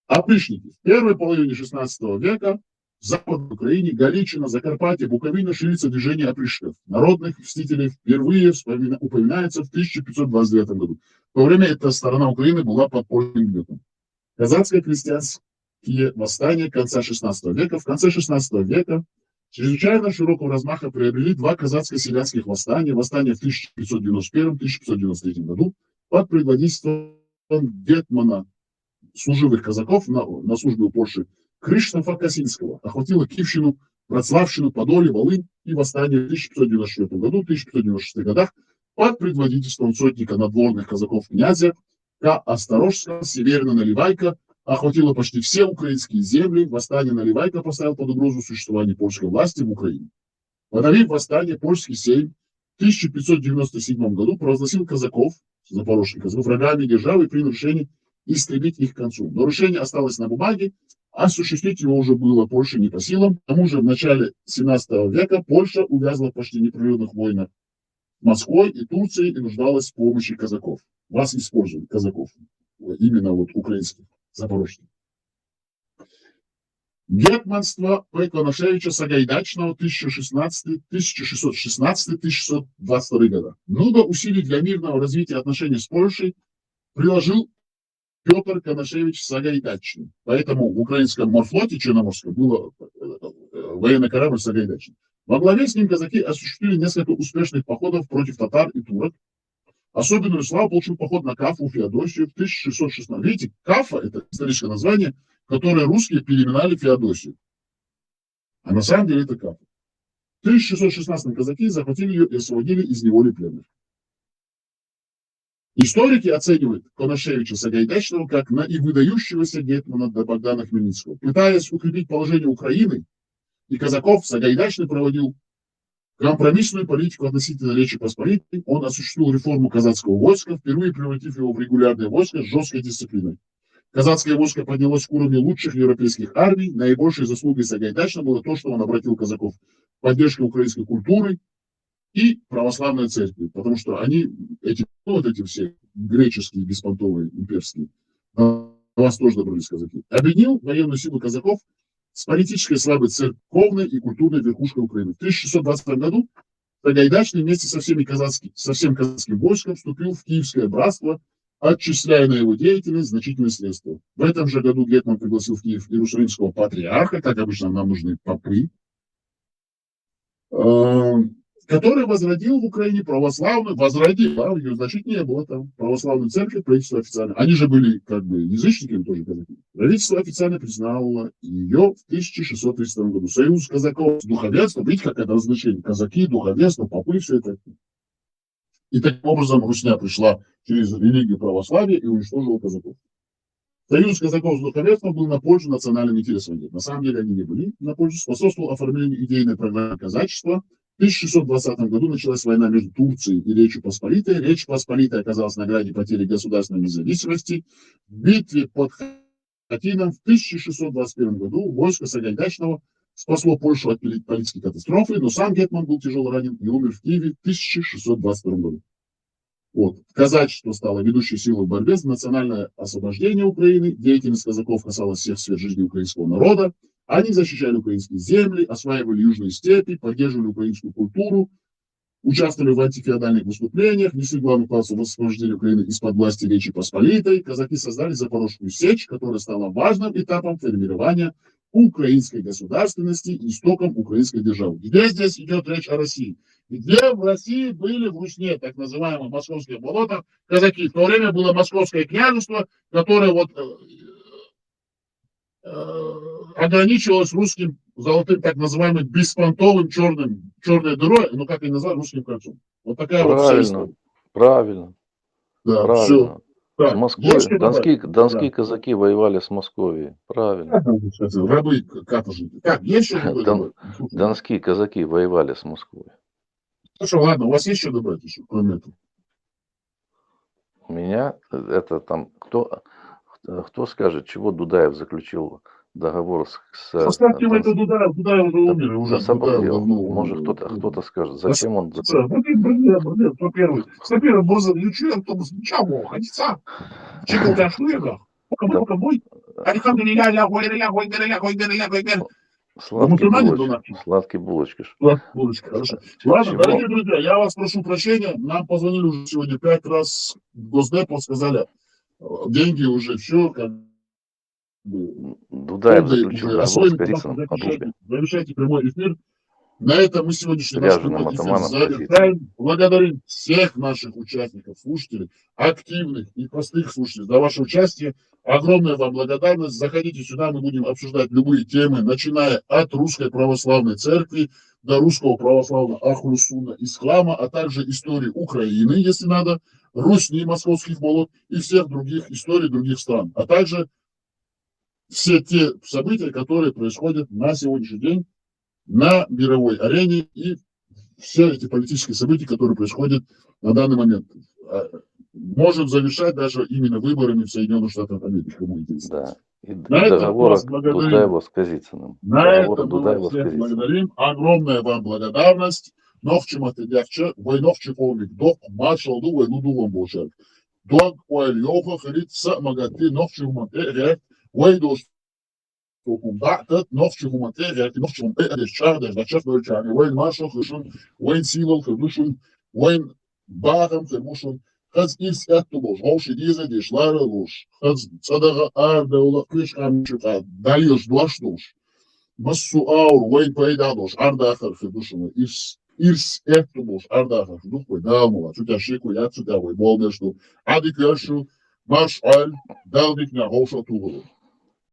Опричники. В первой половине XVI века в Западной Украине, Галичина, Закарпатье, Буковина ширится движение опричников. Народных мстителей впервые упоминается в 1529 году. В то время эта сторона Украины была под польским гнетом. Казацко-крестьянские восстания конца XVI века. В конце XVI века чрезвычайно широкого размаха приобрели два казацко-селянских восстания. Восстание в 1591-1593 году под предводительством гетмана служивых казаков на службе у Польши Крыштофа Косинского. Охватило Киевщину, Вроцлавщину, Подолье, Волынь и восстание в 1594 году, 1596 годах под предводительством сотника надворных казаков князя К. Осторожского, Северно-Наливайка охватило почти все украинские земли. Восстание Наливайка поставил под угрозу существование польской власти в Украине. Подавив восстание, польский сейм в 1597 году провозгласил казаков, запорожских казаков, врагами державы и принял решение истребить их к концу. Но решение осталось на бумаге, осуществить его уже было Польше не по силам. К тому же в начале 17 века Польша увязла в почти непрерывных войнах с Москвой и Турцией и нуждалась в помощи казаков. Вас использовали, казаков, именно украинских, запорожских. Гетманство П. Конашевича Сагайдачного 1616-1622 года. Много усилий для мирного развития отношений с Польшей приложил Петр Конашевич Сагайдачный. Поэтому в украинском морфлоте Черноморском было военный корабль Сагайдачный. Во главе с ним казаки осуществили несколько успешных походов против татар и турок. Особенную славу получил поход на Кафу, Феодосию в 1616. Видите, Кафа – это историческое название, которое русские переименовали Феодосию. А на самом деле это Кафа. В 1616 казаки захватили ее и освободили из неволи пленных. Историки оценивают Конашевича Сагайдачного как наивыдающегося гетмана до Богдана Хмельницкого. Пытаясь укрепить положение Украины и казаков, Сагайдачный проводил компромиссную политику относительно Речи Посполитой. Он осуществил реформу казацкого войска, впервые превратив его в регулярное войско с жесткой дисциплиной. Казацкое войско поднялось к уровню лучших европейских армий. Наибольшей заслугой Сагайдачного было то, что он обратил казаков в поддержку украинской культуры и православной церкви, потому что они, эти все греческие, беспонтовые, имперские, на вас тоже добрались казаки, объединил военную силу казаков с политической слабой церковной и культурной верхушкой Украины. В 1620 году Сагайдачный вместе со всем казацким войском вступил в Киевское братство, отчисляя на его деятельность значительные средства. В этом же году гетман пригласил в Киев иерусалимского патриарха, как обычно нам нужны попы, который возродил в Украине православную, ее значит не было там, православную церковь, правительство официально. Они же были язычниками тоже казаки. Правительство официально признало ее в 1632 году. Союз казаков с духовенством, видите, как это значение, казаки, духовенство, попы, все это. И таким образом Русня пришла через религию православия и уничтожила казаков. Союз казаков с духовенством был на пользу национальным интересам. На самом деле они не были на пользу. Способствовал оформлению идейной программы казачества. В 1620 году началась война между Турцией и Речью Посполитой. Речь Посполитая оказалась на грани потери государственной независимости. В битве под Хатином в 1621 году войско Сагайдачного спасло Польшу от политической катастрофы, но сам гетман был тяжело ранен и умер в Киеве в 1622 году. Казачество стало ведущей силой в борьбе за национальное освобождение Украины. Деятельность казаков касалась всех сфер жизни украинского народа. Они защищали украинские земли, осваивали южные степи, поддерживали украинскую культуру, участвовали в антифеодальных выступлениях, несли главный вклад в освобождение Украины из-под власти Речи Посполитой. Казаки создали Запорожскую сечь, которая стала важным этапом формирования украинской государственности и истоком украинской державы. Где здесь идет речь о России? Где в России были в Русне, так называемом Московских болотах, казаки? В то время было Московское княжество, которое вот ограничивалось русским золотым, так называемым беспонтовым черной дырой, ну как и назвать, русским кольцом. Вот такая вот вся история. Правильно. Да, Правильно. все. С Москвой. Донские казаки воевали с Московией. Правильно. Рабы каторжники. Так, есть что добавить? Донские казаки воевали с Москвой. Хорошо, ладно, у вас есть что добавить еще, кроме этого? У меня это там кто скажет, чего Дудаев заключил договор Поставьте в это Дудаев уже умер. Уже Дудаев давно. Может кто-то скажет, зачем он Кто первый? Кто первый был заключен, кто чего? Ходица. Чего ты ошуега? Пока бой. Сладкие булочки. Хорошо. Ладно, дорогие друзья, я вас прошу прощения. Нам позвонили уже сегодня 5 раз в Госдеп, сказали, деньги уже все, как бы. Дудаев заключил договор с Корицыным о дружбе. Завершайте прямой эфир. На этом мы сегодняшний наш Ряженым прямой эфир атаманом завершаем. Благодарим всех наших участников, слушателей, активных и простых слушателей за ваше участие. Огромная вам благодарность. Заходите сюда, мы будем обсуждать любые темы, начиная от Русской Православной Церкви до Русского Православного Ахлусуна Ислама, а также истории Украины, если надо, Русни, Московских болот и всех других историй других стран, а также все те события, которые происходят на сегодняшний день на мировой арене и все эти политические события, которые происходят на данный момент. Можем завершать даже именно выборами в Соединенных Штатах Америки, кому интересно. Да. И На договор этом Дудаева с Корицыным. На этом мы вас всех благодарим. Огромная вам благодарность. Нохчимате дявче, войновче полник док, маршалду войну дулом бошер. Дог уэльёха хрит са магати нохчимате ряд, войдош Дат нохчу материя, нохчу решарда, зачем вырчали, войн маршал хышун, войн силал хышун, войн бахам хышун, хаз ирс эту бож, гоши дизе дешлара луш, хаз цадага арда ула кыш амчука, даешь дуашнуш, массу аур, войн пайдадош, арда ахар хышун, ирс эту бож, арда ахар хышун, войн дамула, чутя шику, я цутя вой, болдешту, адик яшу, марш аль, далдик на гоша тугулу.